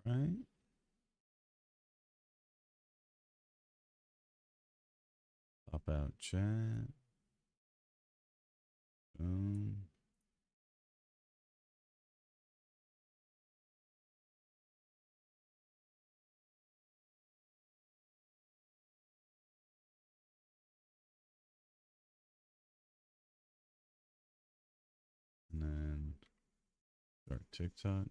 Right? Pop out chat. Boom. And then start TikTok.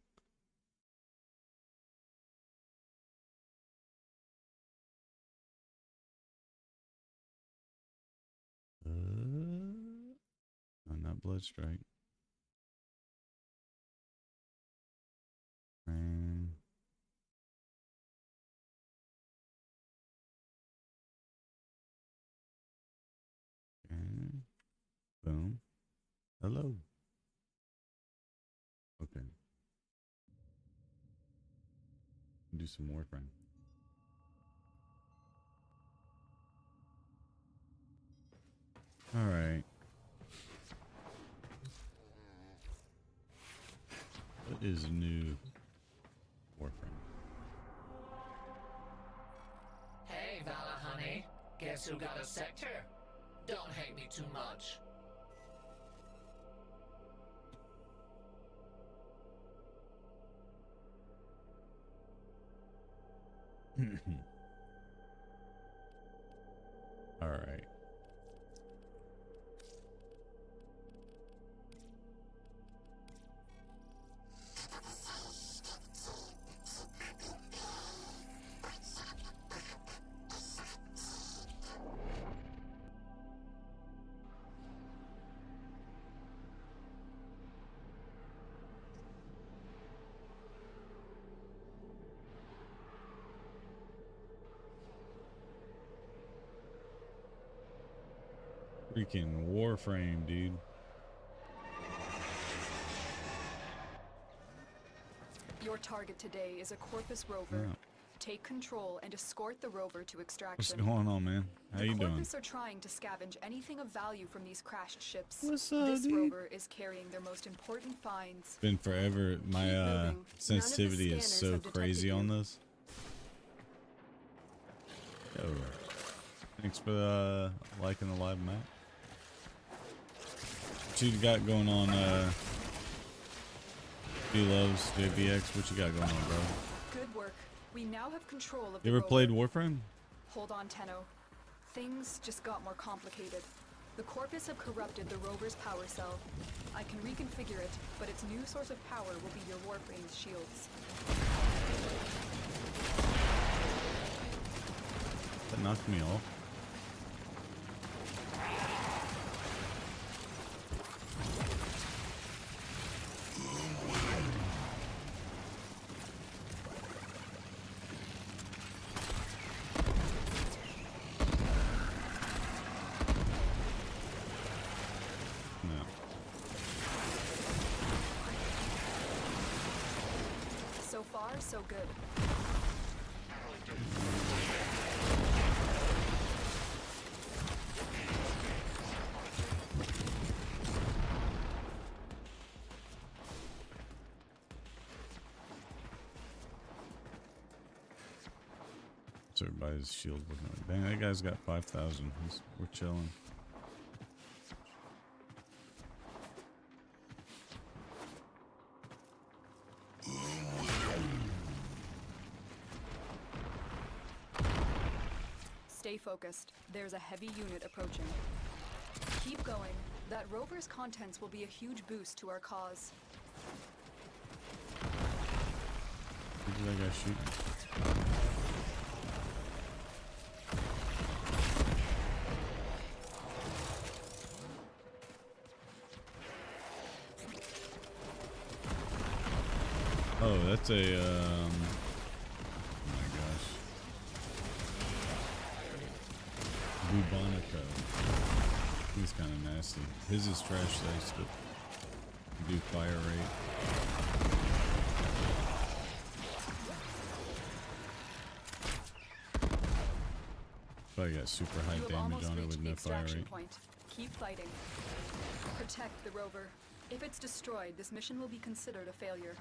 Oh, not Bloodstrike. Frame. Okay. Boom. Hello. Okay. Do some Warframe. All right. What is new Warframe? Hey, Vala honey. Guess who got a sector? Don't hate me too much. All right. Freaking Warframe, dude. Your target today is a Corpus rover. Oh. Take control and escort the rover to What's extraction. going on, man? How you doing? The Corpus are trying to scavenge anything of value from these crashed ships. What's up, This dude? rover is carrying their most important finds. Been forever. My moving. sensitivity None of is the so scanners have crazy detected on you. this. Yo. Thanks for liking the live map. What you got going on, B-Loves, JVX? What you got going on, bro? Good work. We now have control of the You ever rover. played Warframe? Hold on, Tenno. Things just got more complicated. The Corpus have corrupted the rover's power cell. I can reconfigure it, but its new source of power will be your Warframe's shields. That knocked me off. No. So far, so good. So everybody's shield looking like, dang, that guy's got 5,000. We're chilling. Stay focused. There's a heavy unit approaching. Keep going. That rover's contents will be a huge boost to our cause. Who did that guy shoot? Oh, that's a, oh my gosh. Bubonico. He's kind of nasty. His is trash dice, but you do fire rate. Probably got super high You have damage almost on it reached with the no fire extraction rate. point. Keep fighting. Protect the rover. If it's destroyed, this mission will be considered a failure.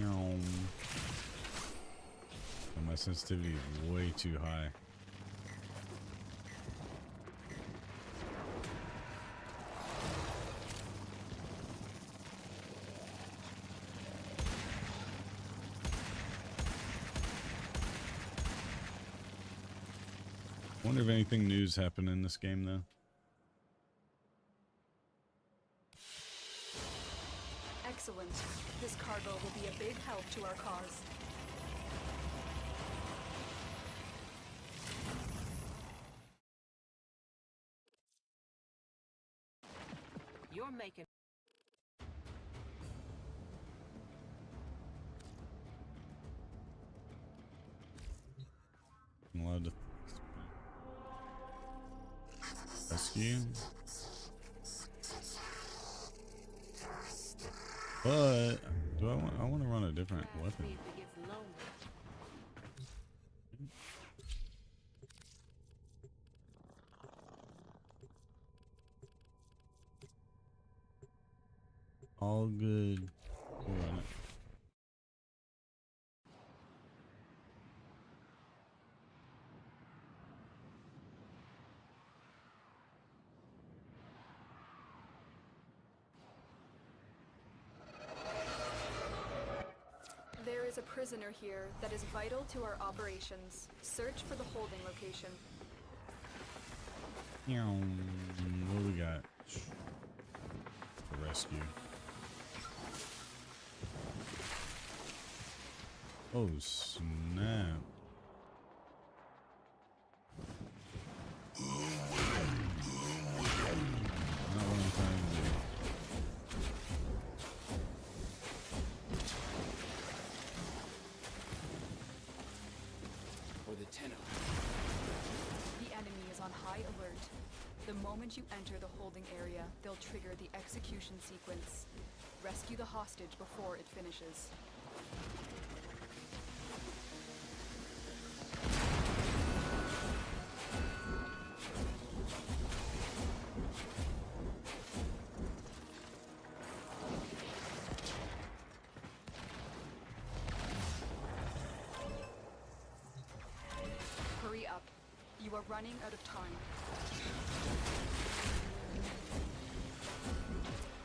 And my sensitivity is way too high. I wonder if anything new's happened in this game though. Excellent. This cargo will be a big help to our cause. You're making I'm allowed to rescue. But do I want to run a different weapon? if it gets lonely. All good. We'll run it. There is a prisoner here that is vital to our operations. Search for the holding location. What do we got? The rescue. Oh snap. Not what I'm trying to do. For the tenor. The enemy is on high alert. The moment you enter the holding area, they'll trigger the execution sequence. Rescue the hostage before it finishes. Hurry up. You are running out of time.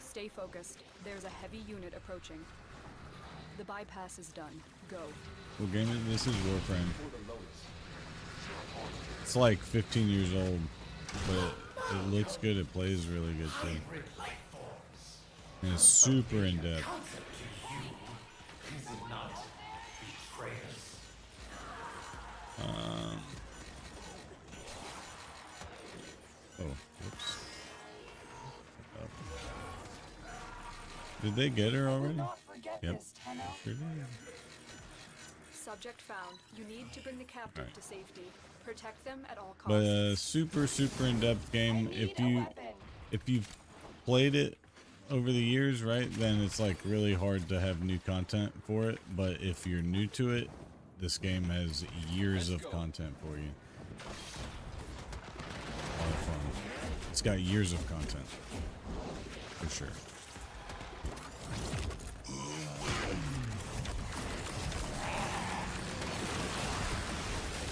Stay focused. There's a heavy unit approaching. The bypass is done. Go. What game is this? Is Warframe. It's like 15 years old, but it looks good. It plays really good too. And it's super in depth. Oh, whoops. Up. Did they get her already? Yep. Sure did. Subject found. You need to bring the captive Alright. to safety. Protect them at all costs. But super in-depth game. If you've played it over the years, right, then it's like really hard to have new content for it. But if you're new to it, this game has years of content for you. A lot of fun. It's got years of content for sure.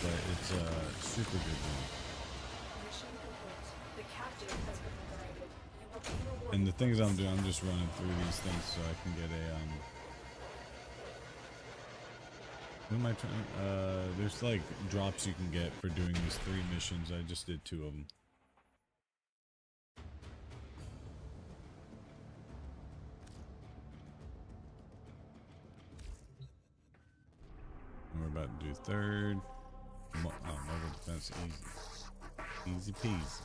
But it's a super good game. Mission complete. The captive has been liberated. You will be rewarded. And the things I'm doing, I'm just running through these things so I can get a what am I trying? There's like drops you can get for doing these 3 missions. I just did 2 of them. And we're about to do 3rd. Mobile defense, easy peasy.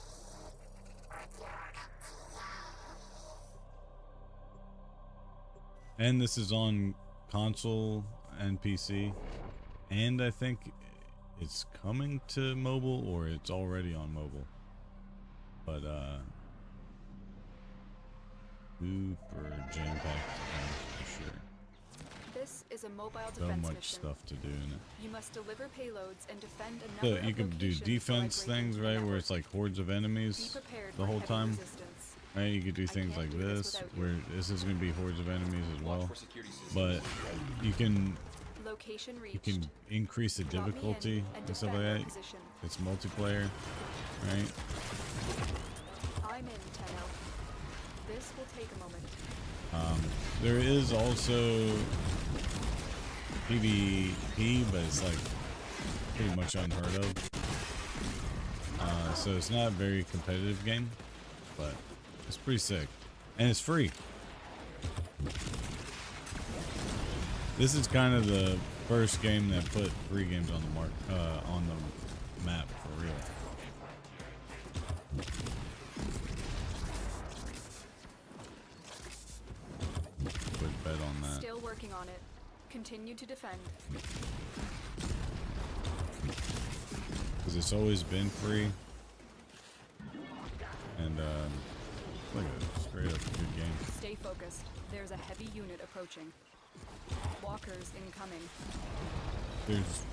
And this is on console and PC, and I think it's coming to mobile, or it's already on mobile. But super jam-packed for sure. This is a mobile So defense much mission. stuff to do in it. You must deliver payloads and defend a So number you of can do locations defense while breaking things, the right, where network. it's like hordes of Be enemies prepared the for whole heavy time. resistance. right? You could do things like this, where this is going to be hordes of enemies as well. But you can Location you reached. can increase the Drop me in difficulty and and stuff defend like our that. position. It's multiplayer, right? I'm in, Tenno. This will take a moment. There is also PvP, but it's like pretty much unheard of. So it's not a very competitive game, but it's pretty sick, and it's free. This is kind of the first game that put free games on the on the map for real. Put bet on that. Still working on it. Continue to defend. Because it's always been free. And like a straight up good game. Stay focused. There's a heavy unit approaching. Walkers incoming.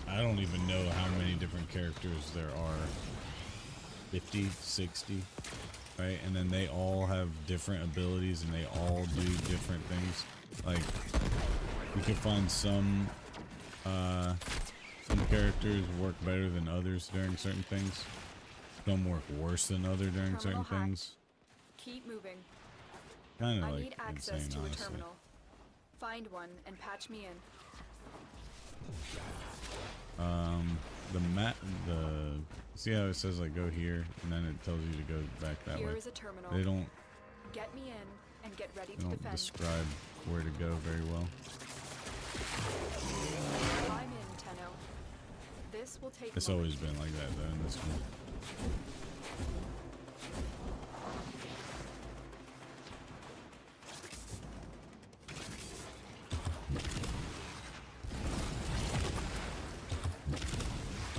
I don't even know how many different characters there are. 50, 60, right? And then they all have different abilities and they all do different things. Like, you can find some characters work better than others during certain things. Some work worse than others during certain Terminal hacked. things. Keep moving. Kind of I like need access insane, to a honestly. terminal. Find one and patch me in. See how it says like go here and then it tells you to go back that Here way. is a terminal. They don't Get me in and get ready they to don't defend. describe where to go very well. I'm in, Tenno. This will take It's a moment. always been like that though in this one.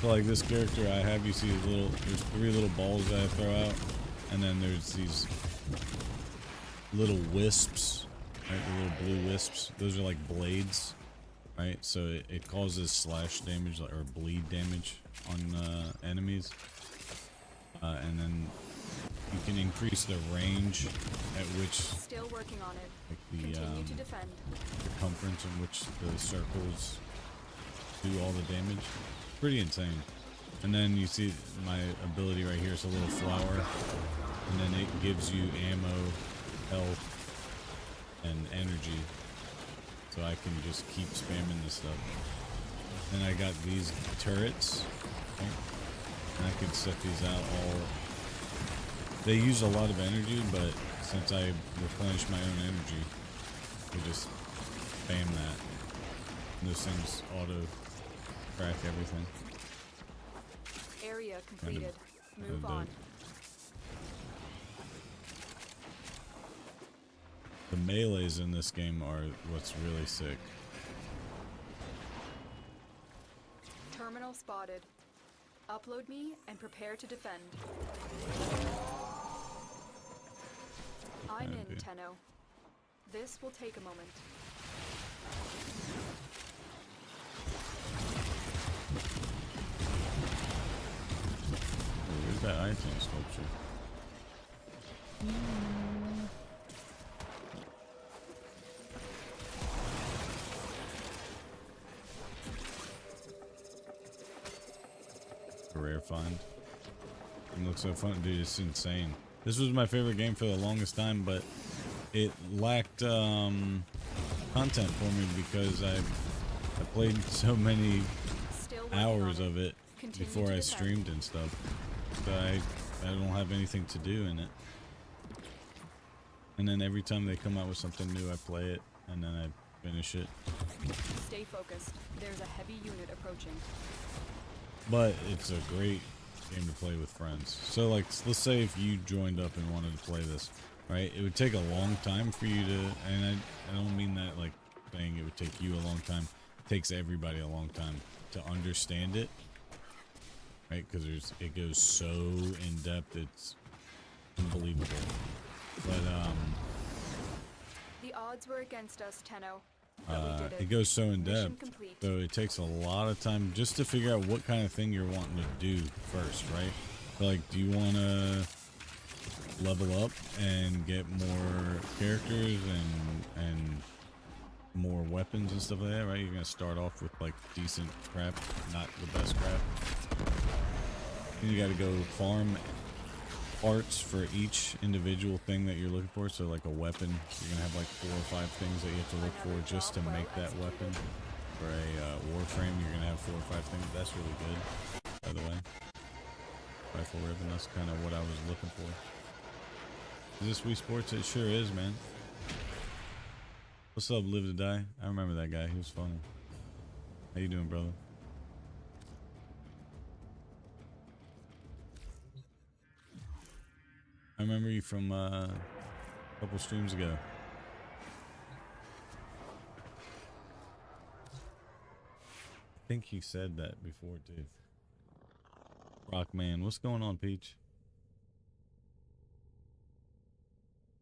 So like this character I have, you see there's 3 little balls that I throw out, and then there's these little wisps, right? The little blue wisps. Those are like blades, right? So it causes slash damage or bleed damage on enemies, and then you can increase the range at which Still working on it. like the Continue to defend. circumference in which the circles do all the damage. Pretty insane. And then you see my ability right here is a little flower, and then it gives you ammo, health, and energy, so I can just keep spamming this stuff. Then I got these turrets, right? And I can set these out all. They use a lot of energy, but since I replenish my own energy, we just spam that. And those things auto crack everything. Area completed. Move dope. on. The melees in this game are what's really sick. Terminal spotted. Upload me and prepare to defend. I'm in, Okay. Tenno. This will take a moment. Oh, where's that item sculpture? A rare find. It looks so fun, dude. It's insane. This was my favorite game for the longest time, but it lacked content for me because I played so many Still working hours on it. of it Continue before to I defend. streamed and stuff. So I don't have anything to do in it. And then every time they come out with something new, I play it and then I finish it. Stay focused. There's a heavy unit approaching. But it's a great game to play with friends. So like, let's say if you joined up and wanted to play this, right? It would take a long time for you to, and I don't mean that like saying it would take you a long time. It takes everybody a long time to understand it, right? Because it goes so in depth, it's unbelievable. But The odds were against us, Tenno. But we did it it. goes so in Mission depth, complete. so it takes a lot of time just to figure out what kind of thing you're wanting to do first, right? So like, do you want to level up and get more characters and more weapons and stuff like that, right? You're gonna start off with like decent crap, not the best crap. Then you gotta go farm parts for each individual thing that you're looking for. So like a weapon, you're gonna have like 4 or 5 things that you have to look for just to make that weapon. For a Warframe, you're gonna have 4 or 5 things. That's really good, by the way. Rifle ribbon, that's kind of what I was looking for. Is this Wii Sports? It sure is, man. What's up, Live to Die? I remember that guy. He was funny. How you doing, brother? I remember you from a couple streams ago. I think he said that before, too. Rockman, what's going on, Peach?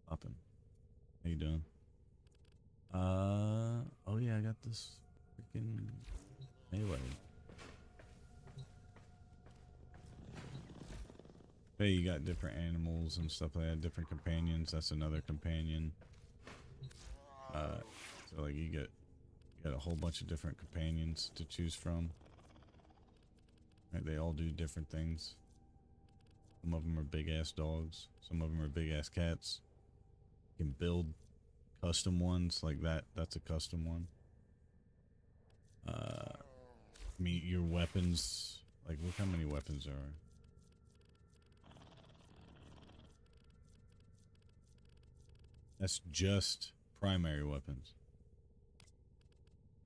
Poppin'. How you doing? Oh yeah, I got this freaking melee. Hey, you got different animals and stuff like that, different companions. That's another companion. So like you got a whole bunch of different companions to choose from. Right, they all do different things. Some of them are big ass dogs. Some of them are big ass cats. You can build custom ones like that. That's a custom one. I mean, your weapons, like look how many weapons there are. That's just primary weapons.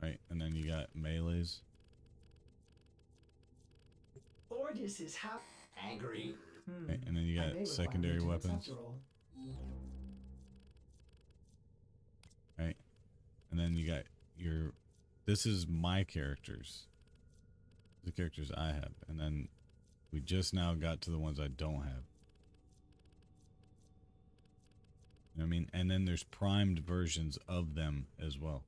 Right, and then you got melees. Ordis is angry. Right, and then you got secondary weapons. Right, and then you got your, this is my characters. The characters I have, and then we just now got to the ones I don't have. You know what I mean? And then there's primed versions of them as well.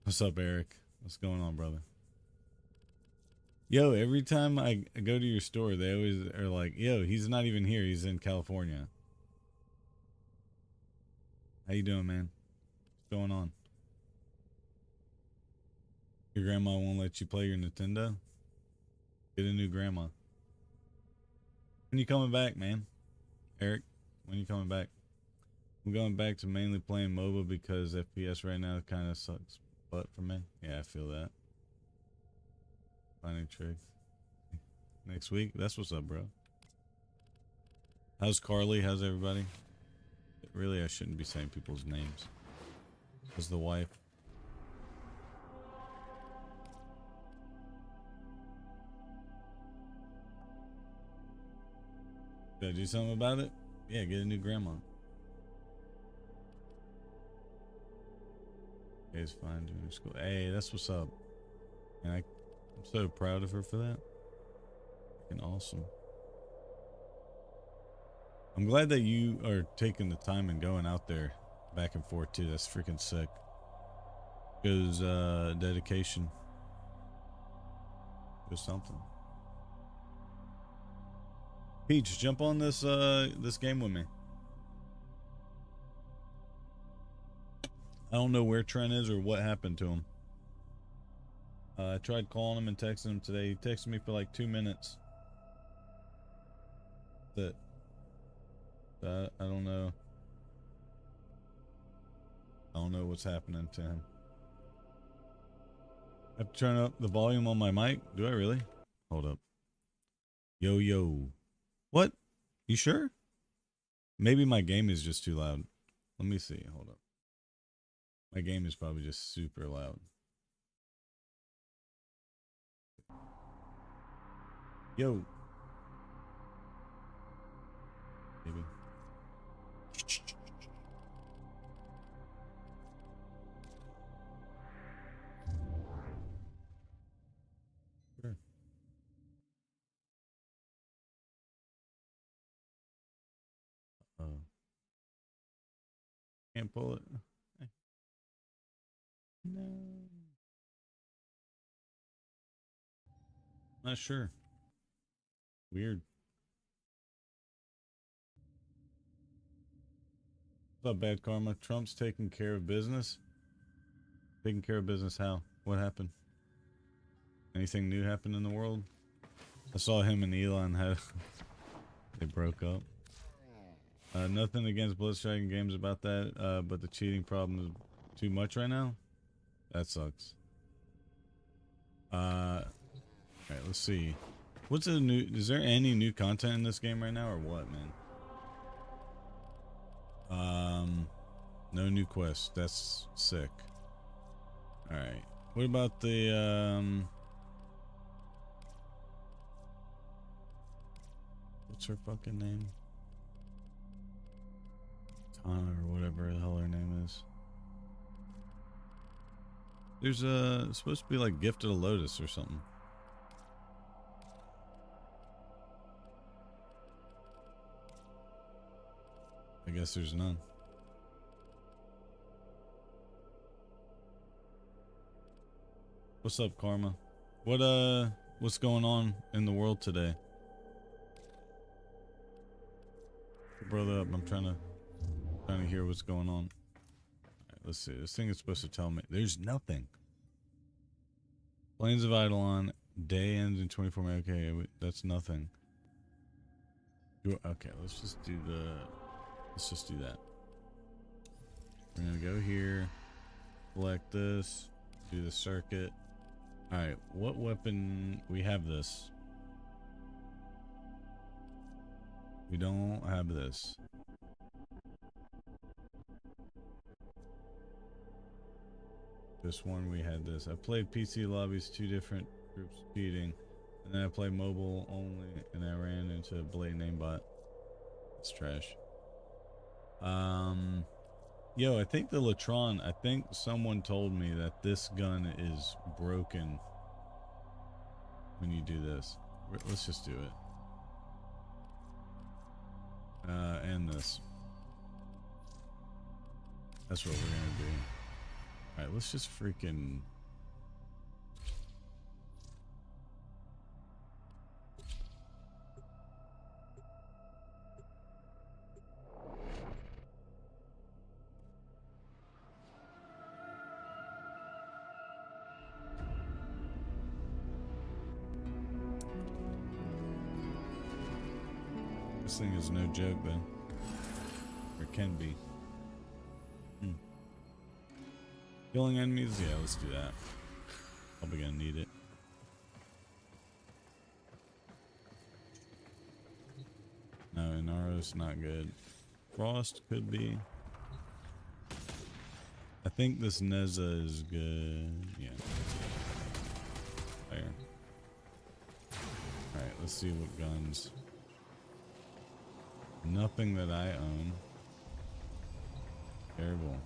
What's up, Eric? What's going on, brother? Yo, every time I go to your store, they always are like, yo, he's not even here. He's in California. How you doing, man? What's going on? Your grandma won't let you play your Nintendo? Get a new grandma. When you coming back, man? Eric, when you coming back? I'm going back to mainly playing MOBA because FPS right now kind of sucks butt for me. Yeah, I feel that. Finding tricks. Next week? That's what's up, bro. How's Carly? How's everybody? Really, I shouldn't be saying people's names. How's the wife? Did I do something about it? Yeah, get a new grandma. Okay, it's fine doing school. Hey, that's what's up. And I'm so proud of her for that. Freaking awesome. I'm glad that you are taking the time and going out there back and forth too. That's freaking sick. Goes dedication. Goes something. Peach, jump on this this game with me. I don't know where Trent is or what happened to him. I tried calling him and texting him today. He texted me for like 2 minutes. That I don't know. I don't know what's happening to him. I have to turn up the volume on my mic. Do I really? Hold up. Yo, yo. What? You sure? Maybe my game is just too loud. Let me see. Hold up. My game is probably just super loud. Yo. Maybe. Sure. Oh. Can't pull it. No. Not sure. Weird. What's up, Bad Karma? Trump's taking care of business. Taking care of business how? What happened? Anything new happened in the world? I saw him and Elon had they broke up. Nothing against Bloodstriking Games about that, but the cheating problem is too much right now. That sucks. Alright, let's see. What's the new? Is there any new content in this game right now, or what, man? No new quests. That's sick. Alright. What about the, what's her fucking name? Tana or whatever the hell her name is. There's supposed to be like Gifted a Lotus or something. I guess there's none. What's up, Karma? What's going on in the world today? Brother up, I'm trying to hear what's going on. Alright, let's see. This thing is supposed to tell me there's nothing. Plains of Eidolon, day ends in 24 minutes. Okay, that's nothing. Okay, let's just do that. We're gonna go here, select this, do the circuit. Alright, what weapon? We have this. We don't have this. This one we had this. I played PC lobbies, 2 different groups cheating, and then I played mobile only, and I ran into a blatant aimbot. It's trash. Yo, I think the Latron, I think someone told me that this gun is broken when you do this. Let's just do it. And this. That's what we're gonna do. Alright, let's just freaking... This thing is no joke, though. Or can be. Killing enemies? Yeah, let's do that. Probably gonna need it. No, Inaro's not good. Frost could be. I think this Neza is good. Yeah. There. Alright, let's see what guns. Nothing that I own. Terrible.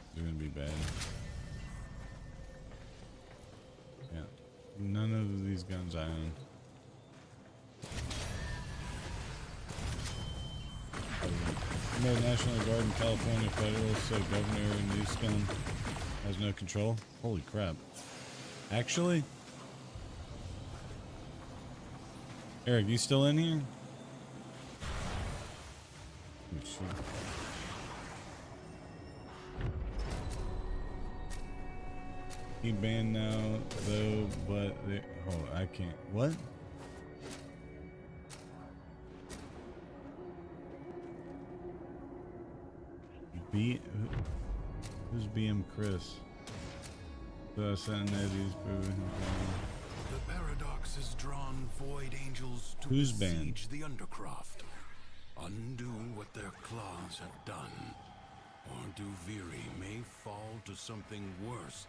It's gonna be bad. Yeah. None of these guns I own. No National Guard in California federal, so Governor Newsom has no control. Holy crap. Actually? Eric, you still in here? Oh, shit. He banned now, though, but they, hold on, I can't. What? Who's BM Chris? The Eddie's proving The paradox has drawn void angels to Who's besiege the undercroft, undo what their claws have done, or Duviri may fall to something worse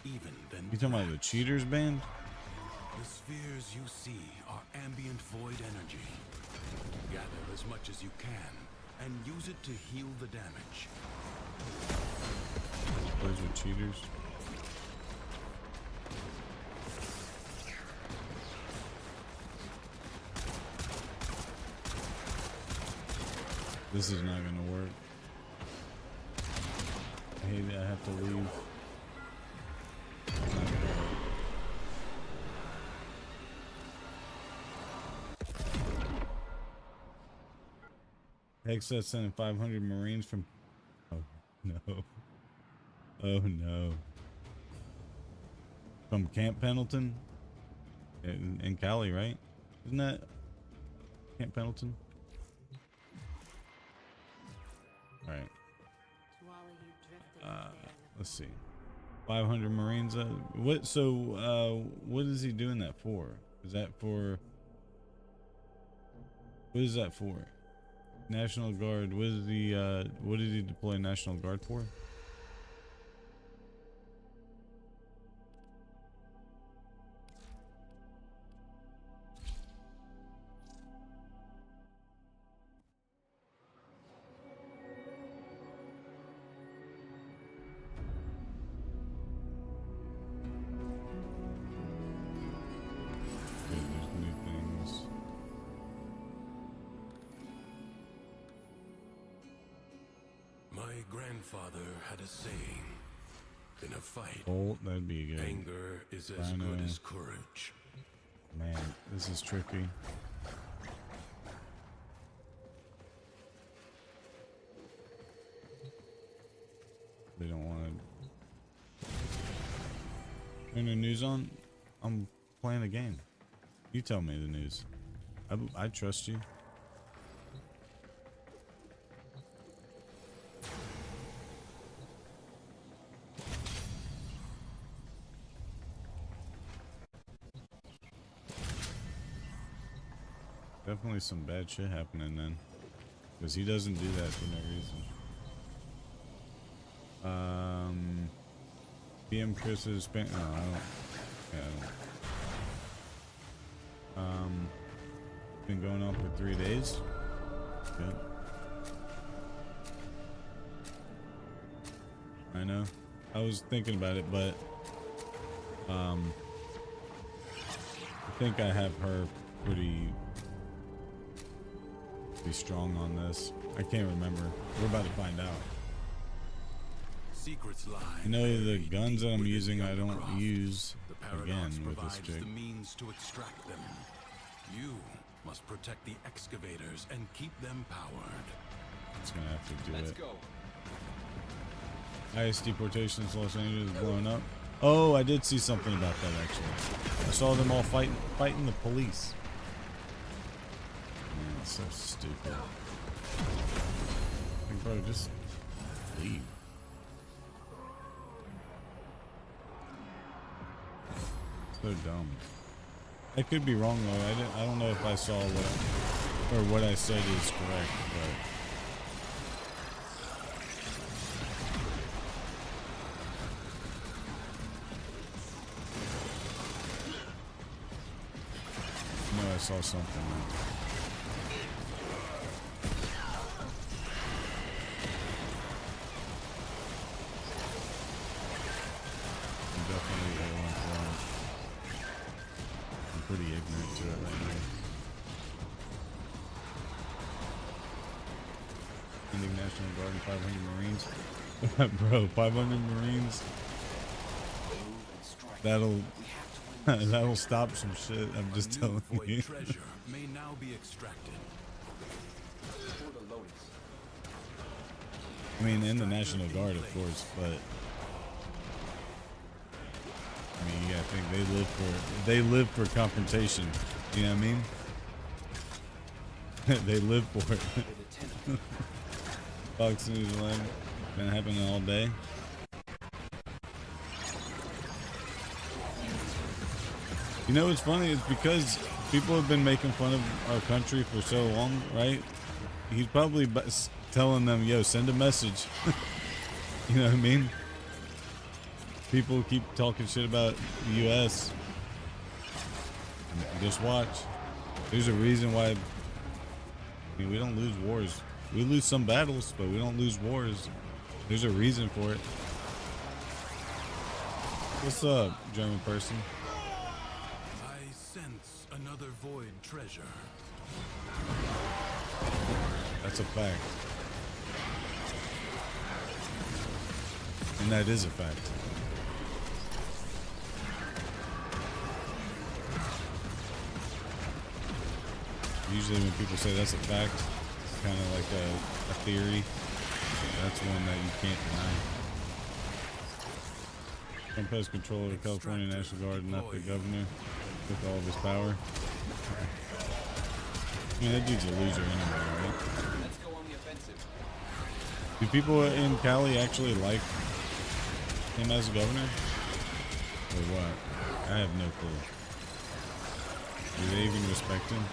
even than You talking about the cheaters band? The spheres you see are ambient void energy. Gather as much as you can and use it to heal the damage. Plays with cheaters. This is not gonna work. I hate it, I have to leave. It's not gonna work. Hex sending 500 Marines from. Oh no. Oh no. From Camp Pendleton in Cali, right? Isn't that Camp Pendleton? All right. Let's see. 500 Marines. What? So, what is he doing that for? Is that for? What is that for? National Guard. What is the? What did he deploy National Guard for? Grandfather had a saying: in a fight, That'd be good. anger is as good as courage. Man, this is tricky. They don't want to turn the news on. I'm playing a game. You tell me the news. I trust you. Definitely some bad shit happening then, because he doesn't do that for no reason. PM Chris is spent. No, I don't. Yeah, I don't. Been going on for 3 days. Good. I know. I was thinking about it, but I think I have her pretty strong on this. I can't remember. We're about to find out. Secrets lie. I know the guns that I'm using I don't Croft. use The paradox again with this provides chick. the means to extract them. You must protect the excavators and keep them powered. It's gonna have to do Let's it. go. Highest deportations Los Angeles blowing up. Oh, I did see something about that actually. I saw them all fighting the police. Man, it's so stupid. Like, bro, just leave. So dumb. I could be wrong though. I don't know if I saw what I said is correct, but no, I saw something. I'm definitely informed. I'm pretty ignorant to it right now. Ending National Guard and 500 Marines. Bro, 500 Marines. That'll stop some shit. I'm just A new telling void you. treasure may now be extracted. I mean, in the National Guard, of course, but I mean, you gotta think they live for confrontation. You know what I mean? They live for it. Fox News 11 been happening all day. You know what's funny? It's because people have been making fun of our country for so long, right? He's probably telling them, yo, send a message. You know what I mean? People keep talking shit about the U.S. Just watch. There's a reason why. I mean, we don't lose wars. We lose some battles, but we don't lose wars. There's a reason for it. What's up, German person? I sense another void treasure. That's a fact. And that is a fact. Usually when people say that's a fact, kind of like a theory. That's one that you can't deny. Trump has control of the California National Guard, not the governor, with all of his power. I mean, that dude's a loser anyway, right? Let's go on the offensive. Do people in Cali actually like him as a governor? Or what? I have no clue. Do they even respect him?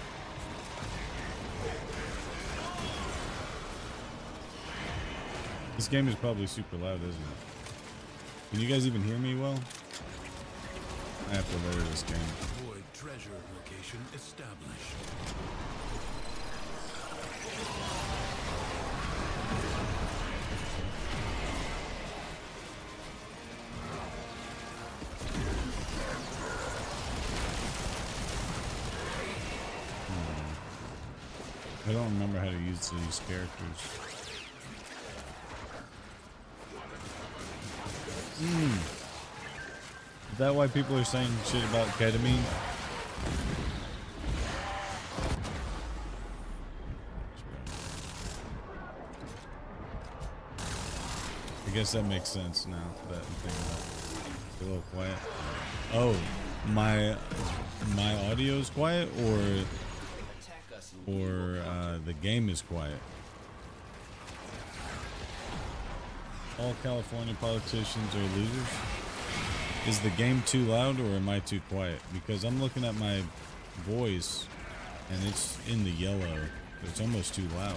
This game is probably super loud, isn't it? Can you guys even hear me well? I have to lower this game. Void treasure location established. I don't remember how to use these characters. Is that why people are saying shit about ketamine? I guess that makes sense now that I'm thinking about it. It's a little quiet. Oh, my audio is quiet, or the game is quiet. All California politicians are losers. Is the game too loud, or am I too quiet? Because I'm looking at my voice and it's in the yellow. It's almost too loud.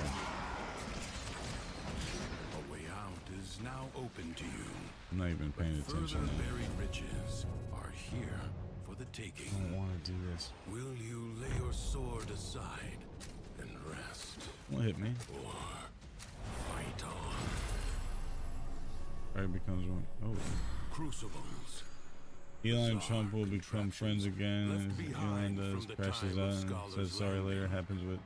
A way out is now open to you. I'm not even paying Further attention. buried riches are here for the taking. I don't want to do this. Will you lay your sword aside and rest, Don't hit me. or fight on? Right becomes one. Oh. Crucibles. Elon Bizarre Trump will become friends again. left As behind Elon does, from the crashes time of out and scholars says sorry later. landing. Happens with.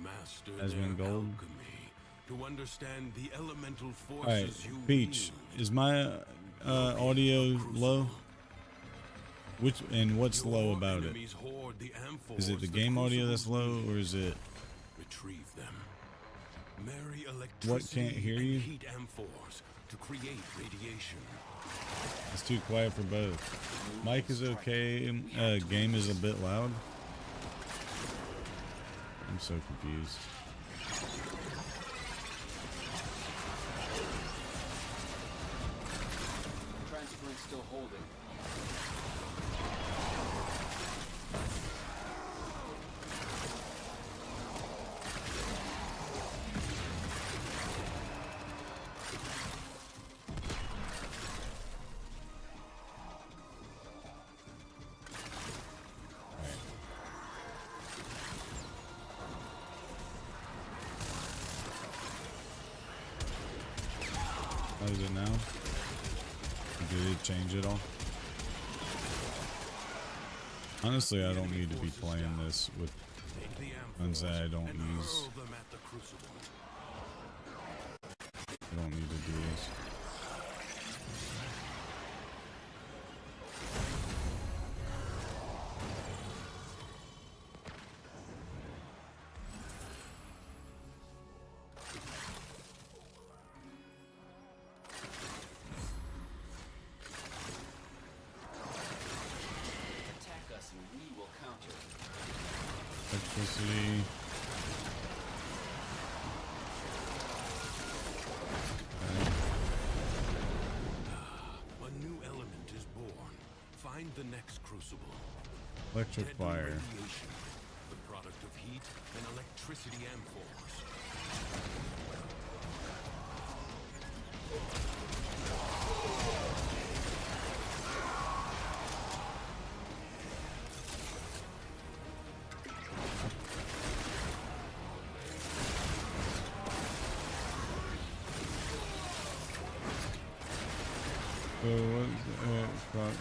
Master Has their been gold. alchemy to understand the elemental forces Alright, you Peach, use. is my audio low? What's low Your about it? enemies hoard the Is it the amphors game audio that's crucibles low, or need. is it Retrieve them. Marry electricity what can't hear and you? heat amphors to create radiation. It's too quiet for both. Mic is okay. Game is a bit loud. I'm so confused. Transference still holding. How is it now? Did it change it all? Honestly, I don't need to be playing this with Take the guns that I amphors don't and use. hurl them at the crucible. I don't need to do this. Attack us and we will counter. Electricity. A new element is born. Find the next crucible. Electric Deadly fire. radiation, the product of heat and electricity amphors. So what?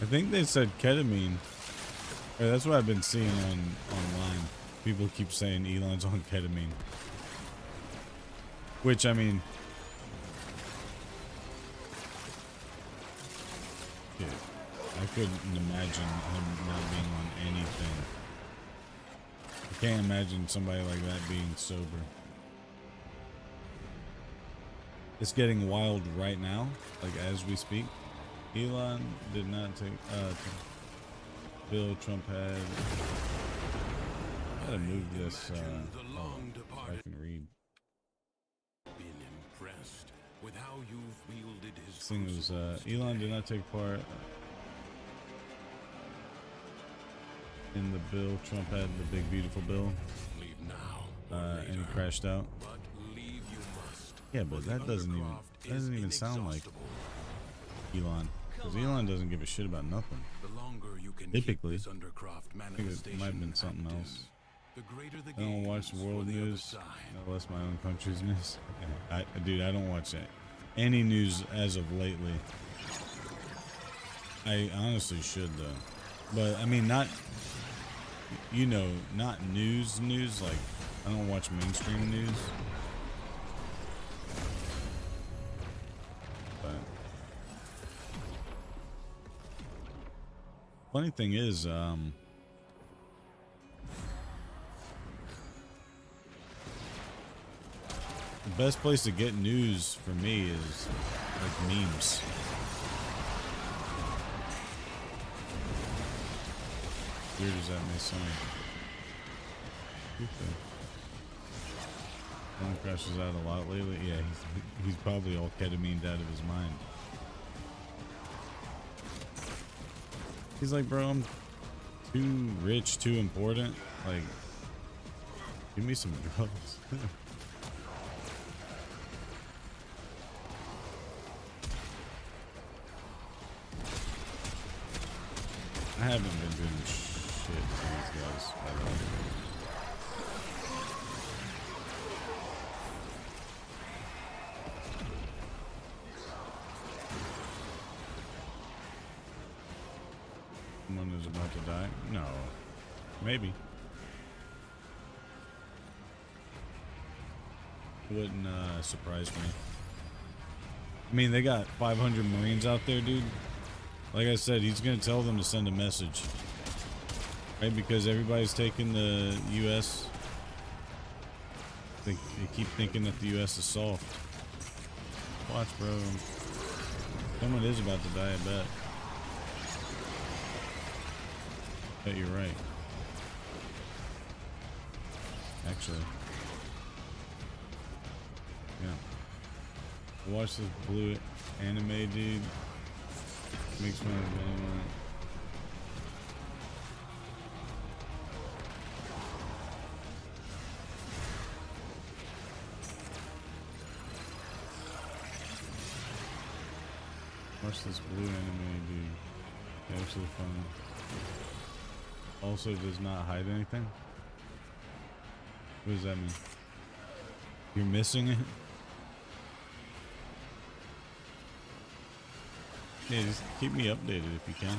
I think they said ketamine. Or that's what I've been seeing online. People keep saying Elon's on ketamine. Which, I mean, yeah. I couldn't imagine him not being on anything. I can't imagine somebody like that being sober. It's getting wild right now, like as we speak. Elon did not take Bill Trump had. I gotta move this so I can read. Been impressed with how you've wielded his This thing was Elon did not take part in the bill Trump had, the big beautiful bill. Leave now. And he crashed out. But leave you must. Yeah, but that doesn't even sound like Elon, because Elon doesn't give a shit about nothing. The longer you can Typically, keep this undercraft I think it manifestation might have been something active, else. the greater the I don't watch gains world for the other news, side. unless my own country's news. Dude, I don't watch any news as of lately. I honestly should though, but I mean, not, you know, not news. Like, I don't watch mainstream news. But funny thing is, the best place to get news for me is like memes. Weird as that may sound. One crashes out a lot lately. Yeah, he's probably all ketamined out of his mind. He's like, bro, I'm too rich, too important. Like, give me some drugs. I haven't been doing shit to these guys, by the way. Someone is about to die? No. Maybe. Wouldn't surprise me. I mean, they got 500 Marines out there, dude. Like I said, he's gonna tell them to send a message, right? Because everybody's taking the U.S. They keep thinking that the U.S. is soft. Watch, bro. Someone is about to die, I bet. Bet you're right. Actually. Yeah. Watch this blue anime, dude. Makes fun of anyone. Watch this blue anime, dude. Actually funny. Also does not hide anything. What does that mean? You're missing it? Yeah, just keep me updated if you can.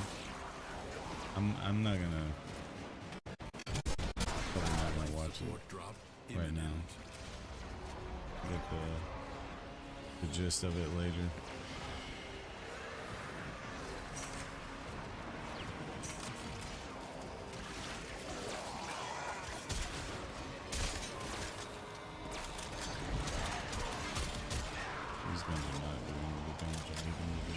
I'm not gonna. Probably not gonna watch it right now. Get the gist of it later. These guns are not doing the damage I need them to do.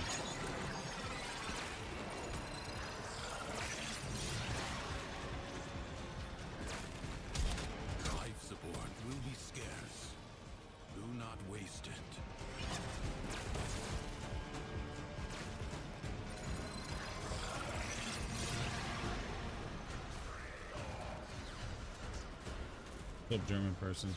Life support will be scarce. Do not waste it. What's up, German person?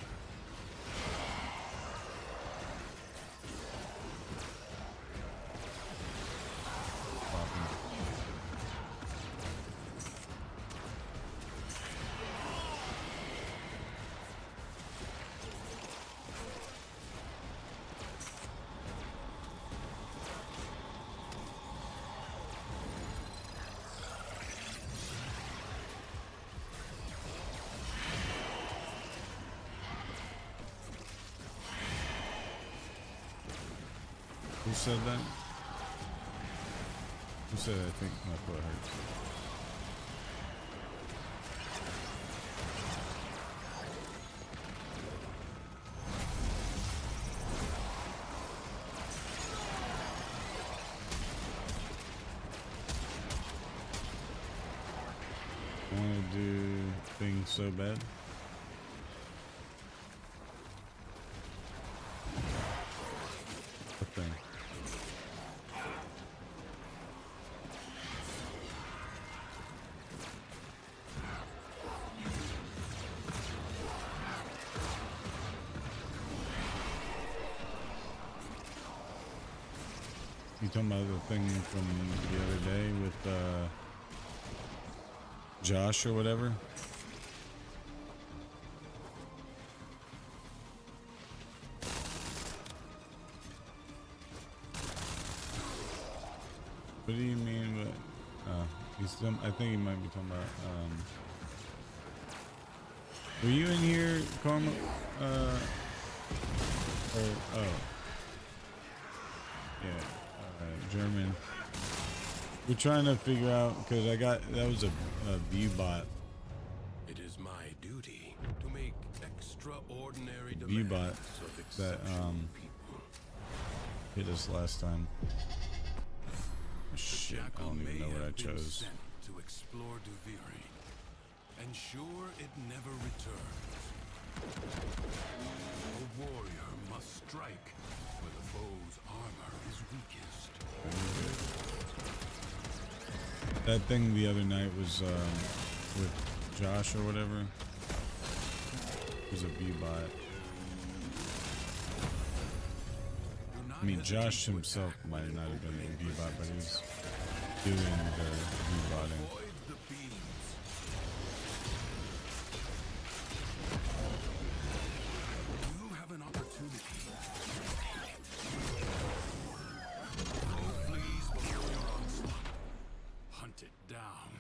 Who said that? Who said I think my foot hurts? I want to do things so bad. What thing? You talking about the thing from the other day with Josh or whatever? What do you mean? I think he might be talking about. Were you in here, Karma? Yeah, German. We're trying to figure out because that was a view bot. It is my duty to make extraordinary View bot demands of that exceptional people. hit us last time. Oh, The shit, I Jackal don't even may know what I have been chose. sent to explore Duviri. Ensure it never returns. A warrior must strike where the foe's armor is weakest. That thing the other night was with Josh or whatever. It was a view bot. Do not I mean, hesitate Josh to himself attack might when not an have been a opening view bot, but he was presents doing the view botting. Avoid the beams. You have an opportunity. Foe flees before your onslaught. Hunt it down.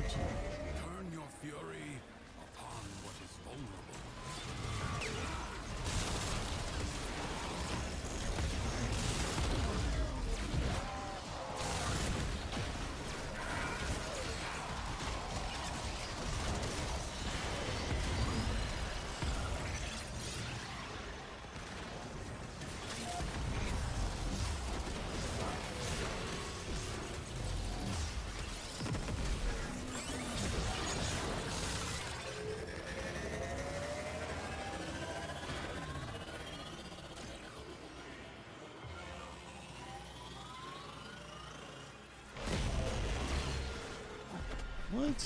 Turn your fury upon what is vulnerable. What?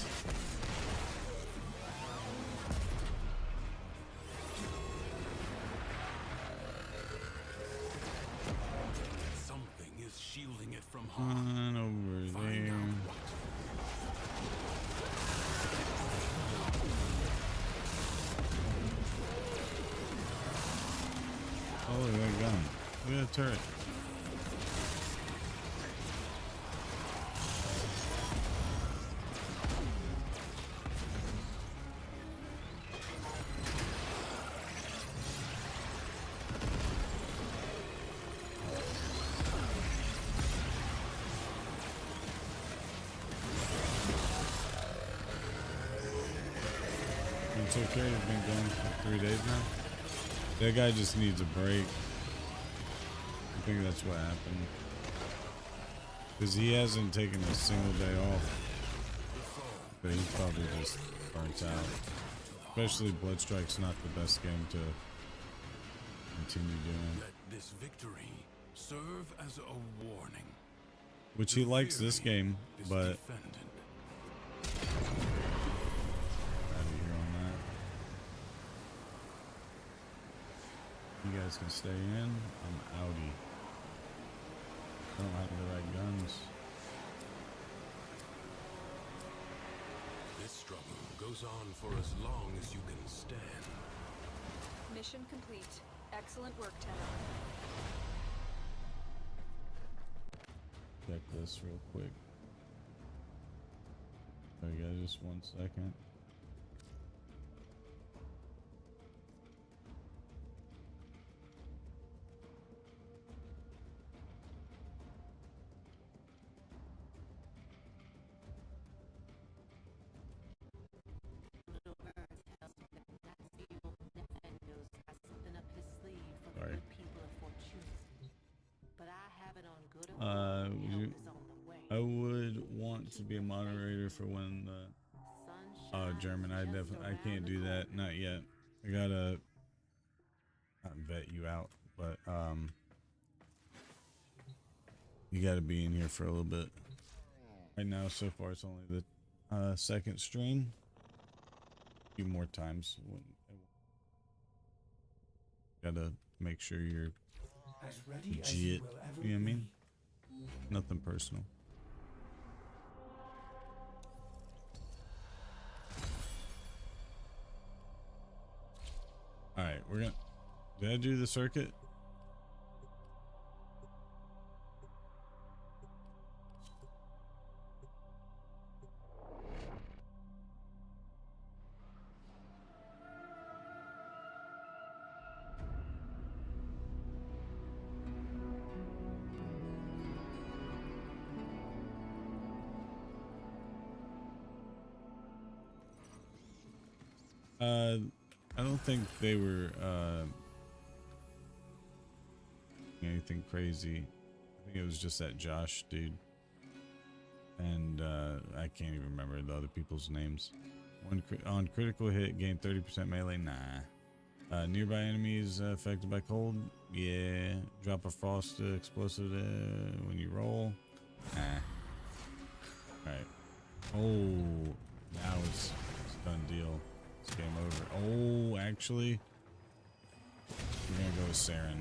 Something is shielding it from harm. On over Find there. out what. Oh, look at that gun. Look at that turret. It's okay, it's been going for 3 days now. That guy just needs a break. I think that's what happened. Because he hasn't taken a single day off. But he's probably just burnt out. Especially Bloodstrike's not the best game to continue doing. Let this victory serve as a warning. Which he likes this game, Is but defended. out of here on that. You guys can stay in. I'm outie. I don't have the right guns. This struggle goes on for as long as you can stand. Mission complete. Excellent work, Tenno. Check this real quick. Sorry guys, just 1 second. on good or bad, help you, is on the way. I would want to be a moderator for when the Sunshine German. I just definitely I around can't the do corner. that. Not yet. I gotta not vet you out, but you gotta be in here for a little bit. Right now, so far, it's only the second stream. A few more times. Gotta make sure you're As ready as legit. you You will know ever what I mean? be. Nothing personal. All right, we're gonna. Did I do the circuit? I don't think they were anything crazy. I think it was just that Josh dude, and I can't even remember the other people's names. On critical hit, gain 30% melee. Nah. Nearby enemies affected by cold. Yeah. Drop a frost explosive when you roll. Nah. All right. Oh, now it's done deal. It's game over. Oh, actually, we're gonna go with Saryn.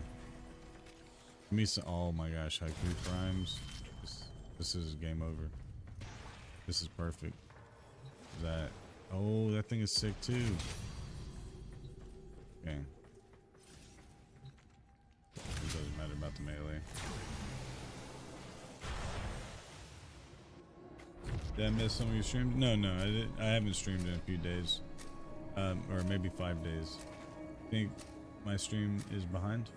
Give me some. Oh my gosh, Haiku Primes. This is game over. This is perfect. That. Oh, that thing is sick too. Okay. It doesn't matter about the melee. Did I miss some of your streams? No, I haven't streamed in a few days. Or maybe 5 days. I think my stream is behind.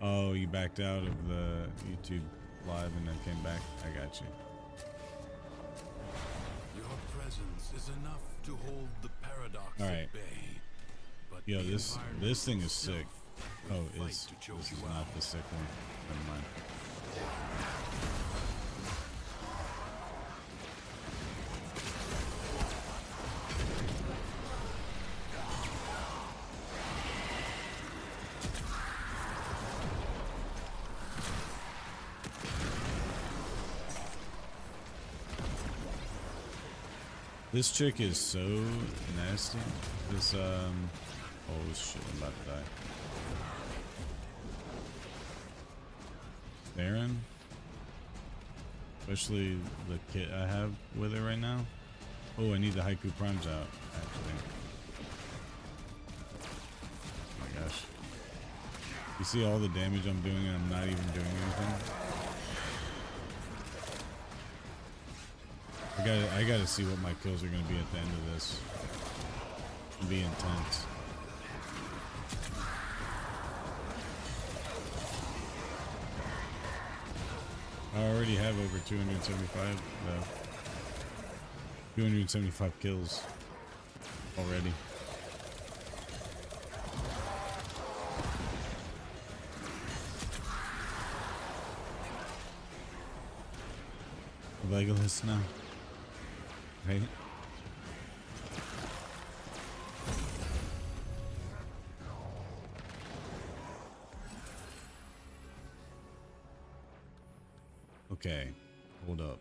Oh, you backed out of the YouTube live and then came back. I got you. Your presence is enough to hold the paradox All right. at bay. But Yo, the this environment thing is itself sick. will Oh, fight this to choke is you not out. the sick one. Never mind. This chick is so nasty. This oh shit, I'm about to die. Saryn, especially the kit I have with her right now. Oh, I need the Haiku Primes out, actually. Oh my gosh. You see all the damage I'm doing and I'm not even doing anything? I gotta see what my kills are gonna be at the end of this. It'll be intense. I already have over 275 though. 275 kills already. Legolas now. Right? Okay, hold up.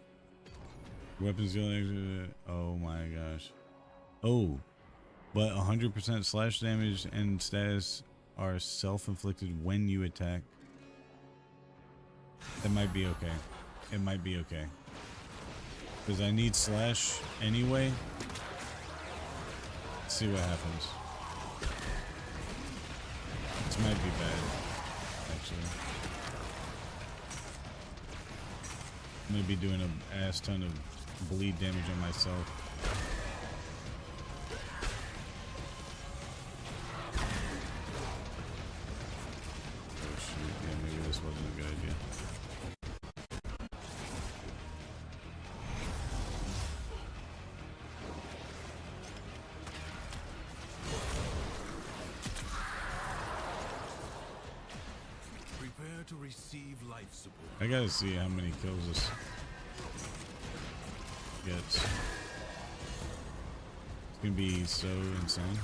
Weapons dealing. Oh my gosh. Oh, but 100% slash damage and status are self-inflicted when you attack. That might be okay. It might be okay. Because I need slash anyway. Let's see what happens. This might be bad, actually. I'm gonna be doing an ass ton of bleed damage on myself. Oh shoot, yeah, maybe this wasn't a good idea. Prepare to receive life support. I gotta see how many kills this gets. It's gonna be so insane.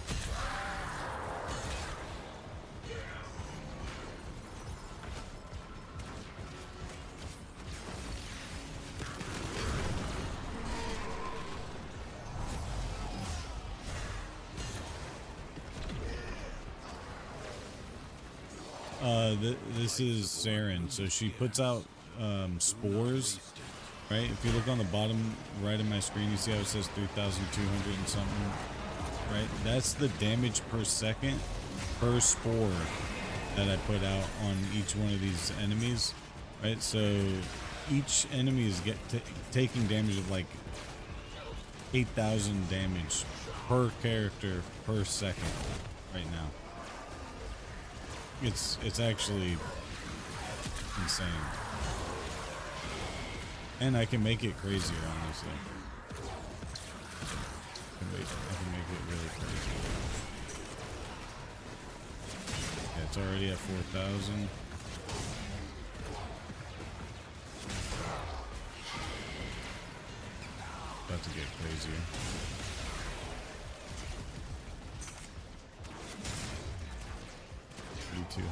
This is Saryn. So she puts out spores, right? If you look on the bottom right of my screen, you see how it says 3,200 and something, right? That's the damage per second per spore that I put out on each one of these enemies, right? So each enemy is taking damage of like 8,000 damage per character per second right now. It's actually insane, and I can make it crazier. Honestly, I can make it really crazy. Yeah, it's already at 4,000. About to get crazier. $200.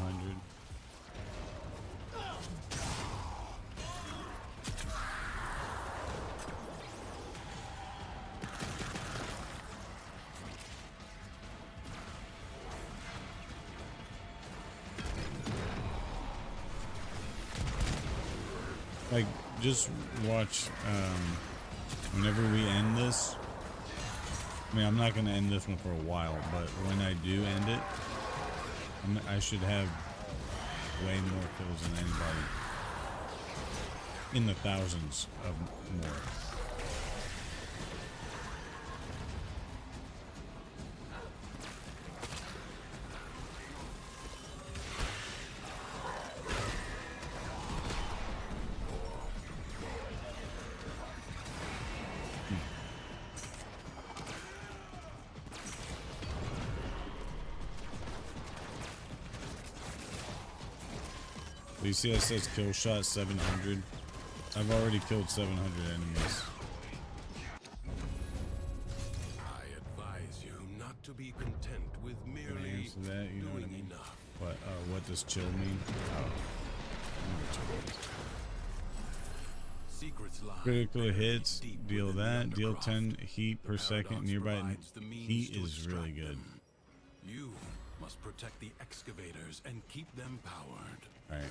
Like, just watch, whenever we end this, I mean, I'm not going to end this one for a while, but when I do end it, I should have way more kills than anybody. In the thousands of more. You see it says kill shot 700. I've already killed 700 enemies. I advise you not to be content with merely Answer that, you know what I doing mean? enough. But what does chill mean? Secrets lie Critical buried hits, deep deal within that, the deal undercroft. 10 heat per second Paradox nearby. provides the means Heat to is really extract good. them. You must protect the excavators and keep them powered. Alright.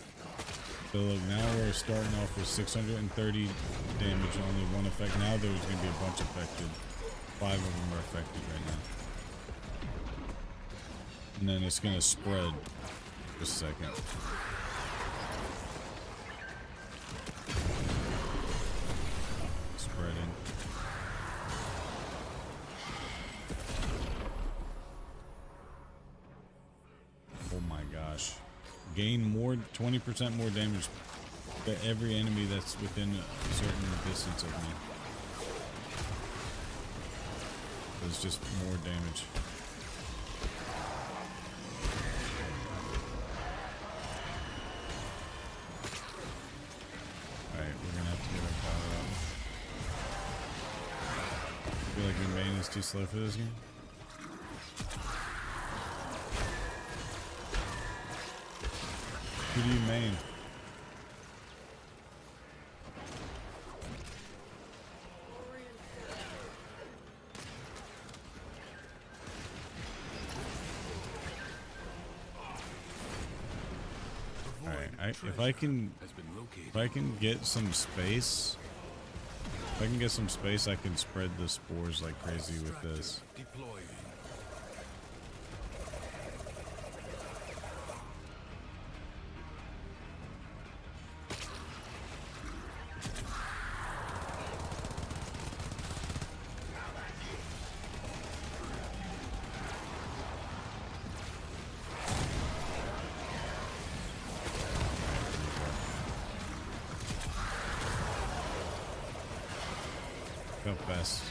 So look, now we're starting off with 630 damage, only one effect. Now there's going to be a bunch affected. 5 of them are affected right now. And then it's going to spread. Just a second. Spreading. Oh my gosh. Gain more, 20% more damage to every enemy that's within a certain distance of me. There's just more damage. Alright, we're gonna have to get our power up. I feel like your main is too slow for this game. Who do you main? Alright, if I can get some space, I can spread the spores like crazy with this. Deploying. How fast?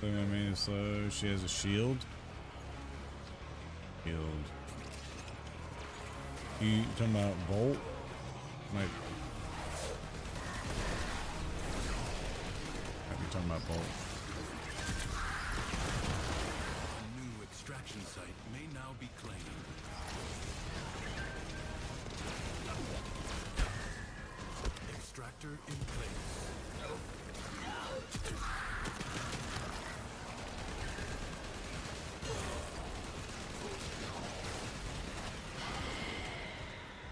So my main is slow. She has a shield. Killed. You talking about Bolt? Might be talking about Bolt. A new extraction site may now be claimed. Extractor in place.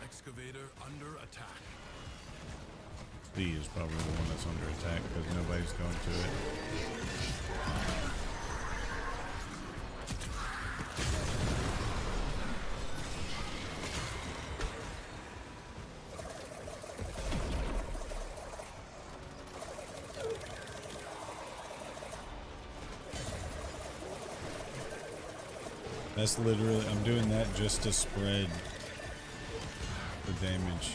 Excavator under attack. B is probably the one that's under attack because nobody's going to it. That's literally, I'm doing that just to spread the damage.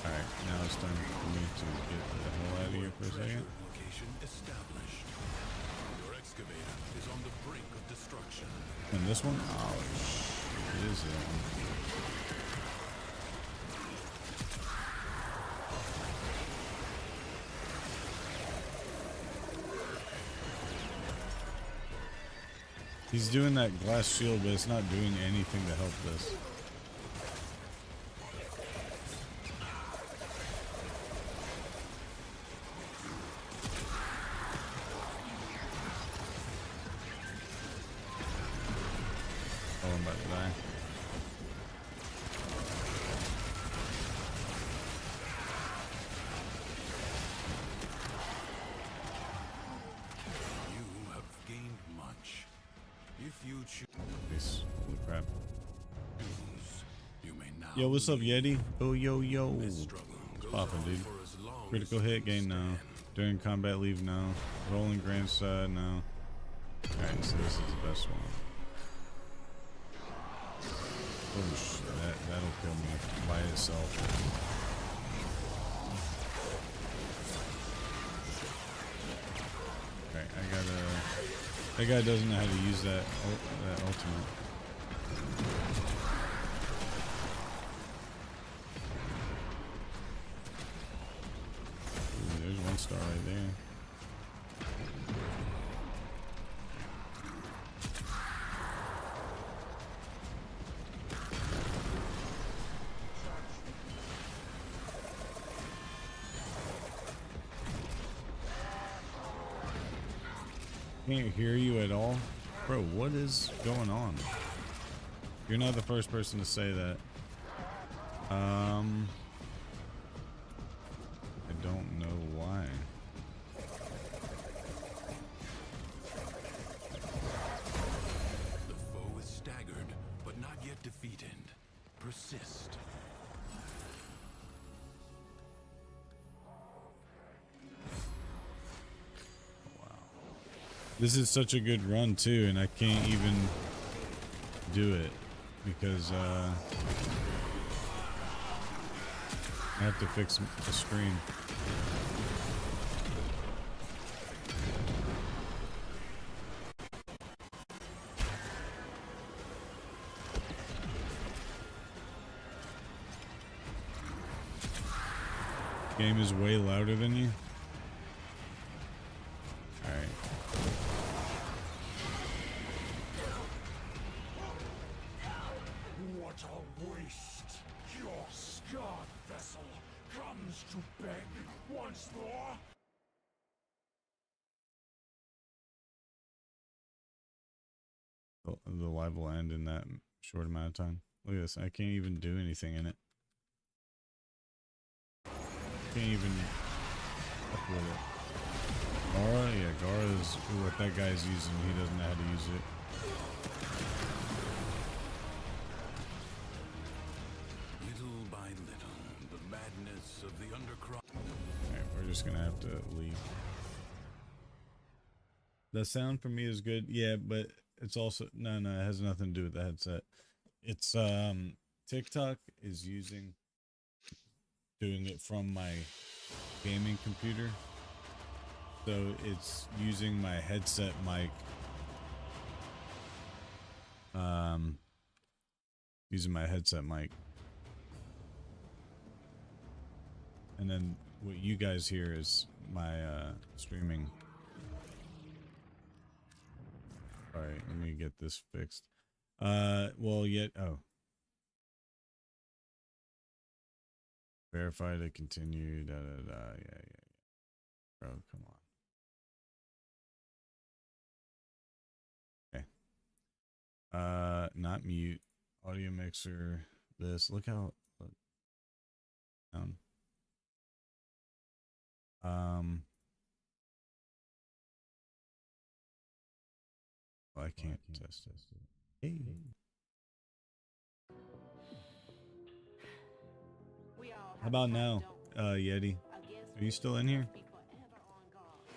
Alright, now it's time for me to get the hell out of here for a second. Location established. Your excavator is on the brink of destruction. And this one? Oh, it is that one. He's doing that glass shield, but it's not doing anything to help this. Oh, I'm about to die. You have gained much. If you Nice. Holy crap. choose, you may now. Yo, what's up, Yeti? Oh, yo. This struggle goes Poppin', on dude. for as long Critical as hit you gain now. stand. During combat leave now. Rolling grand side now. Alright, so this is the best one. Oh shit, that'll kill me by itself. Okay, I gotta. That guy doesn't know how to use that ultimate. Ooh, there's one star right there. Can't hear you at all. Bro, what is going on? You're not the first person to say that. I don't know why. The foe is staggered, but not yet defeated. Persist. This is such a good run too, and I can't even do it because I have to fix the screen. Game is way louder than you. Alright. What a waste! Your scarred vessel comes to beg once more. The live will end in that short amount of time. Look at this. I can't even do anything in it. Can't even fuck with it. Gara? Yeah, Gara is what that guy's using. He doesn't know how to use it. Little by little, the madness of the undercroft. Alright, we're just gonna have to leave. The sound for me is good, yeah, but it's also no, it has nothing to do with the headset. It's TikTok is doing it from my gaming computer. So it's using my headset mic. Using my headset mic. And then what you guys hear is my streaming. Alright, let me get this fixed. Well, yet, oh. Verify to continue, da da da, yeah. Bro, come on. Okay. Not mute. Audio mixer, this. Look how, look, down. Oh, I can't test it. Hey. We all How have about a now, fight, don't we? Yeti? Against Are you still in here? be forever on guard.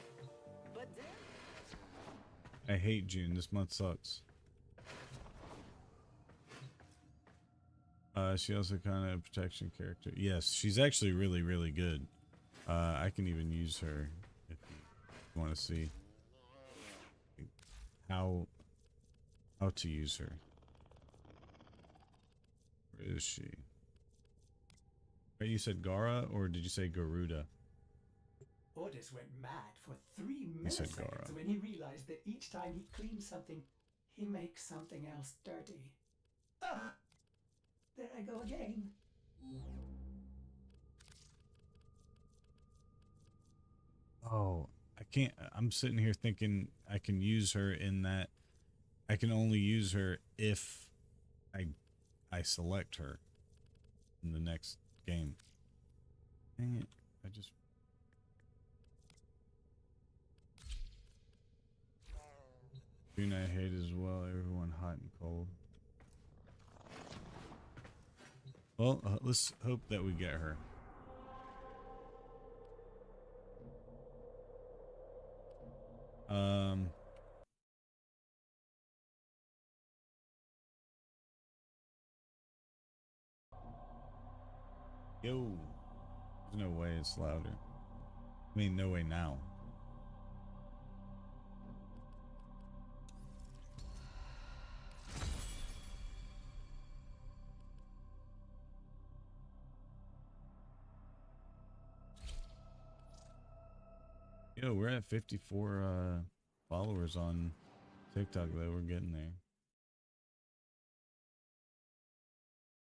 But then I hate June. This month sucks. She also kind of a protection character. Yes, she's actually really, really good. I can even use her if you want to see how to use her. Where is she? You said Gara, or did you say Garuda? Orders went mad for 3 He said Gara. milliseconds when he realized that each time he cleans something, he makes something else dirty. Ah! There I go again. Oh, I can't. I'm sitting here thinking I can use her in that. I can only use her if I select her in the next game. Dang it. I just... June I hate as well. Everyone hot and cold. Well, let's hope that we get her. Yo. There's no way it's louder. I mean, no way now. Yo, we're at 54 followers on TikTok though. We're getting there.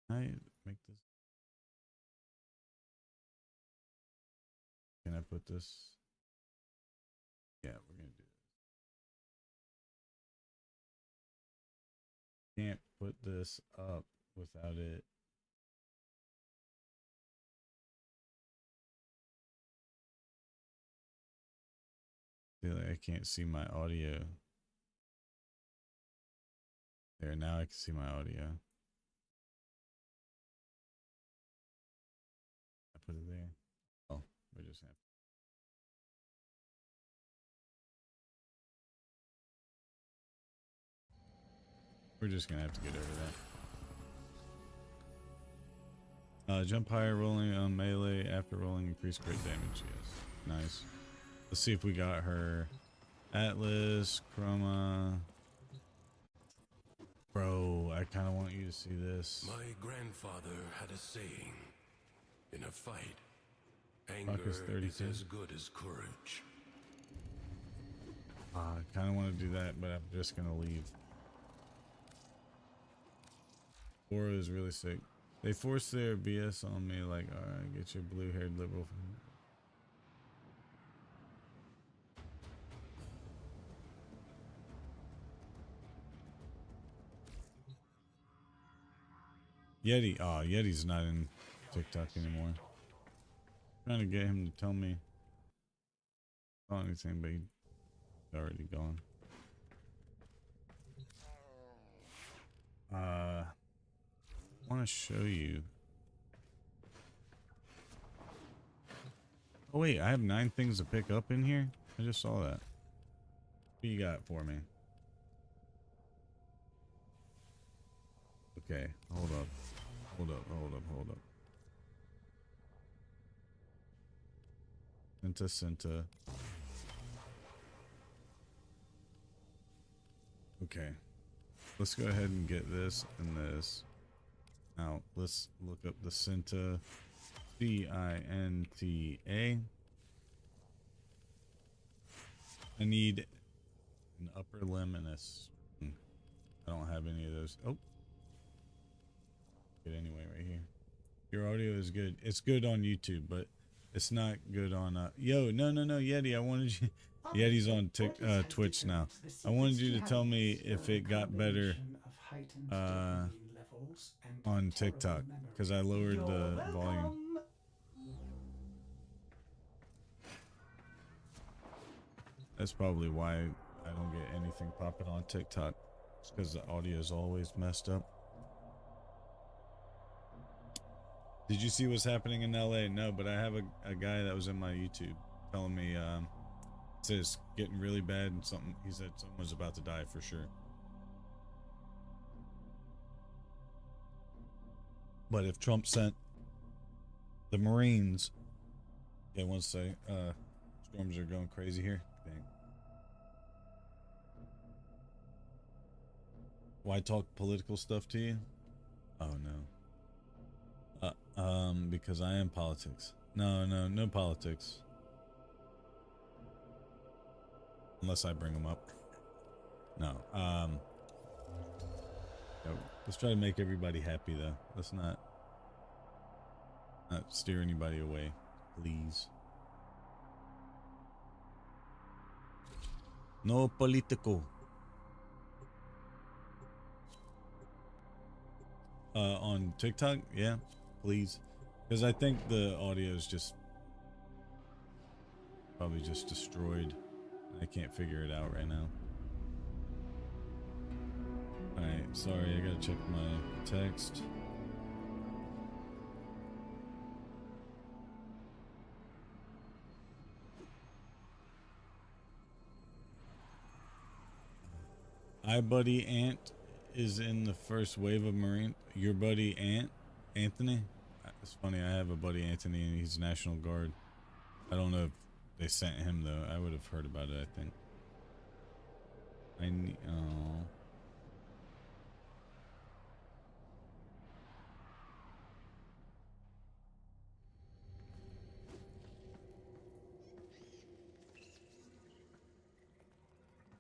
Can I make this? Can I put this? Yeah, we're gonna do this. Can't put this up without it. Feel like I can't see my audio. There, now I can see my audio. I put it there. Oh, we're just happy. We're just gonna have to get over that. Jump higher, rolling on melee after rolling, increase crit damage. Yes, nice. Let's see if we got her. Atlas, Chroma. Bro, I kind of want you to see this. My grandfather had a saying: in a fight, anger Fuck is is 32. as good as courage. I kind of want to do that, but I'm just gonna leave. Aura is really sick. They forced their BS on me, like, alright, get your blue-haired liberal. Yeti, oh, Yeti's not in TikTok anymore. Trying to get him to tell me anything, but he's already gone. I want to show you. Oh wait, I have 9 things to pick up in here. I just saw that. What you got for me? Okay, hold up. Hold up. Senta. Okay. Let's go ahead and get this and this. Now, let's look up the Cinta. C-I-N-T-A. I need an upper limb and a string. I don't have any of those. Oh. Good anyway right here. Your audio is good. It's good on YouTube, but it's not good on yo, no, Yeti, I wanted you Yeti's on Twitch now. I wanted you to tell me if it got better on TikTok, because I lowered the volume. That's probably why I don't get anything popping on TikTok. It's because the audio is always messed up. Did you see what's happening in LA? No, but I have a guy that was in my YouTube telling me it says getting really bad and something. He said someone was about to die for sure. But if Trump sent the Marines, yeah, one say storms are going crazy here. Dang. Why talk political stuff to you? Oh no. Because I am politics. No politics. Unless I bring them up. No. Let's try to make everybody happy though. Let's not steer anybody away, please. No political. On TikTok, yeah, please, because I think the audio is just probably just destroyed. I can't figure it out right now. All right, sorry, I gotta check my text. Buddy Ant is in the first wave of Marine. Your buddy Anthony? It's funny, I have a buddy Anthony and he's National Guard. I don't know if they sent him though. I would have heard about it, I think. Oh.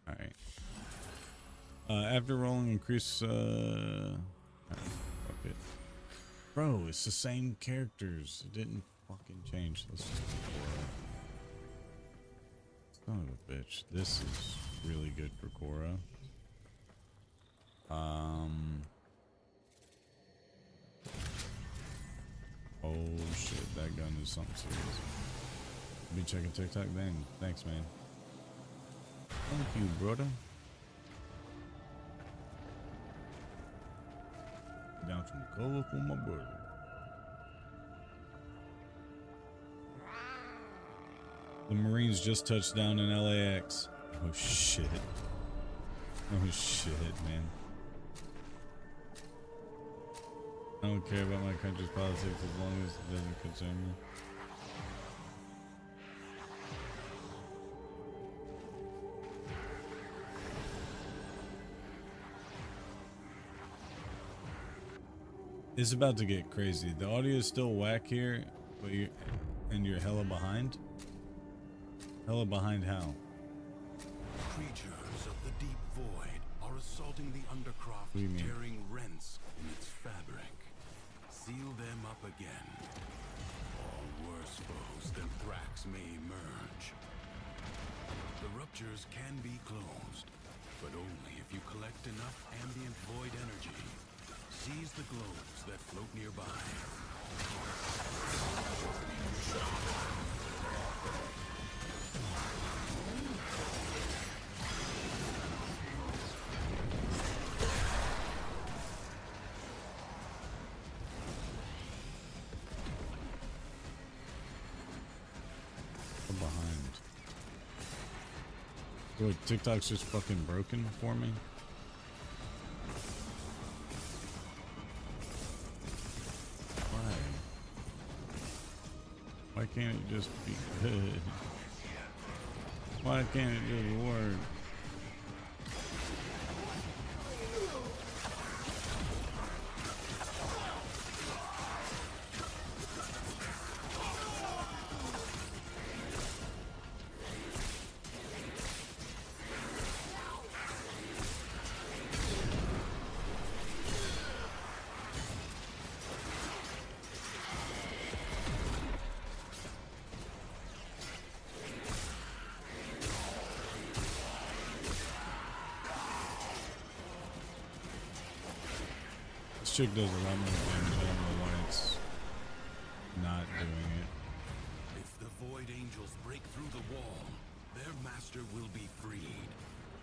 Alright. After rolling increase alright, fuck it. Bro, it's the same characters. It didn't fucking change. Let's just son of a bitch. This is really good for Cora. Oh shit, that gun is something serious. Be checking TikTok then. Thanks, man. Thank you, brother. Down some cover for my brother. The Marines just touched down in LAX. Oh shit. Oh shit, man. I don't care about my country's politics as long as it doesn't concern me. It's about to get crazy. The audio is still whack here, but you're hella behind. Hella behind how? Creatures of the deep void are assaulting the undercroft, tearing rents in its fabric. Seal them up again, or worse foes than Thrax may emerge. The ruptures can be closed, but only if you collect enough ambient void energy. Seize the globes that float nearby. I'm behind. Bro, TikTok's just fucking broken for me. Why can't it just be good? Why can't it just work? chick does a lot more damage. I don't know why it's not doing it. If the Void Angels break through the wall, their master will be freed.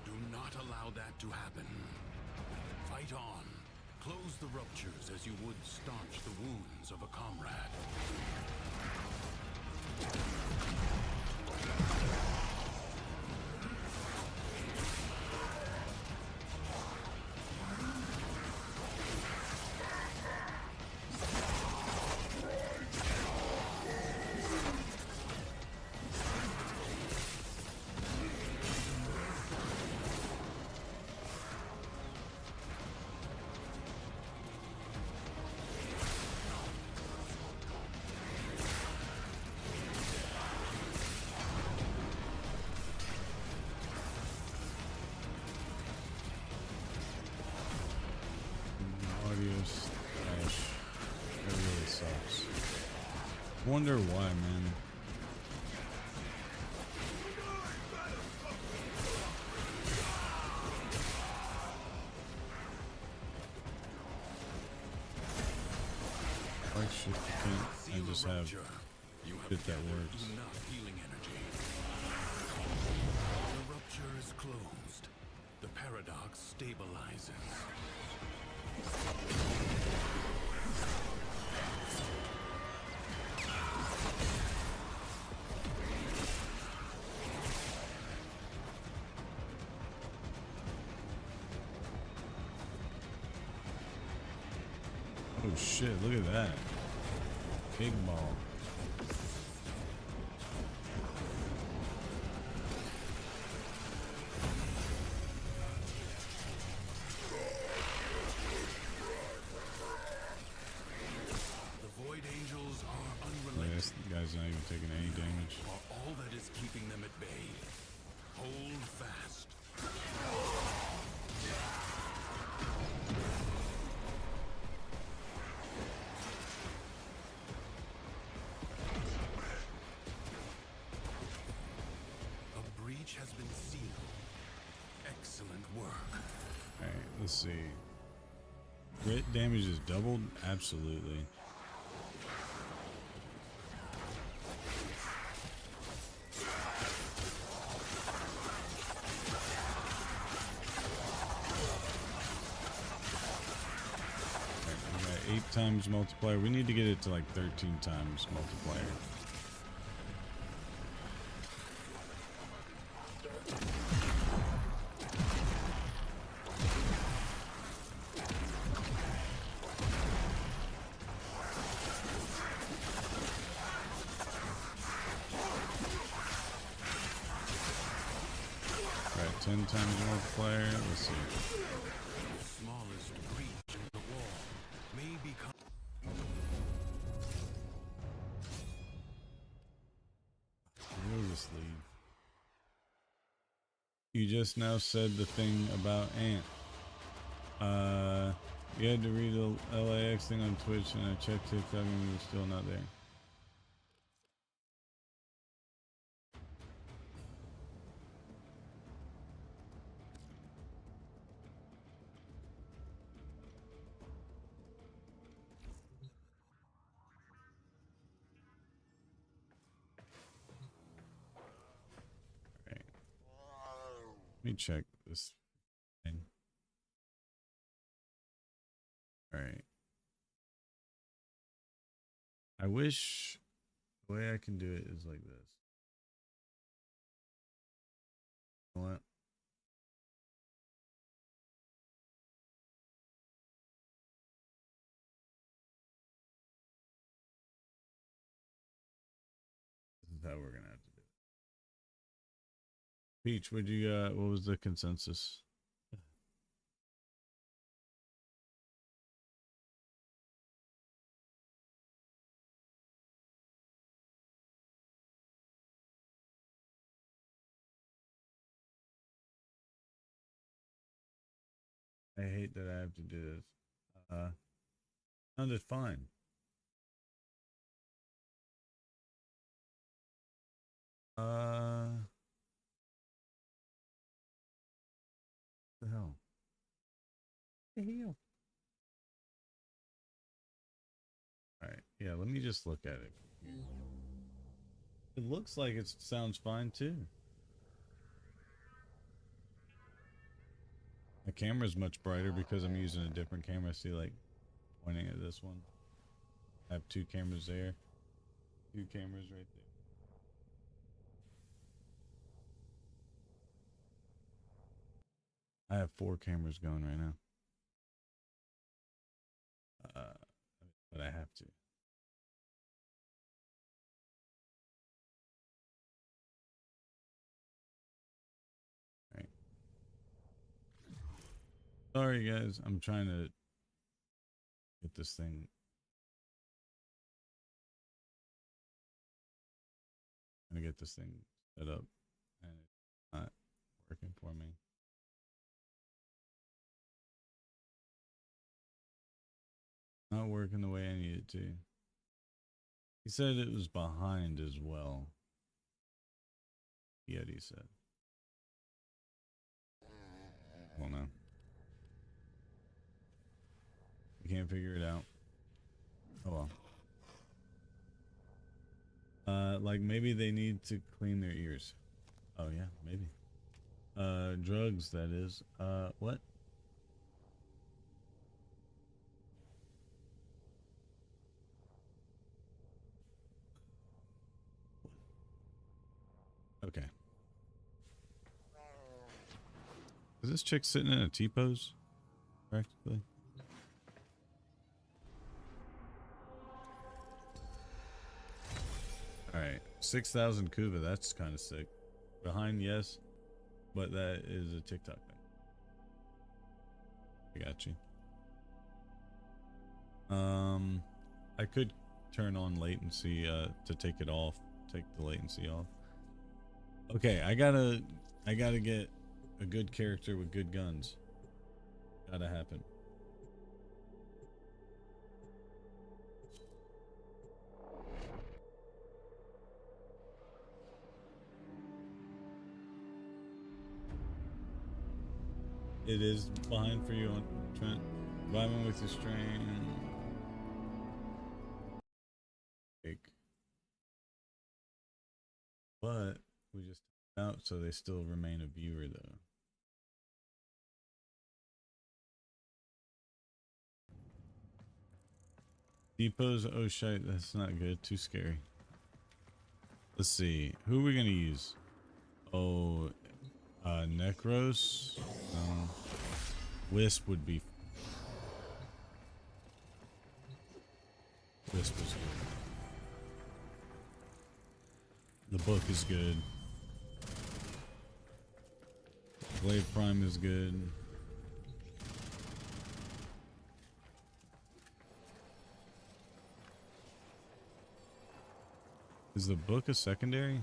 Do not allow that to happen. Fight on. Close the ruptures as you would staunch the wounds of a comrade. That really sucks. Wonder why, man. Why should I just have shit that works? Enough healing energy. The rupture is closed. The paradox stabilizes. Oh shit, look at that. Big ball. The Void Angels are Look, unrelenting. this guy's not even taking any damage. Are all that is keeping them at bay. Hold fast. A breach has been sealed. Excellent work. Alright, let's see. Crit damage is doubled? Absolutely. We got 8 times multiplier. We need to get it to like 13 times multiplier. Right, 10 times multiplier. Let's see. The smallest breach in the wall may become. We'll just leave. You just now said the thing about Ant. You had to read the LAX thing on Twitch and I checked TikTok and we were still not there. Alright. Let me check this thing. Alright. I wish the way I can do it is like this. You know what? This is how we're gonna have to do it. Peach, what was the consensus? I hate that I have to do this. Sounded fine. The hell? The hell? Yeah, let me just look at it. It looks like it sounds fine too. The camera's much brighter because I'm using a different camera. See, like, pointing at this one. I have two cameras there. Two cameras right there. I have 4 cameras going right now. But I have to. Right. Sorry guys, I'm trying to get this thing. Trying to get this thing set up, and it's not working for me. Not working the way I need it to. He said it was behind as well. Yeah, he said. Well, no. You can't figure it out. Oh well. Like maybe they need to clean their ears. Oh yeah, maybe. Drugs, that is. What? Okay. Is this chick sitting in a T-pose? Practically. Alright. 6,000 Kuva, that's kind of sick. Behind, yes. But that is a TikTok thing. I got you. I could turn on latency to take it off. Take the latency off. Okay, I gotta get a good character with good guns. Gotta happen. It is behind for you on Trent. Vibing with your strain. But we just took it out, so they still remain a viewer though. Depots, oh shit, that's not good. Too scary. Let's see. Who are we gonna use? Oh, Necros. Wisp would be. Wisp is good. The book is good. Blade Prime is good. Is the book a secondary?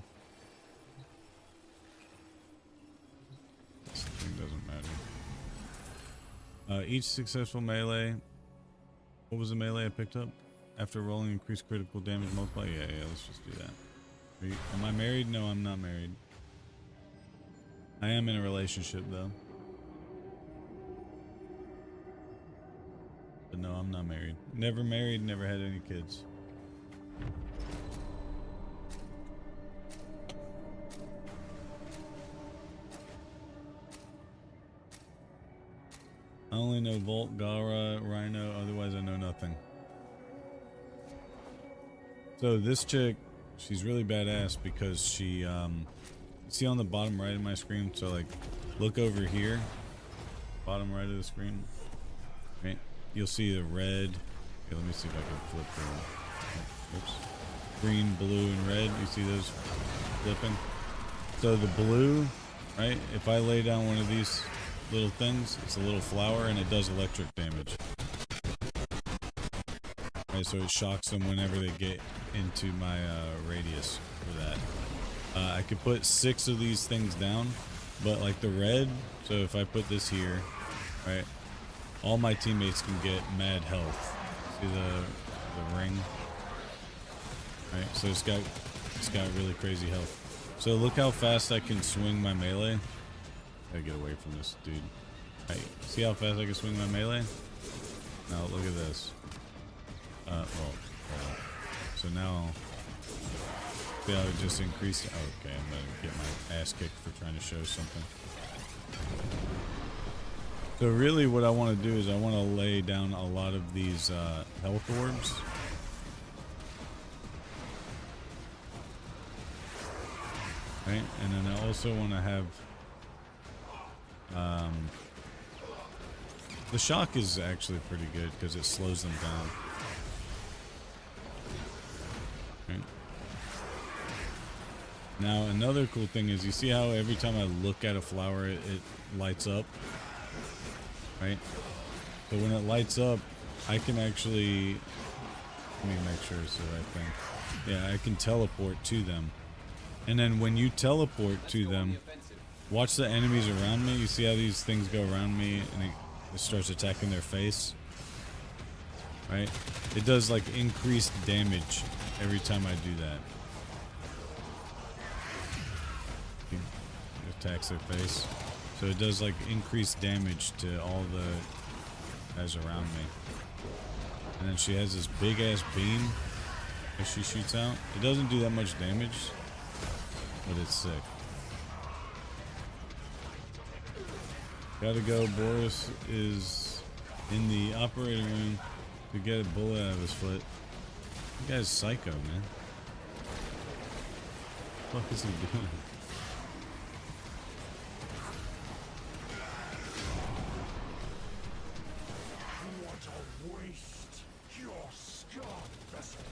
This thing doesn't matter. Each successful melee. What was the melee I picked up? After rolling increased critical damage multiply? Yeah, let's just do that. Am I married? No, I'm not married. I am in a relationship though. But no, I'm not married. Never married, never had any kids. I only know Volt, Gara, Rhino, otherwise I know nothing. So this chick, she's really badass because she, you see on the bottom right of my screen, so like, look over here, bottom right of the screen, right? You'll see the red, okay, let me see if I can flip them. Oops. Green, blue, and red, you see those flipping? So the blue, right, if I lay down one of these little things, it's a little flower and it does electric damage. Right, so it shocks them whenever they get into my radius for that. I could put 6 of these things down, but like the red, so if I put this here, right, all my teammates can get mad health. See the ring? Right, so it's got really crazy health. So look how fast I can swing my melee. Gotta get away from this dude. Right, see how fast I can swing my melee? Now look at this. Well, So now, see how it just increased. Oh, okay, I'm gonna get my ass kicked for trying to show something. So really what I want to do is I want to lay down a lot of these health orbs. Right, and then I also want to have the shock is actually pretty good because it slows them down. Right. Now another cool thing is you see how every time I look at a flower it lights up, right? So when it lights up I can actually, let me make sure it's the right thing. Yeah, I can teleport to them. And then when you teleport to them, watch the enemies around me. You see how these things go around me and it starts attacking their face? Right? It does like increased damage every time I do that. It attacks their face. So it does like increased damage to all the guys around me. And then she has this big ass beam that she shoots out. It doesn't do that much damage, but it's sick. Gotta go. Boris is in the operating room to get a bullet out of his foot. That guy's psycho, man. What the fuck is he doing? What a waste! Your scarred vessel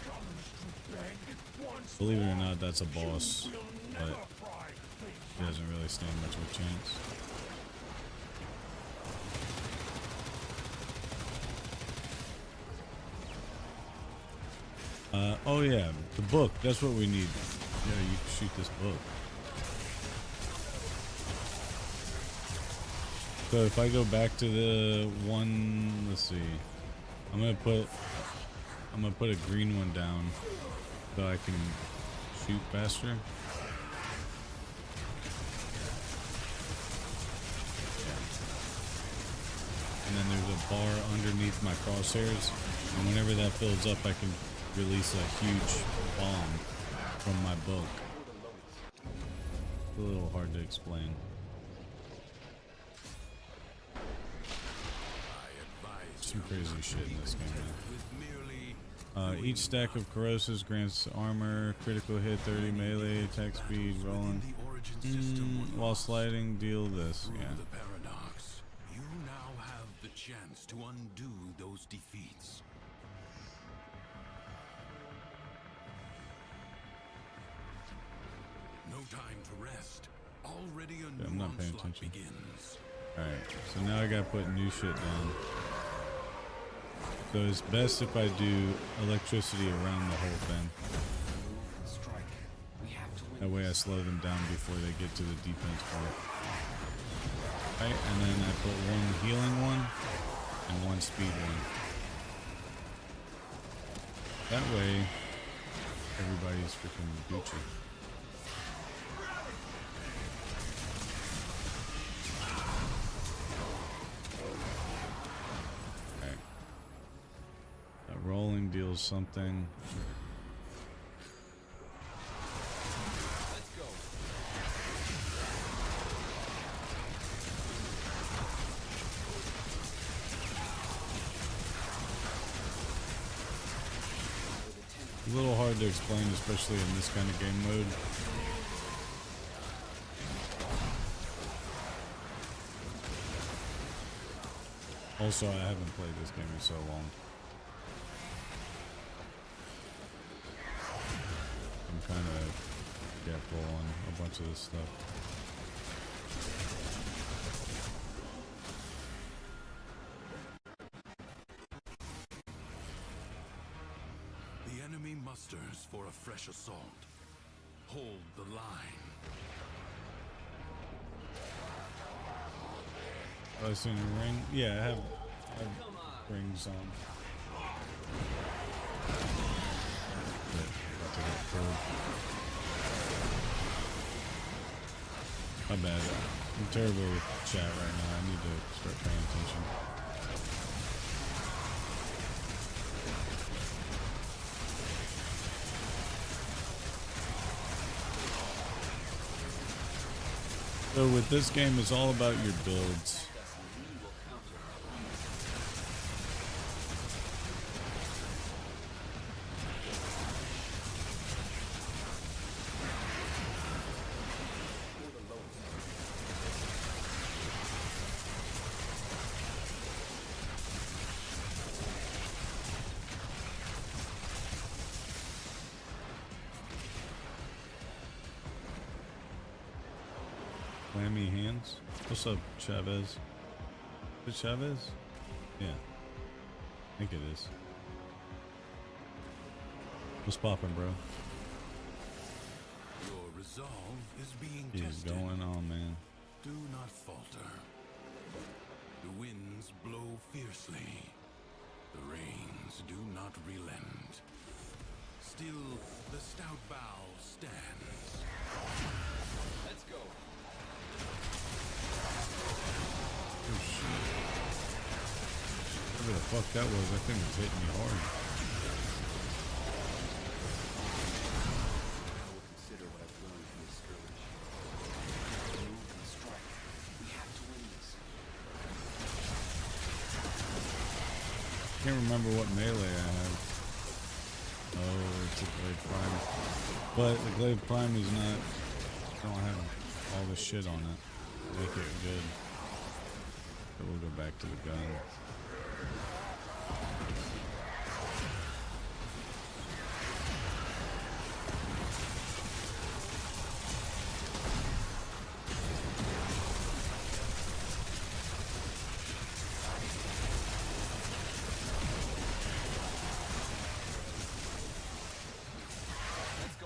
comes to beg once Believe it or not, that's a boss, will but never pride he doesn't really stand much of a chance. Oh yeah, the book. That's what we need. Yeah, you can shoot this book. So if I go back to the one, let's see. I'm gonna put a green one down so I can shoot faster. And then there's a bar underneath my crosshairs, and whenever that fills up I can release a huge bomb from my book. It's a little hard to explain. Some crazy shit in this game, man. Each stack of corrosives grants armor, critical hit, 30 melee, attack speed, rolling. While sliding, deal this. Yeah. The paradox. You now have the chance to undo those defeats. No time to rest. Already a I'm new not paying onslaught attention. begins. Alright, so now I gotta put new shit down. So it's best if I do electricity around the whole thing. Strike. We have to win. That way I slow them down before they get to the defense part. Right, and then I put one healing one and one speed one. That way, everybody's freaking Gucci. Okay. That rolling deals something. Let's go. A little hard to explain, especially in this kind of game mode. Also, I haven't played this game in so long. I'm kind of forgetful on a bunch of this stuff. The enemy musters for a fresh assault. Hold the line. Oh, it's in a ring? Yeah, I have rings on. But about to get killed. My bad. I'm terrible with chat right now. I need to start paying attention. So with this game, it's all about your builds. Clammy hands. What's up, Chavez? Is it Chavez? Yeah. I think it is. What's poppin', bro? Your resolve is being What is tested. going on, man? Do not falter. The winds blow fiercely. The rains do not relent. Still, the stout bow stands. Let's go. Oh, shit. Whatever the fuck that was, that thing was hitting me hard. I will consider what I've learned from this skirmish. Move and strike. We have to win this. Can't remember what melee I have. Oh, it's a Glaive Prime. But the Glaive Prime is not... I don't have all the shit on it. Make it good. So we'll go back to the gun.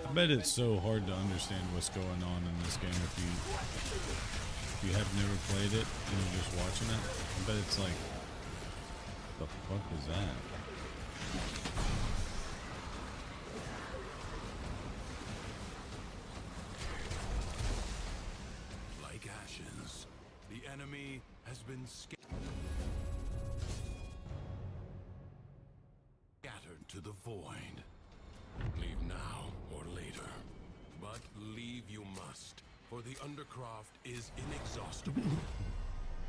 I bet it's so hard to understand what's going on in this game if you have never played it and you're just watching it. I bet it's like, what the fuck is that? Like ashes, the enemy has been scattered to the void. Leave now or later. But leave you must, for the Undercroft is inexhaustible.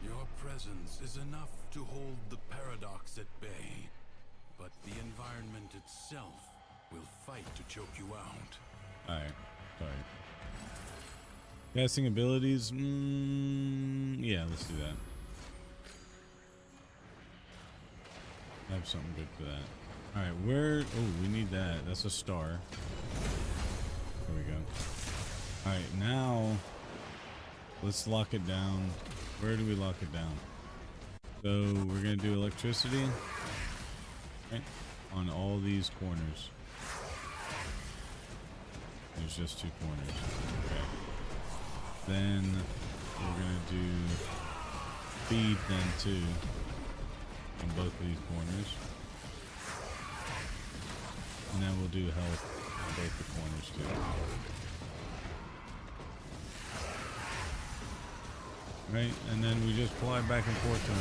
Your presence is enough to hold the paradox at bay. But the environment itself will fight to choke you out. Alright, sorry. Casting abilities? Yeah, let's do that. I have something good for that. Alright, where... Oh, we need that. That's a star. There we go. Alright, now... Let's lock it down. Where do we lock it down? So, we're going to do electricity. Right? On all these corners. There's just 2 corners. Okay. Then, we're going to do... Speed then, too. On both of these corners. And then we'll do health on both the corners too. Right, and then we just fly back and forth to him.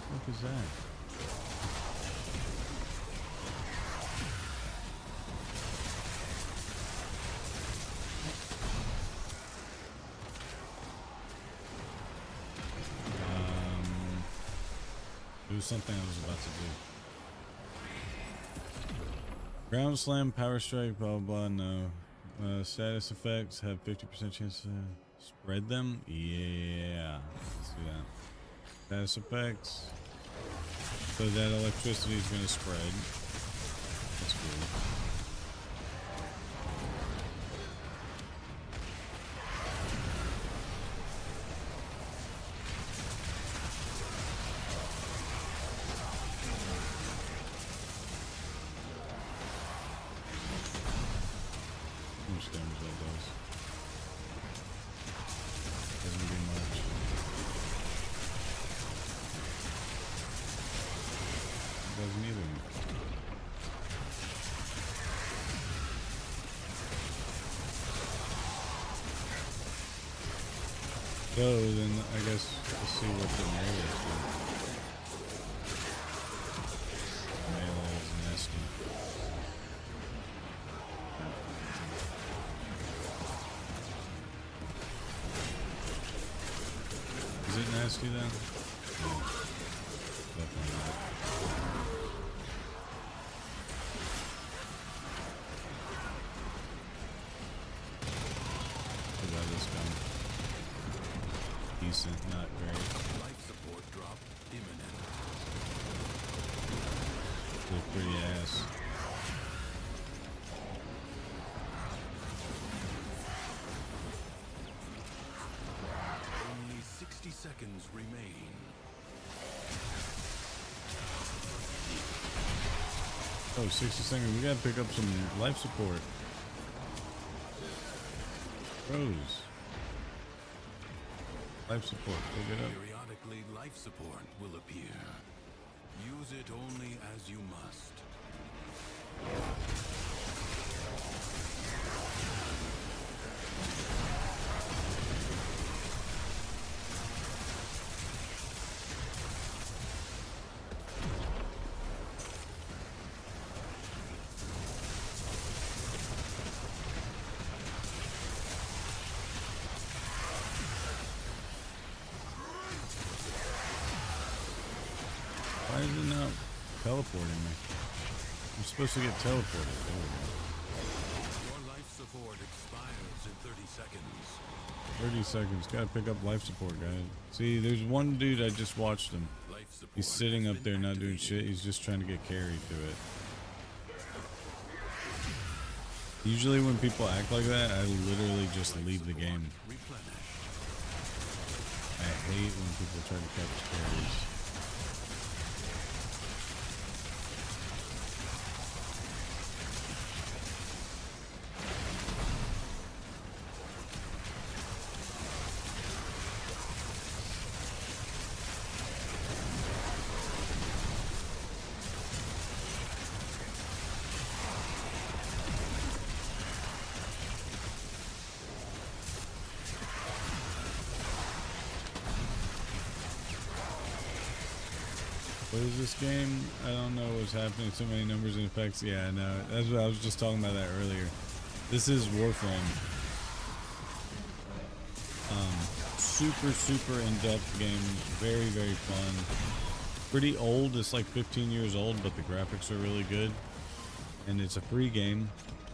What the fuck is that? It was something I was about to do. Ground slam, power strike, blah blah. No. Status effects have 50% chance to spread them. Yeah, let's do that. Status effects. So that electricity is going to spread. That's cool. How much damage that does? Doesn't do much. It doesn't either. So then I guess let's see what the melee is doing. Melee is nasty. nasty then? No, definitely not. What about this gun? Decent, not great. Life support drop imminent. Still pretty ass. Only 60 seconds remain. Oh, 60 seconds. We gotta pick up some life support. Rose. Life support. Pick it up. Periodically, life support will appear. Use it only as you must. Why is it not teleporting me? I'm supposed to get teleported. There we Your life support expires in 30 seconds. go. 30 seconds. Gotta pick up life support, guys. See, there's one dude, I just watched him. Life support He's sitting has up been there not doing activated. shit. He's just trying to get carried to it. Usually when people act like that, I literally just leave the game. Replenish. I hate when people try to catch carries. What is this game? I don't know what's happening. So many numbers and effects. Yeah, I know. That's what I was just talking about that earlier. This is Warframe. Super in-depth game. Very, very fun. Pretty old. It's like 15 years old, but the graphics are really good. And it's a free game.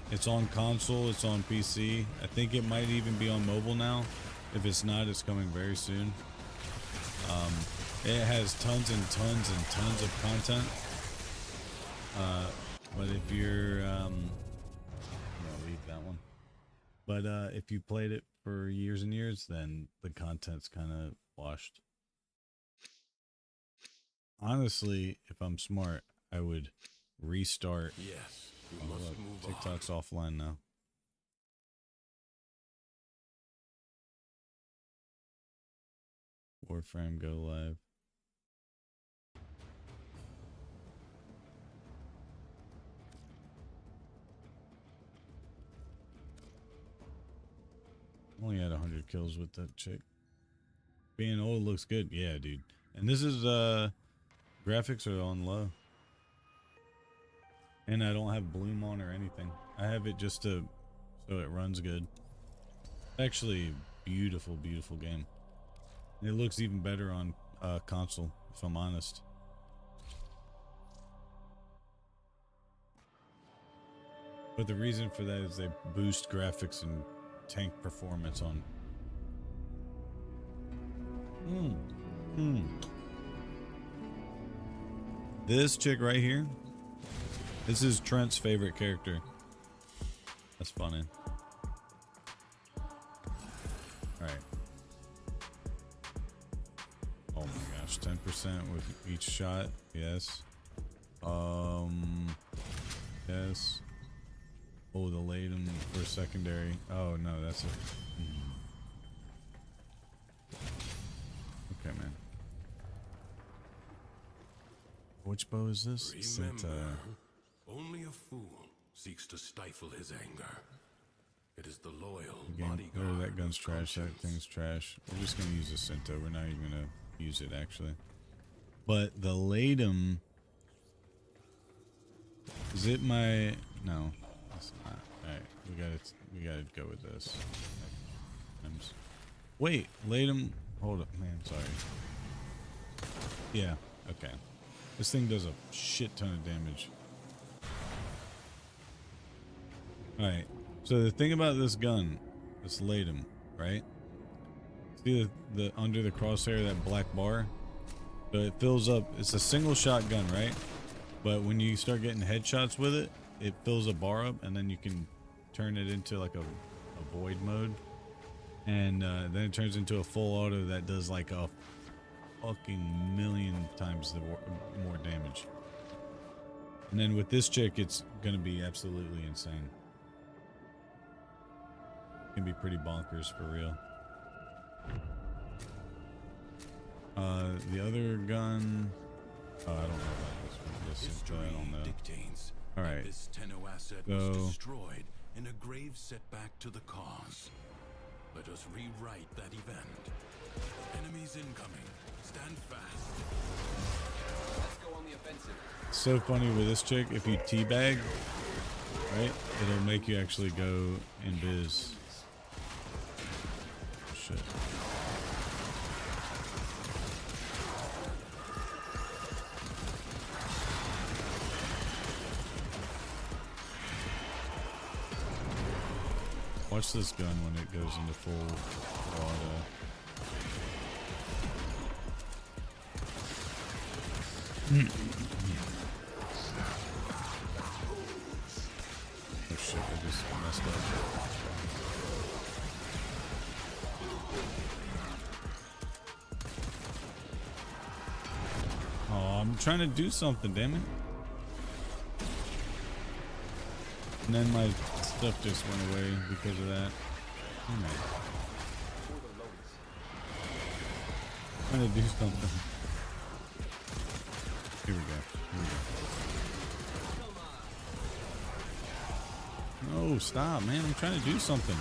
It's on console. It's on PC. I think it might even be on mobile now. If it's not, it's coming very soon. It has tons and tons and tons of content. But if you're, I'll leave that one. But if you played it for years and years, then the content's kind of washed. Honestly, if I'm smart, I would restart. Yes, you Oh, must look, move TikTok's on. offline now. Warframe go live. Only had 100 kills with that chick. Being old looks good. Yeah, dude. And this is, graphics are on low. And I don't have bloom on or anything. I have it just to, so it runs good. Actually, beautiful, beautiful game. And it looks even better on, console, if I'm honest. But the reason for that is they boost graphics and tank performance on. This chick right here, this is Trent's favorite character. That's funny. Alright. Oh my gosh, 10% with each shot. Yes. Yes. Oh, the laden for secondary. Oh no, that's a. Okay, man. Which bow is this? Remember, only a fool seeks to stifle his anger. It is the loyal bodyguard. Oh, that gun's of trash. That conscience. thing's trash. We're just gonna use the Cinto. We're not even gonna use it actually. But the Latum. Is it my? No, it's not. All right, we gotta go with this. Wait, Latum. Hold up, man. Sorry. Yeah. Okay. This thing does a shit ton of damage. All right. So the thing about this gun, this Latum, right? See the under the crosshair, that black bar? So it fills up. It's a single shot gun, right? But when you start getting headshots with it, it fills a bar up, and then you can turn it into like a void mode, and then it turns into a full auto that does like a fucking million times more damage. And then with this chick, it's gonna be absolutely insane. It can be pretty bonkers for real. The other gun, oh, I don't know about this one. This I don't know. All right. This Tenno asset So was destroyed in a grave setback to the cause. Let us rewrite that event. Enemies incoming. Stand fast. Let's go on the offensive. so funny with this chick. If you teabag, right, it'll make you actually go in biz. Shit. Watch this gun when it goes into full auto. Oh shit, I just messed up. Oh, I'm trying to do something, damn it. And then my stuff just went away because of that. Oh my. Trying to do something. Here we go. No, stop, man. I'm trying to do something.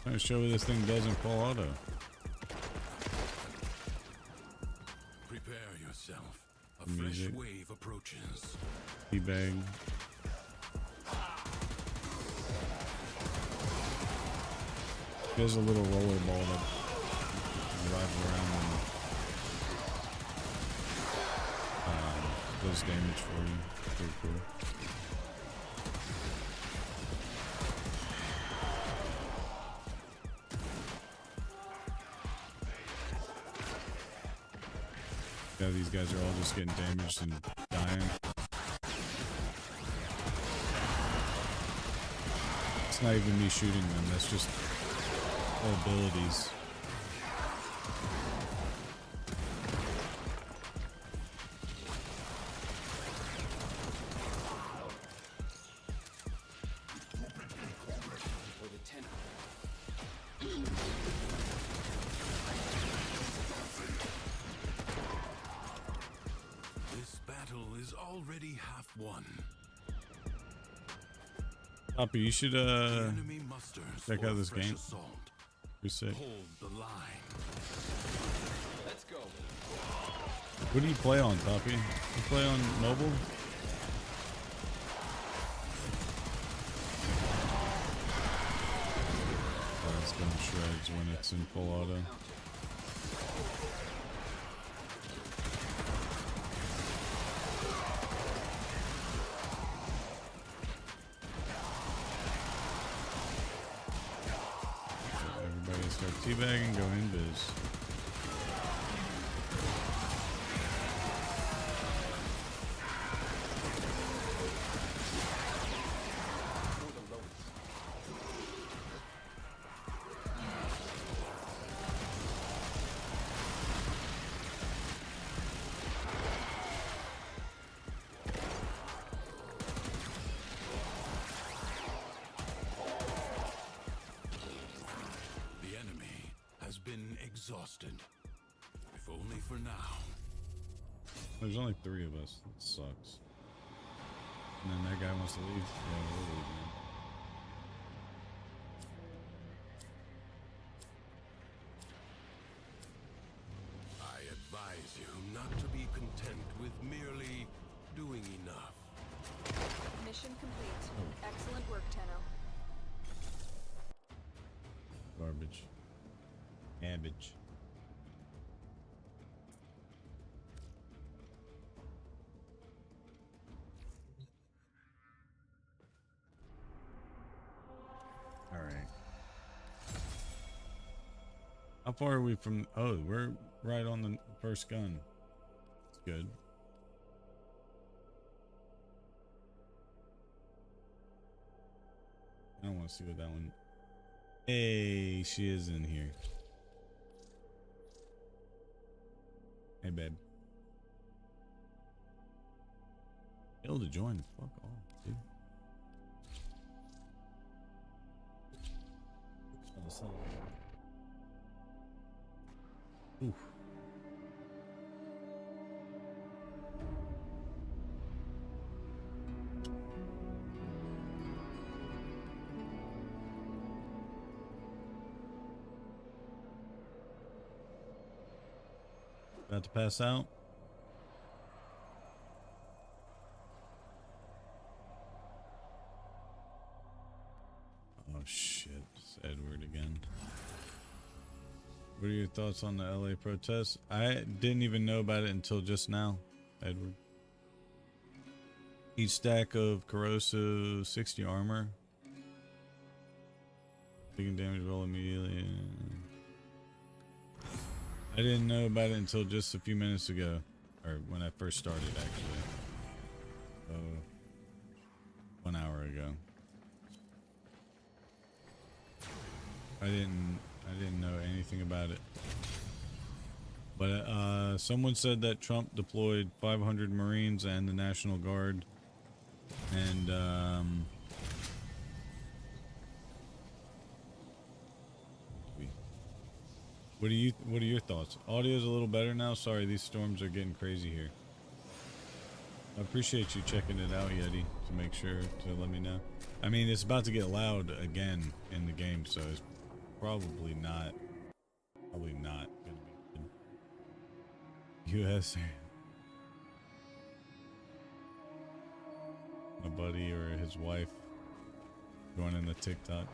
Trying to show this thing doesn't full auto. Prepare yourself. A Music. fresh wave approaches. Teabag. There's a little roller ball that rides around and does damage for you. Pretty cool. Yeah, these guys are all just getting damaged and dying. It's not even me shooting them, that's just abilities. For the Tenno. This battle is already half won. Poppy, you should The enemy musters check for out this fresh game. assault. Pretty sick. Hold the line. Let's go. What do you play on, Poppy? You play on mobile? Oh, it's going shreds when it's in full auto. Everybody start teabagging, go in biz. The enemy has been exhausted. If only for now. There's only 3 of us. That sucks. And then that guy wants to leave. Yeah, we'll leave, man. I advise content with merely doing enough. Mission complete. Excellent work, Tenno. Garbage. Cabbage. All right. How far are we from? Oh, we're right on the first gun. It's good. I don't want to see what that one. Hey, she is in here. Hey, babe. Able to join. Fuck off, dude. Oof. About to pass out. Oh shit, it's Edward again. What are your thoughts on the LA protests? I didn't even know about it until just now, Edward. Each stack of corrosive 60 armor. Taking damage roll immediately. I didn't know about it until just a few minutes ago, or when I first started, actually. Oh, 1 hour ago. I didn't know anything about it. But someone said that Trump deployed 500 Marines and the National Guard, and what are your thoughts? Audio's a little better now. Sorry, these storms are getting crazy here. I appreciate you checking it out, Yeti, to make sure to let me know. I mean, it's about to get loud again in the game, so it's probably not gonna be good. US, my buddy or his wife joining the TikTok.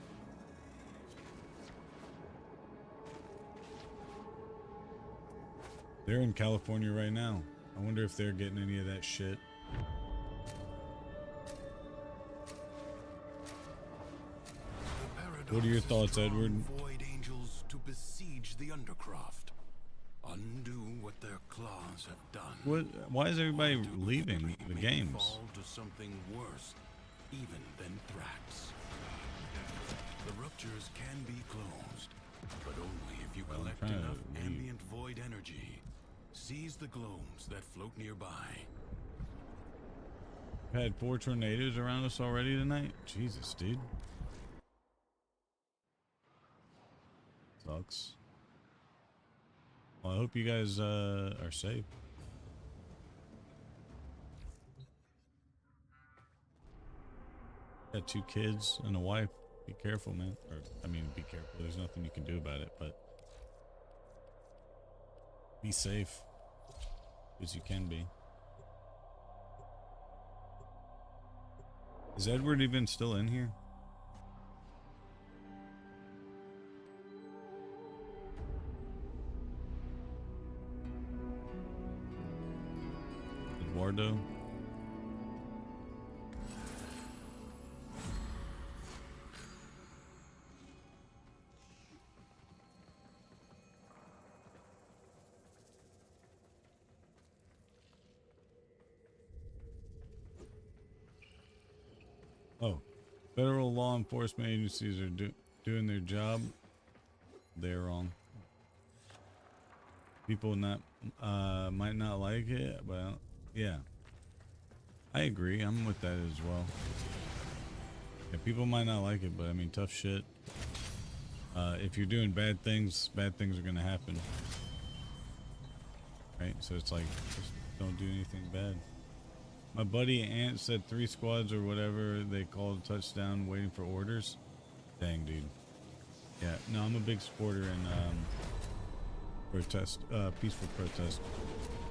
They're in California right now. I wonder if they're getting any of that shit. What are your thoughts, Edward? Void angels to besiege the Undercroft. Undo what their claws have done. What? Why is everybody leaving the games? Fall to something worse, even than Thrax. The ruptures can be closed, but only if you Well, I'm collect trying to enough leave. ambient void energy. Seize the globes that float nearby. We've had 4 tornadoes around us already tonight. Jesus, dude. Sucks. Well, I hope you guys are safe. Got 2 kids and a wife. Be careful, man. Or, I mean, be careful. There's nothing you can do about it, but be safe as you can be. Is Edward even still in here? Eduardo? Oh, federal law enforcement agencies are doing their job. They're wrong. People might not like it, but yeah, I agree. I'm with that as well. Yeah, people might not like it, but I mean, tough shit. If you're doing bad things are gonna happen, right? So it's like, just don't do anything bad. My buddy Ant said 3 squads or whatever they called a touchdown waiting for orders. Dang, dude. Yeah, no, I'm a big supporter in protest, peaceful protest.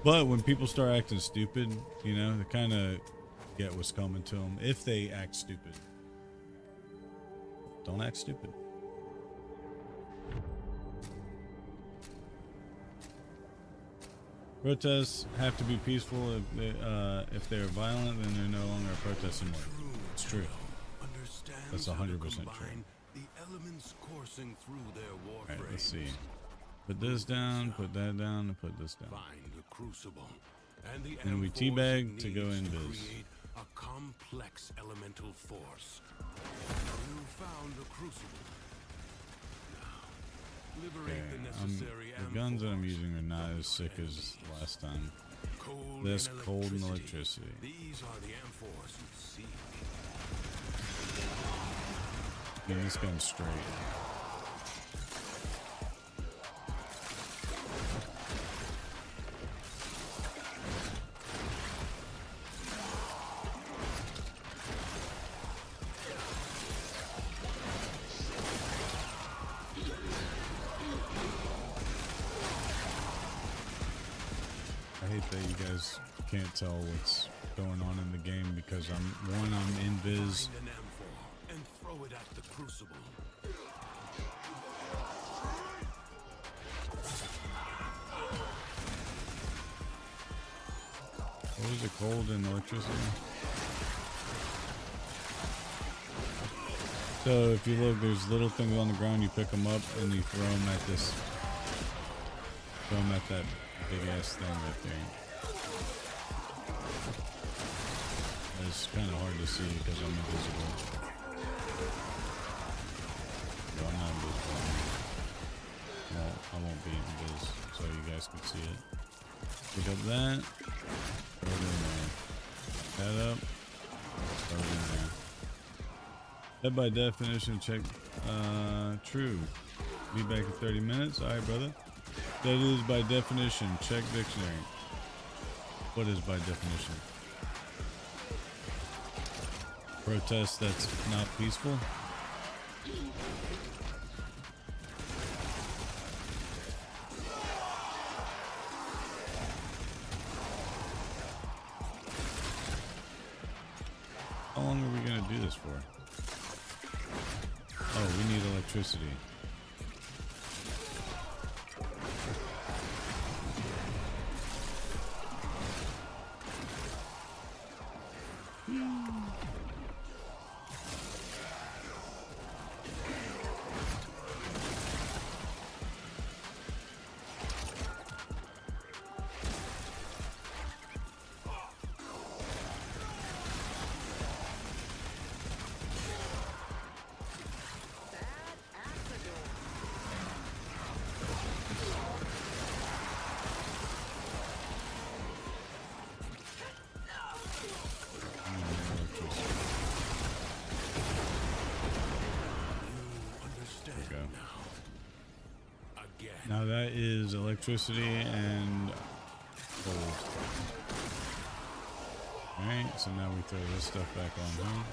But when people start acting stupid, you know, they kind of get what's coming to them. If they act stupid, don't act stupid. Protests have to be peaceful. If they're violent, then they're no longer a protest anymore. It's true. That's 100% true. The elements coursing through their All right, warframe. let's see. Put this down, put that down, and put this down. Find the crucible, and the And we M-Force teabag to go needs in to biz. create a complex elemental force. You found the crucible. Now, liberate Okay, the necessary the guns that I'm M-Force using are not from as sick your as enemies. last time. Cold Less and cold and electricity. These are the M-Force you seek. Yeah, this gun's straight. I hate that you guys can't tell what's going on in the game because I'm in biz. Find an M4 and throw it at the crucible. What was it, cold and electricity? So if you look, there's little things on the ground, you pick them up and you throw them at this. Throw them at that big ass thing right there. It's kind of hard to see because I'm invisible. No, I'm not invisible. No, I won't be invis, so you guys can see it. Pick up that. Throw it in there. That up. Throw it in there. That by definition, check. True. Be back in 30 minutes. Alright, brother. That is by definition. Check dictionary. What is by definition? Protest that's not peaceful? How long are we gonna do this for? Oh, we need electricity. Now that is electricity and cold. Alright, so now we throw this stuff back on home.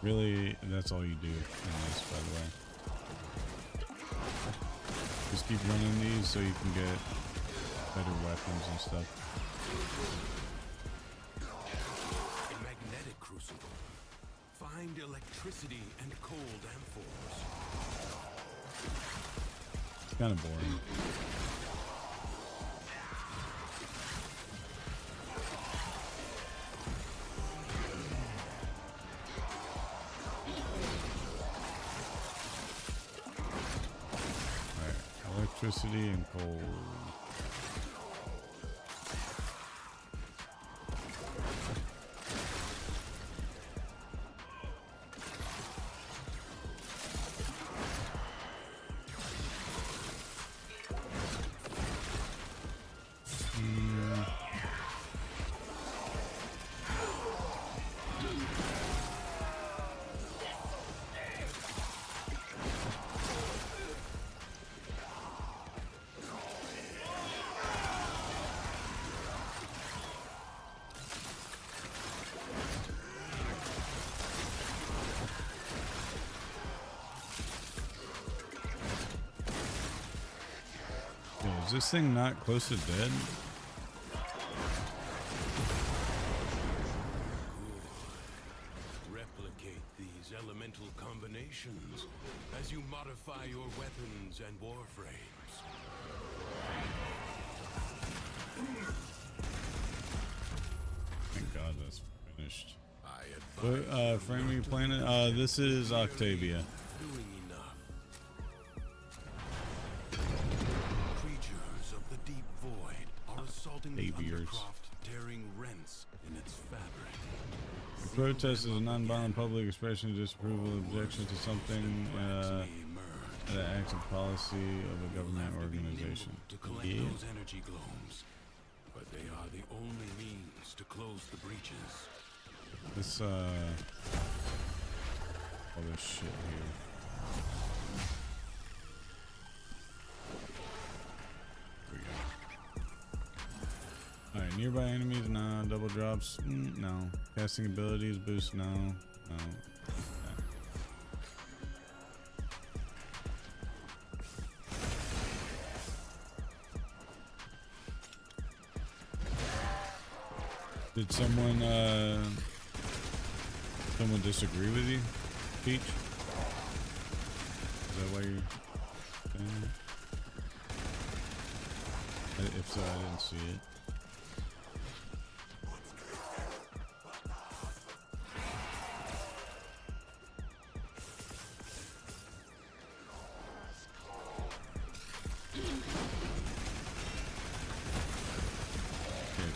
Really, that's all you do in this, by the way. Just keep running these so you can get better weapons and stuff. A magnetic crucible. Find electricity and cold amphors. It's kind of boring. Electricity and cold. Is this thing not close to dead? Replicate these elemental combinations as you modify your weapons and warframes. Thank God that's finished. I What advise frame are you playing it? This is Octavia. doing enough. Creatures of the deep void are assaulting the Saviors. undercroft, tearing rents in its fabric. Protest is a non-violent public expression of disapproval, objection to something that acts of policy of a government organization. To collect Yeah. those energy globes, but they are the only means to close the breaches. This all this shit here. Here we go. Alright, nearby enemies, nah. Double drops, no. Casting abilities, boost, no. No. Did someone disagree with you, Peach? Is that why you're saying that? If so, I didn't see it.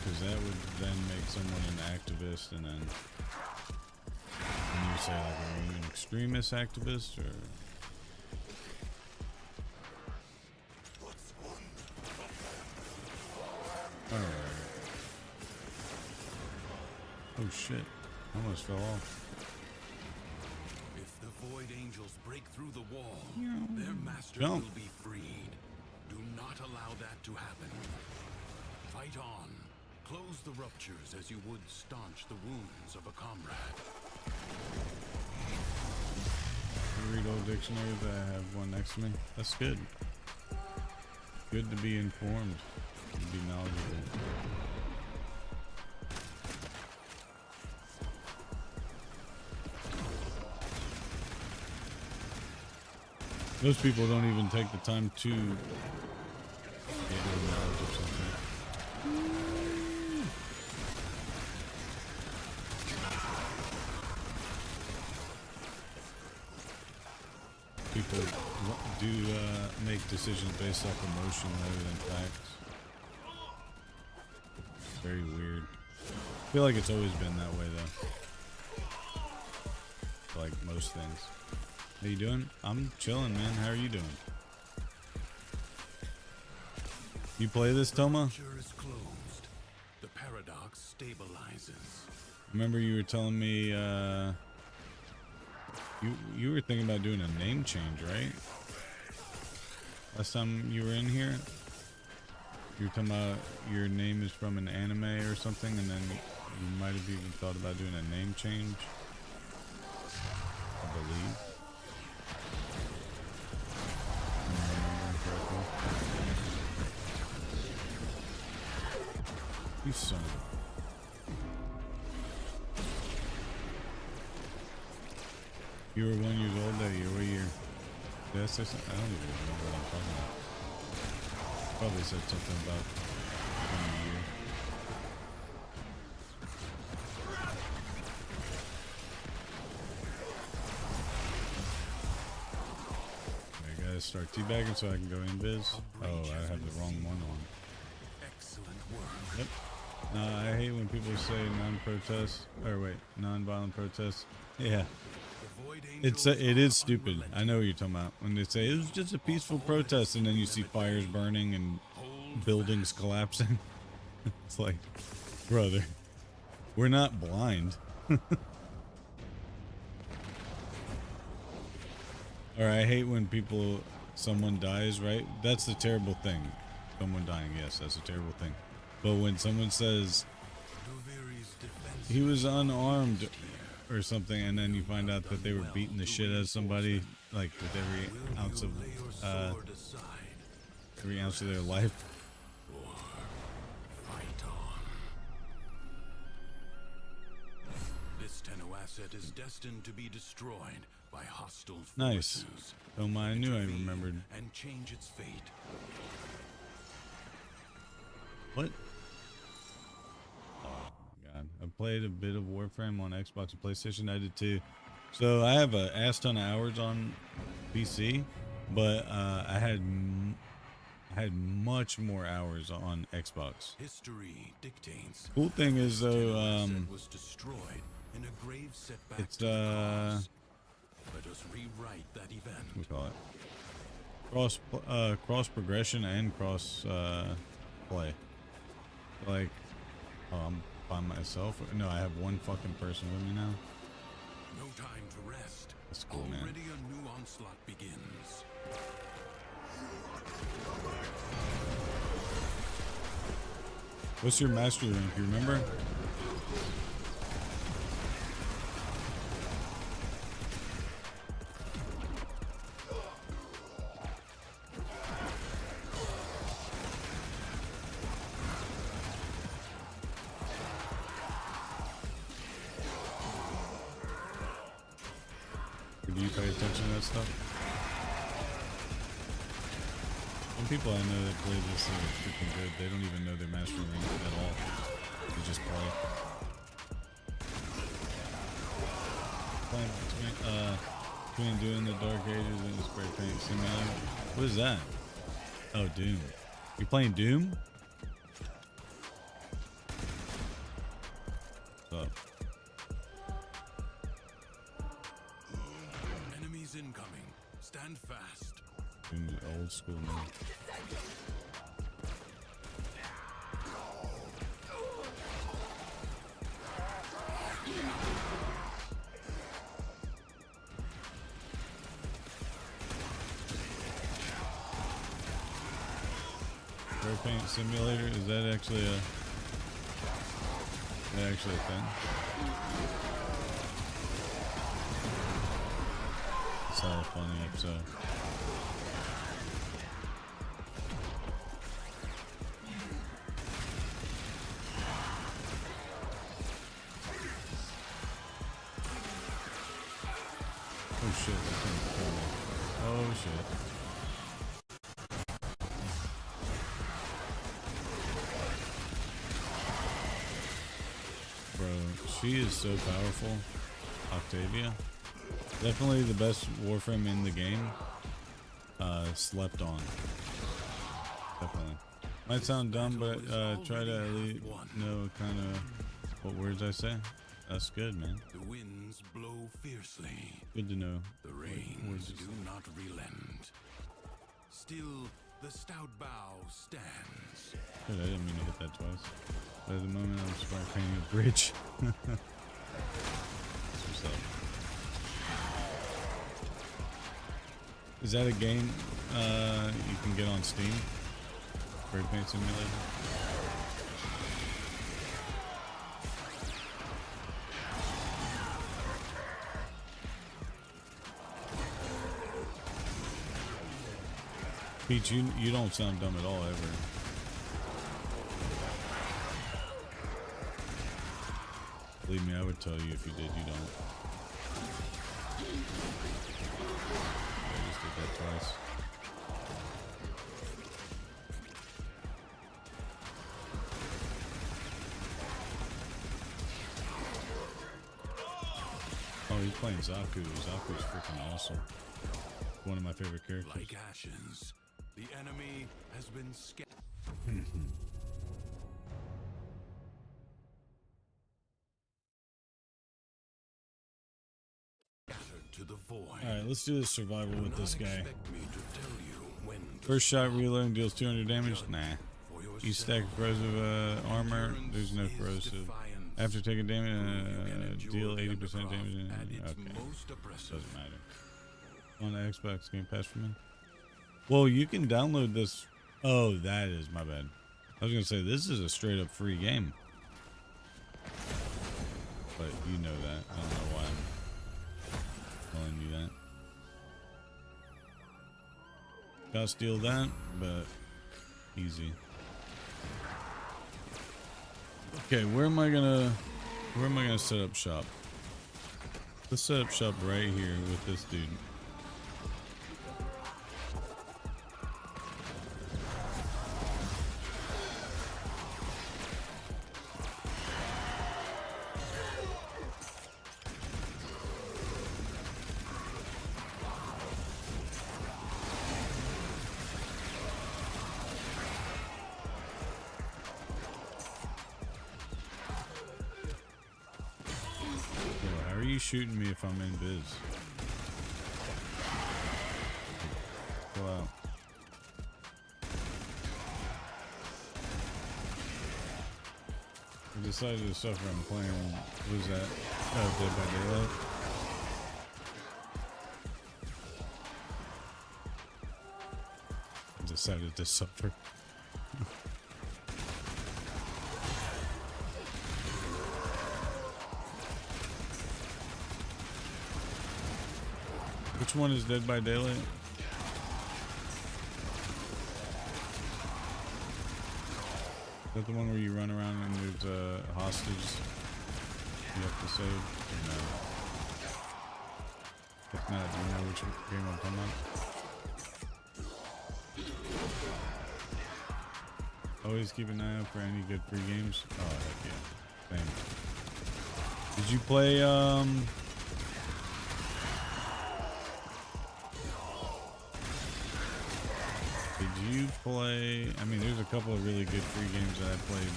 Because that would then make someone an activist, and then when you say like, are you an extremist activist, or alright. Oh shit, almost fell off. If the Void Angels break through the wall, their master Jump. will be freed. Do not allow that to happen. Fight on. Close the ruptures as you would staunch the wounds of a comrade. I read old dictionaries. I have one next to me. That's good. Good to be informed. To be knowledgeable. Most people don't even take the time to get knowledge of something. People do make decisions based off emotion rather than facts. Very weird. I feel like it's always been that way though. Like most things. How you doing? I'm chilling, man. How are you doing? You play this, Toma? Rupture is closed. The paradox stabilizes. Remember you were telling me you were thinking about doing a name change, right? Last time you were in here, you were talking about your name is from an anime or something, and then you might have even thought about doing a name change, I believe. Am I remembering correctly? You son of a... You were 1 year old that year. What year? Did I say something? I don't even remember what I'm talking about. Probably said something about the year. I gotta start teabagging so I can go in biz. Oh, I have the wrong one on. Excellent work. Yep. I hate when people say non-protest, or wait, non-violent protest. Yeah. It is stupid. I know what you're talking about. When they say it was just a peaceful protest and then you see fires burning and buildings collapsing. It's like, brother, we're not blind. Or I hate when someone dies, right? That's the terrible thing. Someone dying, yes, that's a terrible thing. But when someone says he was unarmed or something, and then you find out that they were beating the shit out of somebody, like with every ounce of every ounce of their life. Fight on. This Tenno asset is destined to be destroyed by hostile Nice. forces. Oh my, I knew I Intervene remembered. and change its fate. What? Oh my god. I played a bit of Warframe on Xbox and PlayStation. I did too. So I have a ass ton of hours on PC, but I had much more hours on Xbox. History dictates. Cool thing is though, Asset was destroyed in a grave setback it's to the cause. Let us rewrite that event. we call it cross progression and cross play. Like, oh, I'm by myself. No, I have one fucking person with me now. No time to rest. That's cool, man. Already a new onslaught begins. What's your mastery rank? You remember? Or do you pay attention to that stuff? Some people I know that play this are freaking good. They don't even know their mastery rank at all. They just play. Between doing the Dark Ages and the Spray Paint Simulator. What is that? Oh, Doom. You playing Doom? What's up? Enemies incoming. Stand fast. Doom's old school, man. Spray Paint Simulator, is that actually a thing? It's all a funny episode. Oh shit, that thing's coming. Oh shit. Bro, she is so powerful. Octavia. Definitely the best Warframe in the game. Slept on. Definitely. Might sound dumb, but try to at least know kind of what words I say. That's good, man. The winds blow fiercely. Good to know. The rains do not relent. Still, the stout bow stands. Good, I didn't mean to hit that twice. But at the moment, I'm spray painting a bridge. What's up? Is that a game you can get on Steam? Spray Paint Simulator? Peach, you don't sound dumb at all ever. Believe me, I would tell you if you did, you don't. I just did that twice. Oh, he's playing Zaku. Zaku's freaking awesome. One of my favorite characters. Like ashes, the enemy has been scattered to the void. Alright, let's do the survival with this guy. Expect me to tell you when to First shot stop. reloading deals 200 damage. Nah. For You stack yourself. corrosive armor. There's no Endurance is corrosive. defiance. After taking damage, Prove you can endure deal the 80% undercroft damage. at its Okay. most oppressive. Doesn't matter. On the Xbox Game Pass for me. Well, you can download this. Oh, that is my bad. I was gonna say this is a straight up free game, but you know that. I don't know why I'm telling you that. Gotta steal that, but Easy. Okay, where am I gonna set up shop? Let's set up shop right here with this dude. How are you shooting me if I'm in biz? Go out. I decided to suffer. I'm playing. What is that? Oh, Dead by Daylight. I decided to suffer. Which one is Dead by Daylight? Is that the one where you run around and there's a hostage you have to save? Or no? If not, do you know which game I'm talking about? Always keep an eye out for any good free games. Oh, heck yeah. Same. Did you play, I mean, there's a couple of really good free games that I played.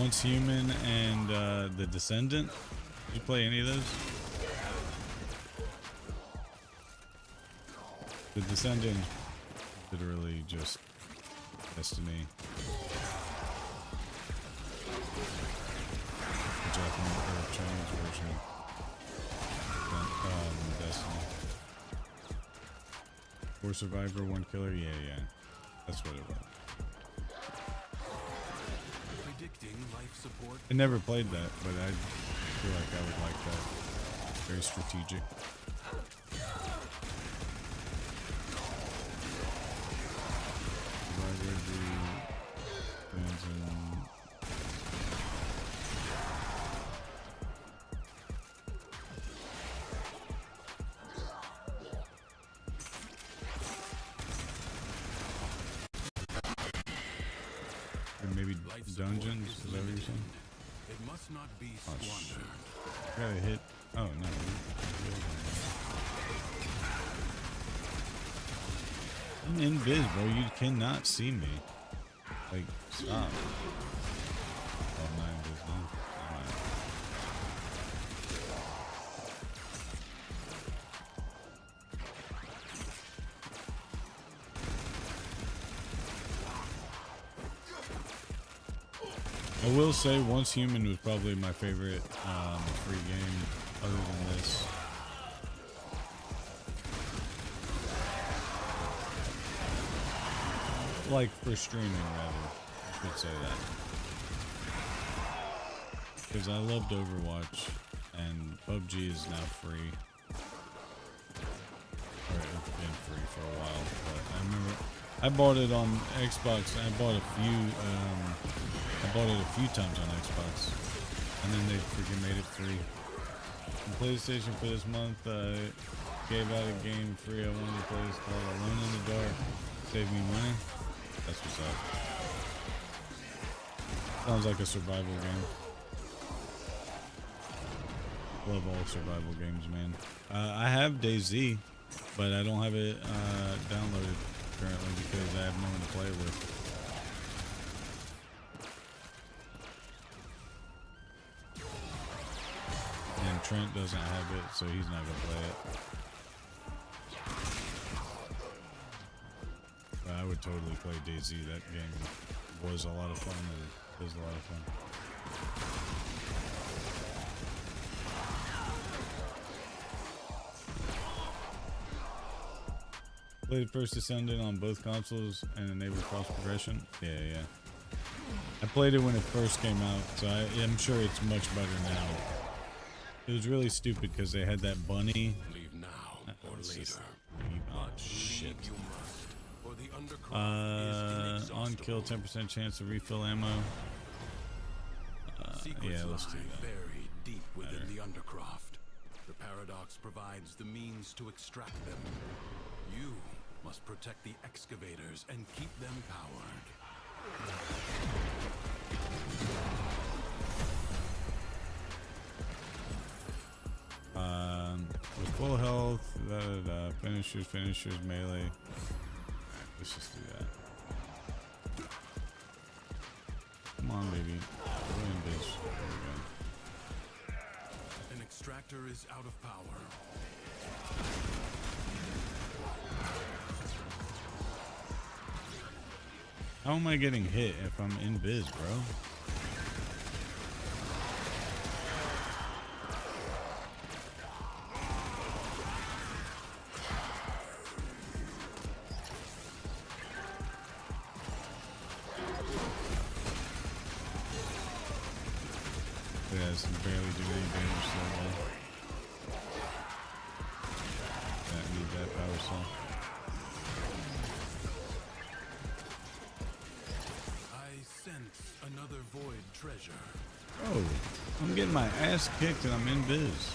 Once Human and The Descendant. Did you play any of those? The Descendant, literally just Destiny. Jackal, Chinese version. Destiny. 4 survivor, 1 killer. Yeah. That's what it was. Predicting life support. I never played that, but I feel like I would like that. Very strategic. Survivor, the fans and maybe dungeons, is that what you're saying? It must not be Oh, squandered. gotta hit. Oh, no. I'm in biz, bro. You cannot see me. Like, stop. Oh, I'm not in biz now. Alright. I will say Once Human was probably my favorite free game other than this. Like for streaming rather, I should say that. Because I loved Overwatch and PUBG is now free. Or it's been free for a while, but I remember I bought it on Xbox. I bought it a few times on Xbox, and then they freaking made it free. And PlayStation for this month gave out a game free I wanted to play. It's called Alone in the Dark. Save me money. That's what's up. Sounds like a survival game. Love all survival games, man. I have DayZ, but I don't have it downloaded currently because I have no one to play it with. And Trent doesn't have it, so he's not gonna play it. But I would totally play DayZ. That game was a lot of fun. It was a lot of fun. Played First Descendant on both consoles and enabled cross progression. Yeah. I played it when it first came out, so I'm sure it's much better now. It was really stupid because they had that bunny. Leave now or It's later. just- oh shit! You must, for the undercroft is On kill, 10% chance to refill ammo. Yeah, let's do that. Buried deep within the undercroft. The paradox provides the means to extract them. You must protect the excavators and keep them powered. With full health, finishers, melee. Alright, let's just do that. Come on, baby. Go in, bitch. There we go. An extractor is out of power. How am I getting hit if I'm in biz, bro? Can barely do any damage so well. That need that power cell. I sense another void treasure. Oh, I'm getting my ass kicked and I'm in biz.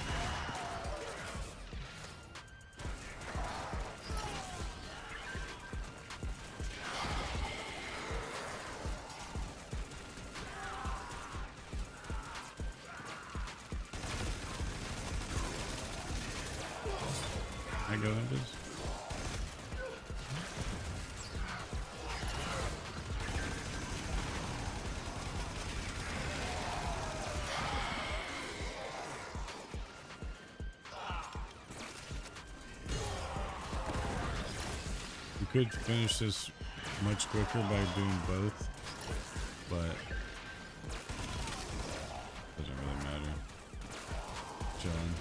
I go in biz. You could finish this much quicker by doing both, but doesn't really matter. Chilling.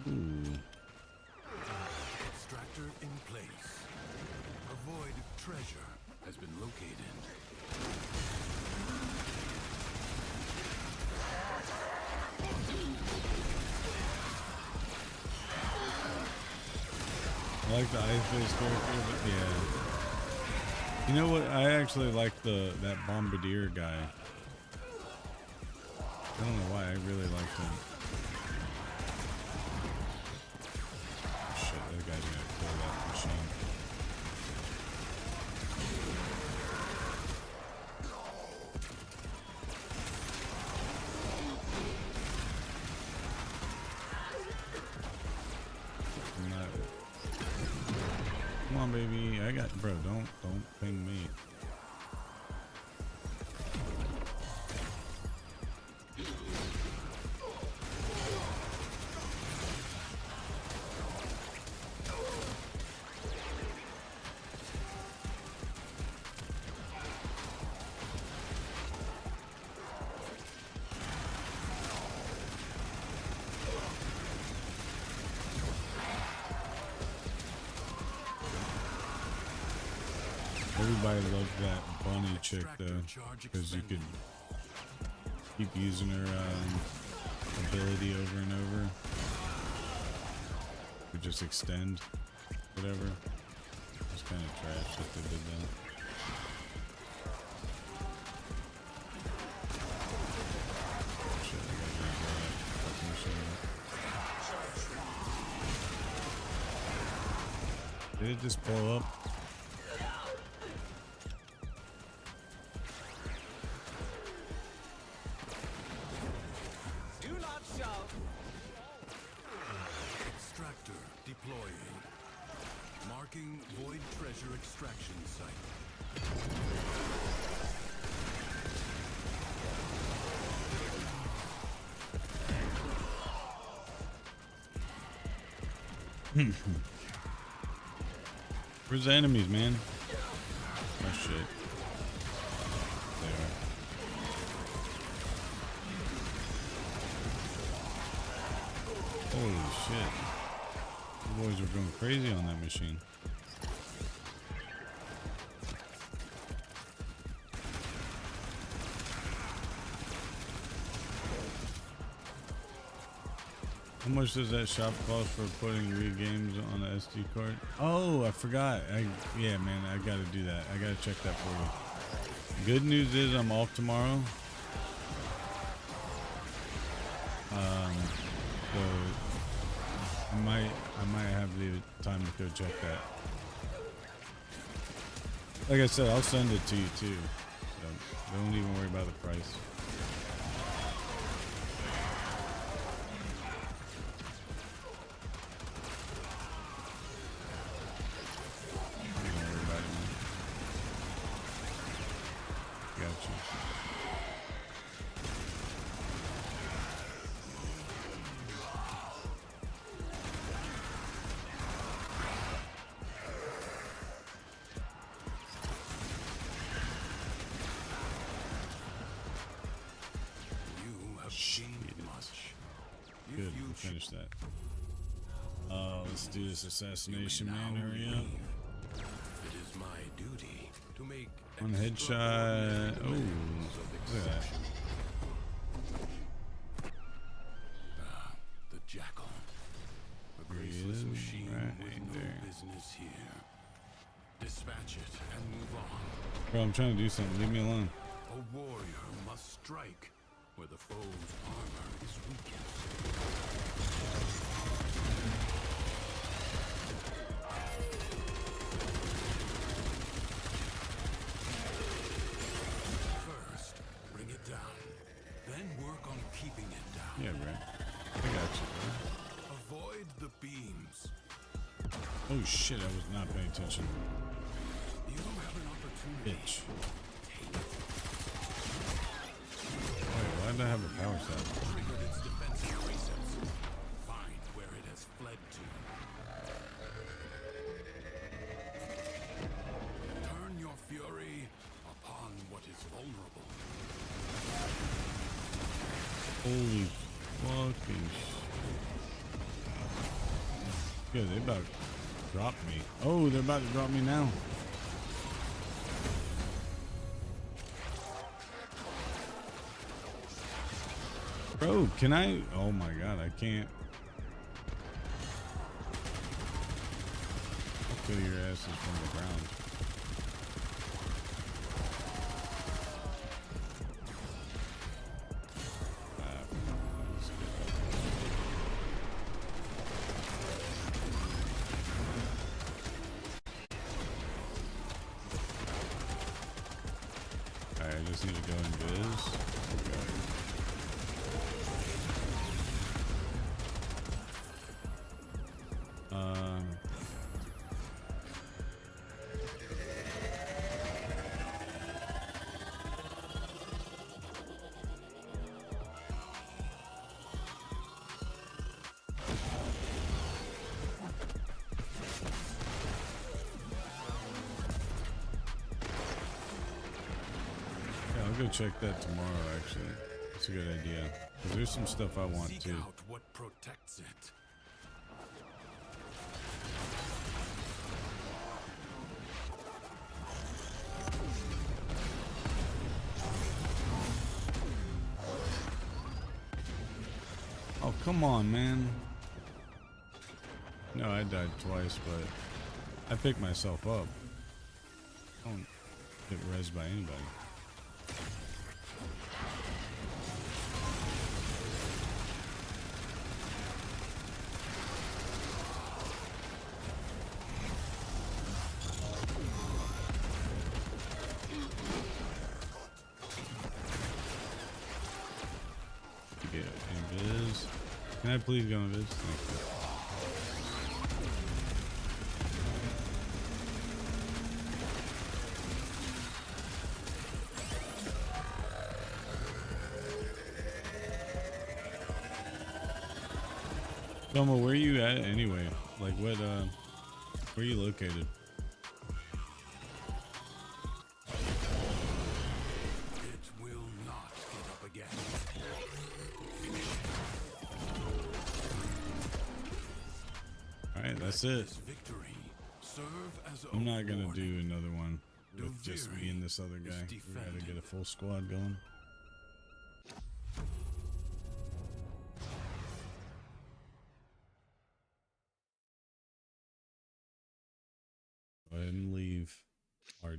Ooh. Extractor in place. A void treasure has been located. I like the ice-based character, but yeah. You know what? I actually like that bombardier guy. I don't know why. I really liked him. Shit, that guy's gonna kill that machine. I'm not- Come on, baby. I got, bro. Don't ping me. Everybody loved that bunny chick though, because you could keep using her ability over and over. You could just extend, whatever. It's kind of trash that they did that. Shit, I gotta use that fucking machine. Did it just blow up? Extractor deploying. Marking void treasure extraction site. Where's the enemies, man? Oh shit. They are. Holy shit. The boys are going crazy on that machine. How much does that shop cost for putting Wii games on the SD card? Oh, I forgot. Yeah, man, I gotta do that. I gotta check that for you. Good news is I'm off tomorrow. So I might have the time to go check that. Like I said, I'll send it to you too. So don't even worry about the price. Good, we'll finish that. Let's do this assassination, man. Hurry up. It is my duty to make One headshot. Oh, look at that. The Jackal. A There he graceless is, machine right with there. no business here. Dispatch it and move on. Bro, I'm trying to do something. Leave me alone. A warrior must strike where the foe's armor is weakest. First, bring it down. Then work on keeping it down. Yeah, right. I got you, Avoid the beams. bro. Oh shit, I was not paying attention. You have an opportunity. Bitch. Wait, why did I have a power set? Triggered its defensive resets. Find where it has fled to. Turn your fury upon what is vulnerable. Holy fucking shit. Yeah, they about to drop me. Oh, they're about to drop me now. Bro, can I? Oh my god, I can't. I'll kill your asses from the ground. Alright, I just need to go in biz. Okay. Yeah, I'll go check that tomorrow, actually. That's a good idea. 'Cause there's some stuff I want Seek too. out what protects it. Oh, come on, man. No, I died twice, but I picked myself up. I don't get rezzed by anybody. Get invis. Can I please go invis? Thank you. Thelma, where are you at anyway? Like what, where are you located? It will not get up again. Alright, that's it. This victory serve as a I'm not gonna warning. do another one with just me and this other Duviri guy. is We gotta get a defended. full squad going.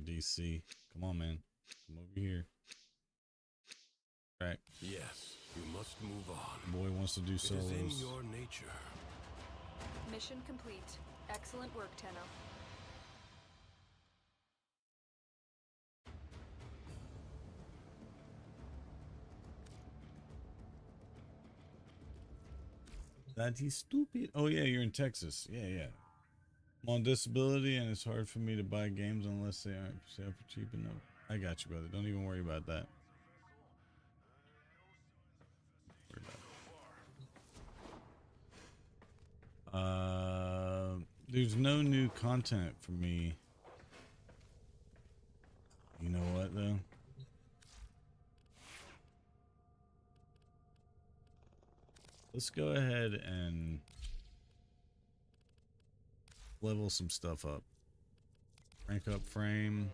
DC. Come on, man. Come over here. Right. Yes, you must move on. Boy wants to do It is solos. in your nature. Mission complete. Excellent work, Tenno. That he's stupid. Oh yeah, you're in Texas. Yeah, yeah. I'm on disability and it's hard for me to buy games unless they aren't for sale for cheap enough. I got you, brother. Don't even worry about that. There's no new content for me. You know what though? Let's go ahead and level some stuff up. Rank up frame.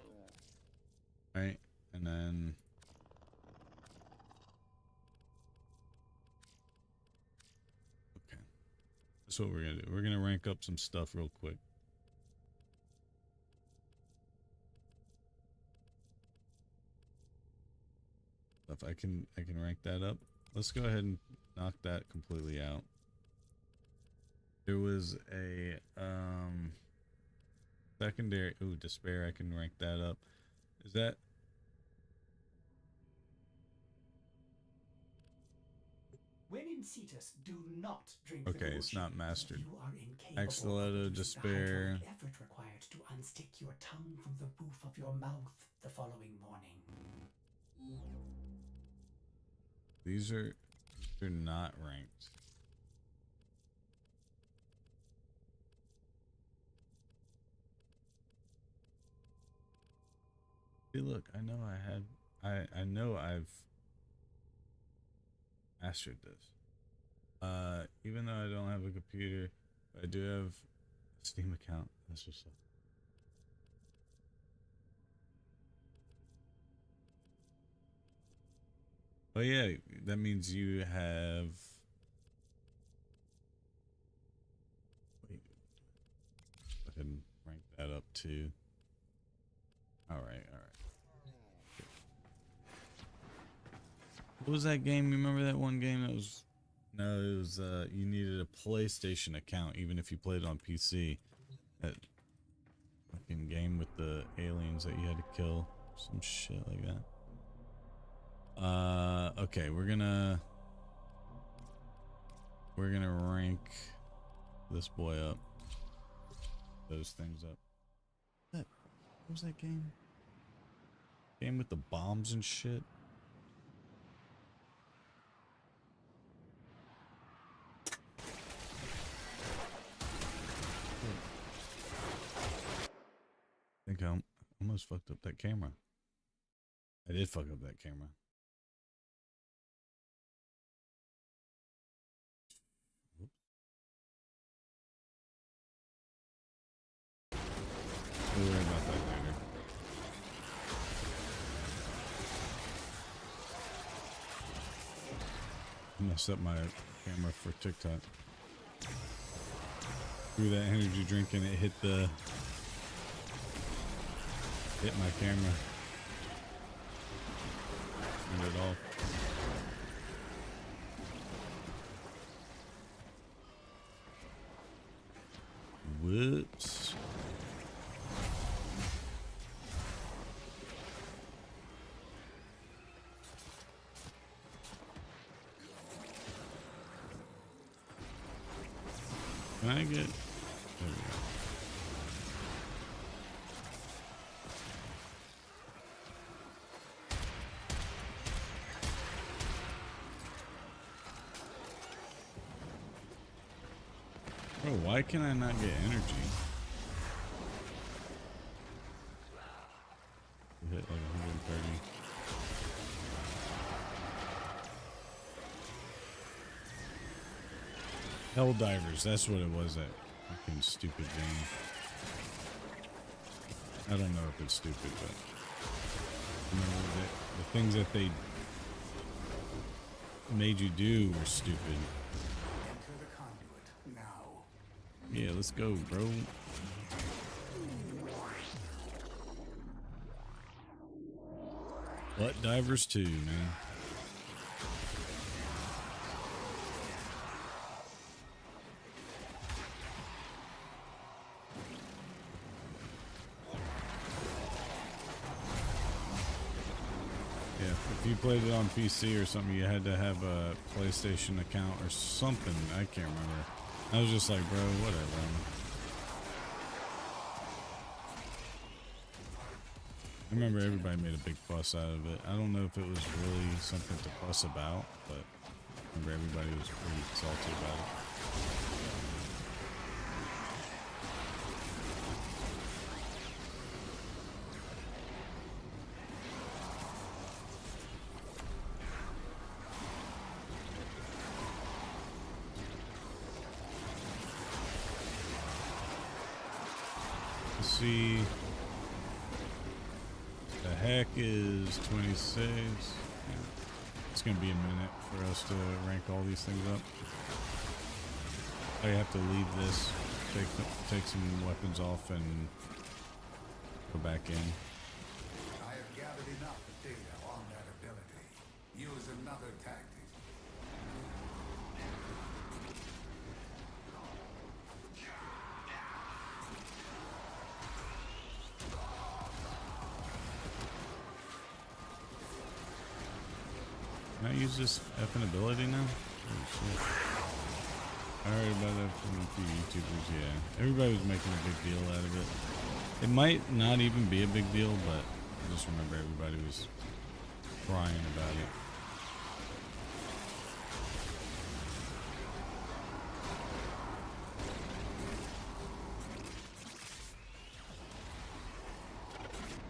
Right? And then okay. That's what we're gonna do. We're gonna rank up some stuff real quick. If I can rank that up. Let's go ahead and knock that completely out. There was a secondary, ooh, despair. I can rank that up. Is that When in Cetus, do not drink the okay? It's potion. not mastered. You are incapable of Axolotl, using the despair. hydraulic effort required to unstick your tongue from the roof of your mouth the following morning. They're not ranked. See, look, I know I know I've mastered this. Even though I don't have a computer, I do have a Steam account. That's what's up. Oh yeah, that means you have. Wait, go ahead and rank that up too. All right, all right. What was that game? Remember that one game that was? No, it was. You needed a PlayStation account even if you played it on PC. That fucking game with the aliens that you had to kill, some shit like that. Okay, we're gonna rank this boy up. Those things up. What was that game? Game with the bombs and shit. I think I almost fucked up that camera. I did fuck up that camera. We'll worry about that later. I messed up my camera for TikTok. Threw that energy drink and it hit my camera. Turned it off. Whoops. Can I get... There we go. Bro, why can I not get energy? We hit like 130. Helldivers, that's what it was, that fucking stupid game. I don't know if it's stupid, but remember that the things that they made you do were stupid. Enter the conduit now. Yeah, let's go, bro. Butt divers too, man. Yeah, if you played it on PC or something, you had to have a PlayStation account or something. I can't remember. I was just like, bro, whatever. I remember everybody made a big fuss out of it. I don't know if it was really something to fuss about, but I remember everybody was pretty salty about it. Let's see. The heck is 26. Yeah. It's gonna be a minute for us to rank all these things up. I have to leave this, take some weapons off, and go back in. I have gathered enough data on that ability. Use another tactic. Can I use this effing ability now? Oh, shit. I heard about that from a few YouTubers, yeah. Everybody was making a big deal out of it. It might not even be a big deal, but I just remember everybody was crying about it.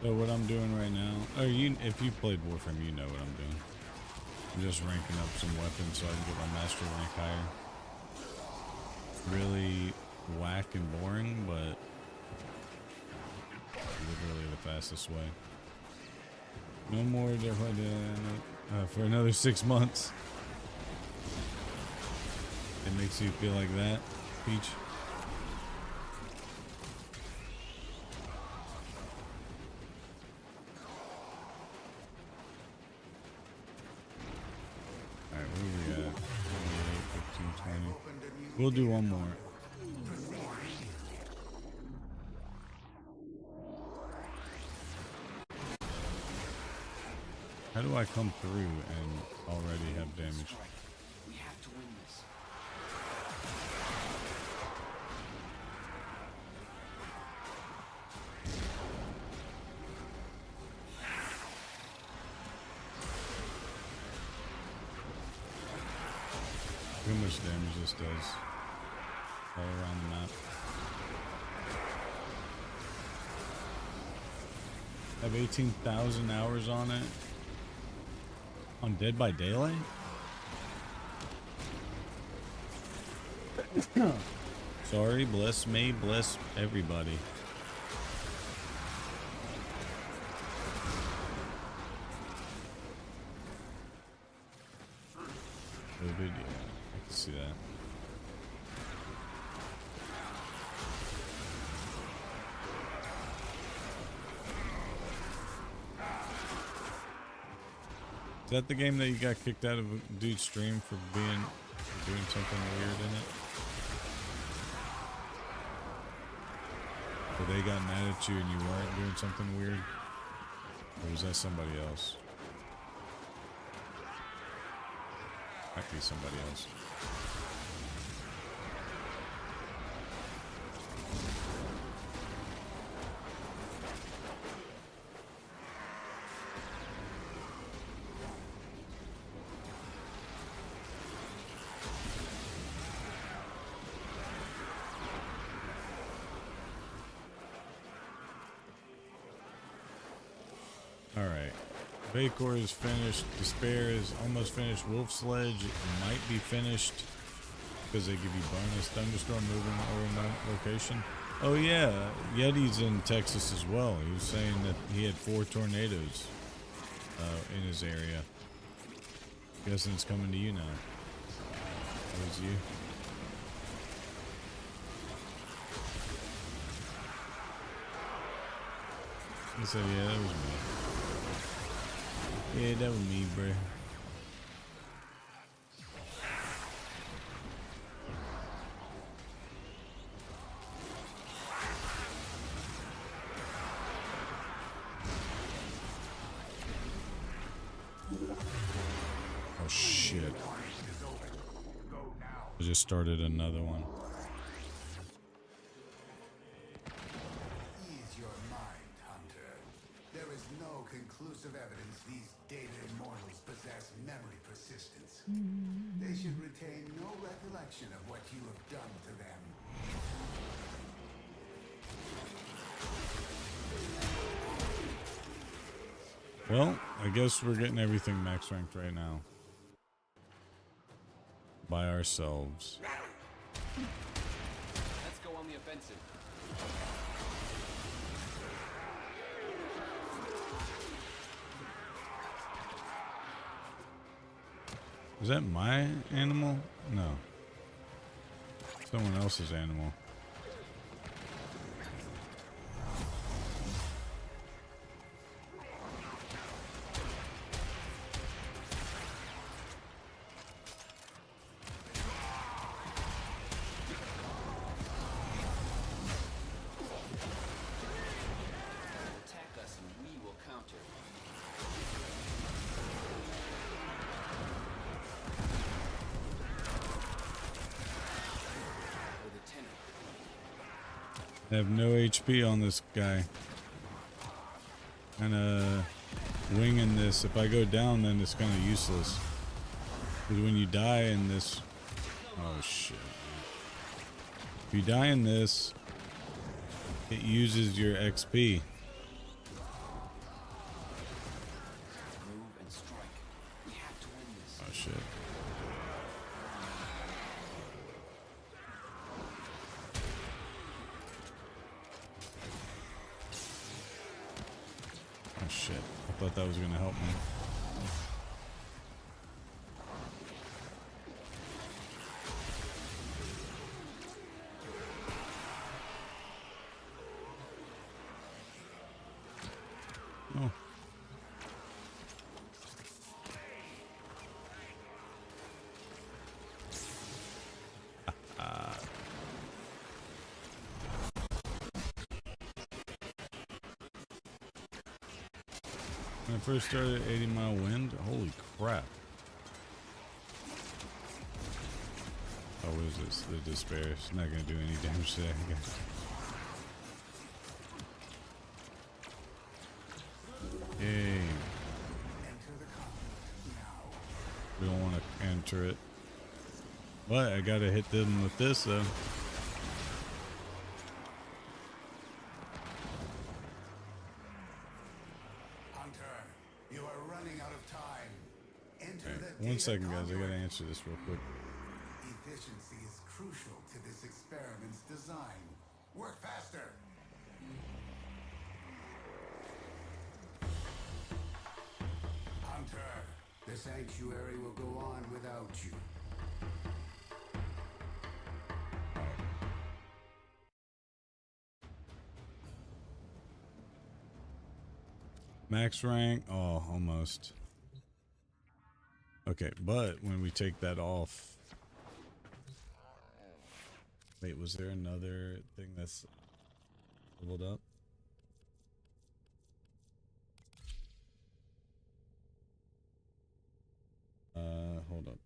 So what I'm doing right now, if you played Warframe, you know what I'm doing. I'm just ranking up some weapons so I can get my master rank higher. Really whack and boring, but literally the fastest way. No more for another 6 months. It makes you feel like that, Peach. Alright, where are we at? 28, 15, 20. We'll do one more. How do I come through and already have damage? We have to win this. Look how much damage this does all around the map. I have 18,000 hours on it. On Dead by Daylight? Sorry, bless me, bless everybody. No video. I can see that. Is that the game that you got kicked out of a dude's stream for doing something weird in it? Or they got mad at you and you weren't doing something weird? Or was that somebody else? Might be somebody else. Alright. Vacor is finished. Despair is almost finished. Wolf Sledge might be finished because they give you bonus thunderstorm moving over location. Oh yeah, Yeti's in Texas as well. He was saying that he had 4 tornadoes in his area. Guessing it's coming to you now. That was you. He said, yeah, that was me. Yeah, that was me, bruh. Oh shit. I just started another one. Ease your mind, Hunter. There is no conclusive evidence these data immortals possess memory persistence. They should retain no recollection of what you have done to them. Well, I guess we're getting everything max ranked right now. By ourselves. Let's go on the offensive. Is that my animal? No. Someone else's animal. Attack us and we will counter. With a tenor. I have no HP on this guy. Kinda winging this. If I go down, then it's kinda useless. Because when you die in this... Oh shit. If you die in this, it uses your XP. Move and strike. We have to win this. Oh shit. Oh shit. I thought that was gonna help me. Oh. When I first started 80 Mile Wind, holy crap. Oh, what is this? The Despair. It's not going to do any damage today, I guess. Yay. We don't want to enter it. But I got to hit them with this, though. Hunter, you are running out of time. Enter Alright, the one data second, guys. I got to conduit. answer this real quick. Efficiency is crucial to this experiment's design. Work faster. Hunter, the sanctuary will go on without you. Max rank. Oh, almost. Okay, but when we take that off... Wait, was there another thing that's leveled up? Hold up.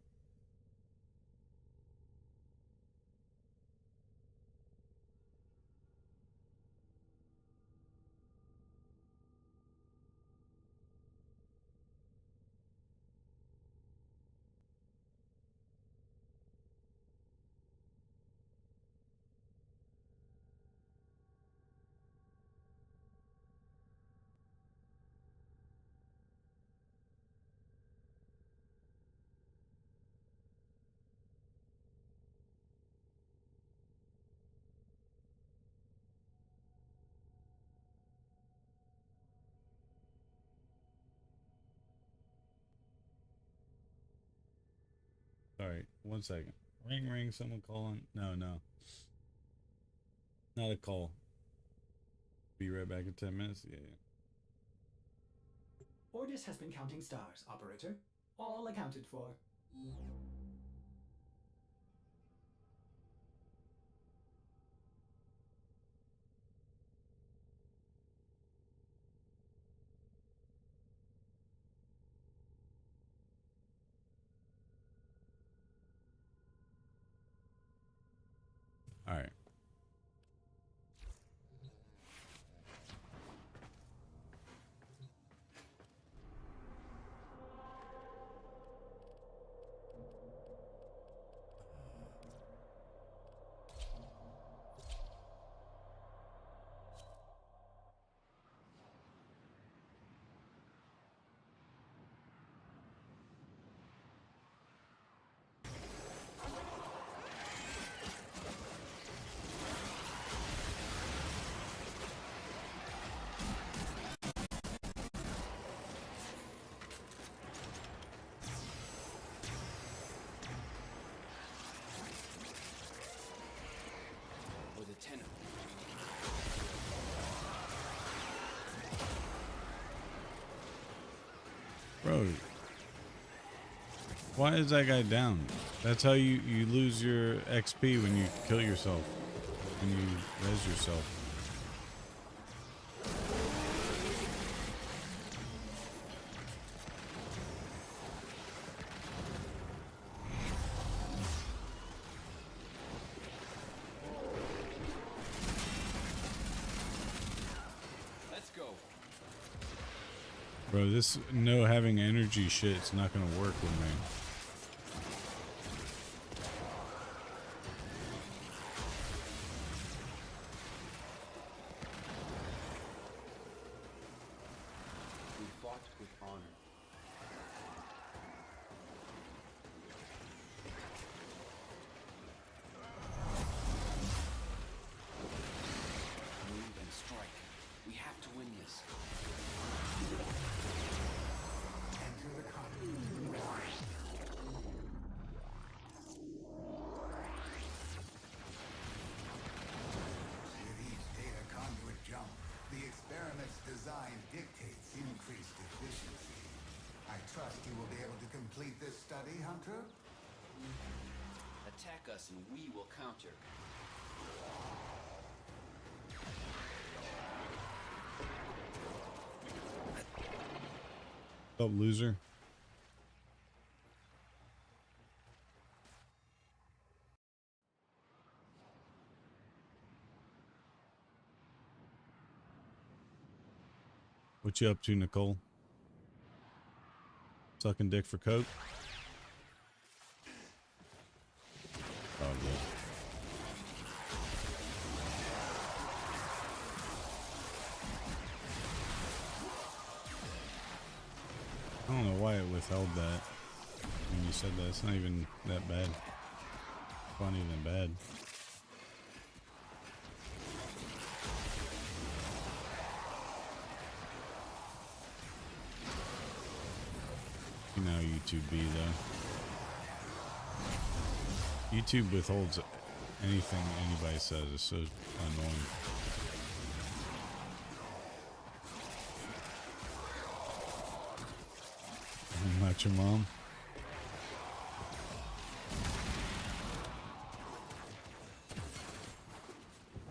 Sorry, one second. Ring, ring, someone calling. No, no. Not a call. Be right back in 10 minutes. Yeah, yeah. Ordis has been counting stars, operator. All accounted for. All right. With a tenor. Bro, why is that guy down? That's how you lose your XP when you kill yourself. When you res yourself. Let's go. Bro, this no having energy shit's not gonna work with me. We fought with honor. Move and strike. We have to win this. Enter the conduit. With each data conduit jump, the experiment's design dictates increased efficiency. I trust you will be able to complete this study, Hunter? Attack us and we will counter. What's up, loser? What you up to, Nicole? Sucking dick for coke? Probably. I don't know why it withheld that when you said that. It's not even that bad. Funny than bad. You know YouTube B though. YouTube withholds anything anybody says. It's so annoying. Not your mom.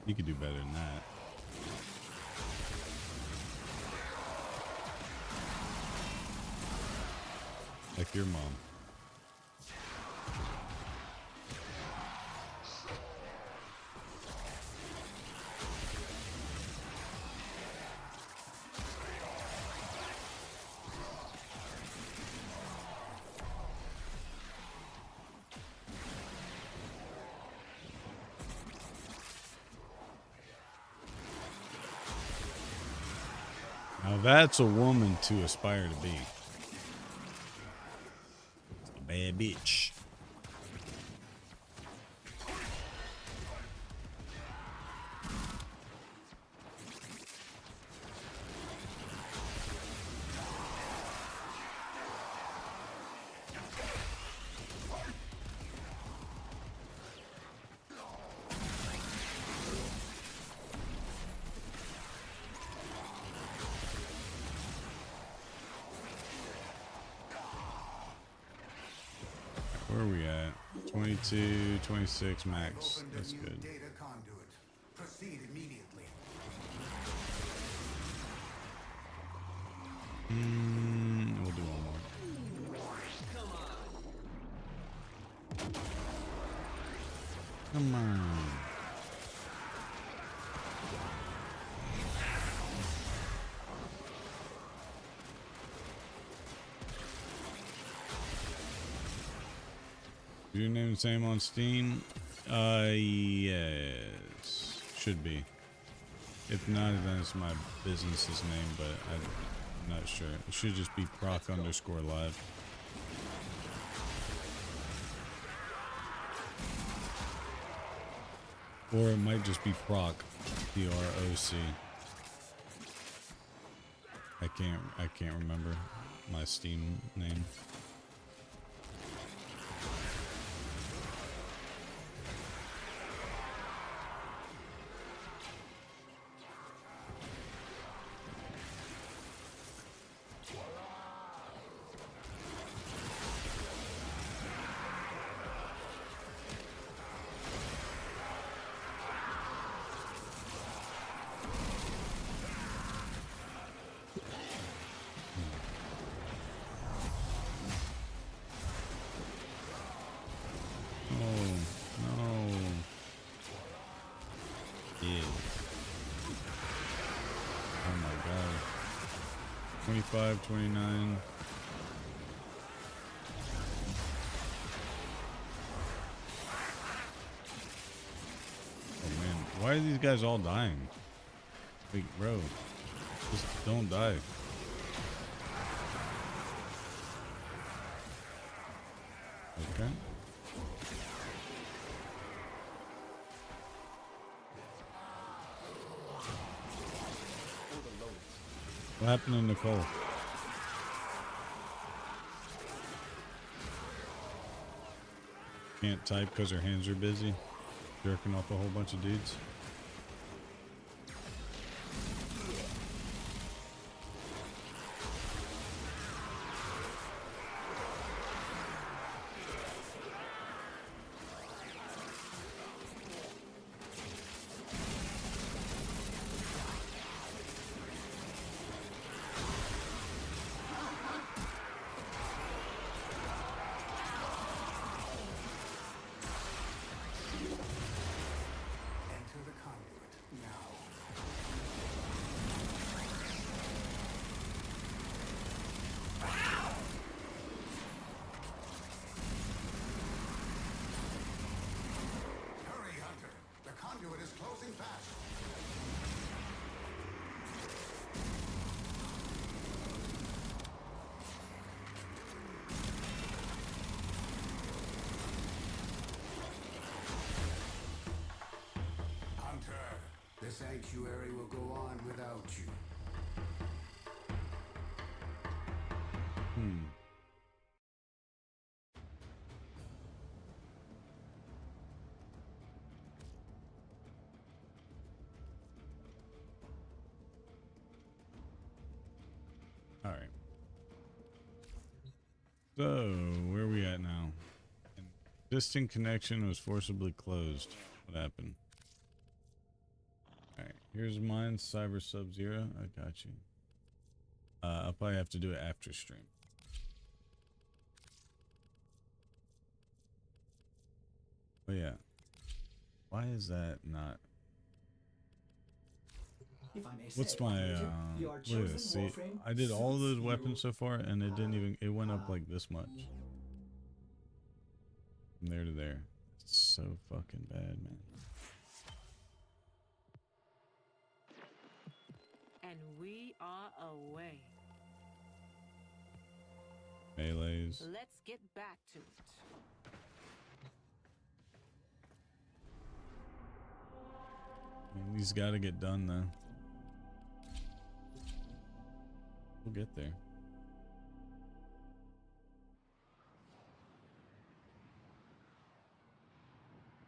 You could do better than that. Like your mom. Now that's a woman to aspire to be. A bad bitch. Where are we at? 22, 26 max. Opened a That's new good. data conduit. Proceed immediately. We'll do one more. Come on. Is your name the same on Steam? Yes. Should be. If not, then it's my business's name, but I'm not sure. It should just be proc_live. Or it might just be proc, PROC. I can't remember my Steam name. Oh my god. 25, 29. Oh man, why are these guys all dying? Like, bro, just don't die. Okay. What happened to Nicole? Can't type because her hands are busy, jerking off a whole bunch of dudes. Enter the conduit now. Hurry, Hunter. The conduit is closing fast. Hunter, the sanctuary will go on without you. All right. So, where are we at now? An existing connection was forcibly closed. What happened? All right. Here's mine, Cyber Sub-Zero. I got you. I'll probably have to do it after stream. Oh yeah. Why is that not? If I may What's say, my Operator, your look at chosen this. See, Warframe I did all suits those you weapons so far and it didn't even, it went up like this much. From there to there. It's so fucking bad, man. And we are away. Melees. Let's get back to it. I mean, these gotta get done though. We'll get there.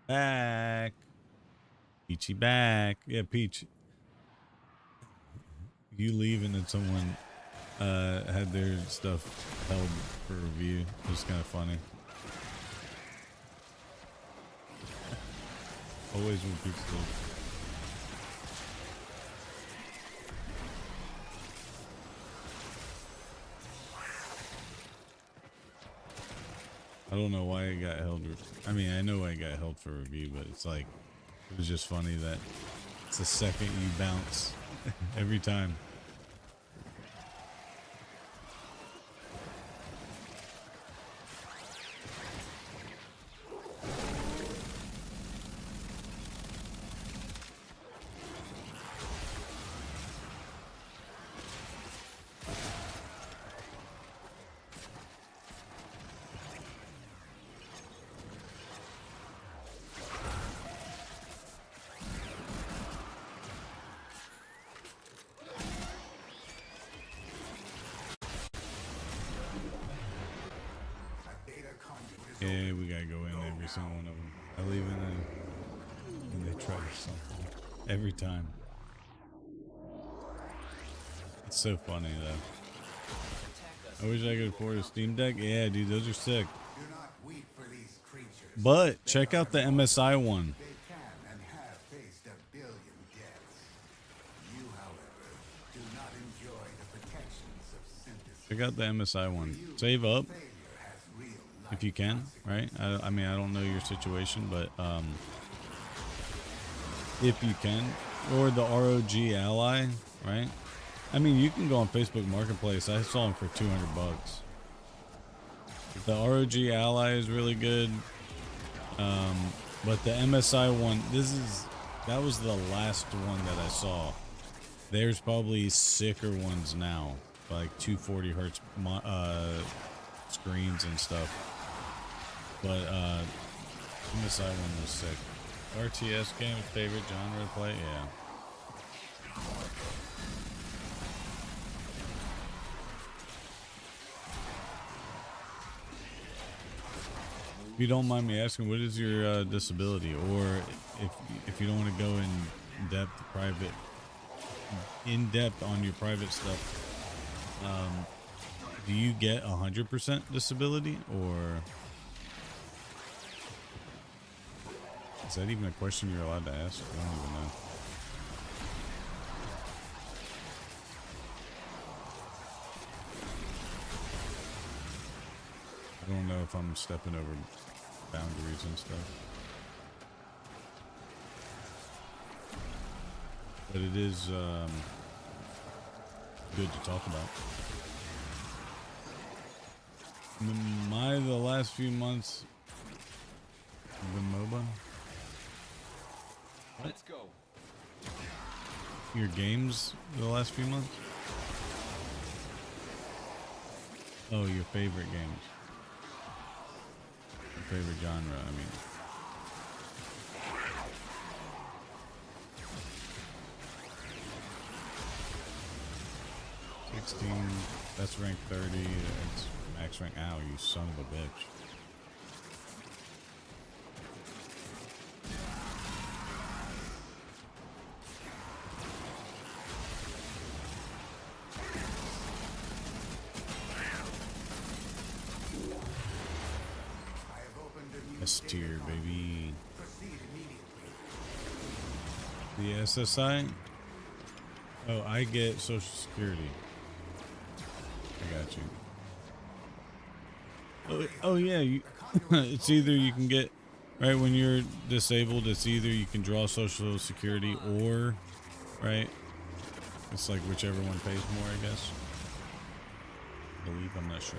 Back. Peachy back. Yeah, Peach. You leaving and someone had their stuff held for review. It was kind of funny. Always when pizza. I don't know why it got held. I mean, I know why it got held for review, but it's like, it was just funny that it's the second you bounce every time. Yeah, we gotta go in every single one of them. I leave in and they try something every time. It's so funny though. I wish I could afford a Steam Deck. Yeah, dude, those are sick. Do not weep for these creatures. But check out the MSI one. They can and have faced 1 billion deaths. You, however, do not enjoy the protections of synthesis. Check out the MSI one. Save up Failure has real life if you can, right? I mean, I don't know your situation, but if you can, or the ROG Ally, right? I mean, you can go on Facebook Marketplace. I saw them for $200. The ROG Ally is really good, but the MSI one, that was the last one that I saw. There's probably sicker ones now, like 240 hertz screens and stuff. But MSI one was sick. RTS game, favorite genre to play? Yeah. If you don't mind me asking, what is your disability, or if you don't want to go in depth on your private stuff, do you get 100% disability, or is that even a question you're allowed to ask? I don't even know. I don't know if I'm stepping over boundaries and stuff. But it is good to talk about. The last few months have been MOBA. Let's go. Your games the last few months? Oh, your favorite games. Your favorite genre, I mean. That's rank 30. It's max rank. Ow, you son of a bitch. S tier, baby. The SSI? Oh, I get Social Security. I got you. Oh yeah, it's either you can get, right, when you're disabled, it's either you can draw Social Security or, right, it's like whichever one pays more, I guess. I believe, I'm not sure.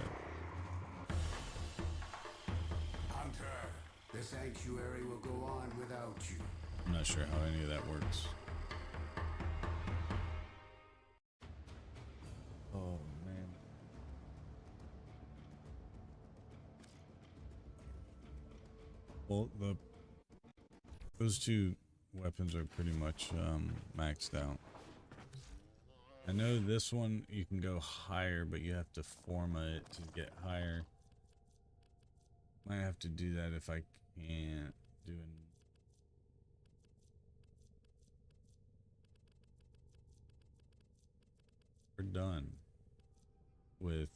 Hunter, the sanctuary will go on without you. I'm not sure how any of that works. Oh man. Well, those two weapons are pretty much maxed out. I know this one you can go higher, but you have to forma it to get higher. Might have to do that if I can't do it. We're done with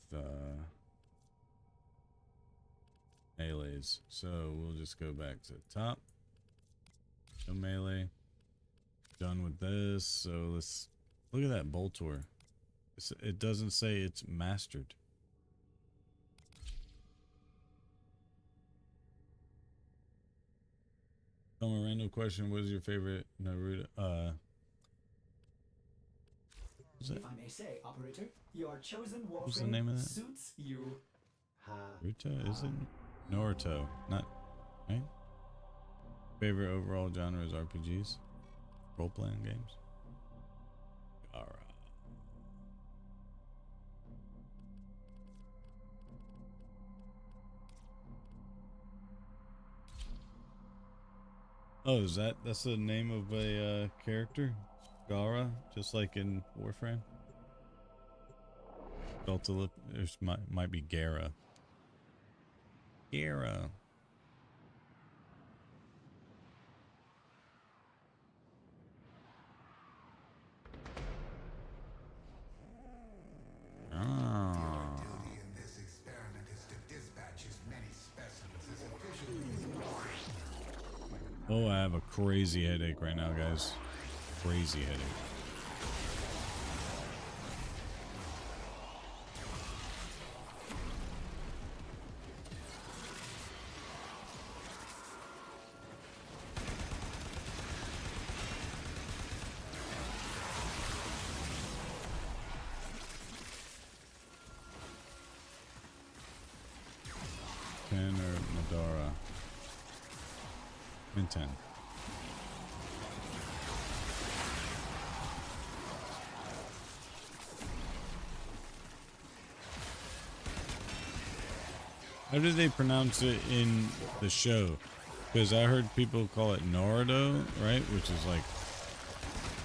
melees, so we'll just go back to the top. No melee. Done with this. So let's look at that Boltor. It doesn't say it's mastered. Some random question: what is your favorite Naruto? If I may say, operator, your chosen What's the Warframe name of that? suits you. Naruto? Is it Naruto? Not right. Favorite overall genre is RPGs, role-playing games. Alright. Oh, that's the name of a character? Gara, just like in Warframe? Delta lip, there's might be Gara. Gara. Your duty in this experiment is to dispatch as many specimens as efficiently as possible. Oh, I have a crazy headache right now, guys. Crazy headache. Pen or Madara? In 10. How do they pronounce it in the show? Because I heard people call it Naruto, right? Which is like,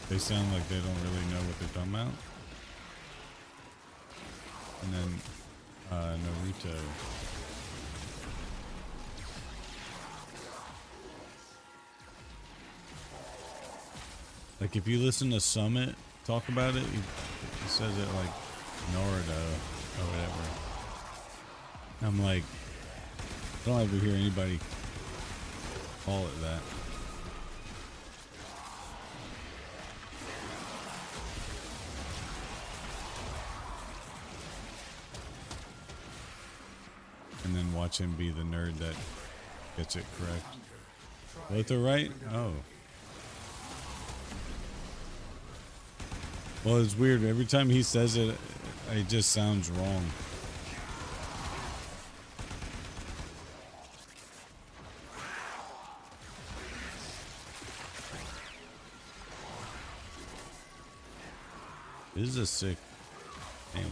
they sound like they don't really know what they're talking about. And then Naruto. Like if you listen to Summit talk about it, he says it like Naruto or whatever. I'm like, I don't ever hear anybody call it that. And then watch him be the nerd that gets it correct. Both are right? Oh. Well, it's weird. Every time he says it, it just sounds wrong. This is a sick name.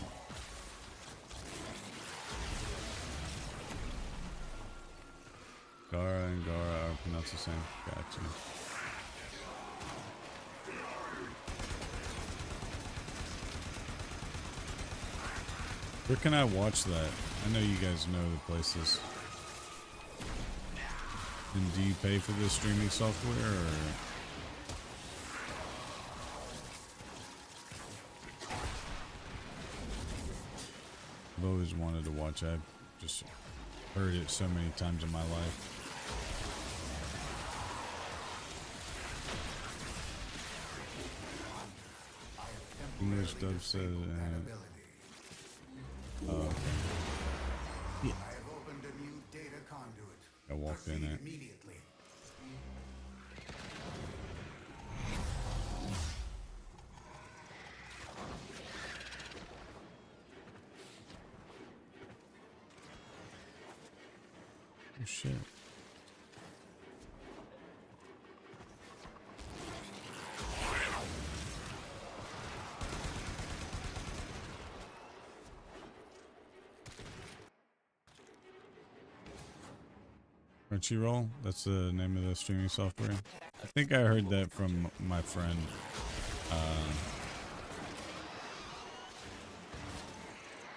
Gara and Gara are pronounced the same. Gotcha. Where can I watch that? I know you guys know the places. And do you pay for the streaming software or? I've always wanted to watch. I've just heard it so many times in my life. English dub says. Oh, okay. Yeah. I have opened a new data conduit. I walked in Proceed it. immediately. Oh shit. Crunchyroll, that's the name of the streaming software. I think I heard that from my friend.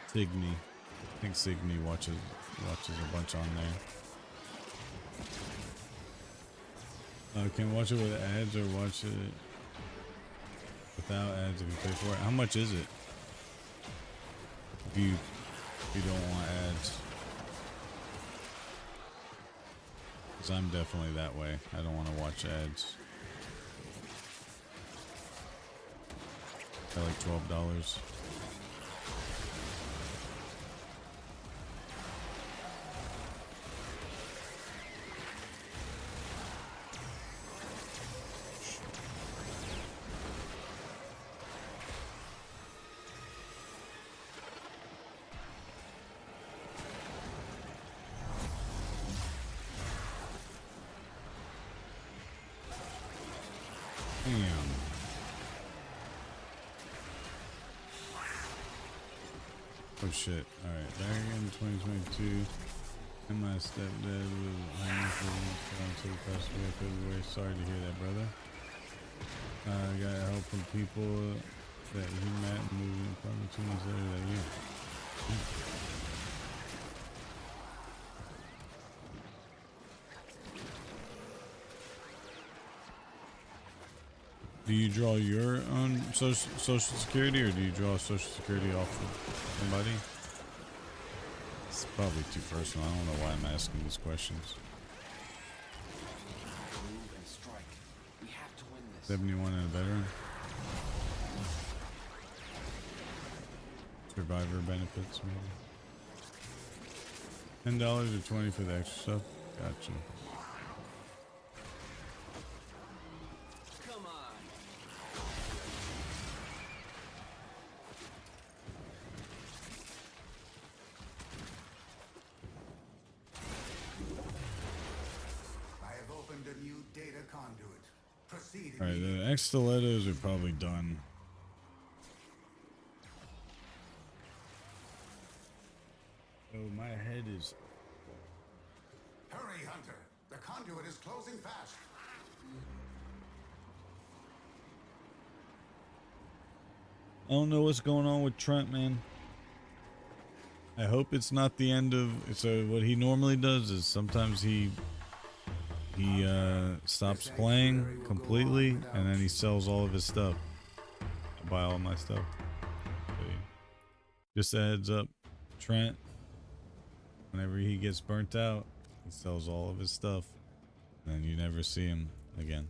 Signy. I think Signy watches a bunch on there. Can you watch it with ads or watch it without ads if you pay for it? How much is it? If you don't want ads. Because I'm definitely that way. I don't want to watch ads. They're like $12. Damn. Oh shit. Alright, there again, 2022. And my stepdad was until he passed away in February. Sorry to hear that, brother. I got help from people that he met and moving probably 2 months later that year. Do you draw your own social security, or do you draw social security off of somebody? It's probably too personal. I don't know why I'm asking these questions. Move and strike. We have to win this. 71 and a veteran. Survivor benefits, maybe. $10 or 20 for the extra stuff. Gotcha. Come on. I have opened a new data conduit. Proceed. Alright, the X stilettos are probably done. Oh, my head is... Hurry, Hunter. The conduit is closing fast. I don't know what's going on with Trent, man. I hope it's not the end of... So what he normally does is sometimes he stops playing completely, and then he sells all of his stuff. I buy all my stuff. Okay. Just a heads up, Trent, whenever he gets burnt out, he sells all of his stuff, and then you never see him again.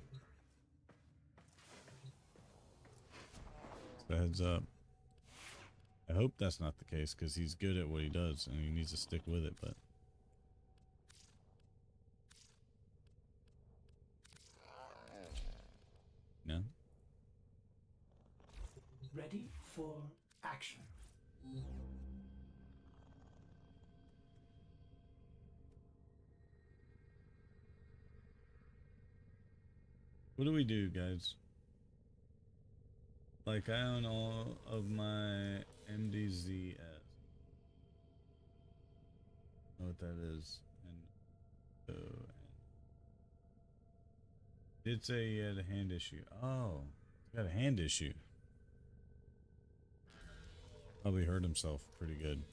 So heads up. I hope that's not the case, because he's good at what he does, and he needs to stick with it, but... No? Ready for action. What do we do, guys? Like, I own all of my MDZS. Know what that is. And so, did say he had a hand issue. Oh, he got a hand issue. Probably hurt himself pretty good.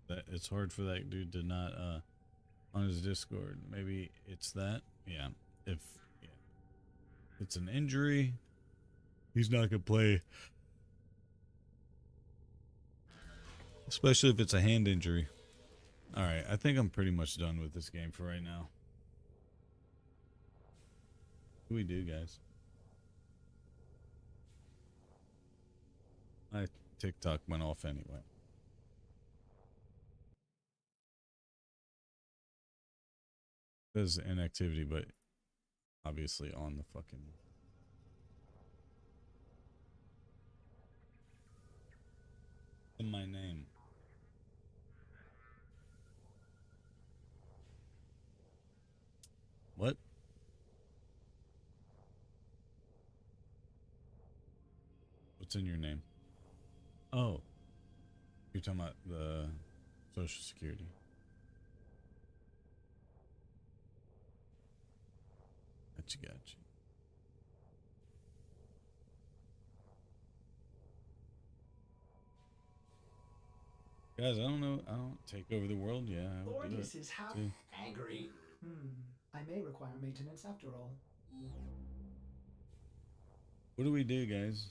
That it's hard for that dude to not on his Discord. Maybe it's that. Yeah. If it's an injury, he's not gonna play. Especially if it's a hand injury. Alright, I think I'm pretty much done with this game for right now. What do we do, guys? My TikTok went off anyway. It says inactivity, but obviously on the fucking... in my name. What? What's in your name? Oh. You're talking about the Social Security. Gotcha. Guys, I don't know. I don't take over the world. Yeah, I would do it. Ordis is half too. angry. I may require maintenance after all. What do we do, guys?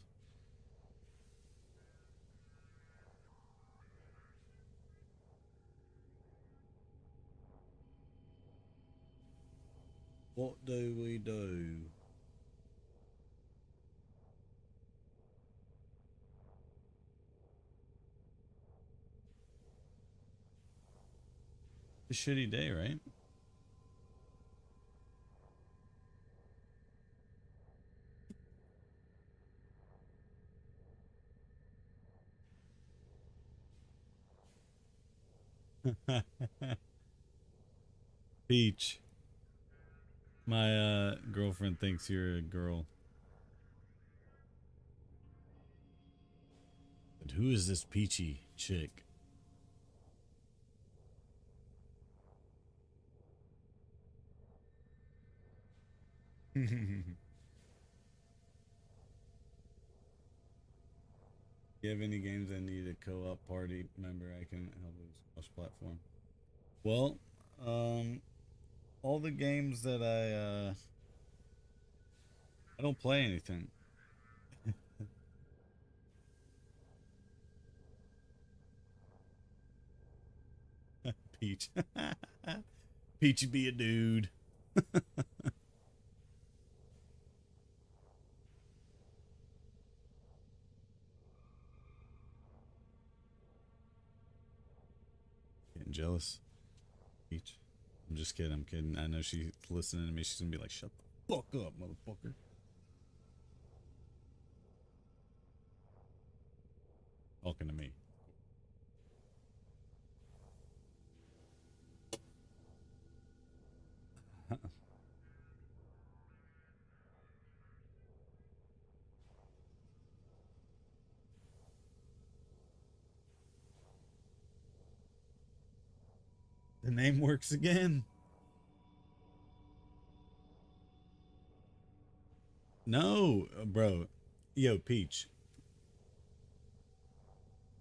What do we do? A shitty day, right? Peach. My girlfriend thinks you're a girl. But who is this peachy chick? You have any games that need a co-op party member I can help with cross platform? Well, all the games that I don't play anything. Peach. Peachy be a dude. Getting jealous. Peach. I'm just kidding. I'm kidding. I know she's listening to me. She's gonna be like, "Shut the fuck up, motherfucker." Talking to me. The name works again. No, bro. Yo, Peach.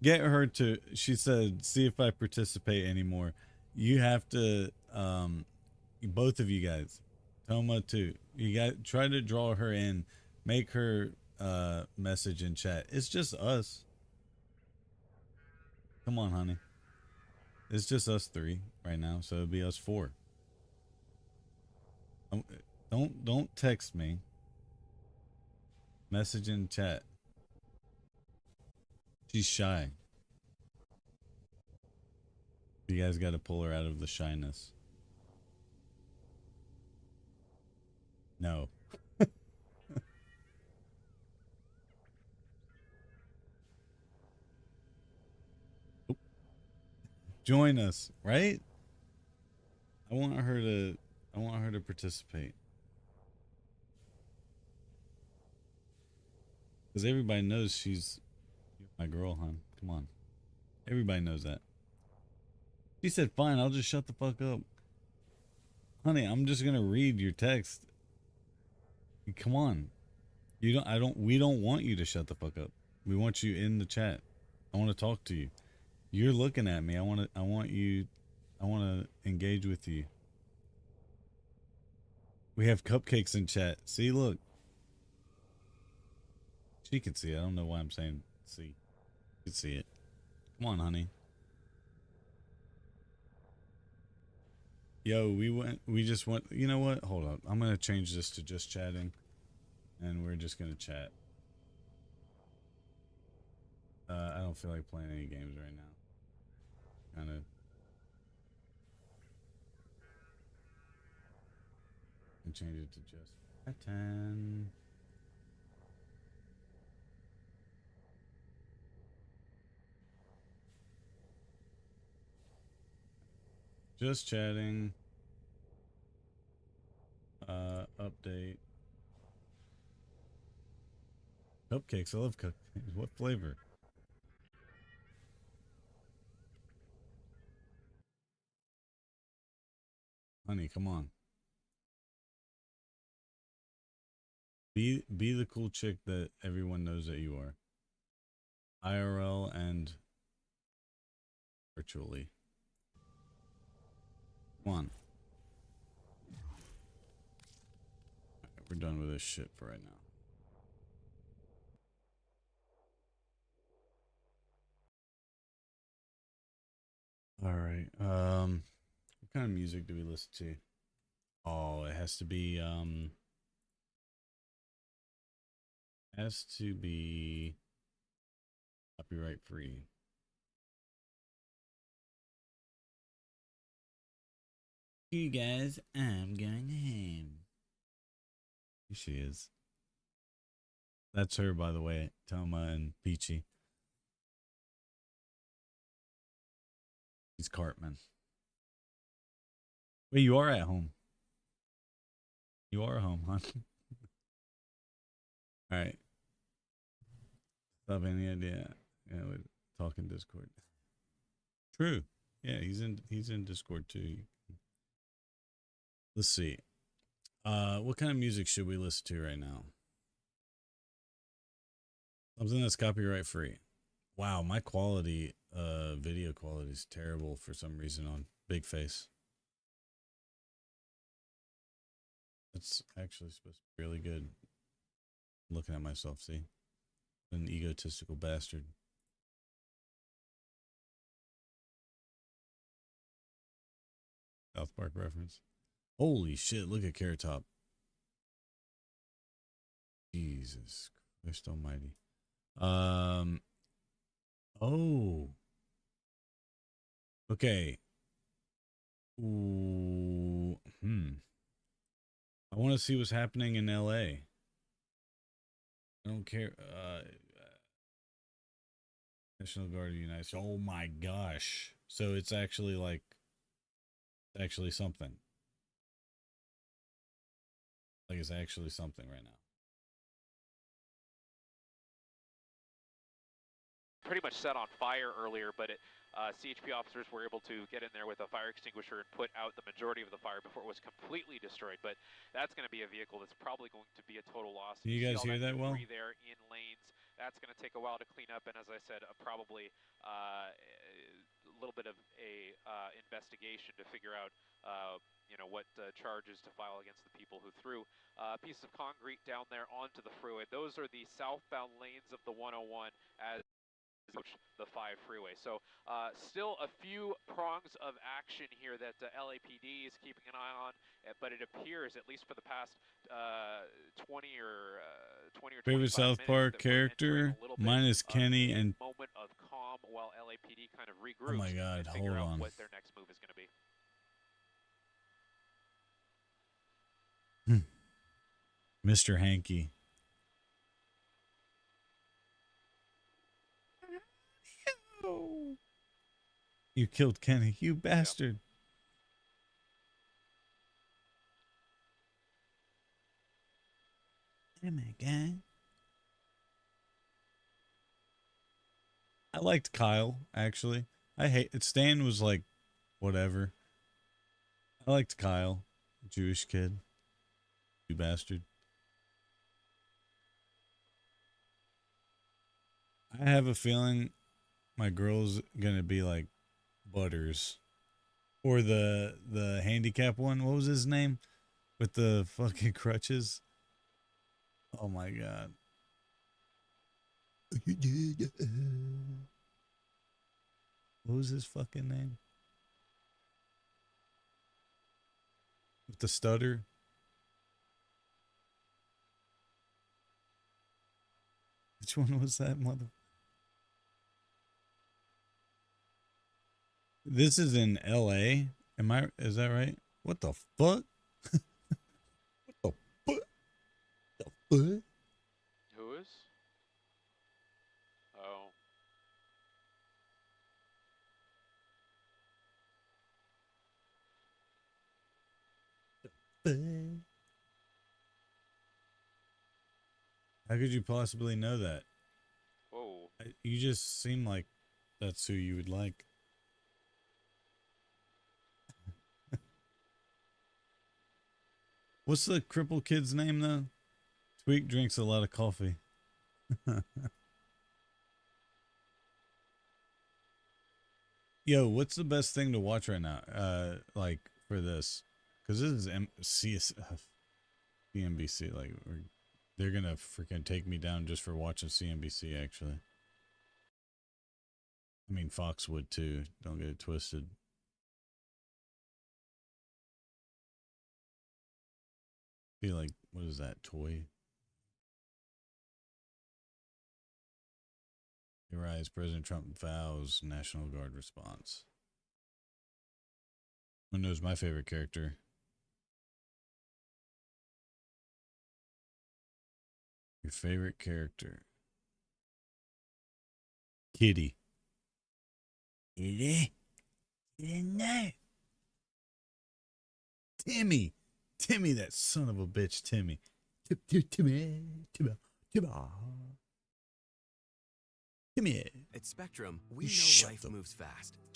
Get her to, she said, see if I participate anymore. You have to, both of you guys, Toma too. You got try to draw her in, make her message in chat. It's just us. Come on, honey. It's just us three right now, so it'll be us four. Don't text me. Message in chat. She's shy. You guys got to pull her out of the shyness. No. Join us, right? I want her to participate. Cuz everybody knows she's my girl, hon. Come on. Everybody knows that. She said, "Fine, I'll just shut the fuck up." Honey, I'm just going to read your text. Come on. We don't want you to shut the fuck up. We want you in the chat. I want to talk to you. You're looking at me. I want to engage with you. We have cupcakes in chat. See, look. She can see it. I don't know why I'm saying see. You can see it. Come on, honey. Yo, we just went, you know what? Hold up. I'm going to change this to just chatting. And we're just going to chat. I don't feel like playing any games right now. Kind of. And change it to just chatting. Just chatting. Update. Cupcakes. I love cupcakes. What flavor? Honey, come on. Be the cool chick that everyone knows that you are. IRL and virtually. Come on. Right, we're done with this shit for right now. All right. What kind of music do we listen to? Oh, it has to be copyright free. you guys, I'm going home. Here she is. That's her, by the way, Toma and Peachy. He's Cartman. Wait, you are at home. You are home, huh? All right. Stop any idea. Yeah, we're talking Discord. True. Yeah, he's in Discord too. Let's see. What kind of music should we listen to right now? Something that's copyright free. Wow, my quality, video quality is terrible for some reason on Big Face. It's actually supposed to be really good. I'm looking at myself, see? An egotistical bastard. South Park reference. Holy shit, look at Carrot Top. Jesus Christ almighty. Oh. Okay. Ooh. I want to see what's happening in LA. I don't care. National Guard of the United States. Oh my gosh. So it's actually like, actually something. Like it's actually something right now. Pretty much set on fire earlier, but CHP officers were able to get in there with a fire extinguisher and put out the majority of the fire before it was completely destroyed. But that's going to be a vehicle that's probably going to be a total loss. Can you guys hear that well? There in lanes. That's going to take a while to clean up, and as I said, probably a little bit of a investigation to figure out, you know, what charges to file against the people who threw a piece of concrete down there onto the freeway. Those are the southbound lanes of the 101 as the 5 freeway. So still a few prongs of action here that LAPD is keeping an eye on, but it appears, at least for the past 20 or 25 favorite South Park character? Mine is Kenny and moment of calm while LAPD kind of regroups. Oh my god, and figure hold out on. what their next move is going to be. Mr. Hanky. You killed Kenny, you bastard. Oh my god. I liked Kyle, actually. I hate it. Stan was like, whatever. I liked Kyle. Jewish kid. You bastard. I have a feeling my girl's gonna be like Butters. Or the handicap one. What was his name? With the fucking crutches. Oh my god. What was his fucking name? With the stutter? Which one was that, mother? This is in LA. Is that right? What the fuck? What the fuck? The fuck? Who is? Oh. How could you possibly know that? Whoa. You just seem like that's who you would like. What's the crippled kid's name, though? Tweak drinks a lot of coffee. Yo, what's the best thing to watch right now? Like, for this? Because this is CNBC. Like, they're going to freaking take me down just for watching CNBC, actually. I mean, Fox would, too. Don't get it twisted. Feel like, what is that, toy? Rise, President Trump vows National Guard response. Who knows my favorite character? Your favorite character? Kitty. Kitty? No. Timmy. Timmy, that son of a bitch, Timmy. Timmy. At Spectrum, we You know shut life the- moves fast. Timmy.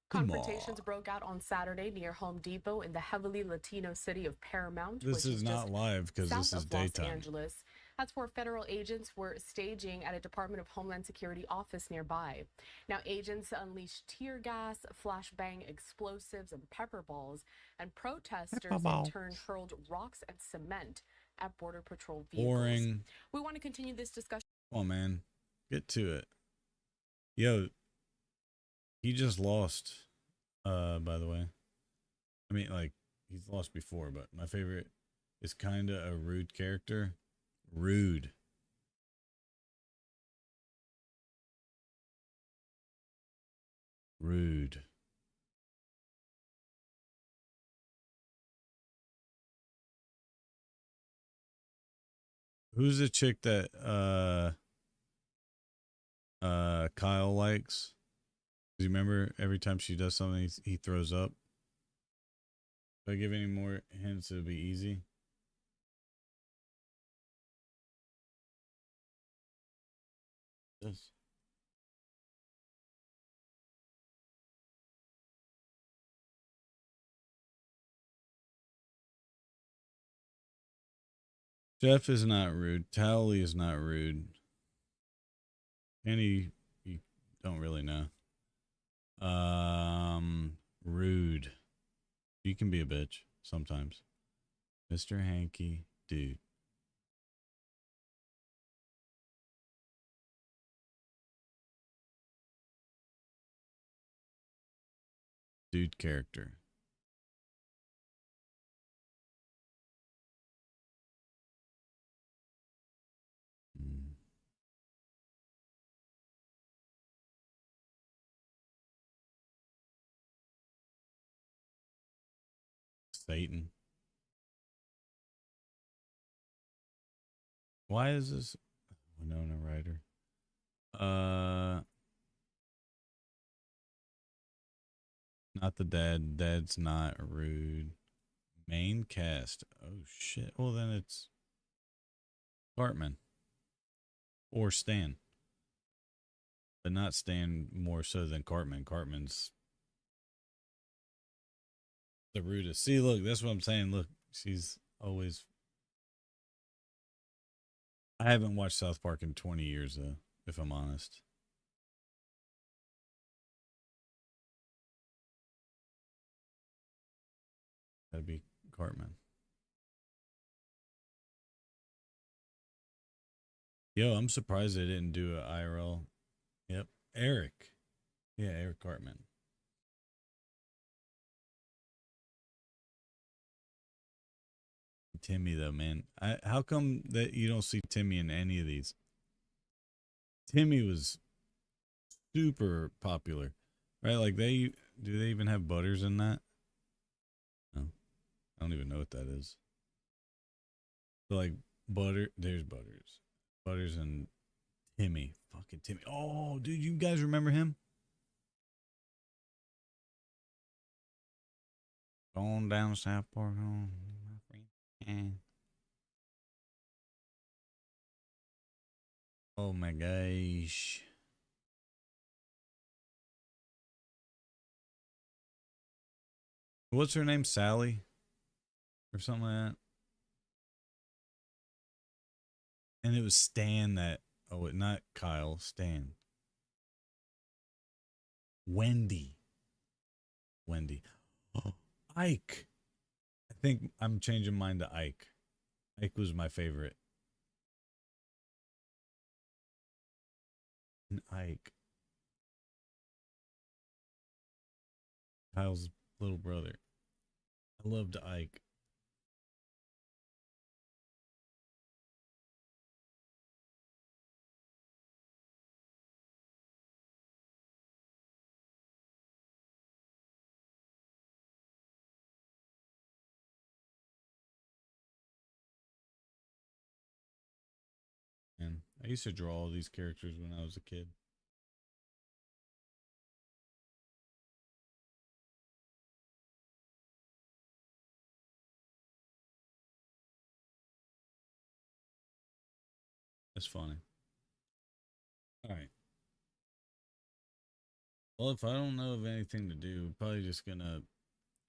Confrontations broke out on Saturday near Home Depot in the heavily Latino city of Paramount, This which is is not just live because south this is of Los daytime. Angeles. That's where federal agents were staging at a Department of Homeland Security office nearby. Now, agents unleashed tear gas, flashbang explosives, and pepper balls, and protesters in turn hurled rocks and cement at Border Patrol vehicles. Boring. We want to continue this discussion. Come on, man. Get to it. Yo, he just lost, by the way. I mean, like, he's lost before, but my favorite is kind of a rude character. Rude. Rude. Who's the chick that Kyle likes? Do you remember every time she does something he throws up? If I give any more hints, it'll be easy. This. Jeff is not rude. Towley is not rude. Kenny, you don't really know. Rude. You can be a bitch sometimes. Mr. Hanky, dude. Dude character. Satan. Why is this Winona Ryder? Not the dad. Dad's not rude. Main cast. Oh shit. Well then it's Cartman. Or Stan. But not Stan more so than Cartman. Cartman's the rudest. See, look, that's what I'm saying. Look, she's always. I haven't watched South Park in 20 years, though, if I'm honest. That'd be Cartman. Yo, I'm surprised they didn't do an IRL. Yep. Eric. Yeah, Eric Cartman. Timmy, though, man. How come that you don't see Timmy in any of these? Timmy was super popular, right? Like do they even have Butters in that? No, I don't even know what that is. So like there's Butters and Timmy, fucking Timmy. Oh, dude, you guys remember him? Going down South Park, my friend. Oh my gosh. What's her name? Sally? Or something like that? And it was Stan that, oh, not Kyle, Stan. Wendy. Oh, Ike. I think I'm changing mine to Ike. Ike was my favorite. And Ike. Kyle's little brother. I loved Ike. I used to draw all these characters when I was a kid. That's funny. All right. Well, if I don't know of anything to do, we're probably just gonna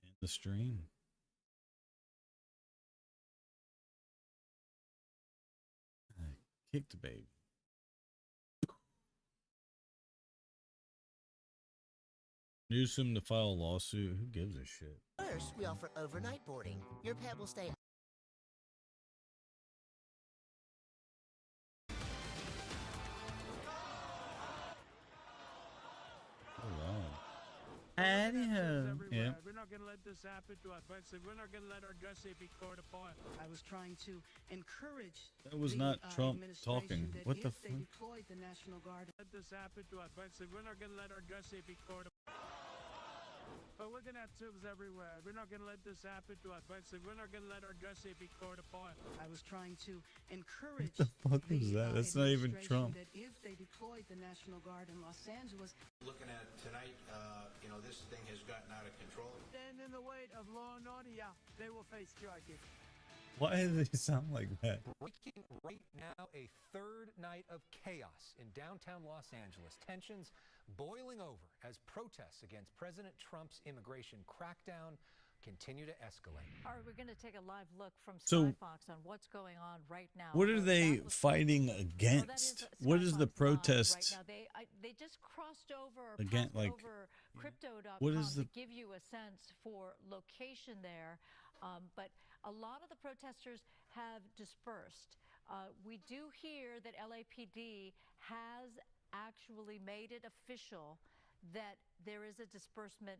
end the stream. I kicked the baby. Newsom to file a lawsuit. Who gives a shit? First, we offer overnight boarding. Your pet will stay. Anyhow, yeah. We're not going to let this happen to us. We're not going to let our gussy be torn apart. I was trying to encourage. That was not Trump talking. What the fuck? Deployed the National Guard. Let this happen to us. We're not going to let our gussy be torn apart. But we're going to have tubes everywhere. We're not going to let this happen to us. We're not going to let our gussy be torn apart. I was trying to encourage. What the fuck was that? That's not even Trump. That if they deployed the National Guard in Los Angeles. Looking at tonight, you know, this thing has gotten out of control. Stand in the weight of law and order, yeah, they will face charges. Why do they sound like that? Breaking right now, a third night of chaos in downtown Los Angeles. Tensions boiling over as protests against President Trump's immigration crackdown continue to escalate. All right, we're going to take a live look from So, Skyfox on what's going on right now. What are they fighting against? What is the protest? Right now. They just crossed over again, like over crypto.com what is the to give you a sense for location there. But a lot of the protesters have dispersed. We do hear that LAPD has actually made it official that there is a disbursement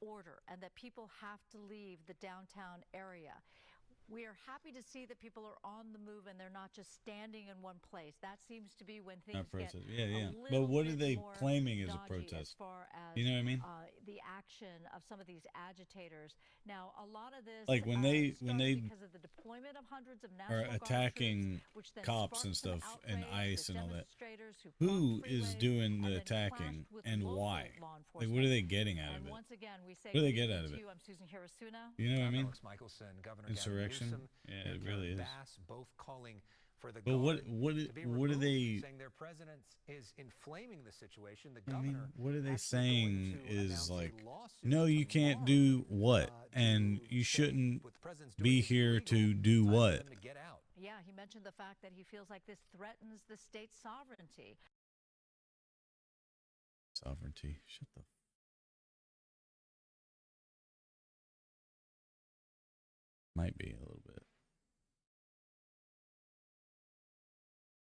order and that people have to leave the downtown area. We are happy to see that people are on the move and they're not just standing in one place. That seems to be when things get But what are they claiming as a protest? As far as, you know what I mean? The action of some of these agitators. Now, a lot of this, like when they because of the deployment of hundreds of are attacking cops and stuff and ICE and all that. Who is doing the attacking and why? Like, what are they getting out of it? Once again, we say, what do they get out of it? I'm Susan Hirasuna. You know what I mean? Insurrection. Yeah, it really is. Both calling for the but what are they saying? Their president is inflaming the situation. The governor. I mean, what are they saying is like, no, you can't do what, and you shouldn't be here to do what. Yeah, he mentioned the fact that he feels like this threatens the state's sovereignty. Sovereignty. Shut the. Might be a little bit.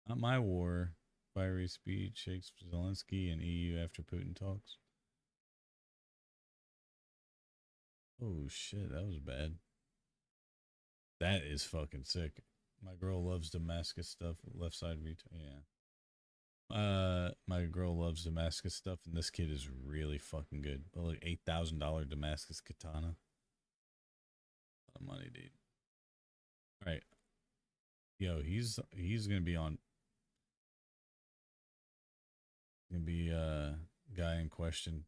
Not my war. Fiery speech shakes Zelensky and EU after Putin talks. Oh shit, that was bad. That is fucking sick. My girl loves Damascus stuff. Left side retail. Yeah. My girl loves Damascus stuff, and this kid is really fucking good. But like $8,000 Damascus katana. A lot of money, dude. All right. Yo, he's gonna be on. Gonna be guy in question.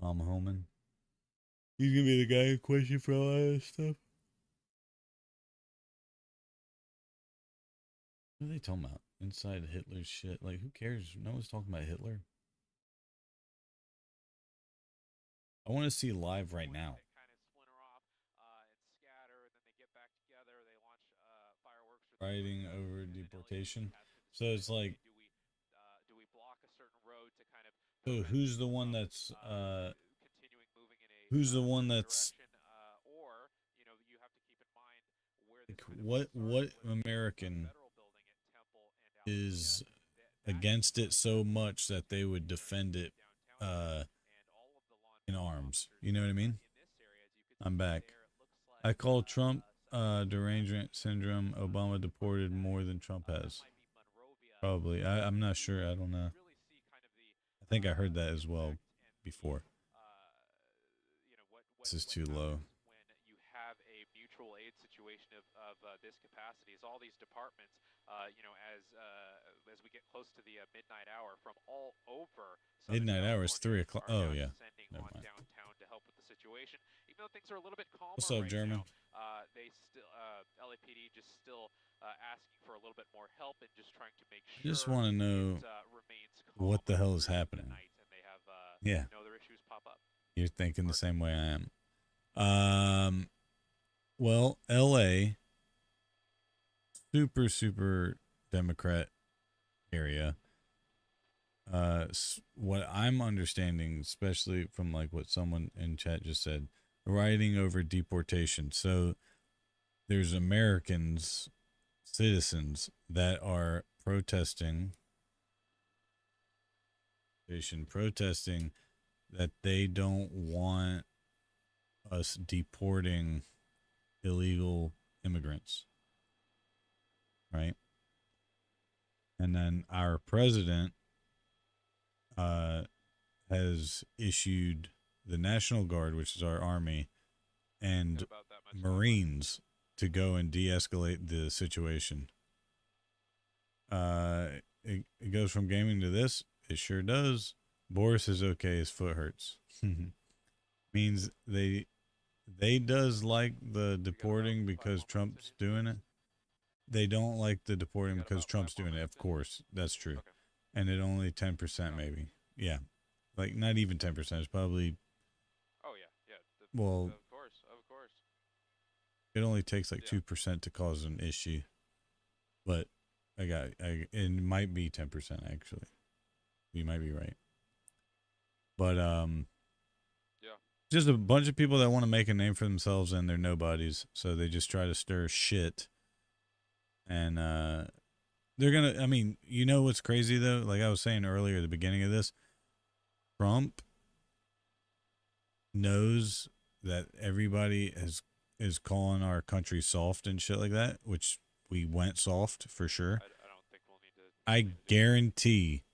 Tom Homan. He's gonna be the guy in question for all that stuff. What are they talking about? Inside Hitler's shit. Like, who cares? No one's talking about Hitler. I want to see live right now. Fighting over deportation. So it's like, do we block a certain road to kind of so who's the one that's who's the one that's or you know, you have to keep in mind where what American is against it so much that they would defend it in arms. You know what I mean? I'm back. I call Trump derangement syndrome. Obama deported more than Trump has. Probably. I'm not sure. I don't know. I think I heard that as well before. This is too low. When you have a mutual aid situation of this capacity, is all these departments you know, as we get close to the midnight hour from all over Midnight hour is 3 o'clock. Oh, yeah. descending Never on mind. downtown to help with the situation. Even though things are a little bit calmer What's up, right German? now, they still LAPD just still asking for a little bit more help and just trying to make I sure just want to know it remains calm what the hell is through the happening. night and they have Yeah. no other issues pop up. You're thinking the same way I am. Well, LA, super Democrat area. What I'm understanding, especially from like what someone in chat just said, rioting over deportation. So there's Americans, citizens that are protesting that they don't want us deporting illegal immigrants, right? And then our president has issued the National Guard, which is our army, and Marines to go and de-escalate the situation. It goes from gaming to this. It sure does. Boris is okay. His foot hurts. Means they does like the deporting because Trump's doing it. They don't like the deporting because Trump's doing it. Of course, that's true. And it only 10% maybe. Yeah, like not even 10%. It's probably. Oh yeah. Well, of course. It only takes like 2% to cause an issue, but it might be 10% actually. You might be right. But just a bunch of people that want to make a name for themselves and they're nobodies, so they just try to stir shit. And they're gonna. I mean, you know what's crazy though? Like I was saying earlier at the beginning of this, Trump knows that everybody is calling our country soft and shit like that, which we went soft for sure. I don't think we'll need to. I guarantee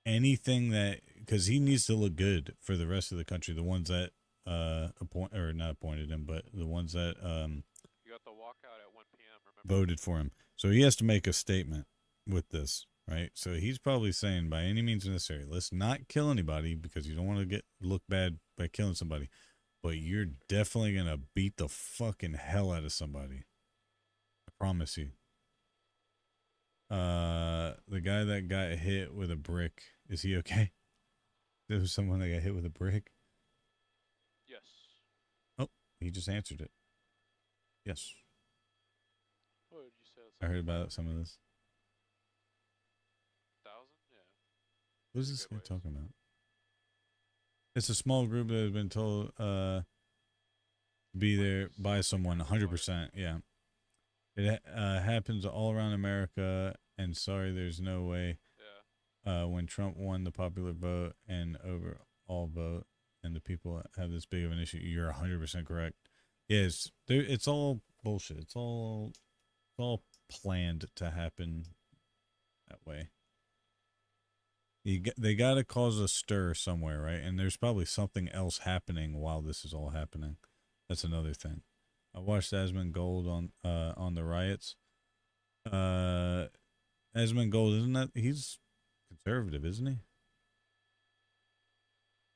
anything that, because he needs to look good for the rest of the country, the ones that not appointed him, but the ones that You got the walkout at 1 p.m. Remember? voted for him. So he has to make a statement with this, right? So he's probably saying, by any means necessary, let's not kill anybody because you don't want to look bad by killing somebody, but you're definitely gonna beat the fucking hell out of somebody. I promise you. The guy that got hit with a brick, is he okay? There was someone that got hit with a brick? Yes. Oh, he just answered it. Yes. What did you say? I heard about some of this. 1,000? Yeah. Who's this guy talking about? It's a small group that has been told to be there by someone, 100%. Yeah. It happens all around America, and sorry, there's no way. When Trump won the popular vote and overall vote, and the people have this big of an issue, you're 100% correct. Yes, it's all bullshit. It's all planned to happen that way. They got to cause a stir somewhere, right? And there's probably something else happening while this is all happening. That's another thing. I watched Asmongold on the riots. Asmongold, isn't that, he's conservative, isn't he?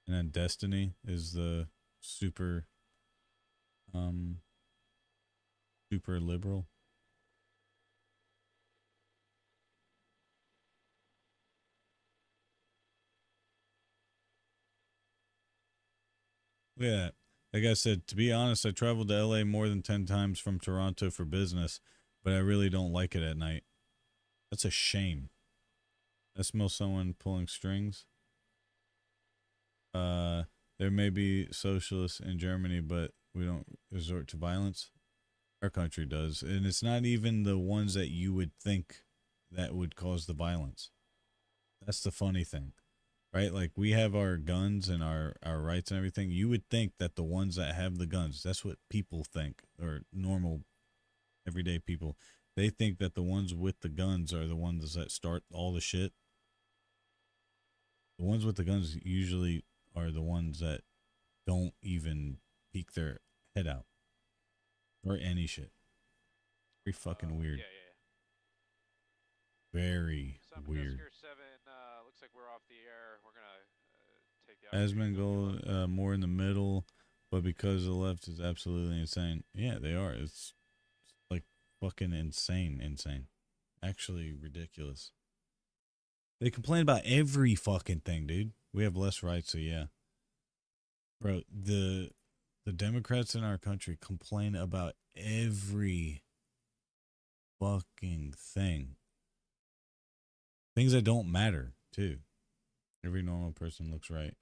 And then Destiny is the super liberal. Look at that. Like I said, to be honest, I traveled to LA more than 10 times from Toronto for business, but I really don't like it at night. That's a shame. I smell someone pulling strings. There may be socialists in Germany, but we don't resort to violence. Our country does. And it's not even the ones that you would think that would cause the violence. That's the funny thing, right? Like, we have our guns and our rights and everything. You would think that the ones that have the guns, that's what people think, or normal, everyday people. They think that the ones with the guns are the ones that start all the shit. The ones with the guns usually are the ones that don't even peek their head out or any shit. Very fucking weird. Yeah. very weird. Looks like we're off the air. We're gonna take out. Asmongold, more in the middle, but because the left is absolutely insane. Yeah, they are. It's like fucking insane. Actually ridiculous. They complain about every fucking thing, dude. We have less rights, so yeah. Bro, the Democrats in our country complain about every fucking thing. Things that don't matter, too. Every normal person looks right.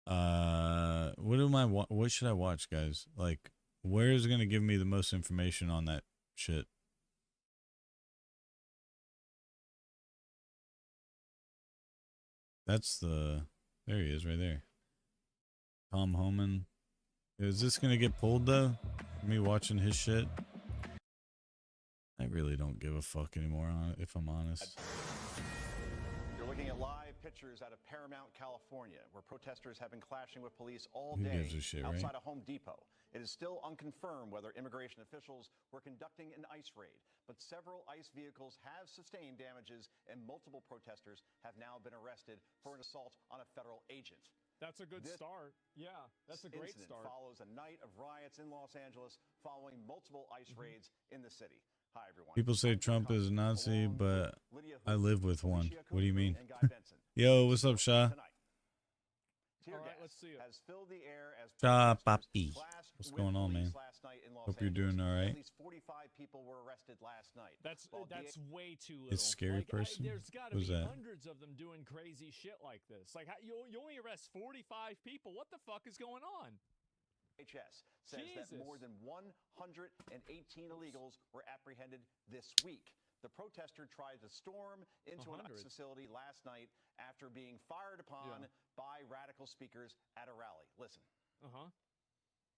Yeah. What should I watch, guys? Like, where is it going to give me the most information on that shit? That's the... There he is, right there. Tom Homan. Is this going to get pulled, though? Me watching his shit? I really don't give a fuck anymore, if I'm honest. You're looking at live pictures out of Paramount, California, where protesters have been clashing with police all Who day gives a shit, outside right? a Home Depot. It is still unconfirmed whether immigration officials were conducting an ICE raid, but several ICE vehicles have sustained damages, and multiple protesters have now been arrested for an assault on a federal agent. That's a good start. Yeah, that's a great start. Follows a night of riots in Los Angeles following multiple ICE raids in the city. Hi, everyone. People say Trump is a Nazi, but I live with one. What do you mean? Yo, what's up, Shah? All right, let's see it. Has filled the air as Shah Papi. What's going on, man? Hope you're doing all right. At least 45 people were arrested last night. That's way too little. It's scary person. There's got to Who's be that? hundreds of them doing crazy shit like this. Like you only arrest 45 people. What the fuck is going on? HS says that more than 118 illegals were apprehended this week. The protester tried to storm into an ICE facility last night after being fired upon by radical speakers at a rally. Listen.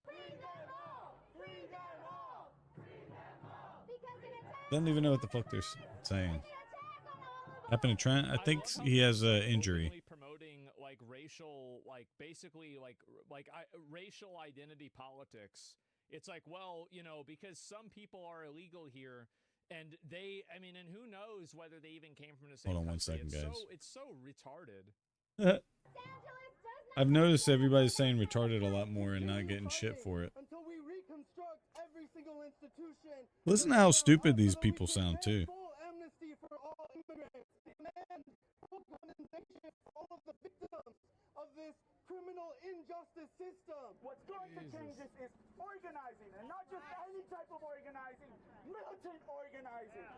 Free them all! Free them all! Free them all! Because an attack Doesn't even know what the fuck they're saying. Happened to Trent? I think he has an injury. Promoting like racial, like basically like racial identity politics. It's like, well, you know, because some people are illegal here, and and who knows whether they even came from the same Hold on country. 1 second, guys. It's so retarded. I've noticed everybody's saying retarded a lot more and not getting shit for it. until we reconstruct every single institution. Listen to how stupid these people sound, too. Full amnesty for all immigrants. Demand full condemnation for all of the victims of this criminal injustice system. What's going to change this is organizing, and not just any type of organizing, militant organizing.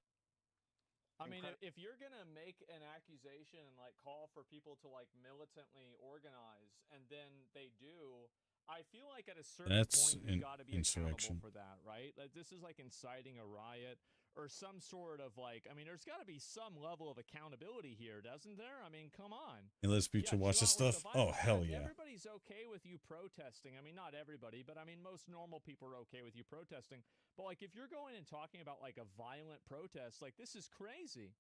I mean, if you're gonna make an accusation and like call for people to like militantly organize, and then they do, I feel like at a certain point you got to be accountable for that, right? Like this is like inciting a riot or some sort of like. I mean, there's got to be some level of accountability here, doesn't there? I mean, come on. And let's people watch this stuff. Oh hell yeah! Everybody's okay with you protesting. I mean, not everybody, but I mean, most normal people are okay with you protesting. But like, if you're going and talking about like a violent protest, like this is crazy.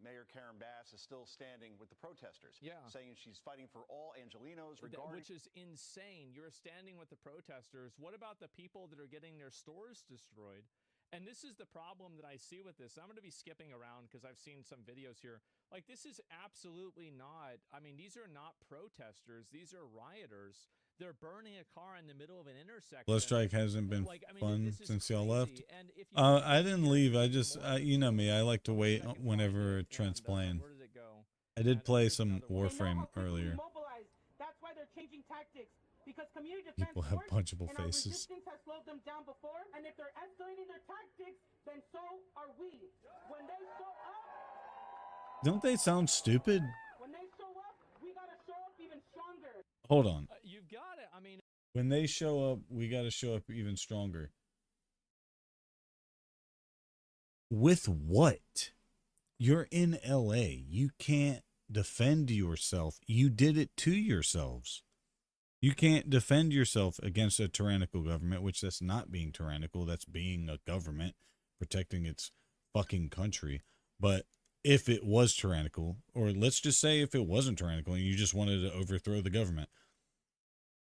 Mayor Karen Bass is still standing with the protesters, saying she's fighting for all Angelinos, which is insane. You're standing with the protesters. What about the people that are getting their stores destroyed? And this is the problem that I see with this. I'm going to be skipping around because I've seen some videos here. Like, this is absolutely not, I mean, these are not protesters. These are rioters. They're burning a car in the middle of an intersection. Blood Strike hasn't been fun since y'all left. I didn't leave. I just, you know me, I like to wait whenever Trent's playing. Where did it go? I did play some Warframe earlier. That's why they're changing tactics. Because community defense People have punchable and our faces. resistance has slowed them down before, and if they're escalating their tactics, then so are we. When they show up, Don't they sound stupid? when they show up, we gotta show up even stronger. Hold on. You've got it. I mean, When they show up, we got to show up even stronger. With what? You're in LA. You can't defend yourself. You did it to yourselves. You can't defend yourself against a tyrannical government, which that's not being tyrannical. That's being a government protecting its fucking country. But if it was tyrannical, or let's just say if it wasn't tyrannical and you just wanted to overthrow the government,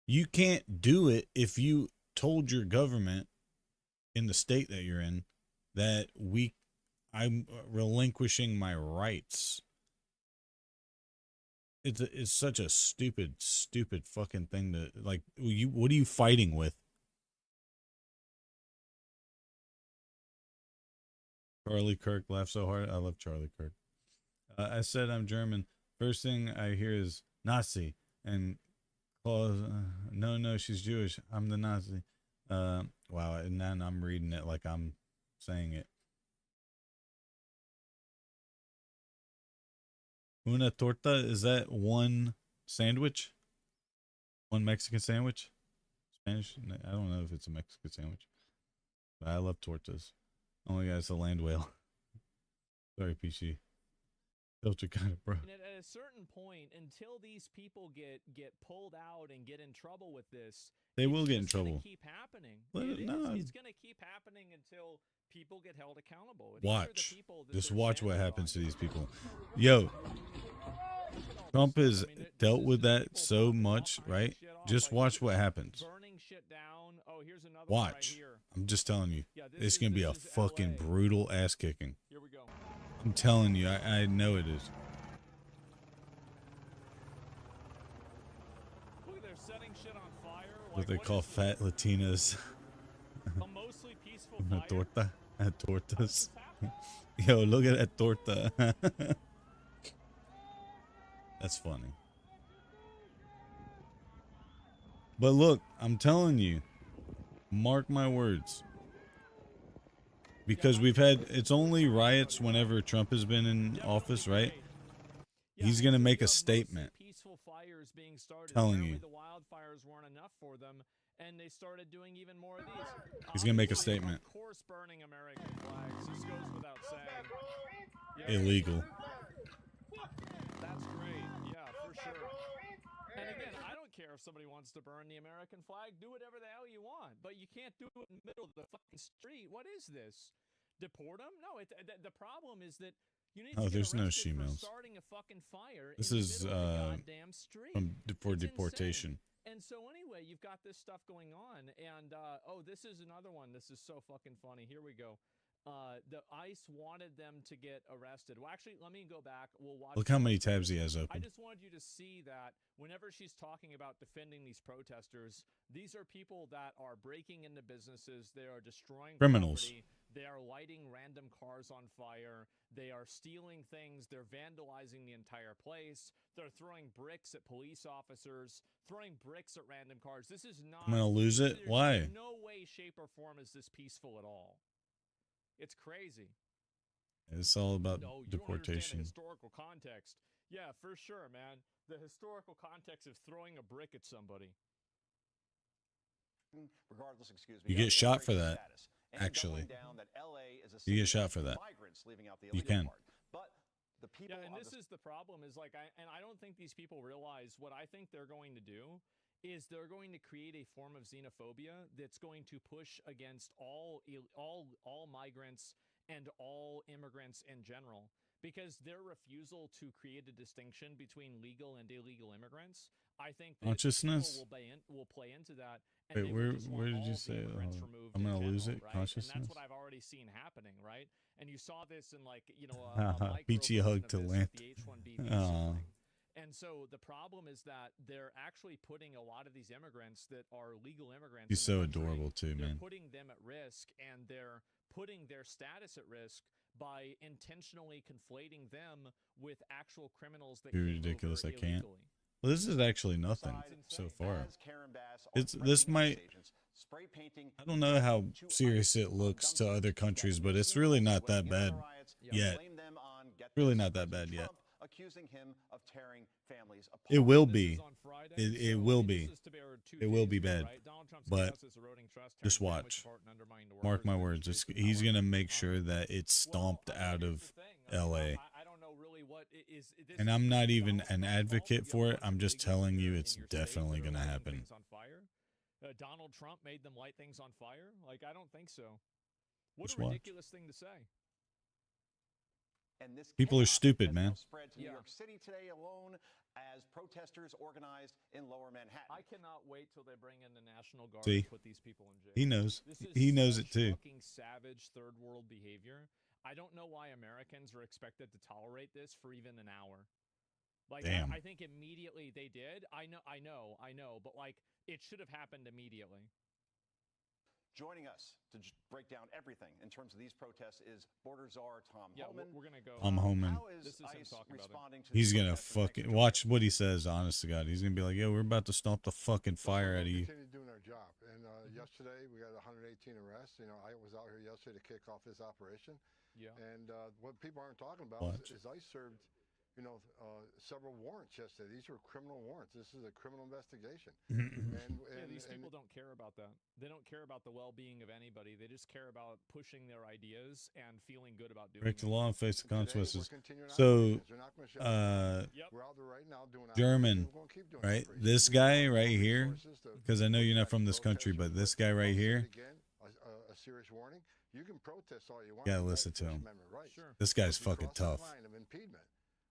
you can't do it if you told your government in the state that you're in that I'm relinquishing my rights. It's such a stupid fucking thing to like. What are you fighting with? Charlie Kirk laughed so hard. I love Charlie Kirk. I said I'm German. First thing I hear is Nazi, and Claus, no, she's Jewish. I'm the Nazi. Wow, and then I'm reading it like I'm saying it. Una torta, is that one sandwich? One Mexican sandwich? Spanish? I don't know if it's a Mexican sandwich. But I love tortas. Oh my god, it's a land whale. Sorry, PC. Filter kind of bro. And at a certain point, until these people get pulled out and get in trouble with this, they will get in trouble. Gonna keep happening. It's going to keep happening until people get held accountable. Watch. Just watch what happens to these people. Yo. Trump has dealt with that so much, right? Just watch what happens. Watch. I'm just telling you. It's going to be a fucking brutal ass kicking. Here we go. I'm telling you. I know it is. Look, they're setting shit on fire. What they call fat Latinas. A mostly peaceful fire. Torta. Tortas. Yo, look at that torta. That's funny. But look, I'm telling you, mark my words. Because we've had, it's only riots whenever Trump has been in office, right? He's going to make a statement. Peaceful fires being started. Telling you. The wildfires weren't enough for them, and they started doing even more of these. He's going to make a statement. Of course, burning American flags. This goes without saying. Illegal. That's great. Yeah, for sure. And again, I don't care if somebody wants to burn the American flag. Do whatever the hell you want. But you can't do it in the middle of the fucking street. What is this? Deport them? No, the problem is that you need to there's no for shemales. starting a fucking fire This in is the middle of the goddamn street. for deportation. And so anyway, you've got this stuff going on. And, this is another one. This is so fucking funny. Here we go. The ICE wanted them to get arrested. Well, actually, let me go back. We'll watch. Look how many tabs he has open. I just wanted you to see that whenever she's talking about defending these protesters, these are people that are breaking into businesses. They are destroying criminals. property. They are lighting random cars on fire. They are stealing things. They're vandalizing the entire place. They're throwing bricks at police officers, throwing bricks at random cars. This is not. I'm going to lose it? Why? In no way, shape, or form is this peaceful at all. It's crazy. It's all about You deportation. don't understand the historical context. Yeah, for sure, man. The historical context of throwing a brick at somebody. Regardless, You get shot for that. Actually, you get shot for that. You can. But the people and this is the problem. Is like, I don't think these people realize what I think they're going to do. Is they're going to create a form of xenophobia that's going to push against all migrants and all immigrants in general, because their refusal to create a distinction between legal and illegal immigrants, I think that consciousness will play into that. Wait, where did you say? I'm gonna lose it. Right? Consciousness. And that's what I've already seen happening, right? And you saw this in peachy hug to land. And so the problem is that they're actually putting a lot of these immigrants that are legal immigrants. He's so adorable too, man. Putting them at risk, and they're putting their status at risk by intentionally conflating them with actual criminals that You're ridiculous. I can't. Well, this is actually nothing so far. This might. I don't know how serious it looks to other countries, but it's really not that bad yet. Really not that bad yet. Accusing him of tearing families apart. It will be. It will be. It will be bad. But just watch. Mark my words. He's going to make sure that it's stomped out of LA. And I'm not even an advocate for it. I'm just telling you it's definitely going to happen. Donald Trump made them light things on fire? Like, I don't think so. What Just a watch. ridiculous thing to say. And this People are stupid, man. Spread to New York City today alone as protesters organized in Lower Manhattan. I cannot wait till they bring in the National Guard See? and put these people in jail. He knows. This is He knows it too. Fucking savage third world behavior. I don't know why Americans are expected to tolerate this for even an hour. Like, Damn. I think immediately they did. I know, but like, it should have happened immediately. Joining us to break down everything in terms of these protests is Border Czar Tom Homan. We're gonna go. Tom Homan. How is This is him ICE talking about it. responding to He's these gonna protests in fucking Mexico? watch what he says. Honest to God, he's gonna be like, "Yo, we're about to stomp the fucking fire out of you." Continue doing our job. And yesterday we got 118 arrests. You know, I was out here yesterday to kick off this operation. Yeah. And what people aren't talking about What? is ICE served, you know, several warrants yesterday. These were criminal warrants. This is a criminal investigation. Yeah, these people don't care about that. They don't care about the well-being of anybody. They just care about pushing their ideas and feeling good about doing Break the it. law and face the Today, we're consequences. continuing So, operations. They're not gonna shut us down. Yep. We're out there right now doing German, operations. We're gonna keep doing right? operations. This We guy have right all here, resources to because I know you're not protect from this country, protesters, but this but guy right I'll say it here, again, a serious warning. You can protest all you want. gotta You got listen to First him. Amendment rights. Sure. This guy's If you fucking cross that tough. line of impediment,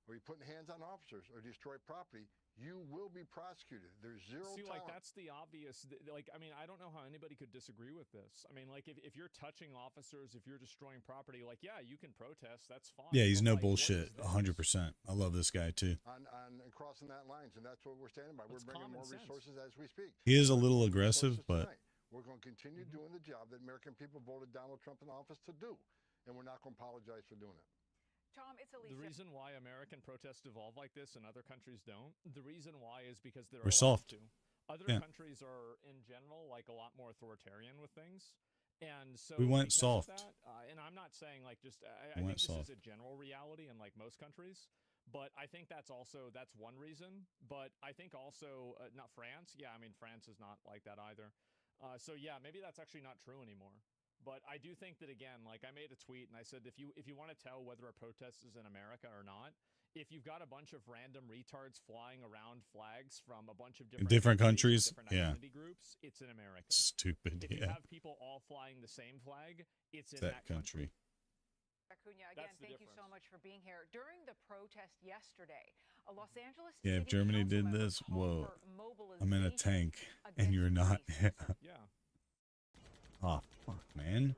or you're putting hands on officers or destroy property, you will be prosecuted. There's zero See, like, tolerance. that's the obvious, like, I mean, I don't know how anybody could disagree with this. I mean, like, if you're touching officers, if you're destroying property, like, yeah, you can protest, that's fine. Yeah, he's but, no like, what is bullshit. this? 100%. I love this guy too. on crossing that lines, and that's what we're standing by. That's We're bringing common more sense. resources as we speak. He is a We're little bringing aggressive, resources but tonight. We're going to continue doing the job that American people voted Donald Trump in office to do, and we're not going to apologize for doing it. Tom, it's Alicia. The reason why American protests evolve like this and other countries don't, the reason why is because they're We're allowed soft. to. Other Yeah. countries are, in general, like, a lot more authoritarian with things. And so We went because of soft. that, and I'm not saying, like, just, I We think went this soft. is a general reality in, like, most countries. But I think that's one reason. But I think also, not France. Yeah, I mean, France is not like that either. So yeah, maybe that's actually not true anymore. But I do think that, again, like, I made a tweet and I said, if you want to tell whether a protest is in America or not, if you've got a bunch of random retards flying around flags from a bunch of Different countries, different yeah. identity groups, it's in America. Stupid, If you yeah. have people all flying the same flag, it's in That country. Acuna, again, That's the thank you so much for being here. During the protest yesterday, a Los Angeles Yeah, if City Germany Council did member this, called whoa. for I'm in a mobilization tank and against you're not. racism. Yeah. Oh, fuck, man.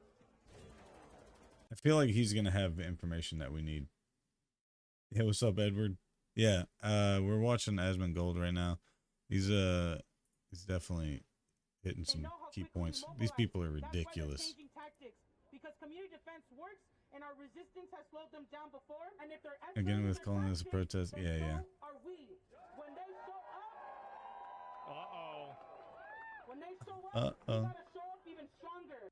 I feel like he's going to have information that we need. Hey, what's up, Edward? Yeah, we're watching Asmongold right now. He's definitely hitting some key points. These people are ridiculous. Because community defense works and our resistance has slowed them down before, and if they're Again, with calling this a protest. Yeah, yeah. are we. When they show up, when they show up, we gotta show up even stronger.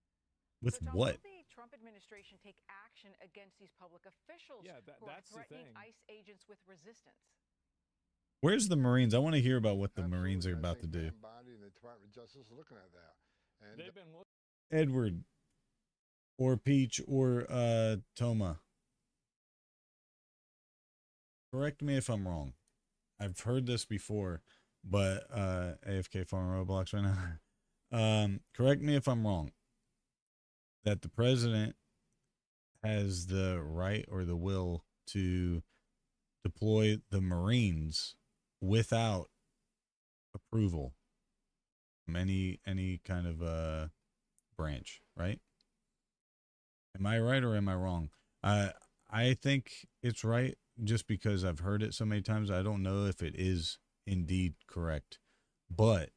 With So, Tom, what? Will the Trump administration take action against these public officials Yeah, who are that's the threatening thing. ICE agents with resistance? Where's the Marines? I want to hear about what the Marines are Absolutely. I about to think do. Pam Bondi and the Department of Justice are looking at that. And They've been looking. Edward or Peach or Toma. Correct me if I'm wrong. I've heard this before, but AFK farming Roblox right now. Correct me if I'm wrong. That the president has the right or the will to deploy the Marines without approval from any kind of branch, right? Am I right or am I wrong? I think it's right just because I've heard it so many times. I don't know if it is indeed correct, but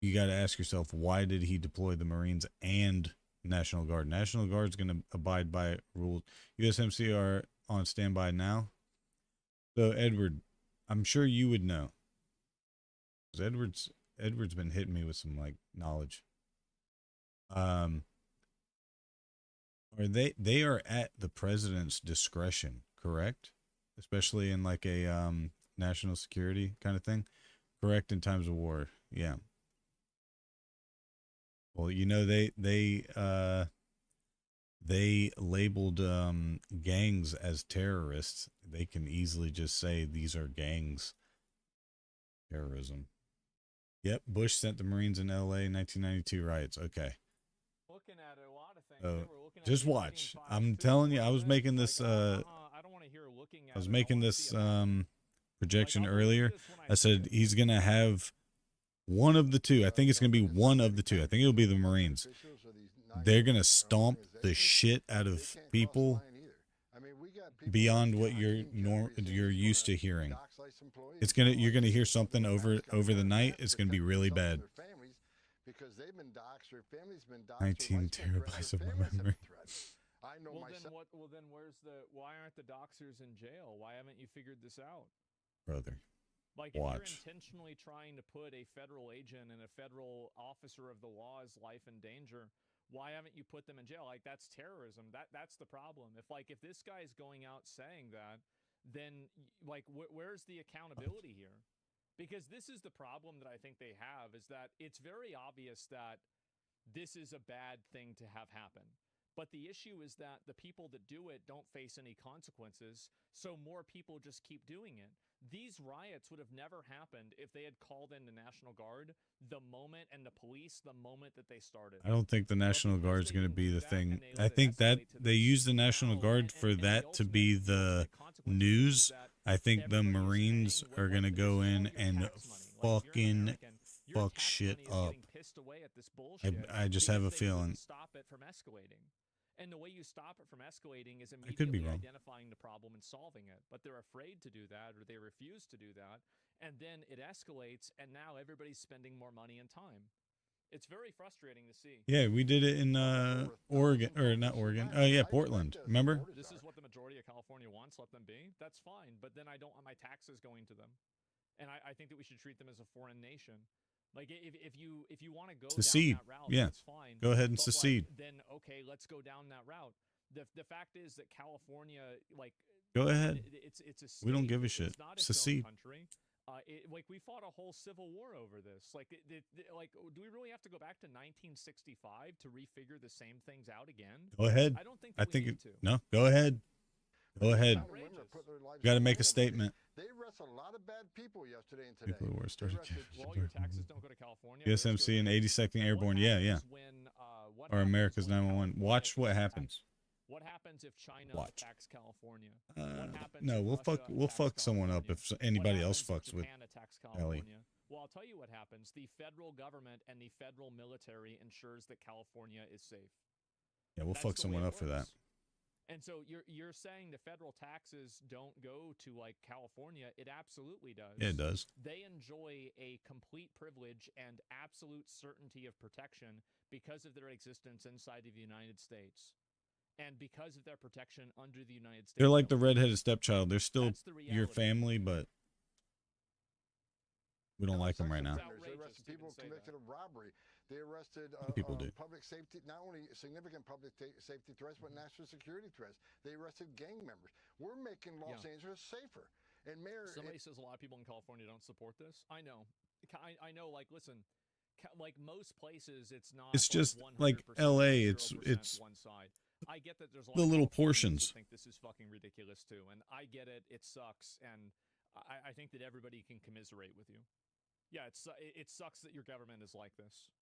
you got to ask yourself, why did he deploy the Marines and National Guard? National Guard's going to abide by rules. USMC are on standby now. So Edward, I'm sure you would know. 'Cause Edward's been hitting me with some like knowledge. Are they are at the president's discretion, correct? Especially in like a national security kind of thing. Correct, in times of war. Yeah. Well, you know, they labeled gangs as terrorists. They can easily just say these are gangs. Terrorism. Yep, Bush sent the Marines in LA 1992 riots. Okay. Looking at a lot of things. So They were looking at just the watch. 18 I'm files, too. telling you, I was That's making like, this I don't want to hear looking at I was it. making wanna this see it. projection Like, I'll believe earlier. this when I see said it. he's gonna have one of the two. I think it's gonna be one of the two. I think it'll be the Marines. they're gonna stomp the shit out of people beyond what you're used to hearing. You're gonna hear something over the night. It's gonna be really bad. Because they've been doxxed, their family's been doxxed. 19 terabytes of memory. I know myself. Well, then why aren't the doxers in jail? Why haven't you figured this out? Brother, like, watch. If you're intentionally trying to put a federal agent and a federal officer of the law's life in danger, why haven't you put them in jail? Like, that's terrorism. That's the problem. If this guy is going out saying that, then like where's the accountability here? Because this is the problem that I think they have, is that it's very obvious that this is a bad thing to have happen. But the issue is that the people that do it don't face any consequences, so more people just keep doing it. These riots would have never happened if they had called in the National Guard the moment, and the police the moment that they started. I don't think the National Guard is going to be the thing. I think that they use the National Guard for that to be the news. I think the Marines are going to go in and fucking fuck shit up. I just have a feeling. Stop it from escalating. And the way you stop it from escalating is could be immediately wrong. identifying the problem and solving it. But they're afraid to do that, or they refuse to do that. And then it escalates, and now everybody's spending more money and time. It's very frustrating to see. Yeah, we did it in Oregon, or not Oregon. Oh yeah, Portland. Remember? This is what the majority of California wants. Let them be. That's fine. But then I don't want my taxes going to them. And I think that we should treat them as a foreign nation. Like, if you want to go secede. down that route, Yeah, that's fine. go ahead and But, secede. Like, then okay, let's go down that route. The fact is that California, like, Go ahead. It's a We don't state. give a shit. It's not its own Secede. country. Like, we fought a whole civil war over this. Like, like, do we really have to go back to 1965 to refigure the same things out again? Go ahead. I don't think that we need to. No, go ahead. Go ahead. Got to make a statement. They arrested a lot of bad people yesterday and today. People who are starting. Well, your taxes don't go to California. USMC and 82nd Airborne. Yeah, yeah. Or America's 911. Watch what happens. What happens if China attacks California? No, we'll fuck someone up if anybody else fucks with Ellie. Well, I'll tell you what happens. The federal government and the federal military ensures that California is safe. Yeah, we'll fuck someone up for that. And so you're saying the federal taxes don't go to, like, California? It absolutely does. Yeah, it does. They enjoy a complete privilege and absolute certainty of protection because of their existence inside of the United States. And because of their protection under the United States. They're like the redheaded stepchild. They're still your family, but we don't like them right now. They arrested people convicted of robbery. They arrested People do. public safety, not only significant public safety threats, but national security threats. They arrested gang members. We're making Los Angeles safer. And Mayor, somebody says a lot of people in California don't support this. I know. I know. Like, listen, like most places, it's not. It's just like LA. It's one side. I get that there's a lot the of little Californians portions. that think this is fucking ridiculous too, and I get it. It sucks, and I think that everybody can commiserate with you. Yeah, it sucks that your government is like this.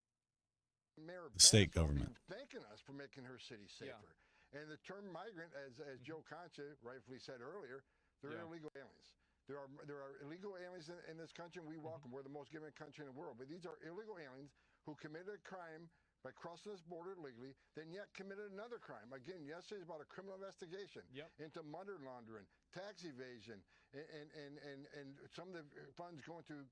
Mayor The state government thanking us for making her city safer. And the term migrant, as Joe Concha rightfully said earlier, they're illegal aliens. There are illegal aliens in this country, and we welcome. We're the most giving country in the world. But these are illegal aliens who committed a crime by crossing this border illegally, then yet committed another crime. Again, yesterday's about a criminal investigation into money laundering, tax evasion, and some of the funds going to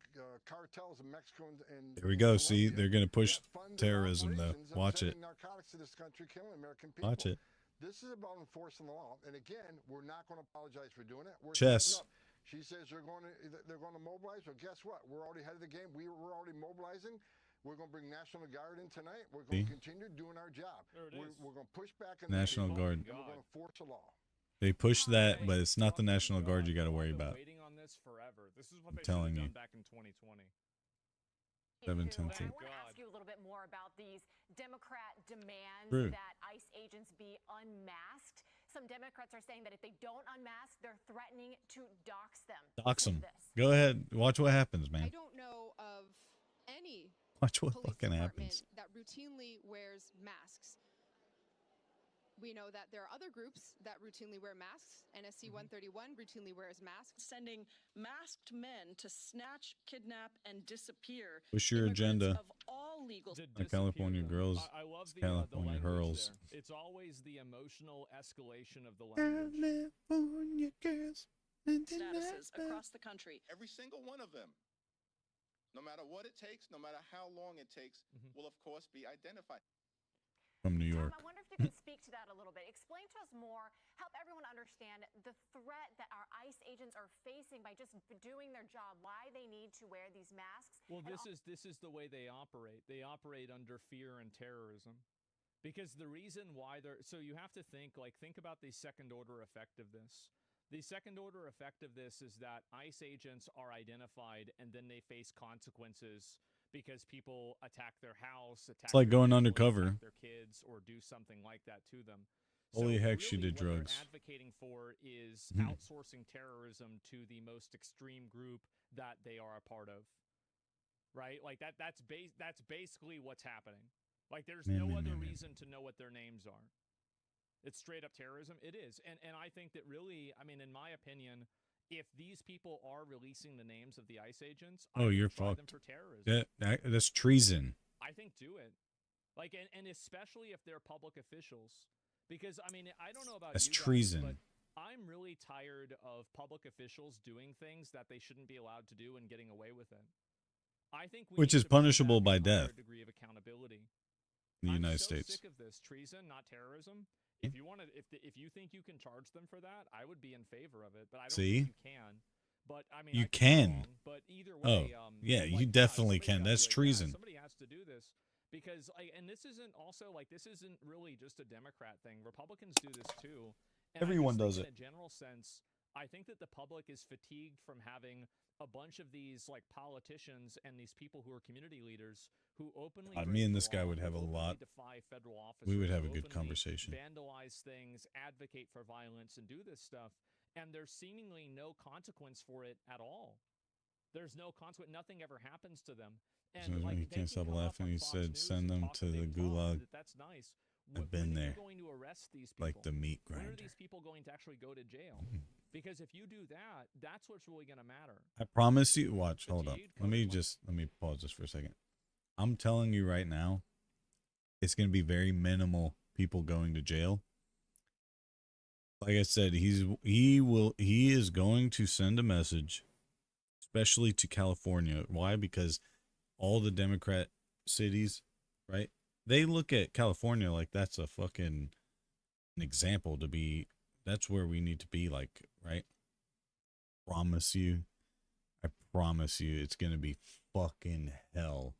cartels in Mexico and There we go. See, they're going to push terrorism, though. Watch it. Narcotics to this country, killing American people. Watch it. This is about enforcing the law. And again, we're not going to apologize for doing it. We're Chess. stepping up. She says they're going to mobilize. Well, guess what? We're already ahead of the game. We're already mobilizing. We're going to bring National Guard in tonight. We're going to continue doing our job. We're going to push back on National Guard. And we're going to enforce the law. They push that, but it's not the National Guard you got to worry about. Waiting on this forever. This is what they telling should you. have done back in 2020. 7:10. I want to ask you a little bit more about these Democrat demands True. that ICE agents be unmasked. Some Democrats are saying that if they don't unmask, they're threatening to dox them. Dox Listen them. to this. Go ahead. Watch what happens, man. I don't know of any Watch what police fucking department happens. that routinely wears masks. We know that there are other groups that routinely wear masks. NSC 131 routinely wears masks. Sending masked men to snatch, kidnap, and disappear. What's your agenda? Of all legal. My California girls. I love the California language hurls. there. It's always the emotional escalation of the language. California girls. Statuses across the country. Every single one of them, no matter what it takes, no matter how long it takes, will of course be identified. From New York. I wonder if you could speak to that a little bit. Explain to us more, help everyone understand the threat that our ICE agents are facing by just doing their job, why they need to wear these masks. Well, this is the way they operate. They operate under fear and terrorism. Because the reason why so you have to think about the second order effect of this. The second order effect of this is that ICE agents are identified and then they face consequences because people attack their house, It's like going family, undercover. attack their kids, or do something like that to them. Holy heck, she really did what drugs. they're advocating for is outsourcing terrorism to the most extreme group that they are a part of. Right? Like that's basically what's happening. Like there's no other reason to know what their names are. It's straight up terrorism. It is. And I think that really, I mean, in my opinion, if these people are releasing the names of the ICE agents, You're try fucked. them for terrorism. That's treason. I think do it. Like, and especially if they're public officials. Because, I mean, I don't know about That's you guys, treason. but I'm really tired of public officials doing things that they shouldn't be allowed to do and getting away with it. I think Which is punishable by death degree of accountability. in the United I'm so States. sick of this treason, not terrorism. If you want to, if you think you can charge them for that, I would be in favor of it. But I don't think you can. But I mean, You I could be can. wrong, but either way, yeah, you definitely can. That's treason. Somebody has to do this because, and this isn't also this isn't really just a Democrat thing. Republicans do this too. And Everyone I just does think it. In a general sense, I think that the public is fatigued from having a bunch of these politicians and these people who are community leaders who openly Me and this guy would have a lot. defy federal officers. We would have a who good openly conversation. Vandalize things, advocate for violence, and do this stuff, and there's seemingly no consequence for it at all. There's no consequence. Nothing ever happens to them. And He can't stop laughing. He said, "Send them to the gulag." That's nice. I've been there. Going to arrest these people? Like the meat When grinder. are these people going to actually go to jail? Because if you do that, that's what's really going to matter. I promise you. Watch. Hold up. Let me pause this for a second. I'm telling you right now, it's going to be very minimal people going to jail. Like I said, he is going to send a message, especially to California. Why? Because all the Democrat cities, right? They look at California like that's a fucking an example to be. That's where we need to be, like, right? I promise you, it's going to be fucking hell.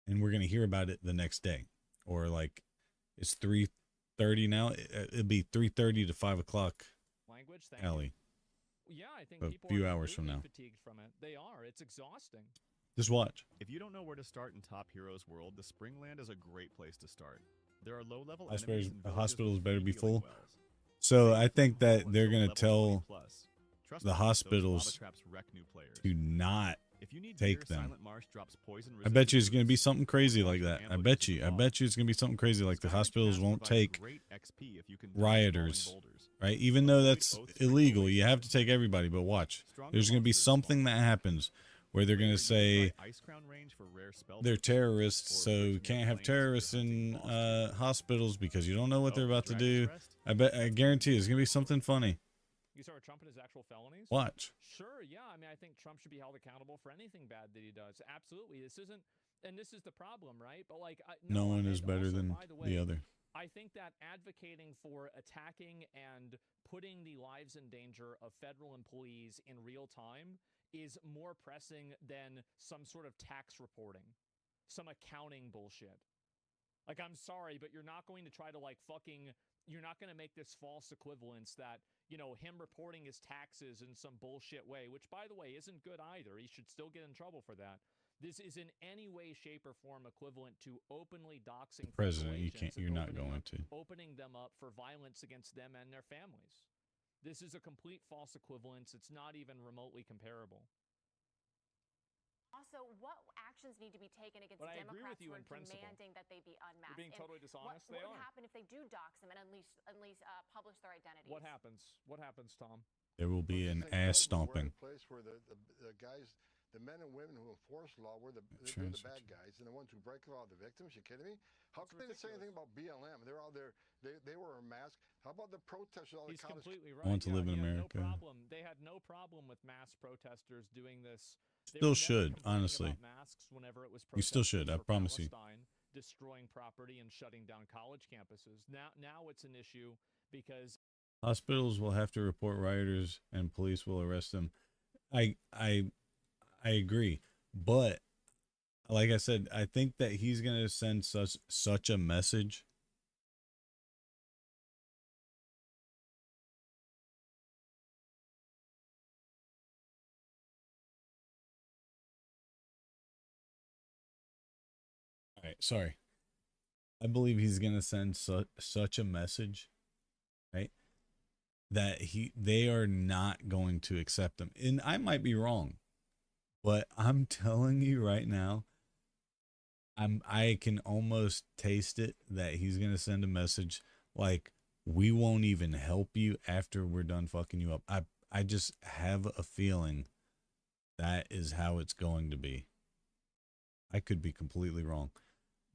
And we're going to hear about it the next day. Or, like, it's 3:30 now. It'll be 3:30 to 5 o'clock. Language, thank Alley. you. Yeah, I think A people few are hours from now. fatigued from it. They are. It's exhausting. Just watch. If you don't know where to start in Top Heroes World, the Springland is a great place to start. There are low-level I swear enemies and the villages hospitals with better be free full. healing wells. So I think that they're going to Level tell 20 plus. Trust the me, those hospitals lava traps wreck new players. to not If you need take beer, them. Silent Marsh drops poison I bet you it's resistant going to be foods. something crazy like that. I bet you it's going to be something crazy like the hospitals won't take Great XP if you can dodge rioters, falling boulders. right? Even though that's illegal, you have to take everybody. But watch, there's going to be something that happens where they're going to say Ice Crown range for rare spell they're books, terrorists, so you can't have terrorists in hospitals because you don't know what they're about to do. I guarantee it's going to be something funny. You saw Trump and his actual felonies? Watch. Sure, yeah. I mean, I think Trump should be held accountable for anything bad that he does. Absolutely. This isn't, and this is the problem, right? But No one is and better also, than by the way, the other. I think that advocating for attacking and putting the lives in danger of federal employees in real time is more pressing than some sort of tax reporting, some accounting bullshit. Like, I'm sorry, but you're not going to try to you're not going to make this false equivalence that, him reporting his taxes in some bullshit way, which, by the way, isn't good either. He should still get in trouble for that. This is in any way, shape, or form equivalent to openly doxing The president, federal you can't. agents and You're not going to. opening them up for violence against them and their families. This is a complete false equivalence. It's not even remotely comparable. also, what actions need to be taken against But I agree Democrats with you who are in principle. demanding that they be unmasked? You're being totally dishonest. What They would are. happen if they do dox them and publish their identities? What happens? What happens, Tom? There will be an Because ass we're in stomping. a place where the guys, the men and women who enforce law, they're the bad guys, and the ones who break the law are the victims. You kidding me? How can they say anything about BLM? They're all there. They were a mask. How about the protesters? All the He's college completely right. I want to live in he had America. No problem. They had no problem with mass protesters doing this. They Still were never should, complaining honestly. about masks whenever it was You still should, I protesting for promise you. Palestine, destroying property and shutting down college campuses. Now it's an issue because Hospitals will have to report rioters and police will arrest them. I agree. But like I said, I think that he's going to send such a message. All right, sorry. I believe he's going to send such a message, right? That they are not going to accept them. And I might be wrong, but I'm telling you right now, I can almost taste it that he's going to send a message like, we won't even help you after we're done fucking you up. I just have a feeling that is how it's going to be. I could be completely wrong,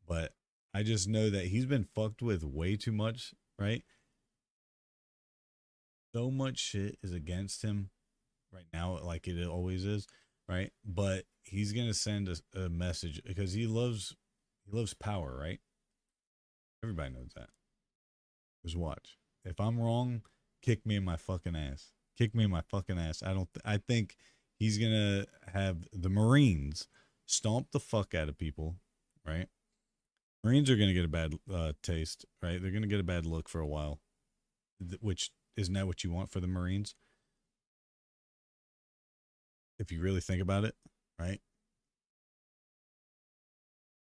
but I just know that he's been fucked with way too much, right? So much shit is against him right now, like it always is, right? But he's gonna send a message because he loves power, right? Everybody knows that. Just watch. If I'm wrong, kick me in my fucking ass. Kick me in my fucking ass. I think he's gonna have the Marines stomp the fuck out of people, right? Marines are gonna get a bad taste, right? They're gonna get a bad look for a while, which isn't that what you want for the Marines? If you really think about it, right?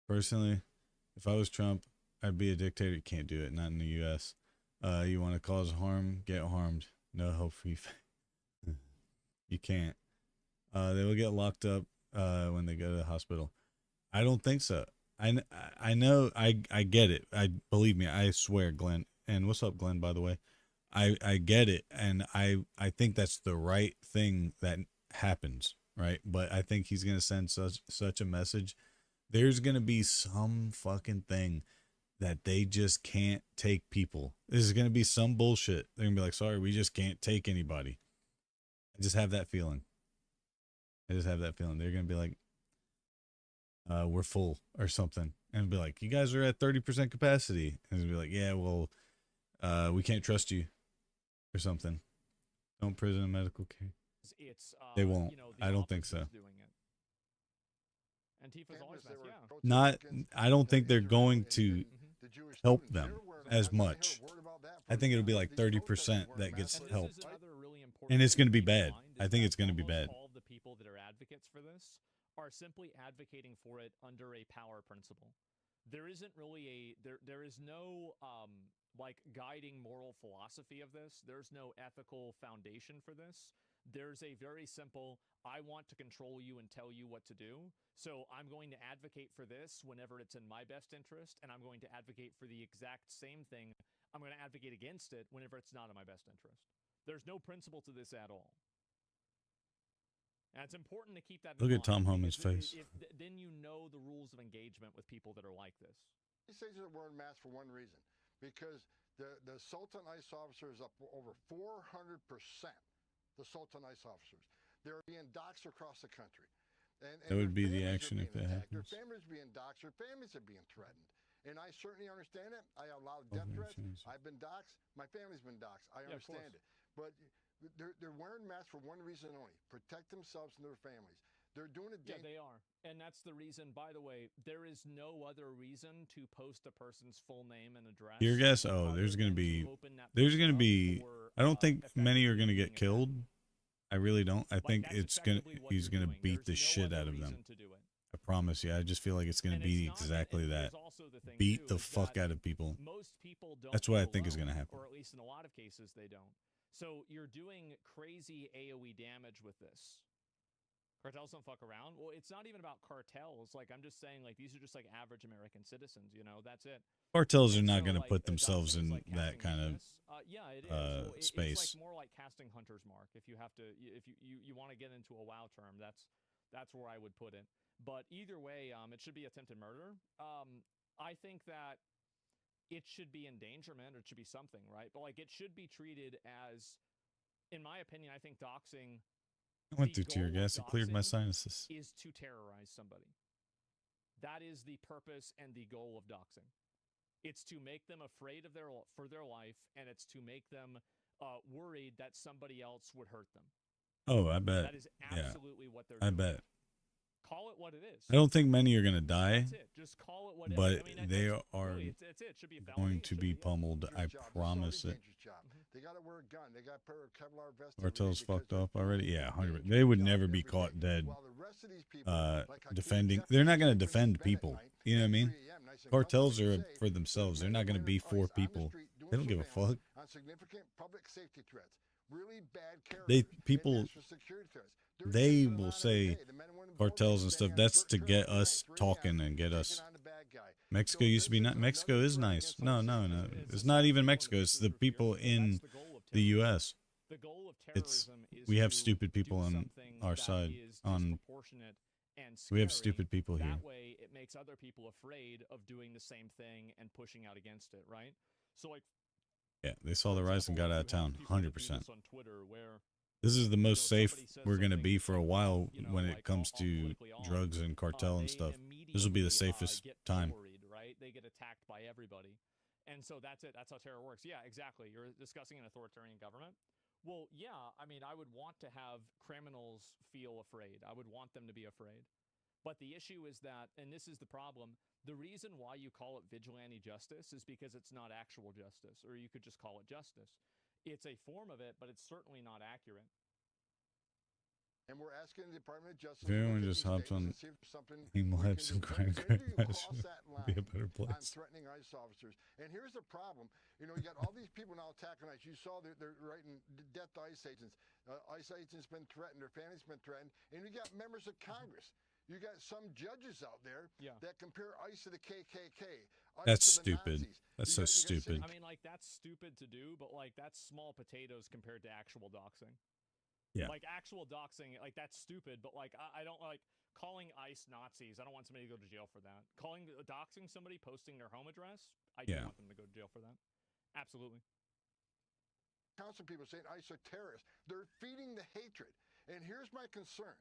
Personally, if I was Trump, I'd be a dictator. You can't do it. Not in the U.S. You want to cause harm, get harmed. No hope for you. You can't. They will get locked up when they go to the hospital. I don't think so. I know. I get it. Believe me. I swear, Glenn. And what's up, Glenn? By the way, I get it, and I think that's the right thing that happens, right? But I think he's gonna send such a message. There's gonna be some fucking thing that they just can't take people. This is gonna be some bullshit. They're gonna be like, sorry, we just can't take anybody. I just have that feeling. They're gonna be like, we're full or something, and be like, you guys are at 30% capacity, and it'll be like, yeah, well, we can't trust you. Or something. Don't prison and medical care. They won't. I don't think so. Antifa's always yeah. Not. I don't think they're going to help them as much. I think it'll be like 30% that gets helped, and it's going to be bad. I think it's going to be bad. All the people that are advocates for this are simply advocating for it under a power principle. There isn't really there is no like guiding moral philosophy of this. There's no ethical foundation for this. There's a very simple, I want to control you and tell you what to do. So I'm going to advocate for this whenever it's in my best interest, and I'm going to advocate for the exact same thing. I'm going to advocate against it whenever it's not in my best interest. There's no principle to this at all. And it's important to keep that in Look at mind, Tom Homan's face. Then you know the rules of engagement with people that are like this. He says that we're in mass for one reason, because the Sultan ICE officer is up over 400%. The Sultan ICE officers, they're being doxxed across the country. And that would be the action if that happens. Their families being doxxed, their families are being threatened. And I certainly understand it. I allow death threats. I've been doxxed. My family's been doxxed. I understand it. But they're wearing masks for one reason only: protect themselves and their families. They're doing it. Yeah, they are. And that's the reason, by the way, there is no other reason to post a person's full name and address. Your guess? Oh, there's going to be, I don't think many are going to get killed. I really don't. I think he's going to beat the shit out of them. I promise you. I just feel like it's going to be exactly that. Beat the fuck out of people. Most people don't. That's what I think is going to happen. Or at least in a lot of cases, they don't. So you're doing crazy AoE damage with this. Cartels don't fuck around. Well, it's not even about cartels. Like, I'm just saying, like, these are just like average American citizens. You know, that's it. Cartels are And not so, going to like, put themselves doxing is in like that casting kind of weakness. Yeah, it is. Well, it's space. like more like casting hunter's mark. If you have to, if you want to get into a WoW term, that's where I would put it. But either way, it should be attempted murder. I think that it should be endangerment, or it should be something, right? But like, it should be treated as, in my opinion, I think doxing. I went through tear gas. It cleared my sinuses. Is to terrorize somebody. That is the purpose and the goal of doxing. It's to make them afraid of for their life, and it's to make them worried that somebody else would hurt them. Oh, I bet. That is absolutely what they're I doing. bet. Call it what it is. I don't think many are going to die. That's it. Just call it what it is. But I mean, they are really, it's it. Should be a felony. going to be pummeled. I promise it. They got to wear a gun. They got to put a Kevlar vest. Cartels fucked off already. Yeah, 100. They would never be caught dead. Defending. They're not going to defend people. You know what I mean? Cartels are for themselves. They're not going to be for people. They don't give a fuck. On significant public safety threats, really bad They will say cartels and stuff. That's to get us talking and get us. Mexico used to be not. Mexico is nice. No. It's not even Mexico. It's the people in the U.S. We have stupid people on our side. We have stupid people here. That way, it makes other people afraid of doing the same thing and pushing out against it, right? So, like, yeah, they saw the rise and got out of town. 100%. This is the most safe we're going to be for a while when it comes to drugs and cartel and stuff. This will be the safest time. Right? They get attacked by everybody. And so that's it. That's how terror works. Yeah, exactly. You're discussing an authoritarian government. Well, yeah, I mean, I would want to have criminals feel afraid. I would want them to be afraid. But the issue is that, and this is the problem, the reason why you call it vigilante justice is because it's not actual justice, or you could just call it justice. It's a form of it, but it's certainly not accurate. And we're asking the Department of Justice. If everyone just hops on Emo Labs and Crime be a better place. On threatening ICE officers. And here's the problem. You know, you got all these people now attacking ICE. You saw they're writing death to ICE agents. ICE agents been threatened. Their families been threatened. And you got members of Congress. You got some judges out there that compare ICE to the KKK. That's stupid. That's so stupid. I mean, like, that's stupid to do, but, like, that's small potatoes compared to actual doxing. Yeah. Like, actual doxing, like, that's stupid, but, like, I don't, like, calling ICE Nazis, I don't want somebody to go to jail for that. Doxing somebody, posting their home address, I do want them to go to jail for that. Absolutely. Council people saying ICE are terrorists. They're feeding the hatred. And here's my concern.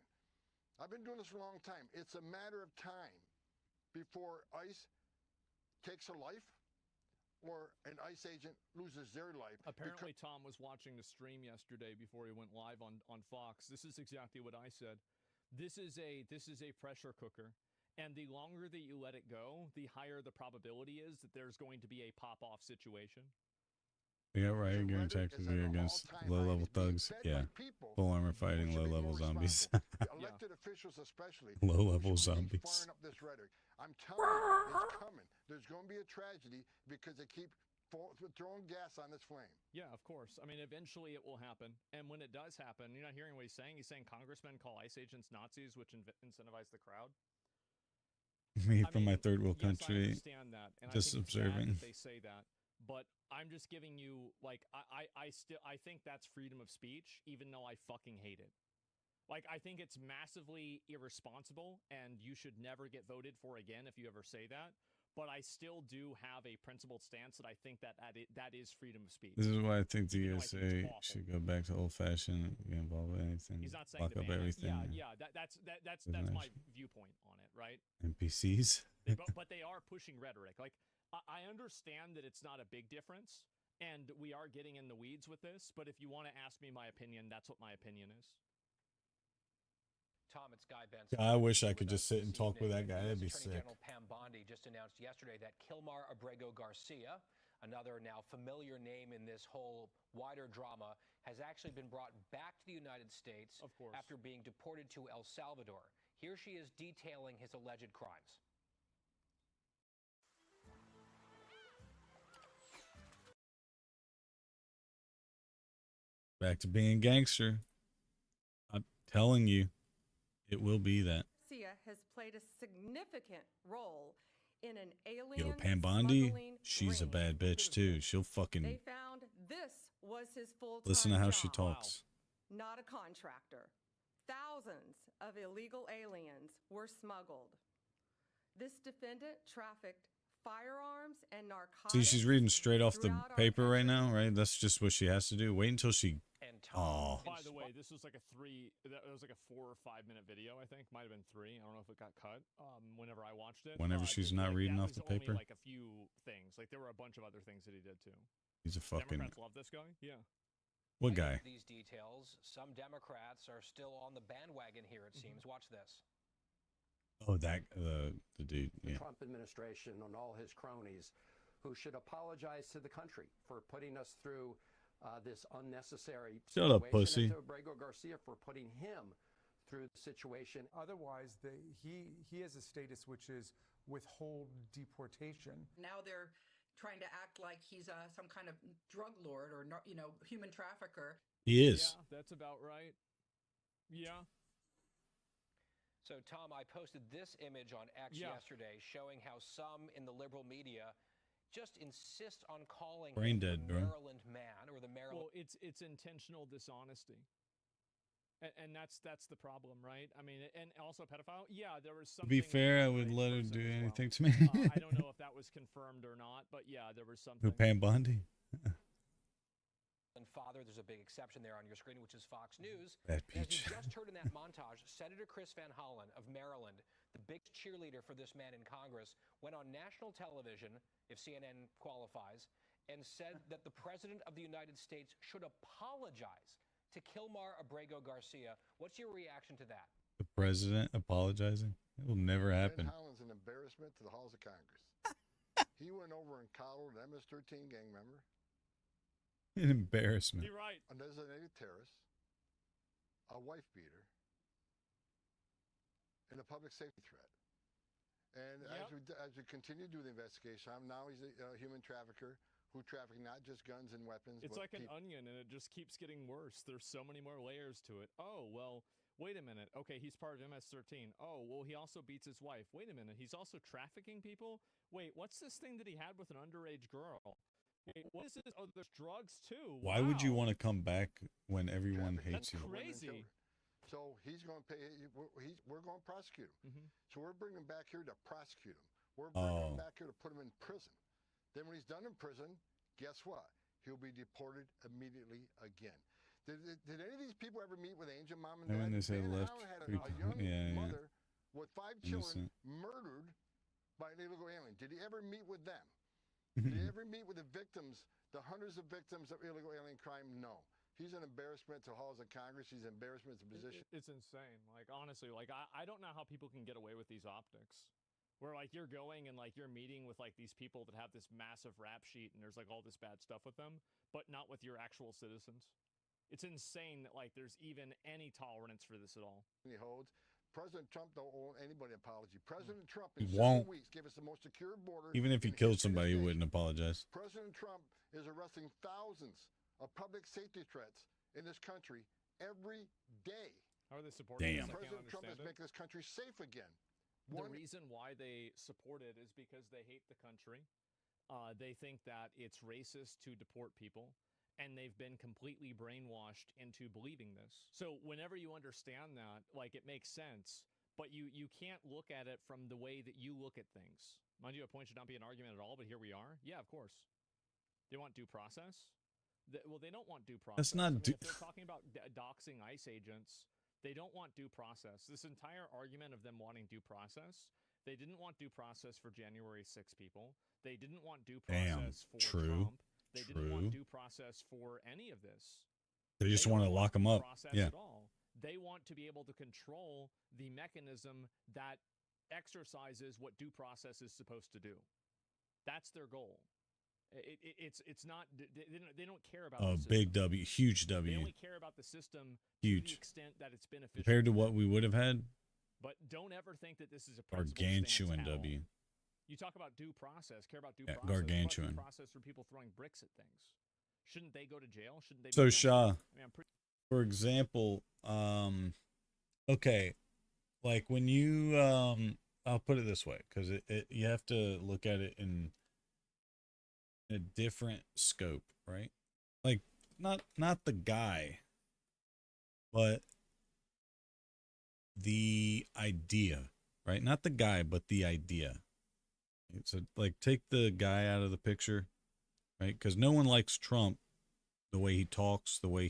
I've been doing this for a long time. It's a matter of time before ICE takes a life or an ICE agent loses their life. Apparently, Tom was watching the stream yesterday before he went live on Fox. This is exactly what I said. This is a pressure cooker. And the longer that you let it go, the higher the probability is that there's going to be a pop-off situation. Yeah, right. You're tactically against low-level thugs. Yeah. Full armor fighting low-level zombies. Elected officials especially. Low-level zombies. Firing up this rhetoric. I'm telling you, it's coming. There's going to be a tragedy because they keep throwing gas on this flame. Yeah, of course. I mean, eventually it will happen. And when it does happen, you're not hearing what he's saying. He's saying congressmen call ICE agents Nazis, which incentivize the crowd. Me from my third world yes, country, I understand that. And just I think observing. It's bad that they say that. But I'm just giving you, like, I think that's freedom of speech, even though I fucking hate it. Like, I think it's massively irresponsible, and you should never get voted for again if you ever say that. But I still do have a principled stance that I think that is freedom of speech. This is why I think the USA should go back to old-fashioned, get involved with anything, He's not saying lock up everything. Yeah, that's my viewpoint on it, right? NPCs. but they are pushing rhetoric. Like, I understand that it's not a big difference, and we are getting in the weeds with this. But if you want to ask me my opinion, that's what my opinion is. Tom, it's Guy Benson. I wish I could just sit and talk with that guy. That'd be sick. General Pam Bondi just announced yesterday that Kilmar Abrego Garcia, another now familiar name in this whole wider drama, has actually been brought back to the United States after being deported to El Salvador. Here she is detailing his alleged crimes. Back to being gangster. I'm telling you. It will be that. Garcia has played a significant role in an Yo, alien Pambondi, smuggling she's a ring. bad bitch too. She'll fucking They found this was his full-time listen to how job, she talks. not a contractor. Thousands of illegal aliens were smuggled. This defendant trafficked firearms and narcotics. See, she's reading straight off the throughout our paper right now, right? That's just what she has to do. Wait until she. Oh, By the way, this was like that was like a 4 or 5 minute video, I think. Might have been 3. I don't know if it got cut. Whenever I watched it. Whenever she's not reading off the paper. Only like a few things. Like there were a bunch of other things that he did too. He's a fucking. Democrats love this guy. Yeah. What guy? These details, some Democrats are still on the bandwagon here, it seems. Watch this. Oh, that the dude. The Yeah. Trump administration and all his cronies who should apologize to the country for putting us through this unnecessary Shut up, situation, pussy. and to Abrego Garcia for putting him through the situation. Otherwise, he has a status which is withhold deportation. Now they're trying to act like he's some kind of drug lord or human trafficker. He is. Yeah, that's about right. Yeah. So, Tom, I posted this image on X yesterday showing how some in the liberal media just insist on calling Brain him dead, the bro. Maryland man or the Maryland. Well, it's intentional dishonesty. And that's the problem, right? I mean, and also pedophile. Yeah, there was To something. be fair, I would let her do anything to me. I don't know if that was confirmed or not, but yeah, there was something. Who, Pam Bondi? And father, there's a big exception there on your screen, which is Fox News. Bad And as peach. we just heard in that montage, Senator Chris Van Hollen of Maryland, the big cheerleader for this man in Congress, went on national television, if CNN qualifies, and said that the President of the United States should apologize to Kilmar Abrego Garcia. What's your reaction to that? The president apologizing? It will never happen. Ben Holland's an embarrassment to the halls of Congress. He went over and coddled an MS-13 gang member. An embarrassment. You're right. A designated terrorist, a wife beater, and a public safety threat. And as we continue to do the investigation, now he's a human trafficker who trafficked not just guns and weapons. It's but like an onion, and it just keeps getting worse. There's so many more layers to it. Oh, well, wait a minute. Okay, he's part of MS-13. Oh, well, he also beats his wife. Wait a minute. He's also trafficking people? Wait, what's this thing that he had with an underage girl? Wait, what is this? Oh, there's drugs, too. Why would you want to come back when everyone hates you? That's crazy. So he's going to pay. We're going to prosecute him. So we're bringing him back here to prosecute him. We're bringing him back here to put him in prison. Then when he's done in prison, guess what? He'll be deported immediately again. Did any of these people ever meet with Angel Mom and Dad? When they say Van left, Allen had a young mother with 5 children Innocent. murdered by an illegal alien. Did he ever meet with them? Did he ever meet with the victims, the hundreds of victims of illegal alien crime? No. He's an embarrassment to halls of Congress. He's an embarrassment to position. It's insane. Like, honestly, like, I don't know how people can get away with these optics. Where, like, you're going and, like, you're meeting with, like, these people that have this massive rap sheet and there's, like, all this bad stuff with them, but not with your actual citizens. It's insane that, like, there's even any tolerance for this at all. He holds. President Trump don't owe anybody an apology. President Trump in He 7 won't. weeks gave us the most secure border. Even if he in killed history of somebody, he this nation. wouldn't apologize. President Trump is arresting thousands of public safety threats in this country every day. How are they supporting Damn. this? I can't President Trump is understand it. making this country safe again. The reason why they support it is because they hate the country. They think that it's racist to deport people, and they've been completely brainwashed into believing this. So whenever you understand that, like, it makes sense, but you can't look at it from the way that you look at things. Mind you, a point should not be an argument at all, but here we are. Yeah, of course. They want due process? Well, they don't want due process. That's not I mean, if they're talking about doxing ICE agents, they don't want due process. This entire argument of them wanting due process, they didn't want due process for January 6 people. They didn't want due process for Trump. They didn't want due process for any of this. They just want to lock him up. Process Yeah. at all. They want to be able to control the mechanism that exercises what due process is supposed to do. That's their goal. It's not. They don't care about. Oh, the big system. W, huge They W. only care about the system to Huge. the extent that it's beneficial Compared to what we would have had, But don't ever think that this is a principled gargantuan stance at all. W. You talk about due process, care about due Yeah, process. What about gargantuan. due process for people throwing bricks at things. Shouldn't they go to jail? Shouldn't they? So be Shah, I mean, I'm pretty for example, okay, like when you I'll put it this way, because you have to look at it in a different scope, right? Like not the guy, but the idea, right? Not the guy, but the idea. So like take the guy out of the picture, right? Because no one likes Trump, the way he talks, the way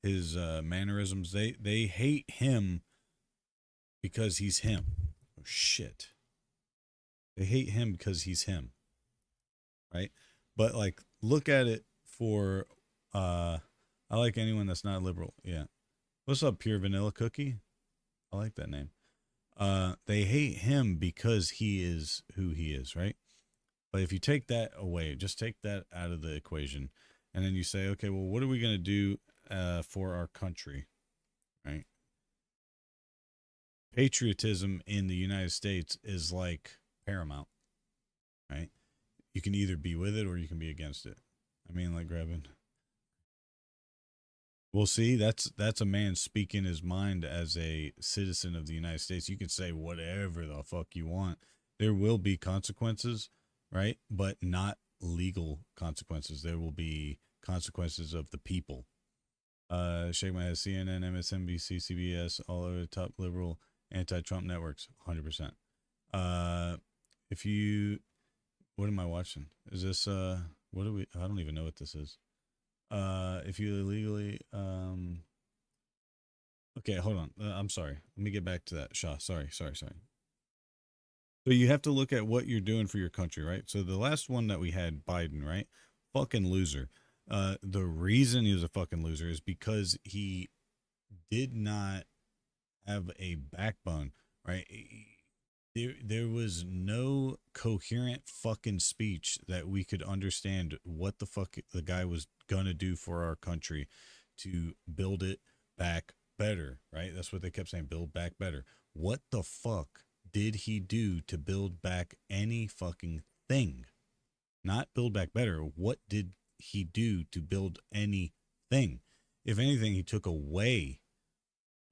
his mannerisms. They hate him because he's him. Oh shit. They hate him because he's him. Right? But like look at it for I like anyone that's not liberal. Yeah. What's up, Pure Vanilla Cookie? I like that name. They hate him because he is who he is, right? But if you take that away, just take that out of the equation, and then you say, okay, well, what are we going to do for our country, right? Patriotism in the United States is like paramount, right? You can either be with it or you can be against it. I mean, like grabbing. Well, see, that's a man speaking his mind as a citizen of the United States. You can say whatever the fuck you want. There will be consequences, right? But not legal consequences. There will be consequences of the people. Shake my head. CNN, MSNBC, CBS, all over the top liberal anti-Trump networks, 100%. If you, what am I watching? Is this what do we? I don't even know what this is. If you illegally, okay, hold on. I'm sorry. Let me get back to that. Shaw. Sorry. So you have to look at what you're doing for your country, right? So the last one that we had, Biden, right? Fucking loser. The reason he was a fucking loser is because he did not have a backbone, right? There was no coherent fucking speech that we could understand what the fuck the guy was gonna do for our country to build it back better, right? That's what they kept saying, build back better. What the fuck did he do to build back any fucking thing? Not build back better. What did he do to build anything? If anything, he took away,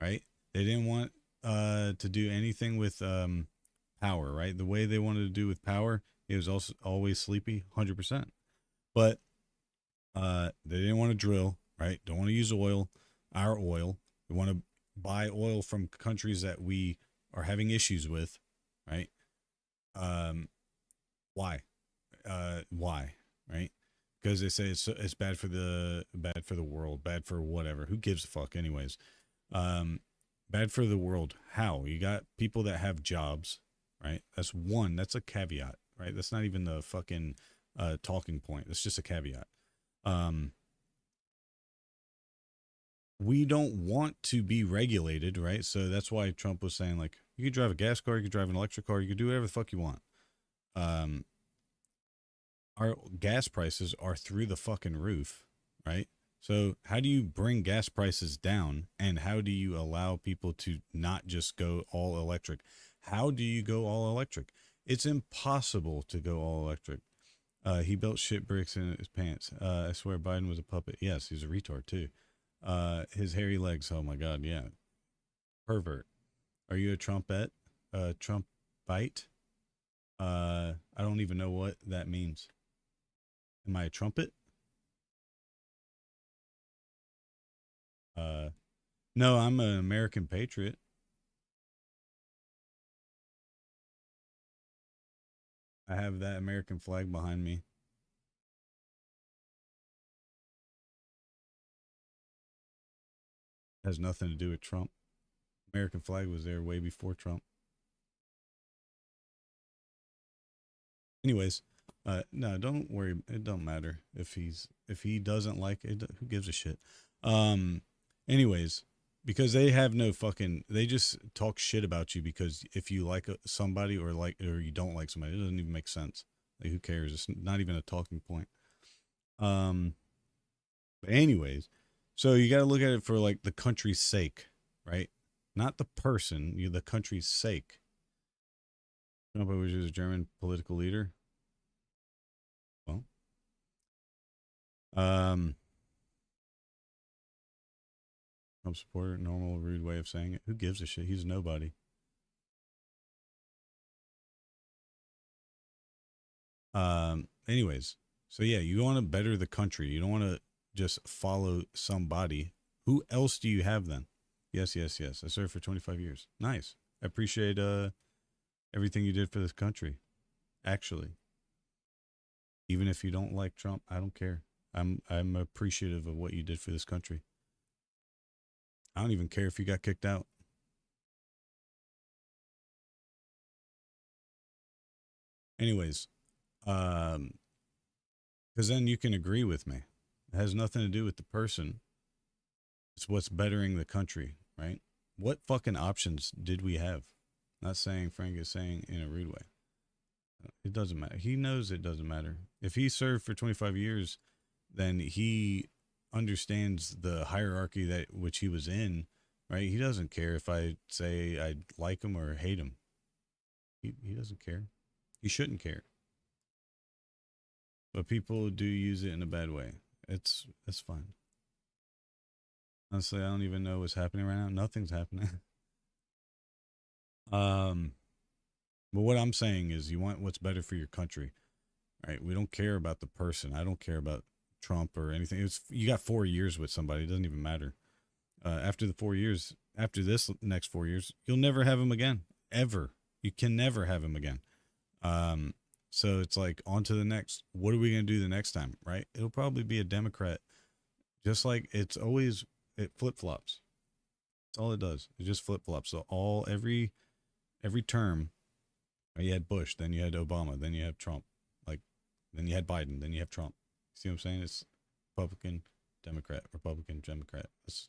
right? They didn't want to do anything with power, right? The way they wanted to do with power, it was also always sleepy, 100%. But they didn't want to drill, right? Don't want to use oil, our oil. They want to buy oil from countries that we are having issues with, right? Why? Why? Right? Because they say it's bad for the world, bad for whatever. Who gives a fuck, anyways? Bad for the world. How? You got people that have jobs, right? That's one. That's a caveat, right? That's not even the fucking talking point. That's just a caveat. We don't want to be regulated, right? So that's why Trump was saying, like, you could drive a gas car, you could drive an electric car, you could do whatever the fuck you want. Our gas prices are through the fucking roof, right? So how do you bring gas prices down, and how do you allow people to not just go all electric? How do you go all electric? It's impossible to go all electric. He built shit bricks in his pants. I swear Biden was a puppet. Yes, he's a retard too. His hairy legs. Oh my God. Yeah. Pervert. Are you a Trumpette? Trumpite? I don't even know what that means. Am I a trumpet? No, I'm an American patriot. I have that American flag behind me. Has nothing to do with Trump. American flag was there way before Trump. Anyways, no, don't worry. It don't matter if he doesn't like it. Who gives a shit? Anyways, because they have no fucking, they just talk shit about you because if you like somebody or you don't like somebody, it doesn't even make sense. Like, who cares? It's not even a talking point. But anyways, so you got to look at it for like the country's sake, right? Not the person, the country's sake. Trump was a German political leader. Well, Trump supporter, normal, rude way of saying it. Who gives a shit? He's nobody. Anyways, so yeah, you want to better the country. You don't want to just follow somebody. Who else do you have then? Yes. I served for 25 years. Nice. I appreciate everything you did for this country. Actually, even if you don't like Trump, I don't care. I'm appreciative of what you did for this country. I don't even care if you got kicked out. Anyways, because then you can agree with me. It has nothing to do with the person. It's what's bettering the country, right? What fucking options did we have? Not saying Frank is saying in a rude way. It doesn't matter. He knows it doesn't matter. If he served for 25 years, then he understands the hierarchy that which he was in, right? He doesn't care if I say I like him or hate him. He doesn't care. He shouldn't care. But people do use it in a bad way. It's fine. Honestly, I don't even know what's happening right now. Nothing's happening. But what I'm saying is you want what's better for your country, right? We don't care about the person. I don't care about Trump or anything. You got 4 years with somebody. It doesn't even matter. After the 4 years, after this next 4 years, you'll never have him again. Ever. You can never have him again. So it's like on to the next. What are we going to do the next time, right? It'll probably be a Democrat. Just like it flip-flops. That's all it does. It just flip-flops. So every term, you had Bush, then you had Obama, then you have Trump, then you had Biden, then you have Trump. See what I'm saying? It's Republican, Democrat. That's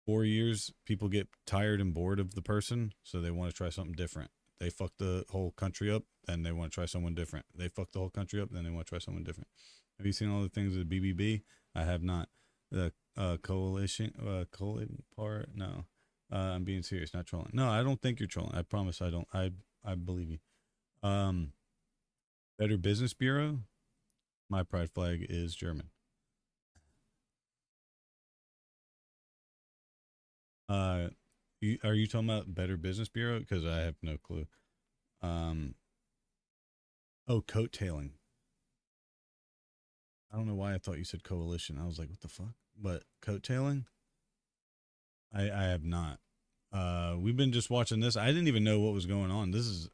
4 years. People get tired and bored of the person, so they want to try something different. They fuck the whole country up, then they want to try someone different. They fuck the whole country up, then they want to try someone different. Have you seen all the things with BBB? I have not. The coalition part? No. I'm being serious, not trolling. No, I don't think you're trolling. I promise I don't. I believe you. Better Business Bureau. My pride flag is German. Are you talking about Better Business Bureau? Because I have no clue. Coattailing. I don't know why I thought you said coalition. I was like, what the fuck? But coattailing? I have not. We've been just watching this. I didn't even know what was going on. This is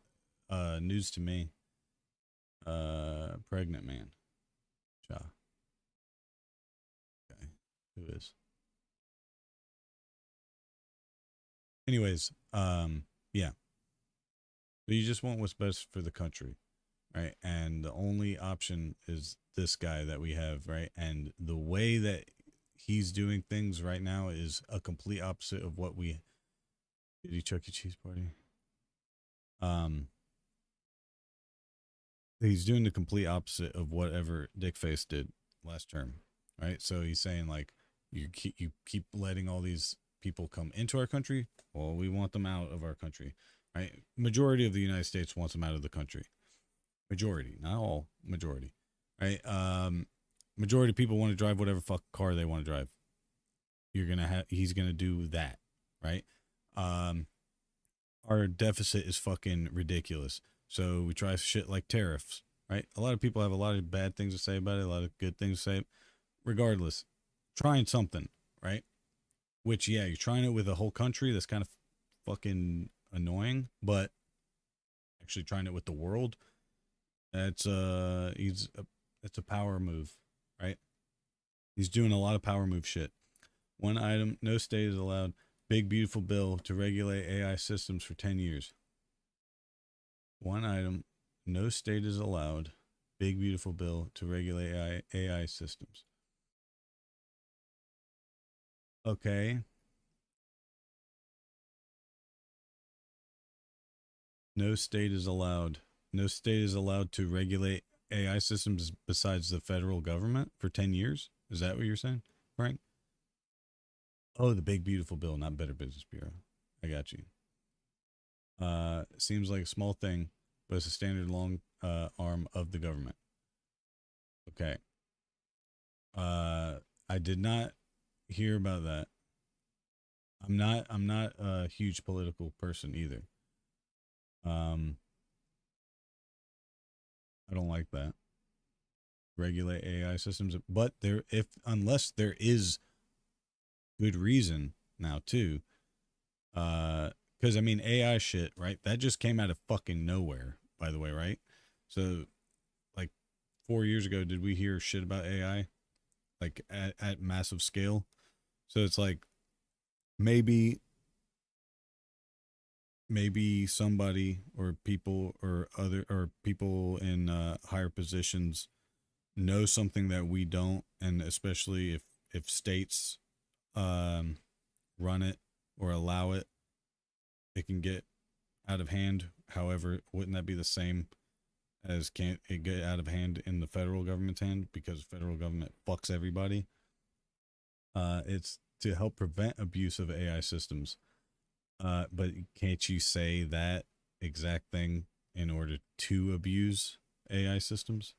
news to me. Pregnant man. Cha. Okay. Who is? Anyways, yeah. So you just want what's best for the country, right? And the only option is this guy that we have, right? And the way that he's doing things right now is a complete opposite of what we did. He Chuck E. Cheese party. He's doing the complete opposite of whatever Dickface did last term, right? So he's saying like, you keep letting all these people come into our country. Well, we want them out of our country, right? Majority of the United States wants them out of the country. Majority, not all, majority, right? Majority of people want to drive whatever fuck car they want to drive. He's gonna do that, right? Our deficit is fucking ridiculous. So we try shit like tariffs, right? A lot of people have a lot of bad things to say about it, a lot of good things to say. Regardless, trying something, right? Which, yeah, you're trying it with a whole country. That's kind of fucking annoying, but actually trying it with the world, it's a power move, right? He's doing a lot of power move shit. One item, no state is allowed. Big beautiful bill to regulate AI systems for 10 years. One item, no state is allowed. Big beautiful bill to regulate AI systems. Okay. No state is allowed. No state is allowed to regulate AI systems besides the federal government for 10 years? Is that what you're saying, Frank? Oh, the big beautiful bill, not Better Business Bureau. I got you. Seems like a small thing, but it's a standard long arm of the government. Okay. I did not hear about that. I'm not a huge political person either. I don't like that. Regulate AI systems, but unless there is good reason now too, because I mean AI shit, right? That just came out of fucking nowhere, by the way, right? So, like 4 years ago, did we hear shit about AI, like at massive scale? So it's like maybe somebody or people or people in higher positions know something that we don't, and especially if states run it or allow it, it can get out of hand. However, wouldn't that be the same as can't it get out of hand in the federal government's hand, because the federal government fucks everybody? It's to help prevent abuse of AI systems. But can't you say that exact thing in order to abuse AI systems?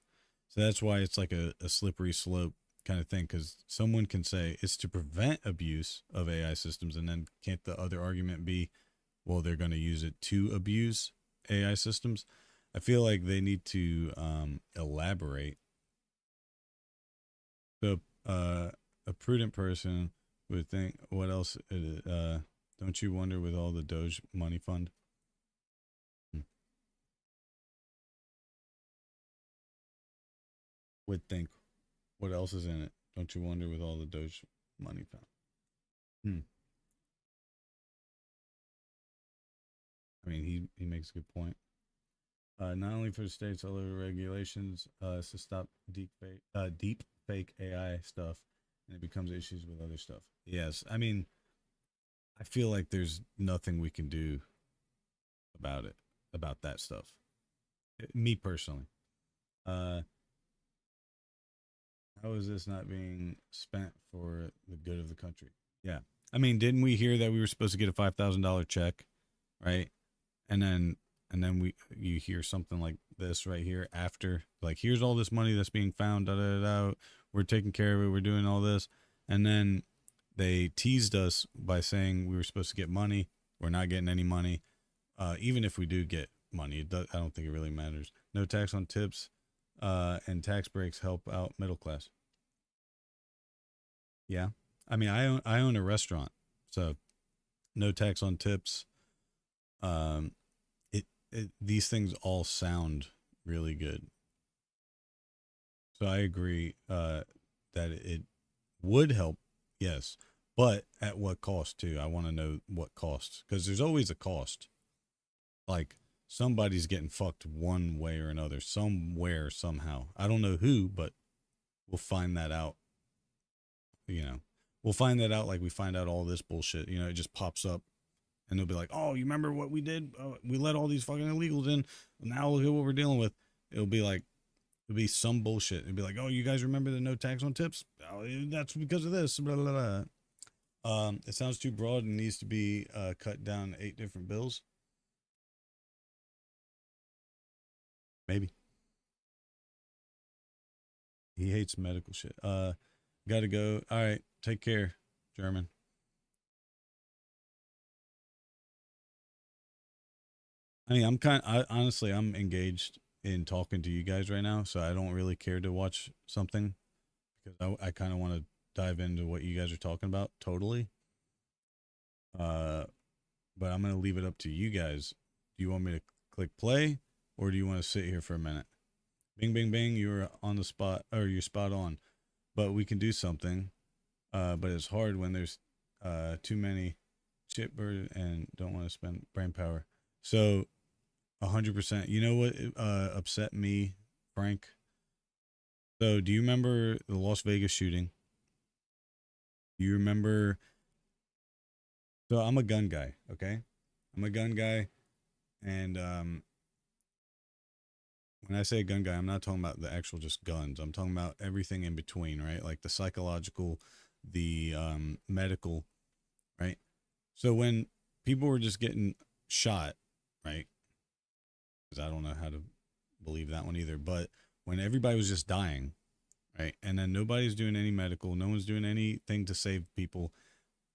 So that's why it's like a slippery slope kind of thing, because someone can say it's to prevent abuse of AI systems, and then can't the other argument be, well, they're going to use it to abuse AI systems? I feel like they need to elaborate. So a prudent person would think, what else? Don't you wonder with all the Doge money fund? Would think, what else is in it? Don't you wonder with all the Doge money found? I mean, he makes a good point. Not only for the states, all over regulations to stop deep fake AI stuff, and it becomes issues with other stuff. Yes, I mean, I feel like there's nothing we can do about it, about that stuff. Me personally. How is this not being spent for the good of the country? Yeah. I mean, didn't we hear that we were supposed to get a $5,000 check, right? And then you hear something like this right here after, like, here's all this money that's being found, da da da. We're taking care of it. We're doing all this, and then they teased us by saying we were supposed to get money. We're not getting any money. Even if we do get money, I don't think it really matters. No tax on tips, and tax breaks help out middle class. Yeah, I mean, I own a restaurant, so no tax on tips. These things all sound really good. So I agree that it would help, yes, but at what cost too? I want to know what cost, because there's always a cost. Like, somebody's getting fucked one way or another, somewhere, somehow. I don't know who, but we'll find that out. We'll find that out like we find out all this bullshit. It just pops up. And they'll be like, oh, you remember what we did? We let all these fucking illegals in. Now look at what we're dealing with. It'll be some bullshit. It'll be like, oh, you guys remember the no tax on tips? Oh, that's because of this. Blah, blah, blah. It sounds too broad and needs to be cut down 8 different bills. Maybe. He hates medical shit. Gotta go. All right. Take care, German. I mean, honestly, I'm engaged in talking to you guys right now, so I don't really care to watch something, because I kind of want to dive into what you guys are talking about totally. But I'm going to leave it up to you guys. Do you want me to click play, or do you want to sit here for a minute? Bing, bing, bing. You're on the spot, or you're spot on. But we can do something. But it's hard when there's too many chipbird and don't want to spend brain power. So 100%. You know what upset me, Frank? So do you remember the Las Vegas shooting? Do you remember? So I'm a gun guy, okay? I'm a gun guy. And when I say gun guy, I'm not talking about the actual just guns. I'm talking about everything in between, right? Like the psychological, the medical, right? So when people were just getting shot, right? Because I don't know how to believe that one either. But when everybody was just dying, right? And then nobody's doing any medical, no one's doing anything to save people.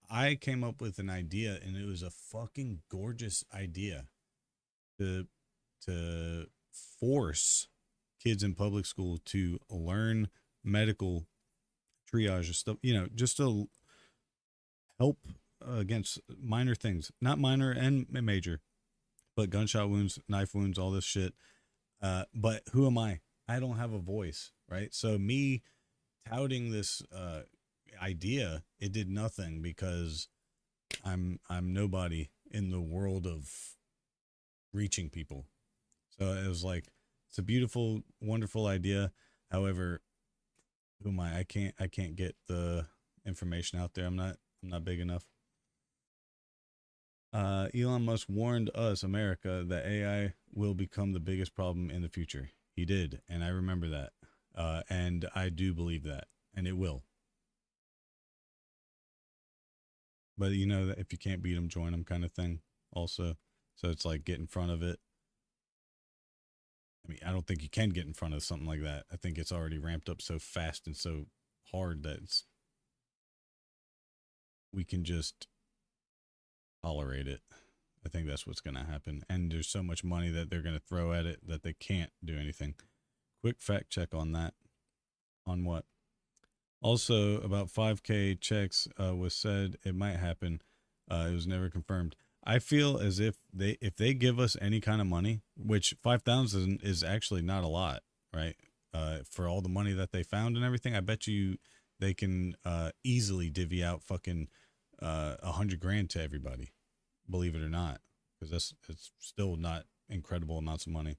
I came up with an idea, and it was a fucking gorgeous idea to force kids in public school to learn medical triage or stuff, you know, just to help against minor things, not minor and major, but gunshot wounds, knife wounds, all this shit. But who am I? I don't have a voice, right? So me touting this idea, it did nothing because I'm nobody in the world of reaching people. So it was like, it's a beautiful, wonderful idea. However, who am I? I can't get the information out there. I'm not big enough. Elon Musk warned us, America, that AI will become the biggest problem in the future. He did, and I remember that. And I do believe that, and it will. But you know that if you can't beat them, join them kind of thing also. So it's like get in front of it. I mean, I don't think you can get in front of something like that. I think it's already ramped up so fast and so hard that we can just tolerate it. I think that's what's going to happen. And there's so much money that they're going to throw at it that they can't do anything. Quick fact check on that. On what? Also, about 5K checks was said it might happen. It was never confirmed. I feel as if they give us any kind of money, which 5,000 is actually not a lot, right? For all the money that they found and everything, I bet you they can easily divvy out fucking $100 grand to everybody, believe it or not, because it's still not incredible amounts of money.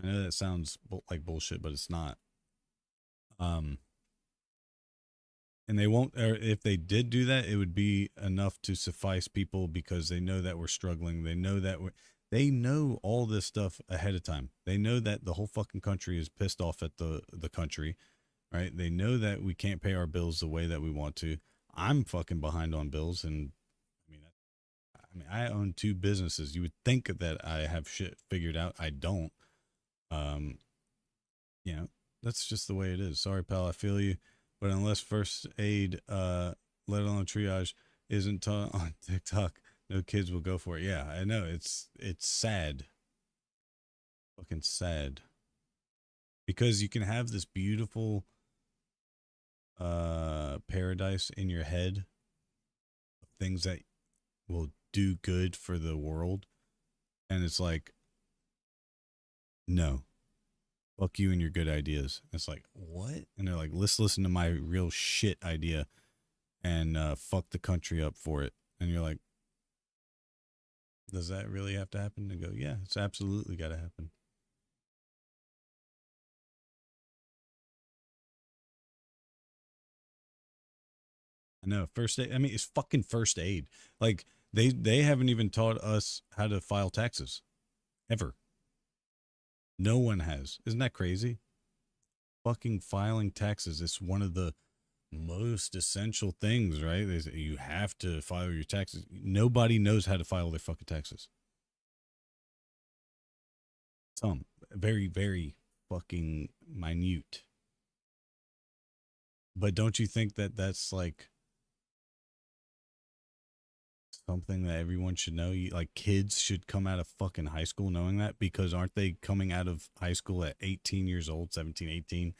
I know that sounds like bullshit, but it's not. And they won't, or if they did do that, it would be enough to suffice people because they know that we're struggling. They know that they know all this stuff ahead of time. They know that the whole fucking country is pissed off at the country, right? They know that we can't pay our bills the way that we want to. I'm fucking behind on bills, and I mean, I own 2 businesses. You would think that I have shit figured out. I don't. You know, that's just the way it is. Sorry, pal. I feel you. But unless first aid, let alone triage, isn't taught on TikTok, no kids will go for it. Yeah, I know. It's sad. Fucking sad. Because you can have this beautiful paradise in your head of things that will do good for the world. And it's like, no. Fuck you and your good ideas. It's like, what? And they're like, let's listen to my real shit idea and fuck the country up for it. And you're like, does that really have to happen? And go, yeah, it's absolutely got to happen. I know, first aid. I mean, it's fucking first aid. Like, they haven't even taught us how to file taxes. Ever. No one has. Isn't that crazy? Fucking filing taxes is one of the most essential things, right? You have to file your taxes. Nobody knows how to file their fucking taxes. Some. Very, very fucking minute. But don't you think that that's like something that everyone should know? Like, kids should come out of fucking high school knowing that, because aren't they coming out of high school at 18 years old, 17, 18,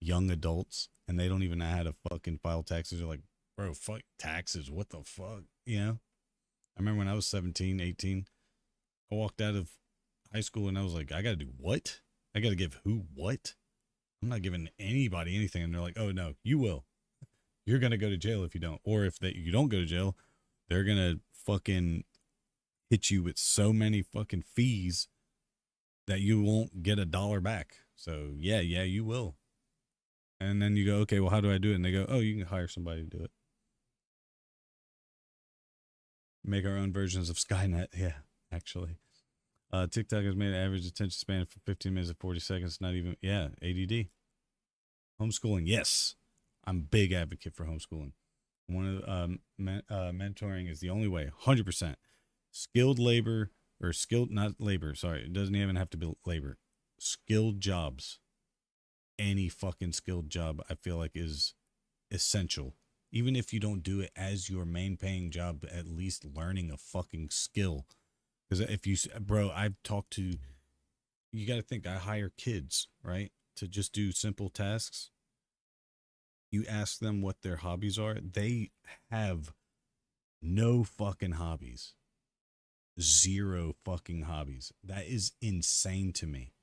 young adults, and they don't even know how to fucking file taxes? They're like, bro, fuck taxes. What the fuck? You know? I remember when I was 17, 18, I walked out of high school and I was like, I got to do what? I got to give who what? I'm not giving anybody anything. And they're like, oh no, you will. You're going to go to jail if you don't. Or if you don't go to jail, they're going to fucking hit you with so many fucking fees that you won't get $1 back. So yeah, you will. And then you go, okay, well, how do I do it? And they go, oh, you can hire somebody to do it. Make our own versions of Skynet. Yeah, actually. TikTok has made an average attention span for 15 minutes and 40 seconds. Not even, yeah, ADD. Homeschooling, yes. I'm a big advocate for homeschooling. One of mentoring is the only way, 100%. Skilled labor, or skilled, not labor, sorry. It doesn't even have to be labor. Skilled jobs. Any fucking skilled job, I feel like, is essential. Even if you don't do it as your main paying job, at least learning a fucking skill. Because if you, bro, I've talked to you got to think, I hire kids, right, to just do simple tasks. You ask them what their hobbies are, they have no fucking hobbies. Zero fucking hobbies. That is insane to me.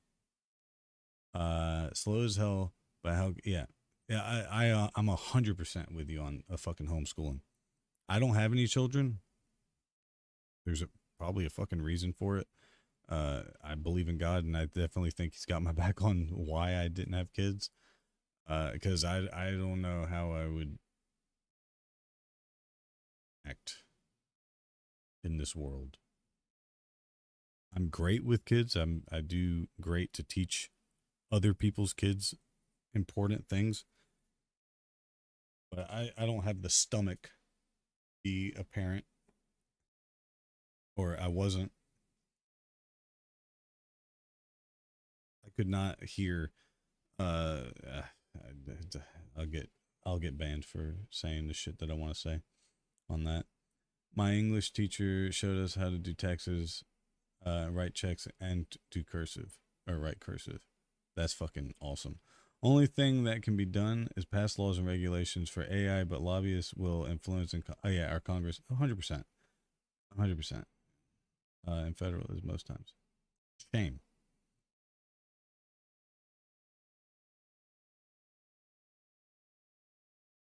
Slow as hell, but how? Yeah, I'm 100% with you on a fucking homeschooling. I don't have any children. There's probably a fucking reason for it. I believe in God, and I definitely think He's got my back on why I didn't have kids. Because I don't know how I would act in this world. I'm great with kids. I do great to teach other people's kids important things. But I don't have the stomach to be a parent. Or I wasn't. I could not hear I'll get banned for saying the shit that I want to say on that. My English teacher showed us how to do taxes, write checks, and do cursive or write cursive. That's fucking awesome. Only thing that can be done is pass laws and regulations for AI, but lobbyists will influence our Congress 100%. 100%. And federalism most times. Shame.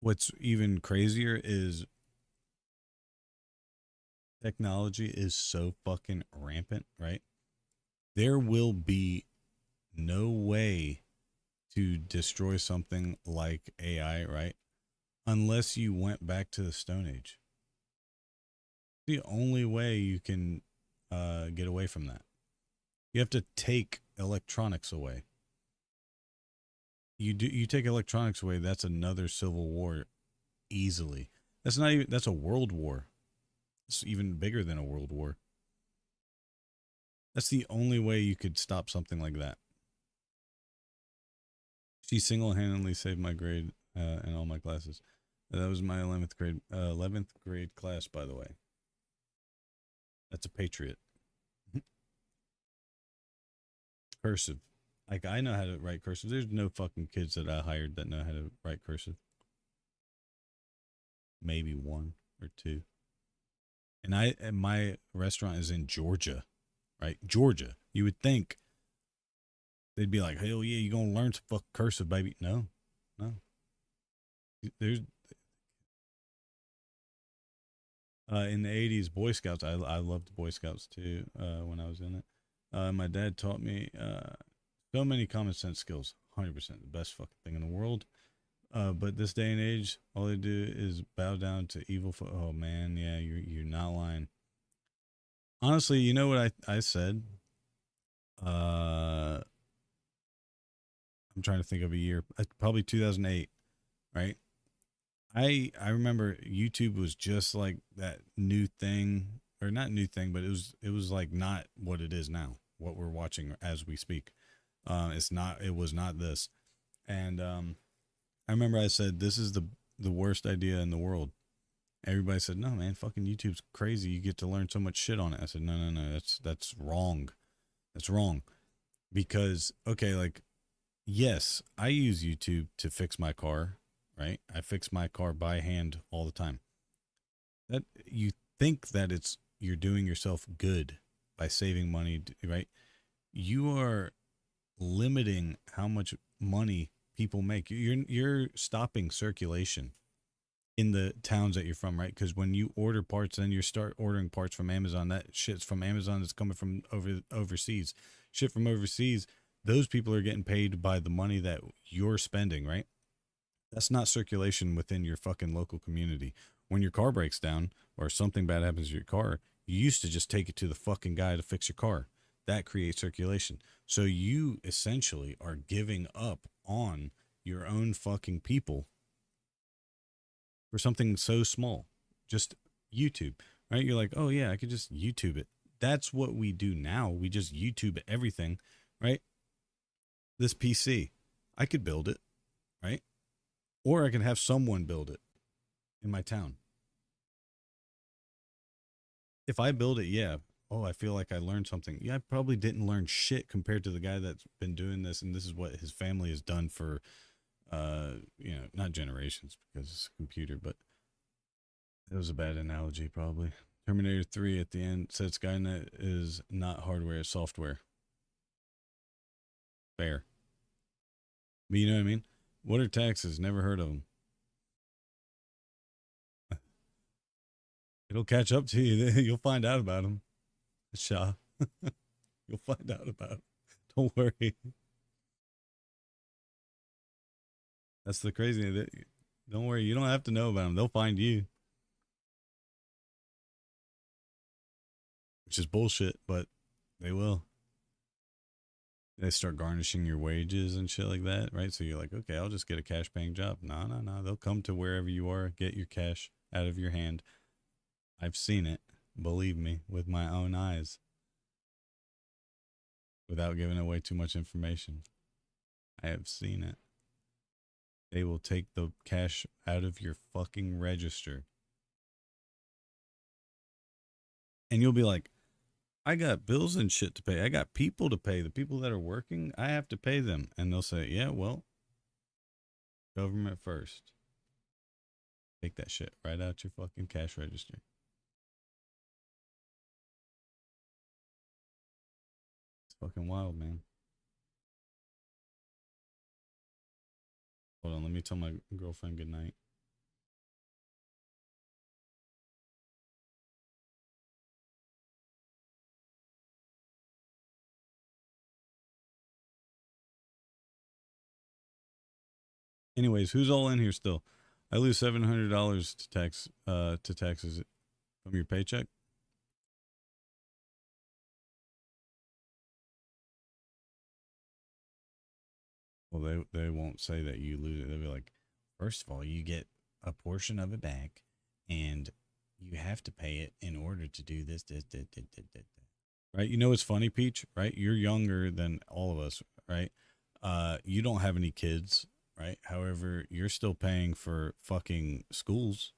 What's even crazier is technology is so fucking rampant, right? There will be no way to destroy something like AI, right? Unless you went back to the Stone Age. The only way you can get away from that. You have to take electronics away. You take electronics away, that's another civil war easily. That's not even, that's a world war. It's even bigger than a world war. That's the only way you could stop something like that. She single-handedly saved my grade in all my classes. That was my 11th grade class, by the way. That's a patriot. Cursive. Like, I know how to write cursive. There's no fucking kids that I hired that know how to write cursive. Maybe one or two. And my restaurant is in Georgia, right? Georgia. You would think they'd be like, hell yeah, you gonna learn some fuck cursive, baby. No. There's in the 80s, Boy Scouts. I loved Boy Scouts too when I was in it. My dad taught me so many common sense skills. 100%, the best fucking thing in the world. But this day and age, all they do is bow down to evil. Oh man, yeah, you're not lying. Honestly, you know what I said? I'm trying to think of a year. Probably 2008, right? I remember YouTube was just like that new thing, or not new thing, but it was like not what it is now. What we're watching as we speak. It was not this. And I remember I said, this is the worst idea in the world. Everybody said, no, man, fucking YouTube's crazy. You get to learn so much shit on it. I said, no, that's wrong. That's wrong. Because, okay, like, yes, I use YouTube to fix my car, right? I fix my car by hand all the time. That you think that you're doing yourself good by saving money, right? You are limiting how much money people make. You're stopping circulation in the towns that you're from, right? Because when you order parts, then you start ordering parts from Amazon. That shit's from Amazon. That's coming from overseas. Shit from overseas. Those people are getting paid by the money that you're spending, right? That's not circulation within your fucking local community. When your car breaks down or something bad happens to your car, you used to just take it to the fucking guy to fix your car. That creates circulation. So you essentially are giving up on your own fucking people for something so small. Just YouTube, right? You're like, oh yeah, I could just YouTube it. That's what we do now. We just YouTube everything, right? This PC, I could build it, right? Or I could have someone build it in my town. If I build it, yeah, oh, I feel like I learned something. Yeah, I probably didn't learn shit compared to the guy that's been doing this, and this is what his family has done for, not generations because it's a computer, but it was a bad analogy probably. Terminator 3 at the end said Skynet is not hardware, it's software. Fair. But you know what I mean? What are taxes? Never heard of them. It'll catch up to you. You'll find out about them. Shah. You'll find out about them. Don't worry. That's the crazy thing. Don't worry. You don't have to know about them. They'll find you. Which is bullshit, but they will. They start garnishing your wages and shit like that, right? So you're like, okay, I'll just get a cash paying job. No. They'll come to wherever you are, get your cash out of your hand. I've seen it, believe me, with my own eyes. Without giving away too much information. I have seen it. They will take the cash out of your fucking register. And you'll be like, I got bills and shit to pay. I got people to pay. The people that are working, I have to pay them. And they'll say, yeah, well, government first. Take that shit right out your fucking cash register. It's fucking wild, man. Hold on, let me tell my girlfriend good night. Anyways, who's all in here still? I lose $700 to taxes from your paycheck. Well, they won't say that you lose it. They'll be like, first of all, you get a portion of it back, and you have to pay it in order to do this. Right? You know what's funny, Peach? Right? You're younger than all of us, right? You don't have any kids, right? However, you're still paying for fucking schools,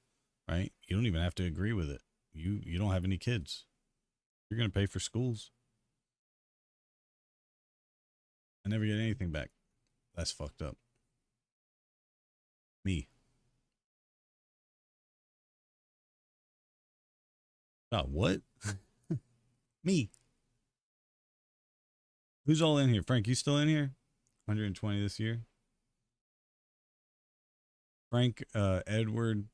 right? You don't even have to agree with it. You don't have any kids. You're gonna pay for schools. I never get anything back. That's fucked up. Me. What? Me. Who's all in here? Frank, you still in here? 120 this year. Frank, Edward,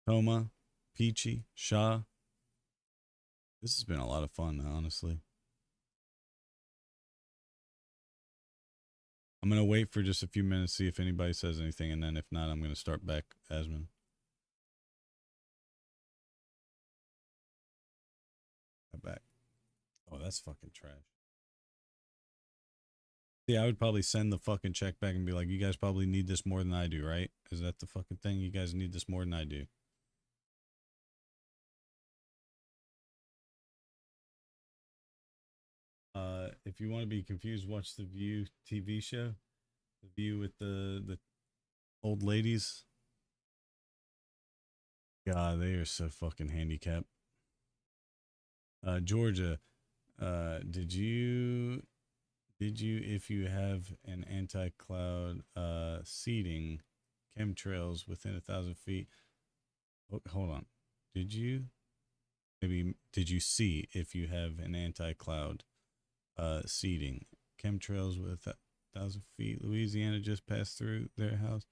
Toma, Peachy, Shaw. This has been a lot of fun, honestly. I'm going to wait for just a few minutes, see if anybody says anything, and then if not, I'm going to start back Asmon. I'm back. Oh, that's fucking trash. Yeah, I would probably send the fucking check back and be like, you guys probably need this more than I do, right? Is that the fucking thing? You guys need this more than I do. If you want to be confused, watch the View TV show. The View with the old ladies. God, they are so fucking handicapped. Georgia, did you, if you have an anti-cloud seating chemtrails within 1,000 feet? Oh, hold on. Did you see if you have an anti-cloud seating chemtrails with 1,000 feet? Louisiana just passed through their house.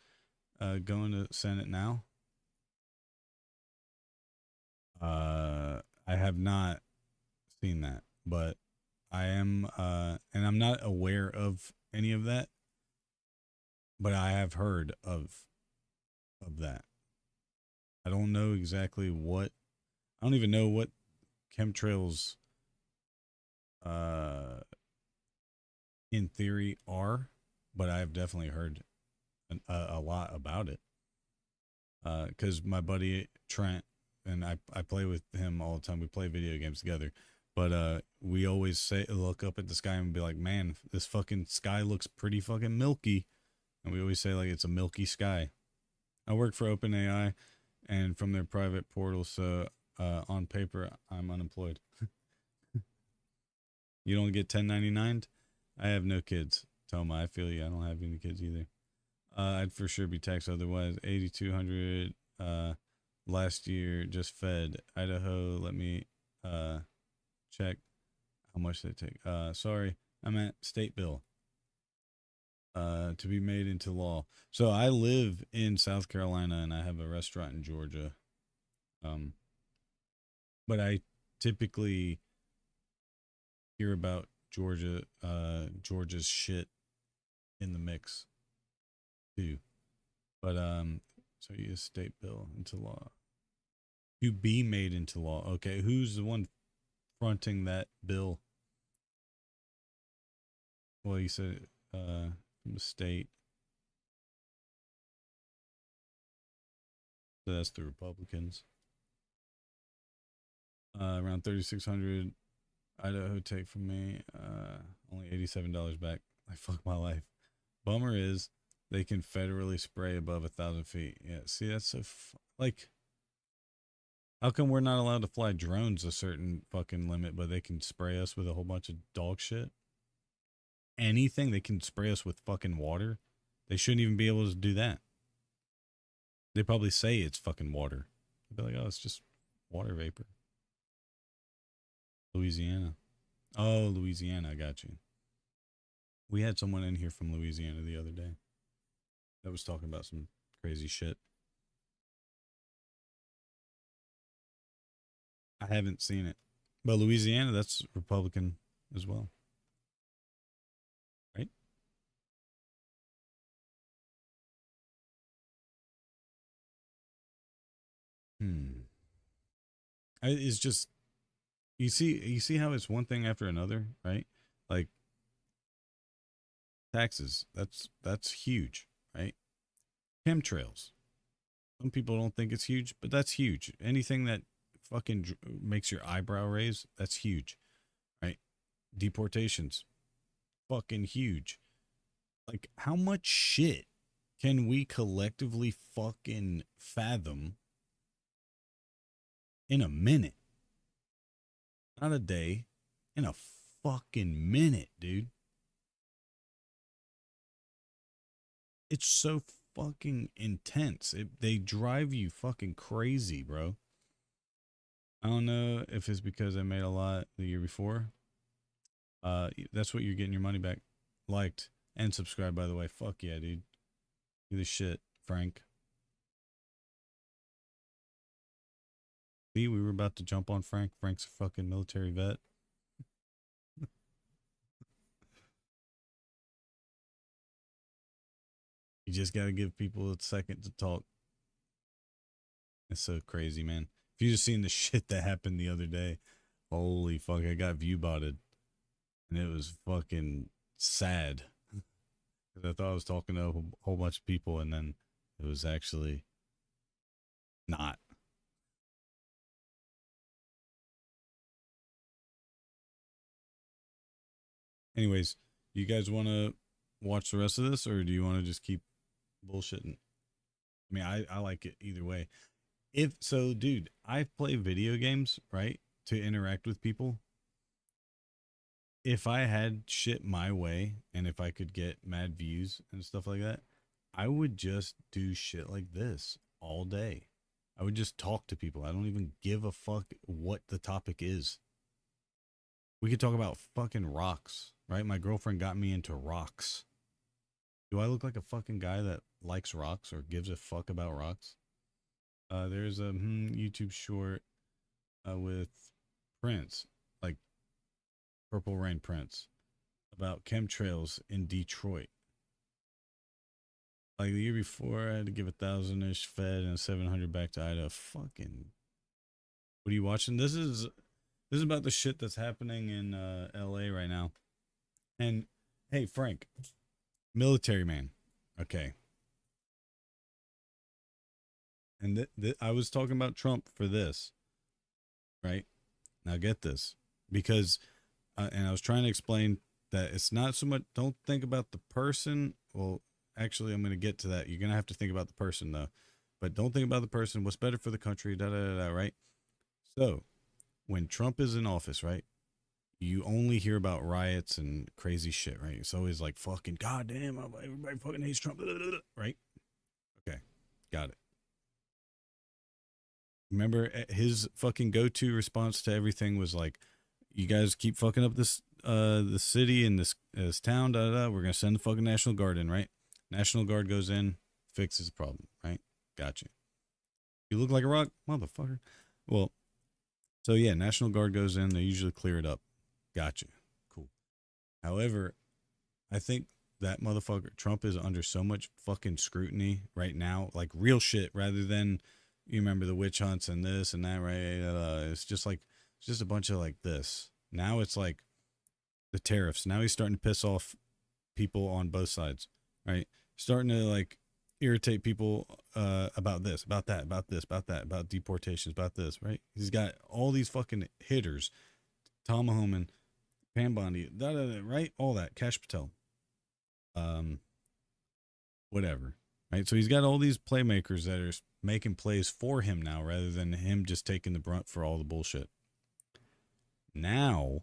Going to Senate now. I have not seen that, but I am, and I'm not aware of any of that, but I have heard of that. I don't know exactly what, I don't even know what chemtrails, in theory are, but I've definitely heard a lot about it. Cause my buddy Trent, and I play with him all the time. We play video games together, but we always look up at the sky and be like, man, this fucking sky looks pretty fucking milky. And we always say like, it's a milky sky. I work for OpenAI and from their private portal. So, on paper, I'm unemployed. You don't get 1099'd? I have no kids. Toma, I feel you. I don't have any kids either. I'd for sure be taxed otherwise. 8,200 last year just fed. Idaho, let me check how much they take. Sorry, I'm at state bill. To be made into law. So I live in South Carolina and I have a restaurant in Georgia. But I typically hear about Georgia's shit in the mix too. But so you state bill into law. To be made into law. Okay, who's the one fronting that bill? Well, you said from the state. So that's the Republicans. Around 3,600 Idaho take from me. Only $87 back. I fuck my life. Bummer is they can federally spray above 1,000 feet. Yeah, see, that's so like. How come we're not allowed to fly drones a certain fucking limit, but they can spray us with a whole bunch of dog shit? Anything, they can spray us with fucking water. They shouldn't even be able to do that. They probably say it's fucking water. They'll be like, oh, it's just water vapor. Louisiana. Oh, Louisiana, I got you. We had someone in here from Louisiana the other day that was talking about some crazy shit. I haven't seen it. But Louisiana, that's Republican as well. Right? It's just you see how it's one thing after another, right? Like taxes, that's huge, right? Chemtrails. Some people don't think it's huge, but that's huge. Anything that fucking makes your eyebrow raise, that's huge, right? Deportations, fucking huge. Like, how much shit can we collectively fucking fathom in a minute? Not a day, in a fucking minute, dude. It's so fucking intense. They drive you fucking crazy, bro. I don't know if it's because I made a lot the year before. That's what you're getting your money back. Liked and subscribed, by the way. Fuck yeah, dude. Do the shit, Frank. See, we were about to jump on Frank. Frank's a fucking military vet. You just gotta give people a second to talk. It's so crazy, man. If you just seen the shit that happened the other day, holy fuck, I got view botted. And it was fucking sad. Because I thought I was talking to a whole bunch of people and then it was actually not. Anyways, you guys want to watch the rest of this or do you want to just keep bullshitting? I mean, I like it either way. If so, dude, I play video games, right, to interact with people. If I had shit my way and if I could get mad views and stuff like that, I would just do shit like this all day. I would just talk to people. I don't even give a fuck what the topic is. We could talk about fucking rocks, right? My girlfriend got me into rocks. Do I look like a fucking guy that likes rocks or gives a fuck about rocks? There's a YouTube short with Prince, like Purple Rain Prince, about chemtrails in Detroit. Like the year before, I had to give 1,000-ish fed and 700 back to Idaho. Fucking, what are you watching? This is about the shit that's happening in LA right now. And hey, Frank, military man, okay. And I was talking about Trump for this, right? Now get this, because, and I was trying to explain that it's not so much, don't think about the person. Well, actually, I'm going to get to that. You're going to have to think about the person, though. But don't think about the person. What's better for the country, right? So, when Trump is in office, right, you only hear about riots and crazy shit, right? It's always like fucking goddamn, everybody fucking hates Trump, right? Okay, got it. Remember his fucking go-to response to everything was like, "You guys keep fucking up this the city and this town, we're gonna send the fucking National Guard in, right? National Guard goes in, fixes the problem, right? Gotcha. You look like a rock, motherfucker. Well, so yeah, National Guard goes in, they usually clear it up. Gotcha. Cool. However, I think that motherfucker Trump is under so much fucking scrutiny right now, like real shit, rather than, you remember the witch hunts and this and that, right? It's just a bunch of like this. Now it's like the tariffs. Now he's starting to piss off people on both sides, right? Starting to like irritate people about this, about that, about this, about that, about deportations, about this, right? He's got all these fucking hitters, Tom Homan, Pam Bondi, right? All that, Kash Patel, whatever, right? So he's got all these playmakers that are making plays for him now, rather than him just taking the brunt for all the bullshit. Now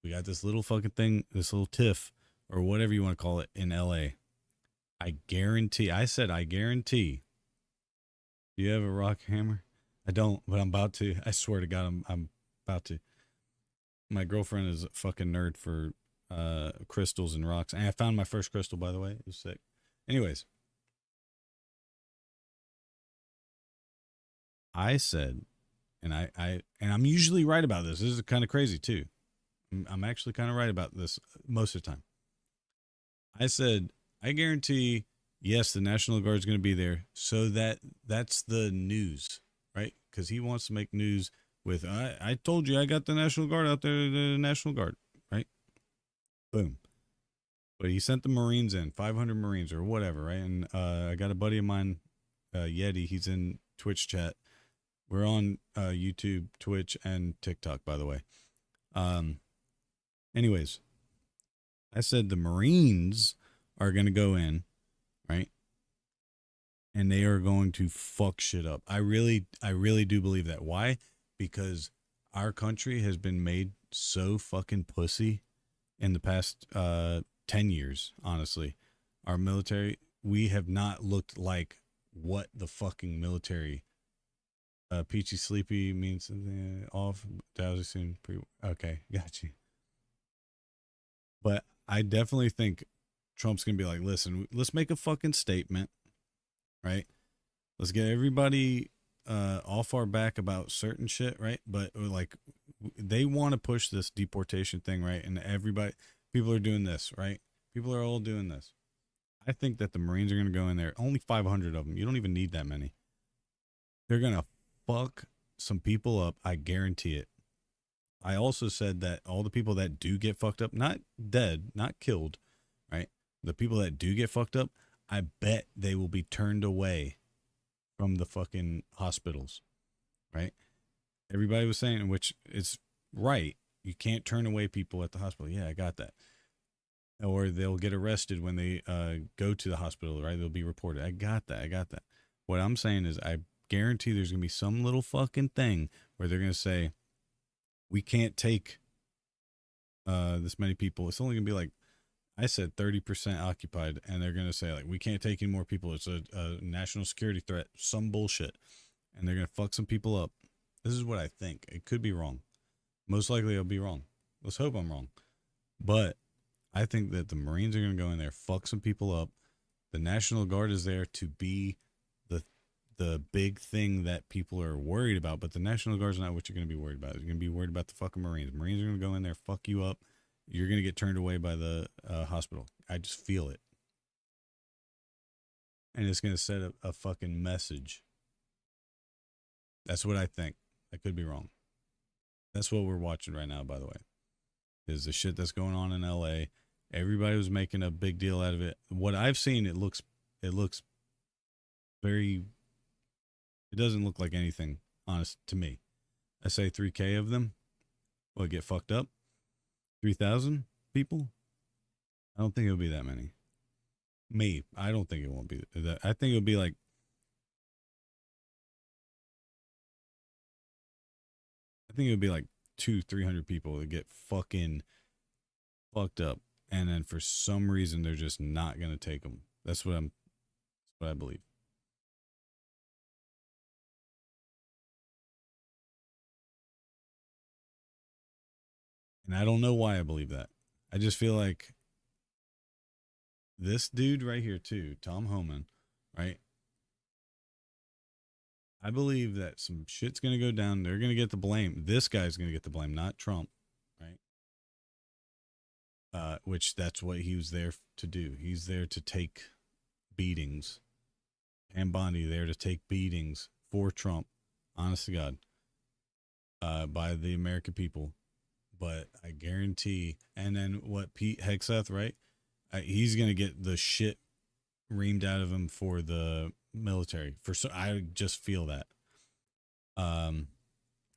we got this little fucking thing, this little tiff or whatever you want to call it in LA. I guarantee. Do you have a rock hammer? I don't, but I'm about to. I swear to God, I'm about to. My girlfriend is a fucking nerd for crystals and rocks. And I found my first crystal, by the way. It was sick. Anyways, I said, and I'm usually right about this. This is kind of crazy too. I'm actually kind of right about this most of the time. I said, I guarantee, yes, the National Guard is going to be there. So that's the news, right? Because he wants to make news with, I told you I got the National Guard out there, the National Guard, right? Boom. But he sent the Marines in, 500 Marines or whatever, right? And I got a buddy of mine, Yeti, he's in Twitch chat. We're on YouTube, Twitch, and TikTok, by the way. Anyways, I said the Marines are going to go in, right? And they are going to fuck shit up. I really do believe that. Why? Because our country has been made so fucking pussy in the past 10 years, honestly. Our military, we have not looked like what the fucking military. Peachy Sleepy means off. Dowsy soon. Okay, got you. But I definitely think Trump's going to be like, listen, let's make a fucking statement, right? Let's get everybody off our back about certain shit, right? But like, they want to push this deportation thing, right? And people are doing this, right? People are all doing this. I think that the Marines are going to go in there. Only 500 of them. You don't even need that many. They're going to fuck some people up. I guarantee it. I also said that all the people that do get fucked up, not dead, not killed, right? The people that do get fucked up, I bet they will be turned away from the fucking hospitals, right? Everybody was saying, which is right, you can't turn away people at the hospital. Yeah, I got that. Or they'll get arrested when they go to the hospital, right? They'll be reported. I got that. What I'm saying is I guarantee there's going to be some little fucking thing where they're going to say, we can't take this many people. It's only going to be like, I said 30% occupied, and they're going to say, like, we can't take any more people. It's a national security threat, some bullshit. And they're going to fuck some people up. This is what I think. It could be wrong. Most likely I'll be wrong. Let's hope I'm wrong. But I think that the Marines are going to go in there, fuck some people up. The National Guard is there to be the big thing that people are worried about, but the National Guard's not what you're going to be worried about. You're going to be worried about the fucking Marines. Marines are going to go in there, fuck you up. You're going to get turned away by the hospital. I just feel it. And it's going to set a fucking message. That's what I think. I could be wrong. That's what we're watching right now, by the way. Is the shit that's going on in LA. Everybody was making a big deal out of it. What I've seen, it looks very, it doesn't look like anything, honest, to me. I say 3K of them will get fucked up. 3,000 people? I don't think it'll be that many. Me, I don't think it won't be that. I think it'll be like, 200-300 people that get fucking fucked up, and then for some reason they're just not gonna take them. That's what I believe. And I don't know why I believe that. I just feel like this dude right here too, Tom Homan, right? I believe that some shit's going to go down. They're going to get the blame. This guy's going to get the blame, not Trump, right? Which that's what he was there to do. He's there to take beatings. Pam Bondi there to take beatings for Trump, honest to God, by the American people. But I guarantee, and then what, Pete Hegseth, right? He's going to get the shit reamed out of him for the military. I just feel that.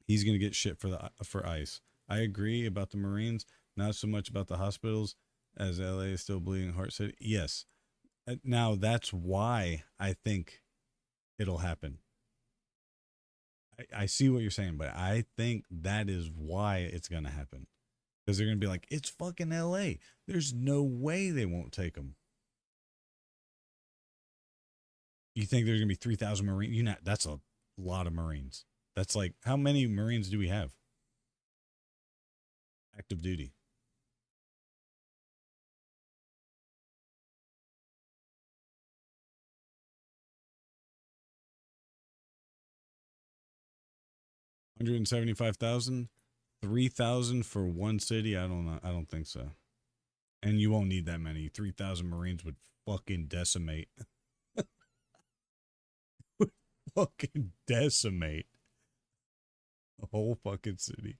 He's going to get shit for ICE. I agree about the Marines, not so much about the hospitals, as LA is still bleeding heart city. Yes. Now that's why I think it'll happen. I see what you're saying, but I think that is why it's going to happen. Because they're going to be like, it's fucking LA. There's no way they won't take them. You think there's going to be 3,000 Marines? That's a lot of Marines. That's like, how many Marines do we have? Active duty. $175,000, 3,000 for one city. I don't know. I don't think so. And you won't need that many. 3,000 Marines would fucking decimate. Would fucking decimate the whole fucking city.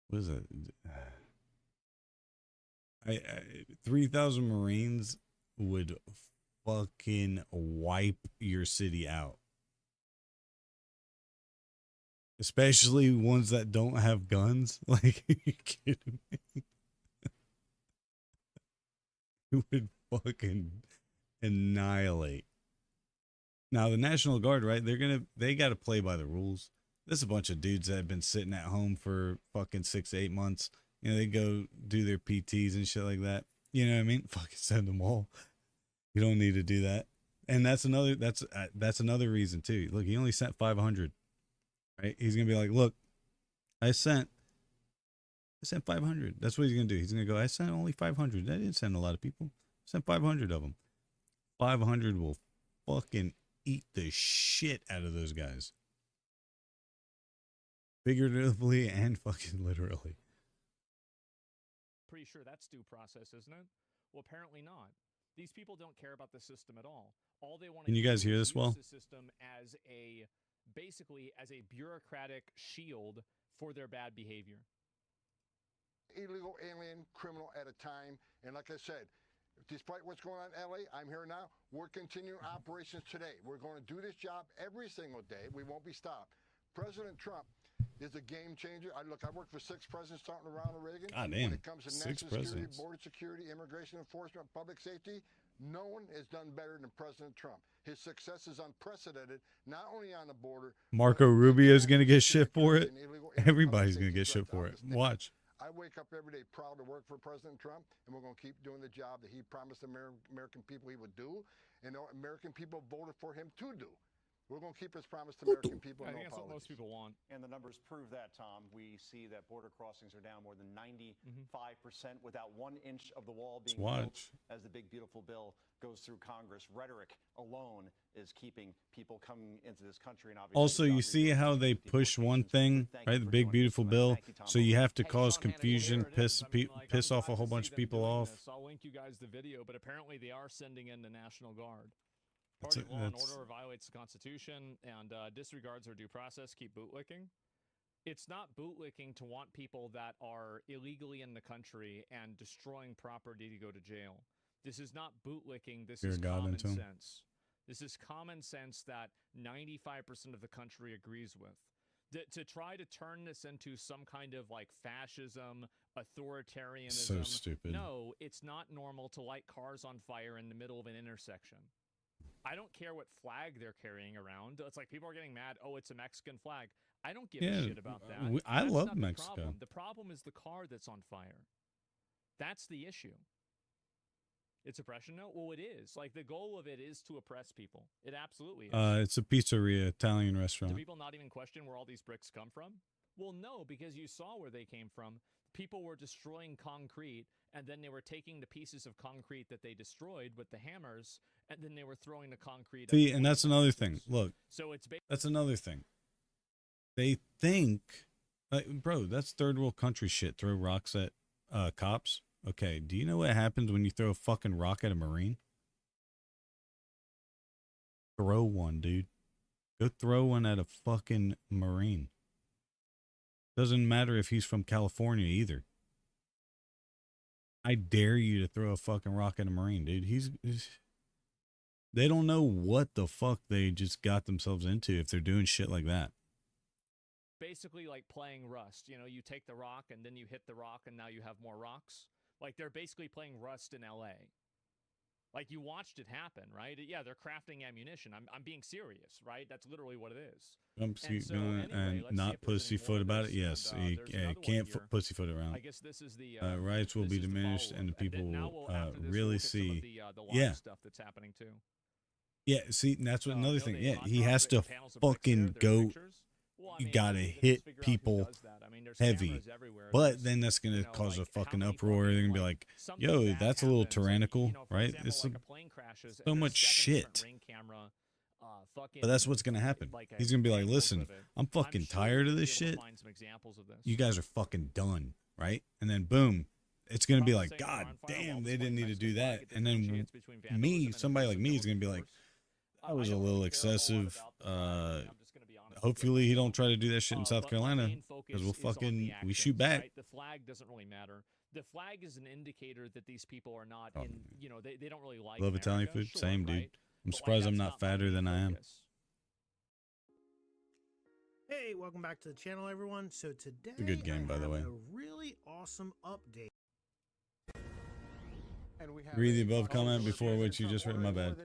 What is it? 3,000 Marines would fucking wipe your city out. Especially ones that don't have guns. Like, are you kidding me? It would fucking annihilate. Now, the National Guard, right? They got to play by the rules. There's a bunch of dudes that have been sitting at home for fucking 6 to 8 months. You know, they go do their PTs and shit like that. You know what I mean? Fucking send them all. You don't need to do that. And that's another reason too. Look, he only sent 500. Right? He's gonna be like, look, I sent 500. That's what he's gonna do. He's gonna go, I sent only 500. I didn't send a lot of people. I sent 500 of them. 500 will fucking eat the shit out of those guys. Figuratively and fucking literally. Pretty sure that's due process, isn't it? Well, apparently not. These people don't care about the system at all. All they want to Can you guys hear this well? The system as basically as a bureaucratic shield for their bad behavior. Illegal alien criminal at a time. And like I said, despite what's going on in LA, I'm here now. We're continuing operations today. We're going to do this job every single day. We won't be stopped. President Trump is a game changer. I worked for 6 presidents starting around Reagan. God damn. When it comes to national security, border security, immigration enforcement, public safety, no one has done better than President Trump. His success is unprecedented, not only on the border. Marco Rubio is going to get shit for it. Everybody's going to get shit for it. Watch. I wake up every day proud to work for President Trump, and we're going to keep doing the job that he promised American people he would do, and the American people voted for him to do. We're going to keep his promise to American people. I think that's what most people want. And the numbers prove that, Tom. We see that border crossings are down more than 95% without 1 inch of the wall being built as the big, beautiful bill goes through Congress. Rhetoric alone is keeping people coming into this country. And obviously also, you see how they push one thing, right? The big, beautiful bill. So you have to cause confusion, piss off a whole bunch of people off. I'll link you guys the video, but apparently they are sending in the National Guard. Party of law and order violates the Constitution and disregards our due process, keep bootlicking. It's not bootlicking to want people that are illegally in the country and destroying property to go to jail. This is not bootlicking. This is common sense. This is common sense that 95% of the country agrees with. To try to turn this into some kind of like fascism, authoritarianism. So stupid. No, it's not normal to light cars on fire in the middle of an intersection. I don't care what flag they're carrying around. It's like people are getting mad. Oh, it's a Mexican flag. I don't give a shit about that. I That's love not the Mexico. problem. The problem is the car that's on fire. That's the issue. It's oppression? No, well, it is. Like, the goal of it is to oppress people. It absolutely is. It's a pizzeria, Italian Do restaurant. people not even question where all these bricks come from? Well, no, because you saw where they came from. People were destroying concrete, and then they were taking the pieces of concrete that they destroyed with the hammers, and then they were throwing the concrete. See, and that's another thing. Look, so it's that's another thing. They think, like, bro, that's third world country shit. Throw rocks at cops. Okay, do you know what happens when you throw a fucking rock at a Marine? Throw one, dude. Go throw one at a fucking Marine. Doesn't matter if he's from California either. I dare you to throw a fucking rock at a Marine, dude. They don't know what the fuck they just got themselves into if they're doing shit like that. Basically like playing Rust. You know, you take the rock, and then you hit the rock, and now you have more rocks. Like, they're basically playing Rust in LA. Like, you watched it happen, right? Yeah, they're crafting ammunition. I'm being serious, right? That's literally what it is. And not pussyfoot about it. Yes, you can't pussyfoot around. I guess this is the rights will be diminished, and the people will really see. The live stuff that's happening too. Yeah, see, and that's what another thing. Yeah, he has to fucking go. You gotta hit people heavy, but then that's gonna cause a fucking uproar. They're gonna be like, "Yo, that's a little tyrannical, right?" It's so much shit. But that's what's gonna happen. He's gonna be like, "Listen, I'm fucking tired of this shit. You guys are fucking done, right?" And then boom, it's gonna be like, "God damn, they didn't need to do that." And then somebody like me, is gonna be like, "That was a little excessive." Hopefully he don't try to do that shit in South Carolina, because we shoot back. Right? The flag doesn't really matter. The flag is an indicator that these people are not in, you know, they don't really like Love America. Italian food, Sure, same dude. right? I'm surprised I'm not fatter than I am. Hey, welcome back to the channel, everyone. So today, It's a good game, by the way. a really awesome update. Read the above comment before what you just read. My bad.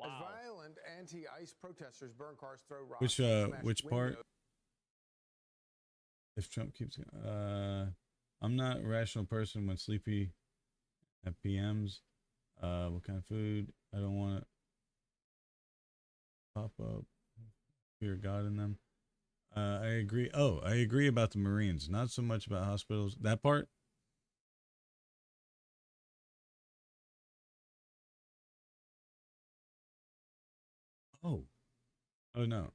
As violent anti-ICE protesters burn cars, throw rocks, Which part? If Trump keeps, I'm not a rational person when sleepy at PMs. What kind of food? I don't want to pop up. Fear God in them. I agree. Oh, I agree about the Marines. Not so much about hospitals. That part. Oh no,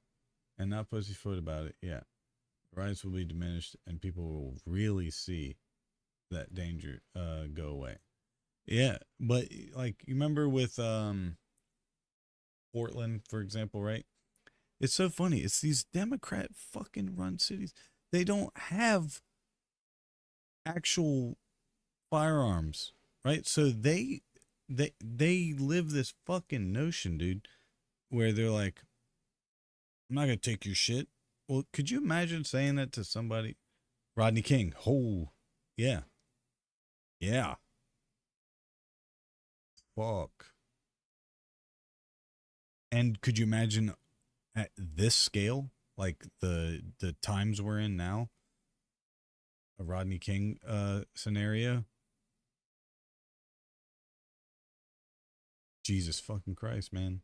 and not pussyfoot about it. Yeah, rights will be diminished, and people will really see that danger go away. Yeah, but like you remember with Portland, for example, right? It's so funny. It's these Democrat fucking run cities. They don't have actual firearms, right? So they live this fucking notion, dude, where they're like, "I'm not gonna take your shit." Well, could you imagine saying that to somebody? Rodney King. Oh, yeah. Yeah. Fuck. And could you imagine at this scale, like the times we're in now, a Rodney King scenario? Jesus fucking Christ, man.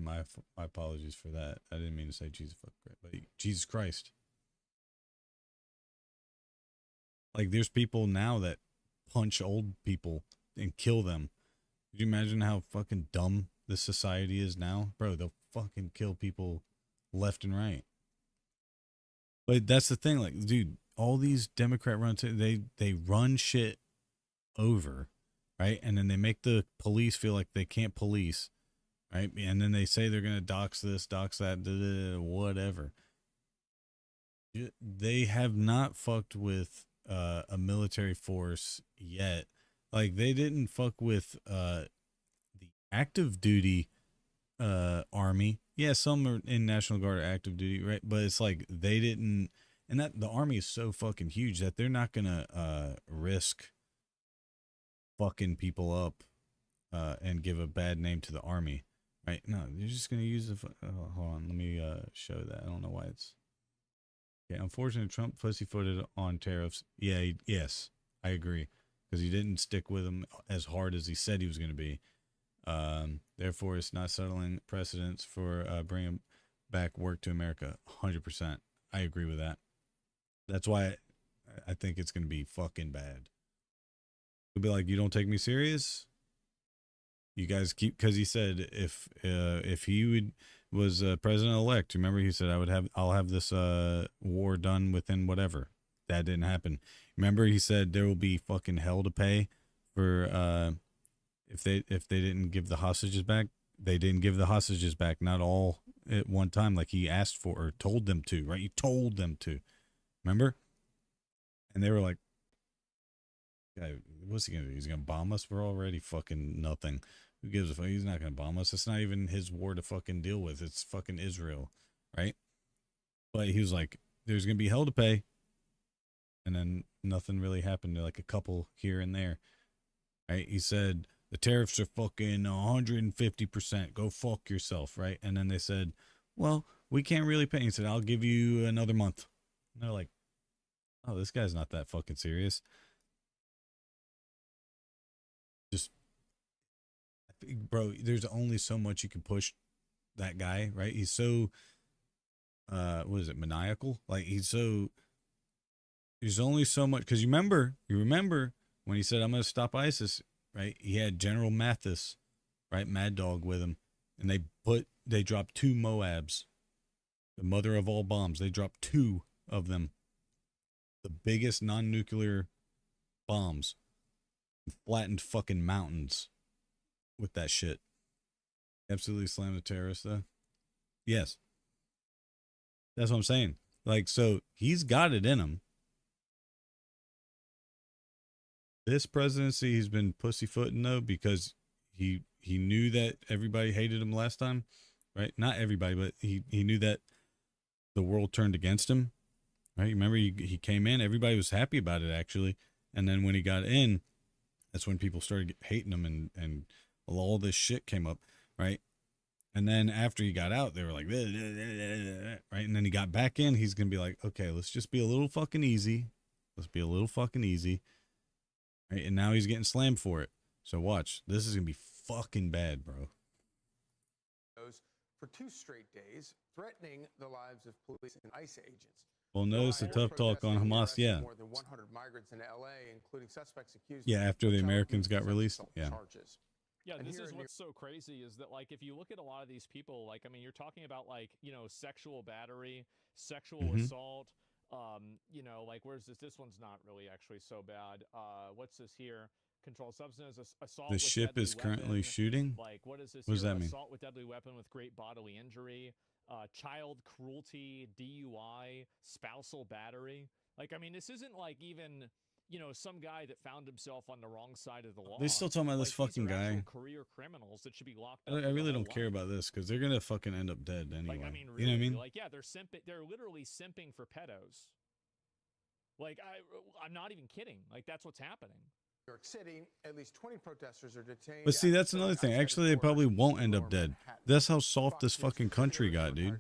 My apologies for that. I didn't mean to say Jesus fucking Christ, but Jesus Christ. Like, there's people now that punch old people and kill them. Could you imagine how fucking dumb this society is now? Bro, they'll fucking kill people left and right. But that's the thing, like, dude, all these Democrat runs, they run shit over, right? And then they make the police feel like they can't police. Right, and then they say they're gonna dox this, dox that, whatever. They have not fucked with a military force yet. Like, they didn't fuck with the active duty army. Yeah, some are in National Guard or active duty, right? But it's like they didn't, and that the army is so fucking huge that they're not gonna risk fucking people up and give a bad name to the army, right? No, you're just gonna use the. Hold on, let me show that. I don't know why it's. Yeah, unfortunately, Trump pussyfooted on tariffs. Yeah, yes, I agree, because he didn't stick with them as hard as he said he was going to be. Therefore, it's not settling precedents for bringing back work to America. 100%, I agree with that. That's why I think it's going to be fucking bad. It'll be like, you don't take me serious. You guys keep, because he said if he was president-elect, remember he said I'll have this war done within whatever. That didn't happen. Remember he said there will be fucking hell to pay for if they didn't give the hostages back. They didn't give the hostages back, not all at one time, like he asked for or told them to, right? He told them to. Remember? And they were like, "Guy, what's he gonna do? He's gonna bomb us? We're already fucking nothing. Who gives a fuck? He's not gonna bomb us. It's not even his war to fucking deal with. It's fucking Israel, right?" But he was like, "There's gonna be hell to pay," and then nothing really happened. Like a couple here and there, right? He said the tariffs are fucking 150%. Go fuck yourself, right? And then they said, "Well, we can't really pay." He said, "I'll give you another month." And they're like, "Oh, this guy's not that fucking serious." Just, bro, there's only so much you can push that guy, right? He's so, what is it, maniacal? Like, there's only so much, because you remember when he said, "I'm going to stop ISIS," right? He had General Mathis, right? Mad Dog with him. And they dropped 2 Moabs, the mother of all bombs. They dropped 2 of them. The biggest non-nuclear bombs. Flattened fucking mountains with that shit. Absolutely slammed the terrorists, though. Yes. That's what I'm saying. Like, so he's got it in him. This presidency, he's been pussyfooting, though, because he knew that everybody hated him last time, right? Not everybody, but he knew that the world turned against him, right? Remember, he came in, everybody was happy about it, actually. And then when he got in, that's when people started hating him, and all this shit came up, right? And then after he got out, they were like, right? And then he got back in. He's going to be like, okay, let's just be a little fucking easy. Let's be a little fucking easy. Right? And now he's getting slammed for it. So watch. This is going to be fucking bad, bro. For 2 straight days, threatening the lives of police and ICE agents. Well, notice the tough talk on Hamas, yeah. More than 100 migrants in LA, including suspects accused. Yeah, after the Americans got released. Yeah. Yeah, this is what's so crazy is that, like, if you look at a lot of these people, like, I mean, you're talking about, like, you know, sexual battery, sexual assault, you know, like, where's this? This one's not really actually so bad. What's this here? Controlled substance, assault. The ship is currently shooting. Like, what is this? What does that mean? Assault with deadly weapon with great bodily injury, child cruelty, DUI, spousal battery. Like, I mean, this isn't like even, you know, some guy that found himself on the wrong side of the law. They're still talking about this fucking guy. Career criminals that should be locked up. I really don't care about this because they're gonna fucking end up dead anyway. Like, I mean, really, you know what I mean? Like, yeah, they're simping. They're literally simping for pedos. Like, I'm not even kidding. Like, that's what's happening. New York City, at least 20 protesters are detained. But see, that's another thing. Actually, they probably won't end up dead. That's how soft this fucking country got, dude.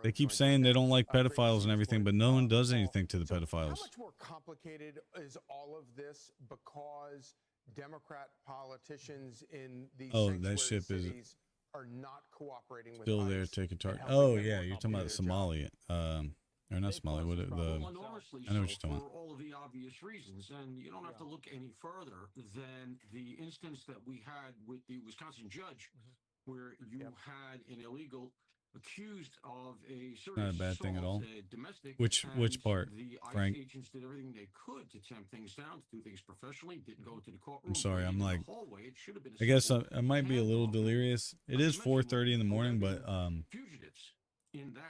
They keep saying they don't like pedophiles and everything, but no one does anything to the pedophiles. How much more complicated is all of this because Democrat politicians in these that ship is cities are not cooperating with still there taking charge. Oh yeah, you're talking about Somalia. Or not Somalia, I know what you're talking about. For all of the obvious reasons, and you don't have to look any further than the instance that we had with the Wisconsin judge, where you had an illegal accused of a serious Not a bad thing at all. Domestic. Which part, the Frank? ICE agents did everything they could to tamp things down, to do things professionally. Didn't go to the courtroom. I'm sorry, I'm like, hallway. It should have been I guess I might be a little delirious. It is 4:30 in the morning, but fugitives.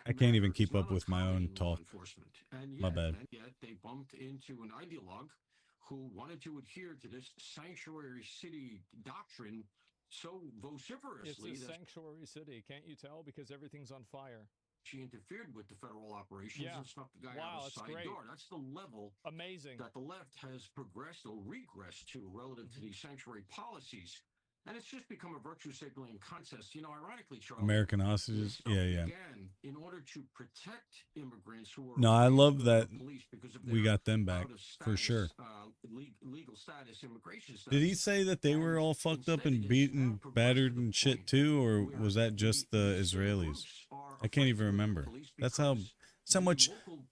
I can't even keep up with my own talk. My bad. And yet they bumped into an ideologue who wanted to adhere to this sanctuary city doctrine so vociferously. It's a sanctuary city, can't you tell? Because everything's on fire. she interfered with the federal operations and snuck the guy out of the side door. That's the level that the left has progressed or regressed to relative to these sanctuary policies. And it's just become a virtue signaling contest. You know, ironically, Charlie, American hostages. Yeah, yeah. began in order to protect immigrants who were No, I love that because of we got them back for sure. Legal status, immigration status. Did he say that they were all fucked up and beaten, battered and shit too, or was that just the Israelis? I can't even remember. That's how much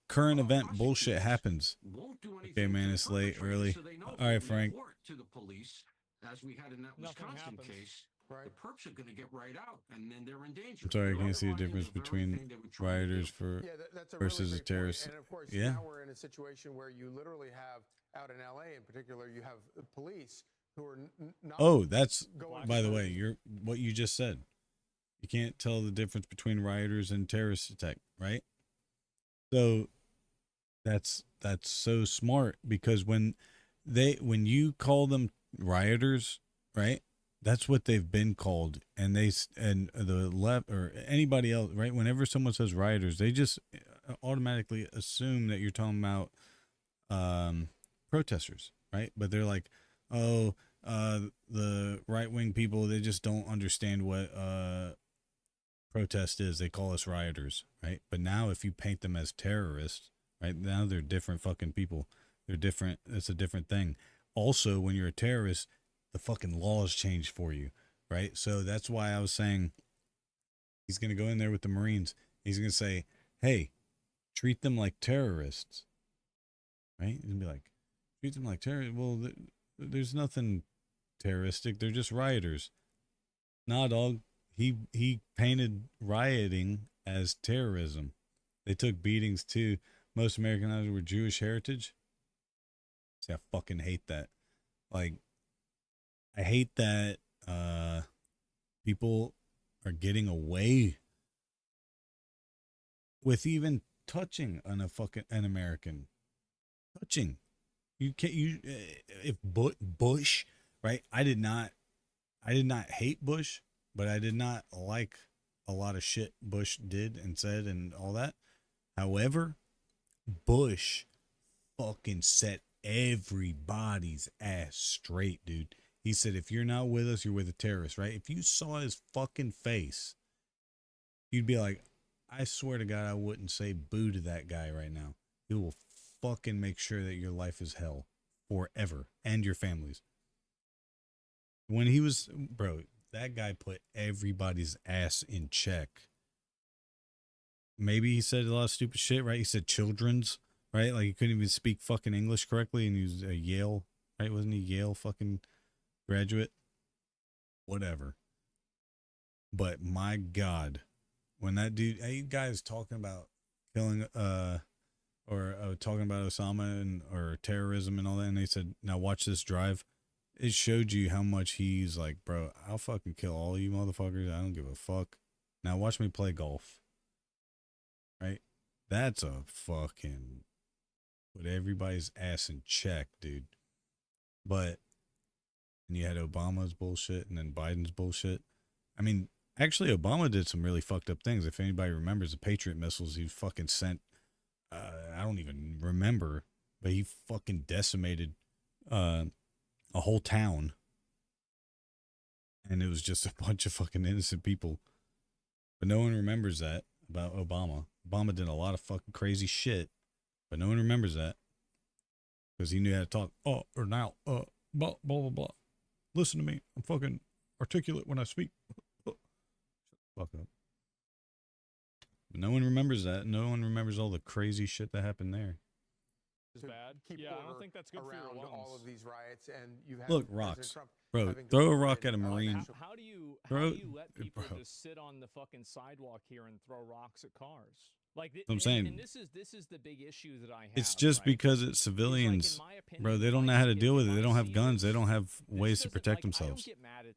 current event bullshit happens. Okay, man, it's late, early. All right, Frank. To the police, as we had in that Wisconsin case, the perps are going to get right out, and then they're in danger. I'm sorry, I can't see the difference between rioters versus a terrorist. And of course, yeah. Now we're in a situation where you literally have, out in LA in particular, you have police who are not. Oh, that's, by the way, what you just said. You can't tell the difference between rioters and terrorist attack, right? So that's so smart, because when you call them rioters, right? That's what they've been called, and the left or anybody else, right? Whenever someone says rioters, they just automatically assume that you're talking about protesters, right? But they're like, oh, the right-wing people, they just don't understand what protest is. They call us rioters, right? But now if you paint them as terrorists, right, now they're different fucking people. They're different. It's a different thing. Also, when you're a terrorist, the fucking laws change for you, right? So that's why I was saying he's going to go in there with the Marines. He's going to say, hey, treat them like terrorists, right? He's going to be like, treat them like terrorists. Well, there's nothing terroristic. They're just rioters. Nah, dog. He painted rioting as terrorism. They took beatings too. Most Americanizers were Jewish heritage. See, I fucking hate that. Like, I hate that people are getting away with even touching on an American. Touching. You can't. If Bush, right? I did not hate Bush, but I did not like a lot of shit Bush did and said and all that. However, Bush fucking set everybody's ass straight, dude. He said, if you're not with us, you're with a terrorist, right? If you saw his fucking face, you'd be like, I swear to God, I wouldn't say boo to that guy right now. He will fucking make sure that your life is hell forever, and your families. When he was, bro, that guy put everybody's ass in check. Maybe he said a lot of stupid shit, right? He said children's, right? Like he couldn't even speak fucking English correctly, and he was a Yale, right? Wasn't he Yale fucking graduate? Whatever. But my God, when that dude, hey, guys talking about killing, or talking about Osama or terrorism and all that, and they said, now watch this drive. It showed you how much he's like, bro, I'll fucking kill all you motherfuckers. I don't give a fuck. Now watch me play golf. Right? That's a fucking put everybody's ass in check, dude. But, and you had Obama's bullshit and then Biden's bullshit. I mean, actually, Obama did some really fucked up things. If anybody remembers the Patriot missiles he fucking sent, I don't even remember, but he fucking decimated a whole town. And it was just a bunch of fucking innocent people. But no one remembers that about Obama. Obama did a lot of fucking crazy shit, but no one remembers that because he knew how to talk. Oh, or now, blah, blah, blah, blah. Listen to me. I'm fucking articulate when I speak. Shut the fuck up. But no one remembers that. No one remembers all the crazy shit that happened there. Bad. Yeah, I don't think that's good for your lungs. All of these riots, and you have look, rocks, bro. Throw a rock at a Marine. How do you let people just sit on the fucking sidewalk here and throw rocks at cars? Like I'm saying, and this is the big issue that I have. It's just because it's civilians, bro. They don't know how to deal with it. They don't have guns. They don't have ways to protect themselves.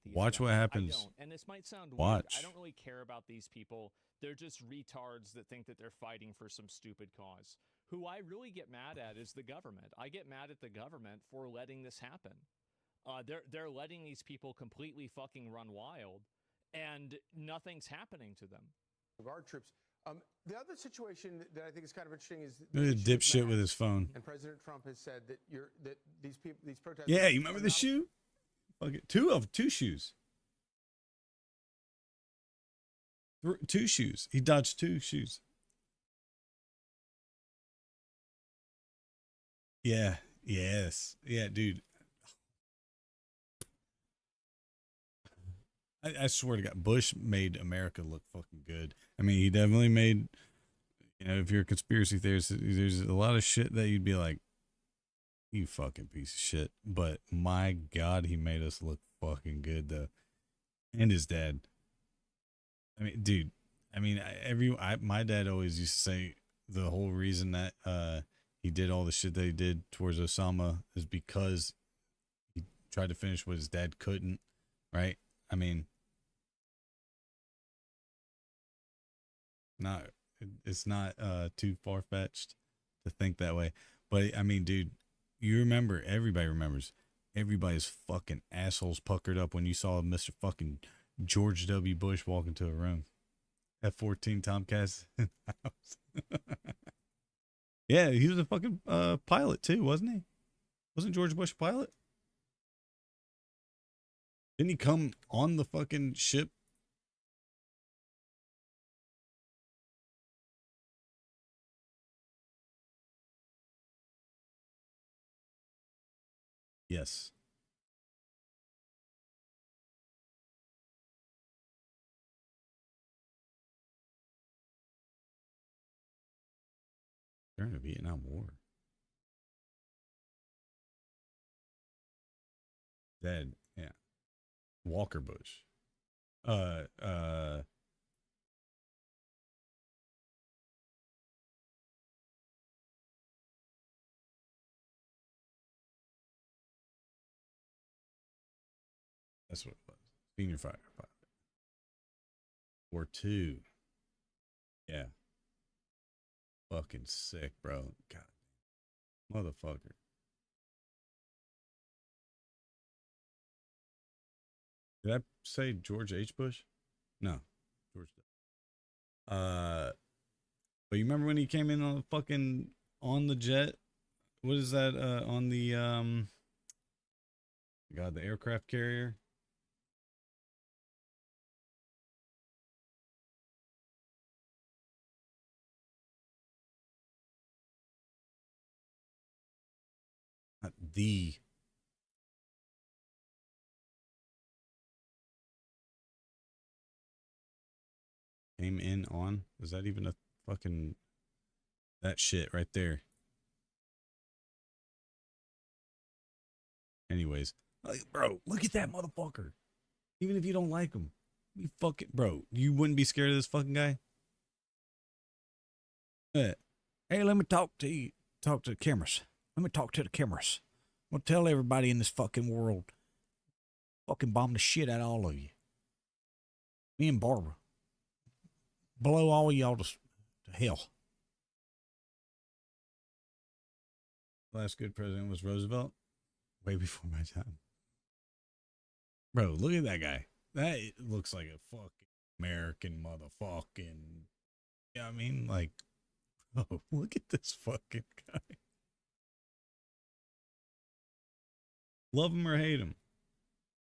Watch what happens. And this might sound weird. I don't really care about these people. They're just retards that think that they're fighting for some stupid cause. Who I really get mad at is the government. I get mad at the government for letting this happen. They're letting these people completely fucking run wild, and nothing's happening to them. Our troops The other situation that I think is kind of interesting is The dipshit with his phone. And President Trump has said that these protesters. Yeah, you remember the shoe? Okay, two shoes. Two shoes. He dodged two shoes. Yeah. Yes. Yeah, dude. I swear to God, Bush made America look fucking good. I mean, he definitely made, if you're a conspiracy theorist, there's a lot of shit that you'd be like, you fucking piece of shit. But my God, he made us look fucking good, though. And his dad. I mean, dude, my dad always used to say the whole reason that he did all the shit that he did towards Osama is because he tried to finish what his dad couldn't, right? I mean, it's not too far-fetched to think that way. But, I mean, dude, you remember, everybody remembers, everybody's fucking assholes puckered up when you saw Mr. fucking George W. Bush walk into a room. F-14 Tomcats in the house. Yeah, he was a fucking pilot too, wasn't he? Wasn't George Bush a pilot? Didn't he come on the fucking ship? Yes. During the Vietnam War. Dead, yeah. Walker Bush. That's what it was. Senior fighter pilot. War II. Yeah. Fucking sick, bro. God. Motherfucker. Did I say George H. Bush? No. George. But you remember when he came in on the jet? What is that? On the the aircraft carrier? Not the. Came in on? Is that even a fucking... That shit right there. Anyways. Bro, look at that motherfucker. Even if you don't like him. You fucking... Bro, you wouldn't be scared of this fucking guy? Hey, let me talk to you. Talk to the cameras. Let me talk to the cameras. I'm gonna tell everybody in this fucking world. Fucking bomb the shit out of all of you. Me and Barbara. Blow all y'all to hell. Last good president was Roosevelt. Way before my time. Bro, look at that guy. That looks like a fucking American motherfucking... Yeah, I mean, like... Oh, look at this fucking guy. Love him or hate him.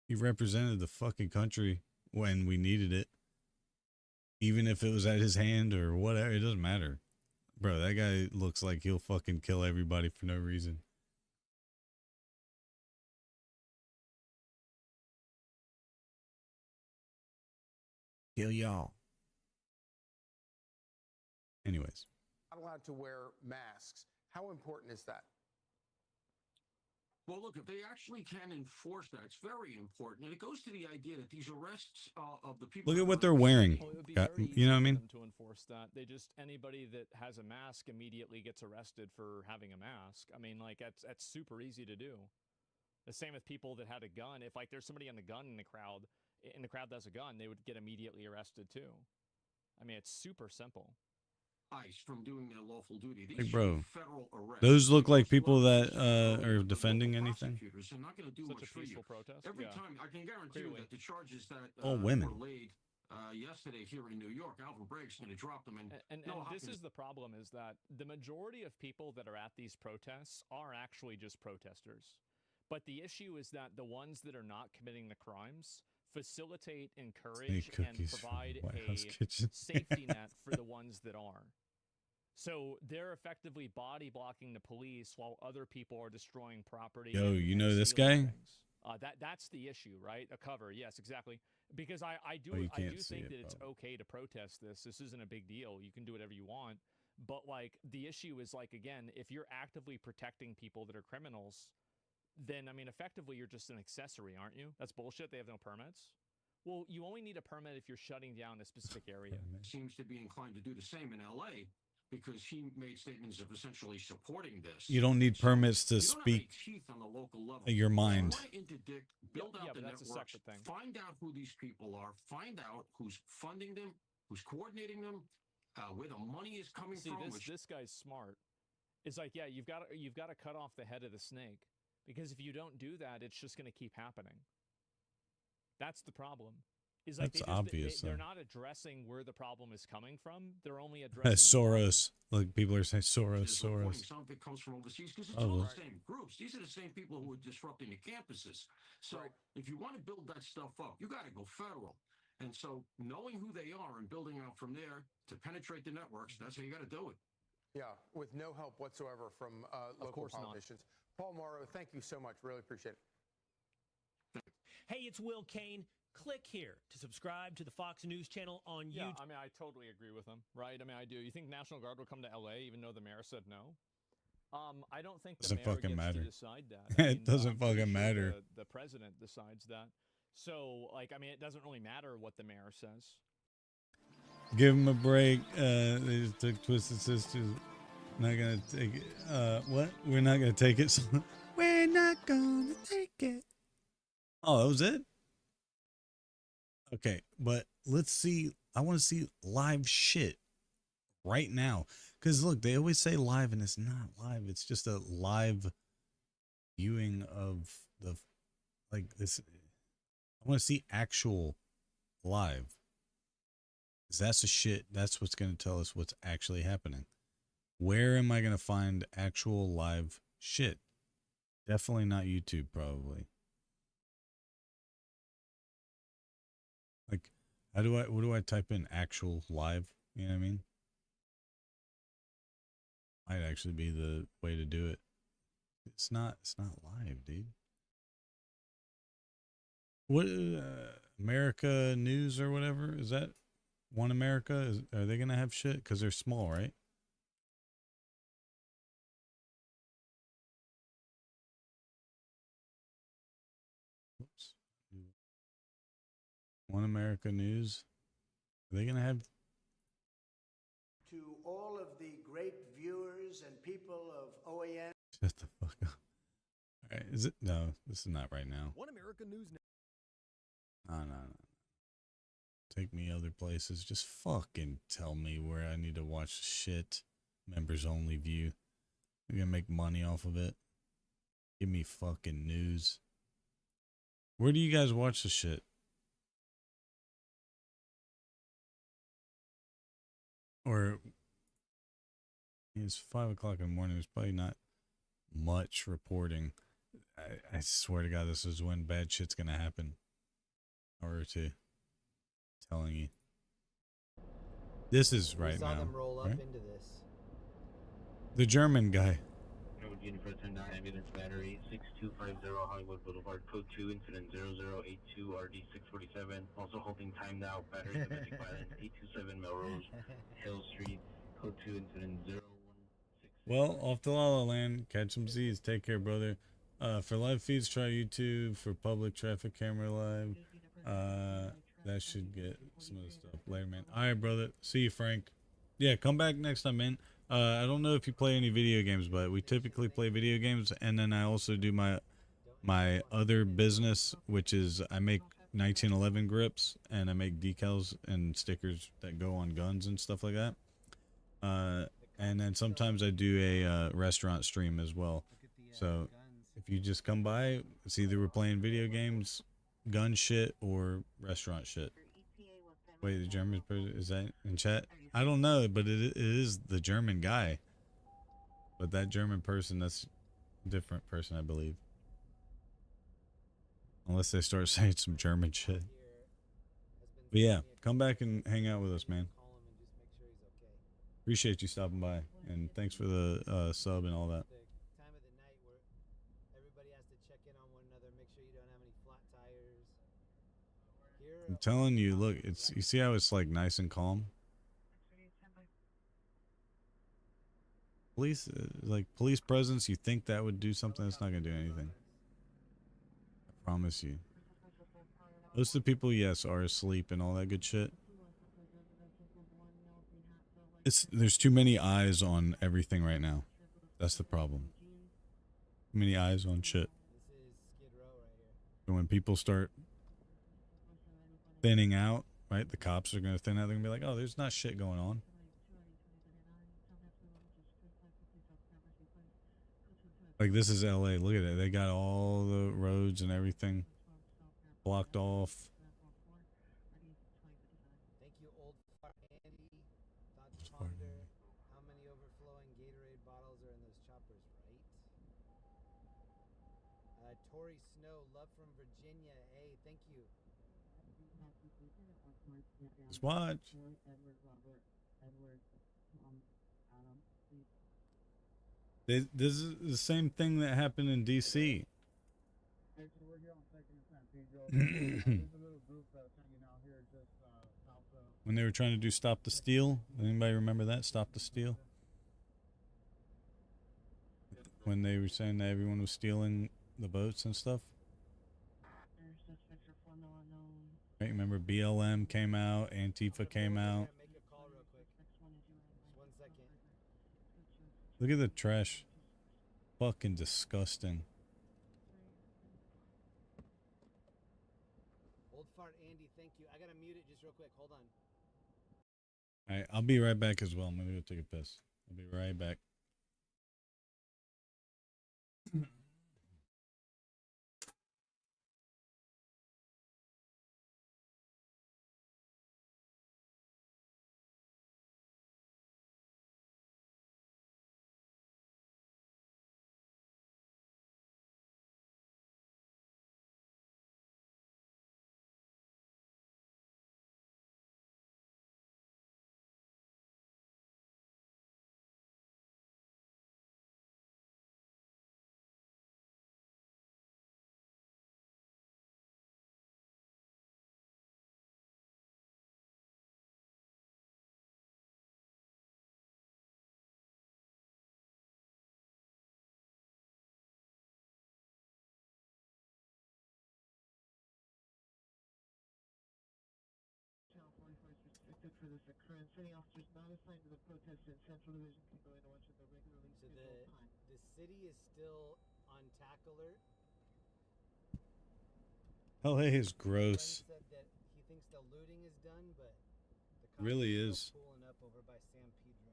He represented the fucking country when we needed it. Even if it was at his hand or whatever, it doesn't matter. Bro, that guy looks like he'll fucking kill everybody for no reason. Kill y'all. Anyways. Not allowed to wear masks. How important is that? Well, look, if they actually can enforce that, it's very important. And it goes to the idea that these arrests of the people... Look at what they're wearing. Well, it would be very easy you know what I mean? for them to enforce that. Anybody that has a mask immediately gets arrested for having a mask. I mean, like, that's super easy to do. The same with people that had a gun. If, like, there's somebody in the crowd that has a gun, they would get immediately arrested too. I mean, it's super simple. ICE from doing their lawful duty. Like, bro, those look like people that are defending anything. Are not going to do Such much a peaceful for you. protest. Every Yeah. time, I can guarantee you that the charges that All women. were laid yesterday here in New York. Alvin Bragg's going to drop them. And this is the problem, is that the majority of people that are at these protests are actually just protesters. But the issue is that the ones that are not committing the crimes facilitate, encourage, and provide a safety net for the ones that are. So they're effectively body blocking the police while other people are destroying property. Yo, you know this guy? That's the issue, right? A cover, yes, exactly. Because I do think that it's okay to protest this. This isn't a big deal. You can do whatever you want. But like the issue is like, again, if you're actively protecting people that are criminals, then I mean effectively you're just an accessory, aren't you? That's bullshit. They have no permits. Well, you only need a permit if you're shutting down a specific area. Seems to be inclined to do the same in LA. Because he made statements of essentially supporting this. You don't need permits to speak on the local level. Your mind. You want to interdict, build out the networks, find out who these people are, find out who's funding them, who's coordinating them, where the money is coming from. This guy's smart. It's like, yeah, you've got to cut off the head of the snake, because if you don't do that, it's just going to keep happening. That's the problem. Is like that's obvious. They're not addressing where the problem is coming from. They're only addressing Soros. Like people are saying Soros. Some of it comes from overseas because it's all the same groups. These are the same people who are disrupting the campuses. So if you want to build that stuff up, you got to go federal. And so knowing who they are and building out from there to penetrate the networks, that's how you got to do it. Yeah, with no help whatsoever from local politicians. Paul Morrow, thank you so much. Really appreciate it. Hey, it's Will Kane. Click here to subscribe to the Fox News channel on YouTube. Yeah, I mean, I totally agree with him, right? I mean, I do. You think National Guard will come to LA even though the mayor said no? I don't think the mayor gets to decide that. I mean, it doesn't fucking matter. The president decides that. So, like, I mean, it doesn't really matter what the mayor says. Give him a break. They just took Twisted Sisters. Not gonna take it. What? We're not gonna take it. We're not gonna take it. Oh, that was it? Okay, but let's see. I want to see live shit right now. Because look, they always say live and it's not live. It's just a live viewing of the, like this. I want to see actual live. Because that's the shit. That's what's going to tell us what's actually happening. Where am I going to find actual live shit? Definitely not YouTube, probably. Like, what do I type in actual live? You know what I mean? Might actually be the way to do it. It's not live, dude. What, America News or whatever? Is that One America? Are they going to have shit? Because they're small, right? Oops. One America News. Are they going to have? To all of the great viewers and people of OAN. Shut the fuck up. All right, is it? No, this is not right now. One America News. No. Take me other places. Just fucking tell me where I need to watch shit. Members only view. We're gonna make money off of it. Give me fucking news. Where do you guys watch the shit? Or it's 5 o'clock in the morning. There's probably not much reporting. I swear to God, this is when bad shit's gonna happen. Or two. Telling you. This is right now. Them roll up into this. The German guy. Ambulance battery 6250 Hollywood Boulevard, code 2, incident 0082 RD647. Also holding time now, battery domestic violence 827 Melrose Hill Street, code 2, incident 0166. Well, off to La La Land. Catch some Z's. Take care, brother. For live feeds, try YouTube. For public traffic camera live. That should get some of the stuff later, man. All right, brother. See you, Frank. Yeah, come back next time, man. I don't know if you play any video games, but we typically play video games, and then I also do my other business, which is I make 1911 grips, and I make decals and stickers that go on guns and stuff like that. And then sometimes I do a restaurant stream as well. So if you just come by, it's either we're playing video games, gun shit, or restaurant shit. Wait, the German person, is that in chat? I don't know, but it is the German guy. But that German person, that's a different person, I believe. Unless they start saying some German shit. But yeah, come back and hang out with us, man. Appreciate you stopping by, and thanks for the sub and all that. Time of the night where everybody has to check in on one another, make sure you don't have any flat tires. I'm telling you, look, it's, you see how it's like nice and calm? Police, like police presence, you think that would do something, it's not gonna do anything. I promise you. Most of the people, yes, are asleep and all that good shit. There's too many eyes on everything right now. That's the problem. Too many eyes on shit. And when people start thinning out, right, the cops are gonna thin out. They're gonna be like, oh, there's not shit going on. Like, this is LA. Look at it. They got all the roads and everything blocked off. Thank you, old Andy. Thoughts ponder. How many overflowing Gatorade bottles are in those choppers, right? Tori Snow, love from Virginia. Hey, thank you. Let's watch. This is the same thing that happened in DC. When they were trying to do Stop the Steal. Anybody remember that? Stop the Steal? When they were saying that everyone was stealing the votes and stuff. Right, remember BLM came out, Antifa came out. Look at the trash. Fucking disgusting. Old fart Andy, thank you. I gotta mute it just real quick. Hold on. Alright, I'll be right back as well. I'm gonna go take a piss. I'll be right back. For this occurrence, any officers not assigned to the protest in Central Division can go into watch at the regularly scheduled time. The city is still on tack alert. LA is gross. Said that he thinks the looting is done, but the cops Really are is. still pulling up over by San Pedro.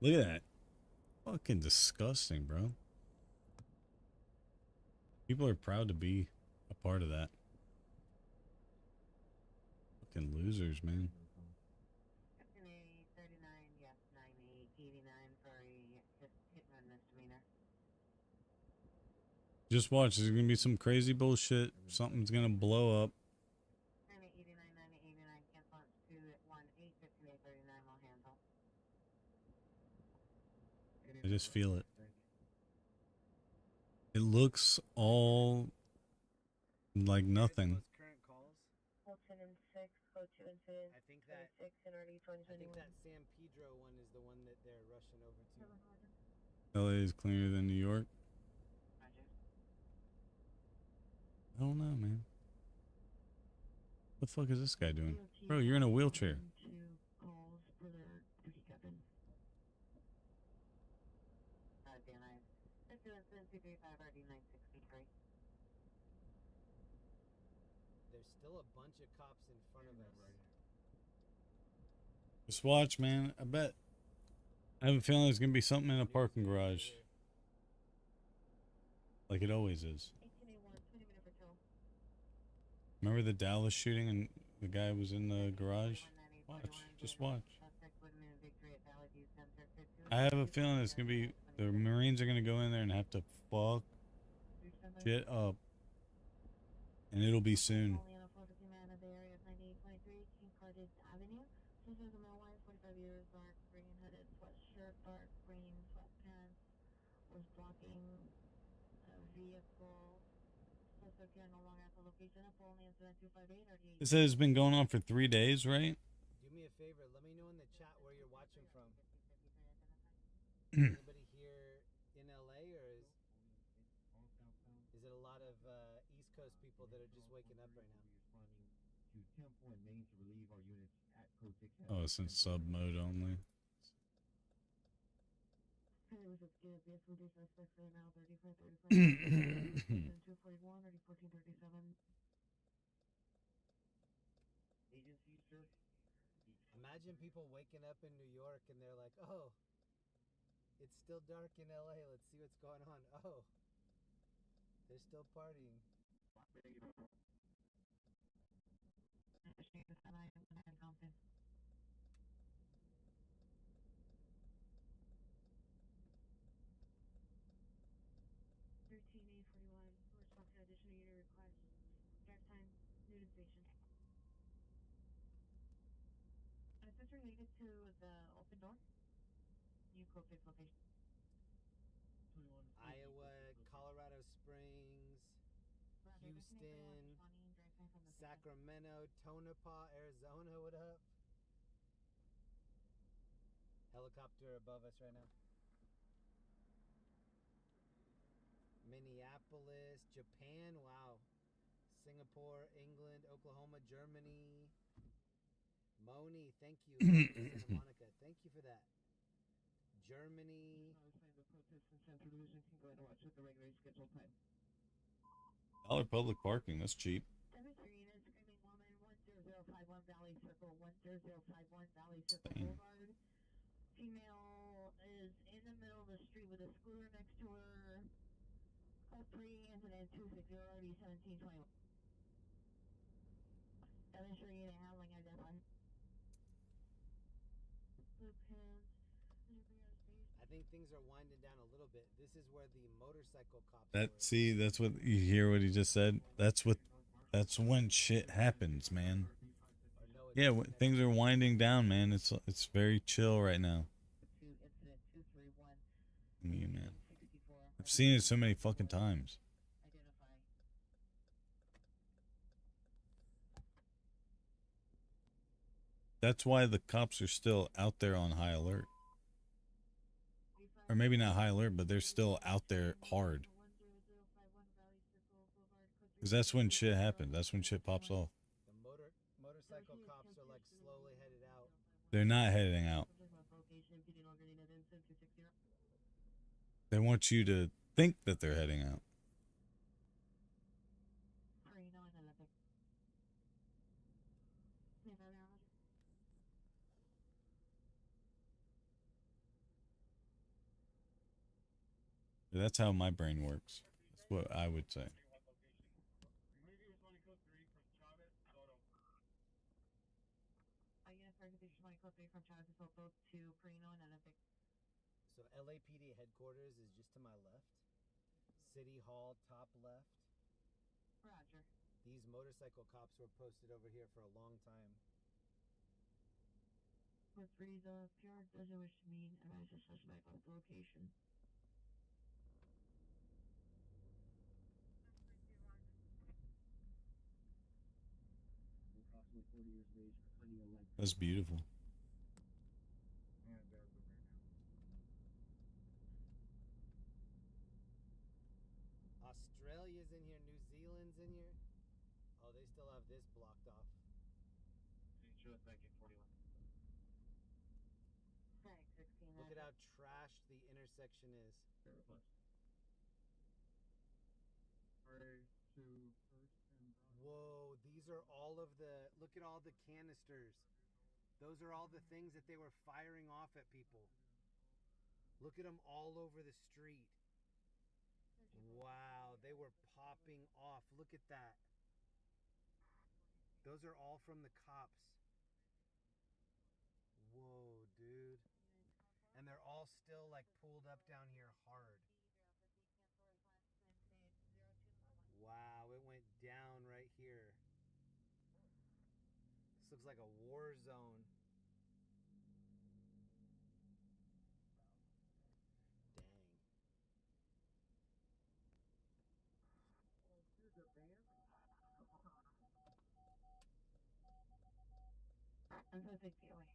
Look at that. Fucking disgusting, bro. People are proud to be a part of that. Fucking losers, man. 39, yes, 89 for a hit run misdemeanor. Just watch. There's gonna be some crazy bullshit. Something's gonna blow up. 9089, 9089, cancel it to 18, 5939 will handle. I just feel it. It looks all like nothing. Fulton and 6, code 2 incident. I think that 6 NRD 2021. I think that San Pedro one is the one that they're rushing over to. LA is cleaner than New York. I don't know, man. What the fuck is this guy doing? Bro, you're in a wheelchair. There's still a bunch of cops in front of us. Just watch, man. I bet. I have a feeling there's gonna be something in a parking garage. Like it always is. Remember the Dallas shooting and the guy was in the garage? Watch. Just watch. I have a feeling it's going to be... The Marines are going to go in there and have to fuck shit up. And it'll be soon. It says it's been going on for 3 days, right? Do me a favor. Let me know in the chat where you're watching from. Anybody here in LA, or is it a lot of East Coast people that are just waking up right now? Oh, it's in sub mode only. Imagine people waking up in New York and they're like, oh, it's still dark in LA. Let's see what's going on. Oh, they're still partying. Iowa, Colorado Springs, Houston, Sacramento, Tonopah, Arizona. What up? Helicopter above us right now. Minneapolis, Japan. Wow. Singapore, England, Oklahoma, Germany. Moni, thank you. Santa Monica, thank you for that. Germany. $1 public parking, that's cheap. Spain. Female is in the middle of the street with a scooter next to her. Code 3, incident 260, 1721. Demonstrating and handling identified. Blue pins. I think things are winding down a little bit. This is where the motorcycle cops See, that's what you hear what he just said. That's when shit happens, man. Yeah, things are winding down, man. It's very chill right now. Me, man. I've seen it so many fucking times. That's why the cops are still out there on high alert. Or maybe not high alert, but they're still out there hard. Because that's when shit happens. That's when shit pops off. The motorcycle cops are like slowly headed out. They're not heading out. They want you to think that they're heading out. That's how my brain works. That's what I would say. So LAPD headquarters is just to my left. City Hall top left. Roger. These motorcycle cops were posted over here for a long time. Code 3, the PR doesn't wish to meet and advise the suspect of the location. That's beautiful. Australia's in here. New Zealand's in here. Oh, they still have this blocked off. Look at how trashed the intersection is. Whoa, these are all of the... Look at all the canisters. Those are all the things that they were firing off at people. Look at them all over the street. Wow. they were popping off. Look at that. Those are all from the cops. Whoa, dude. And they're all still like pulled up down here hard. Wow, it went down right here. This looks like a war zone. I'm so 6 feet away.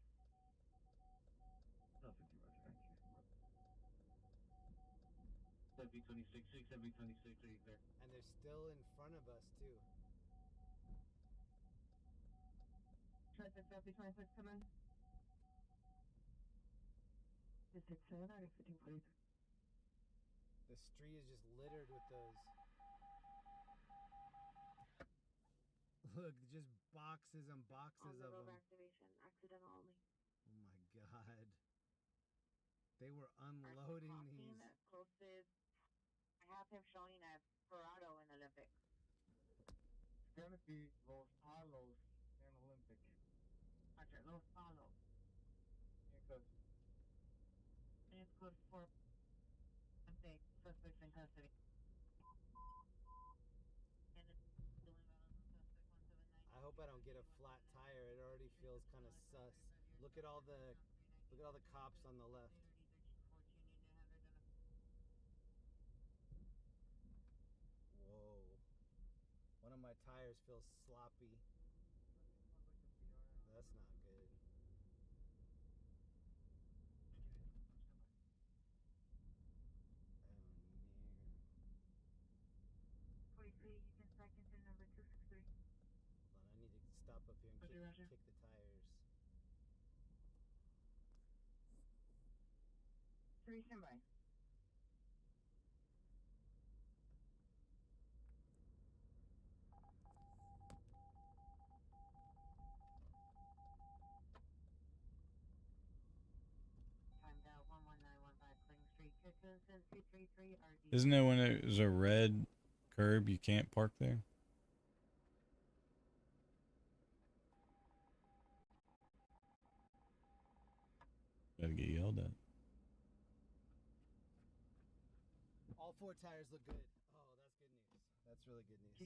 No, 50 Roger. That'd be 26, 6, that'd be 26, are you there? And they're still in front of us too. 26, that'd be 26, come in. Is 6, 7, or 15, 43? The street is just littered with those. Look, just boxes and boxes of them. Activation, accidental only. Oh my god. They were unloading these. Closest, I have him showing at Corrado in Olympic. It's gonna be Los Palos in Olympic. Roger, Los Palos. Because And it's code 4. Olympic, suspects in custody. I hope I don't get a flat tire. It already feels kind of sus. Look at all the cops on the left. Whoa. One of my tires feels sloppy. That's not good. Oh man. 43, you can strike into number 263. Hold on, I need to stop up here and kick the tires. 3, stand by. Timed out 11915 Clinton Street, Kitchenson, 333 RD. Isn't it when there's a red curb you can't park there? Gotta get yelled at. All 4 tires look good. Oh, that's good news. That's really good news.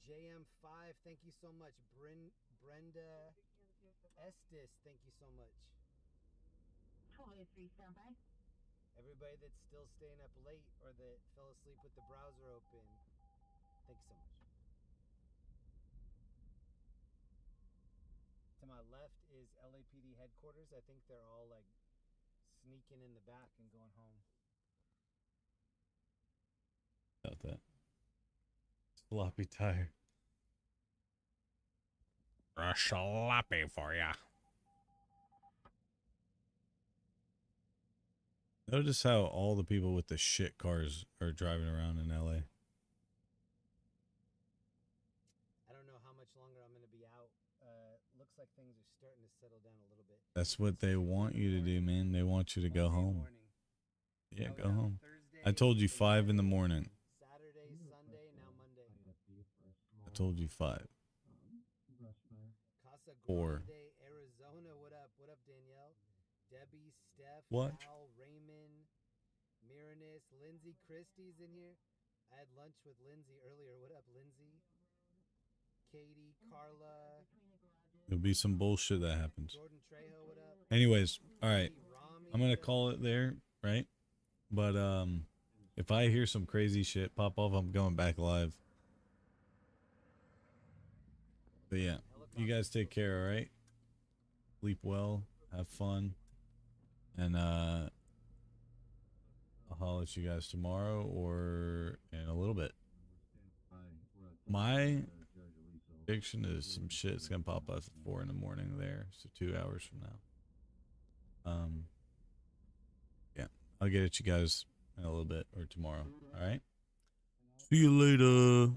JM5, thank you so much. Brenda Estes, thank you so much. 283, stand by. Everybody that's still staying up late or that fell asleep with the browser open, thank you so much. To my left is LAPD headquarters. I think they're all like sneaking in the back and going home. About that. Sloppy tire. A sloppy for ya. Notice how all the people with the shit cars are driving around in LA. I don't know how much longer I'm going to be out. Looks like things are starting to settle down a little bit. That's what they want you to do, man. They want you to go home. Yeah, go home. I told you 5 in the morning. Saturday, Sunday, now Monday. I told you 5. Casa 4. Grande, Arizona. What up? What up, Danielle? Debbie, Steph, What? Al, Raymond, Miranus, Lindsay Christie's in here. I had lunch with Lindsay earlier. What up, Lindsay? Katie, Carla. There'll be some bullshit that happens. Jordan Trejo, what up? Anyways, all right. I'm going to call it there, right? But if I hear some crazy shit pop off, I'm going back live. But yeah, you guys take care, all right? Sleep well, have fun. And I'll holler at you guys tomorrow or in a little bit. My prediction is some shit's gonna pop up at 4 in the morning there, so 2 hours from now. Yeah, I'll get at you guys in a little bit or tomorrow. All right. See you later.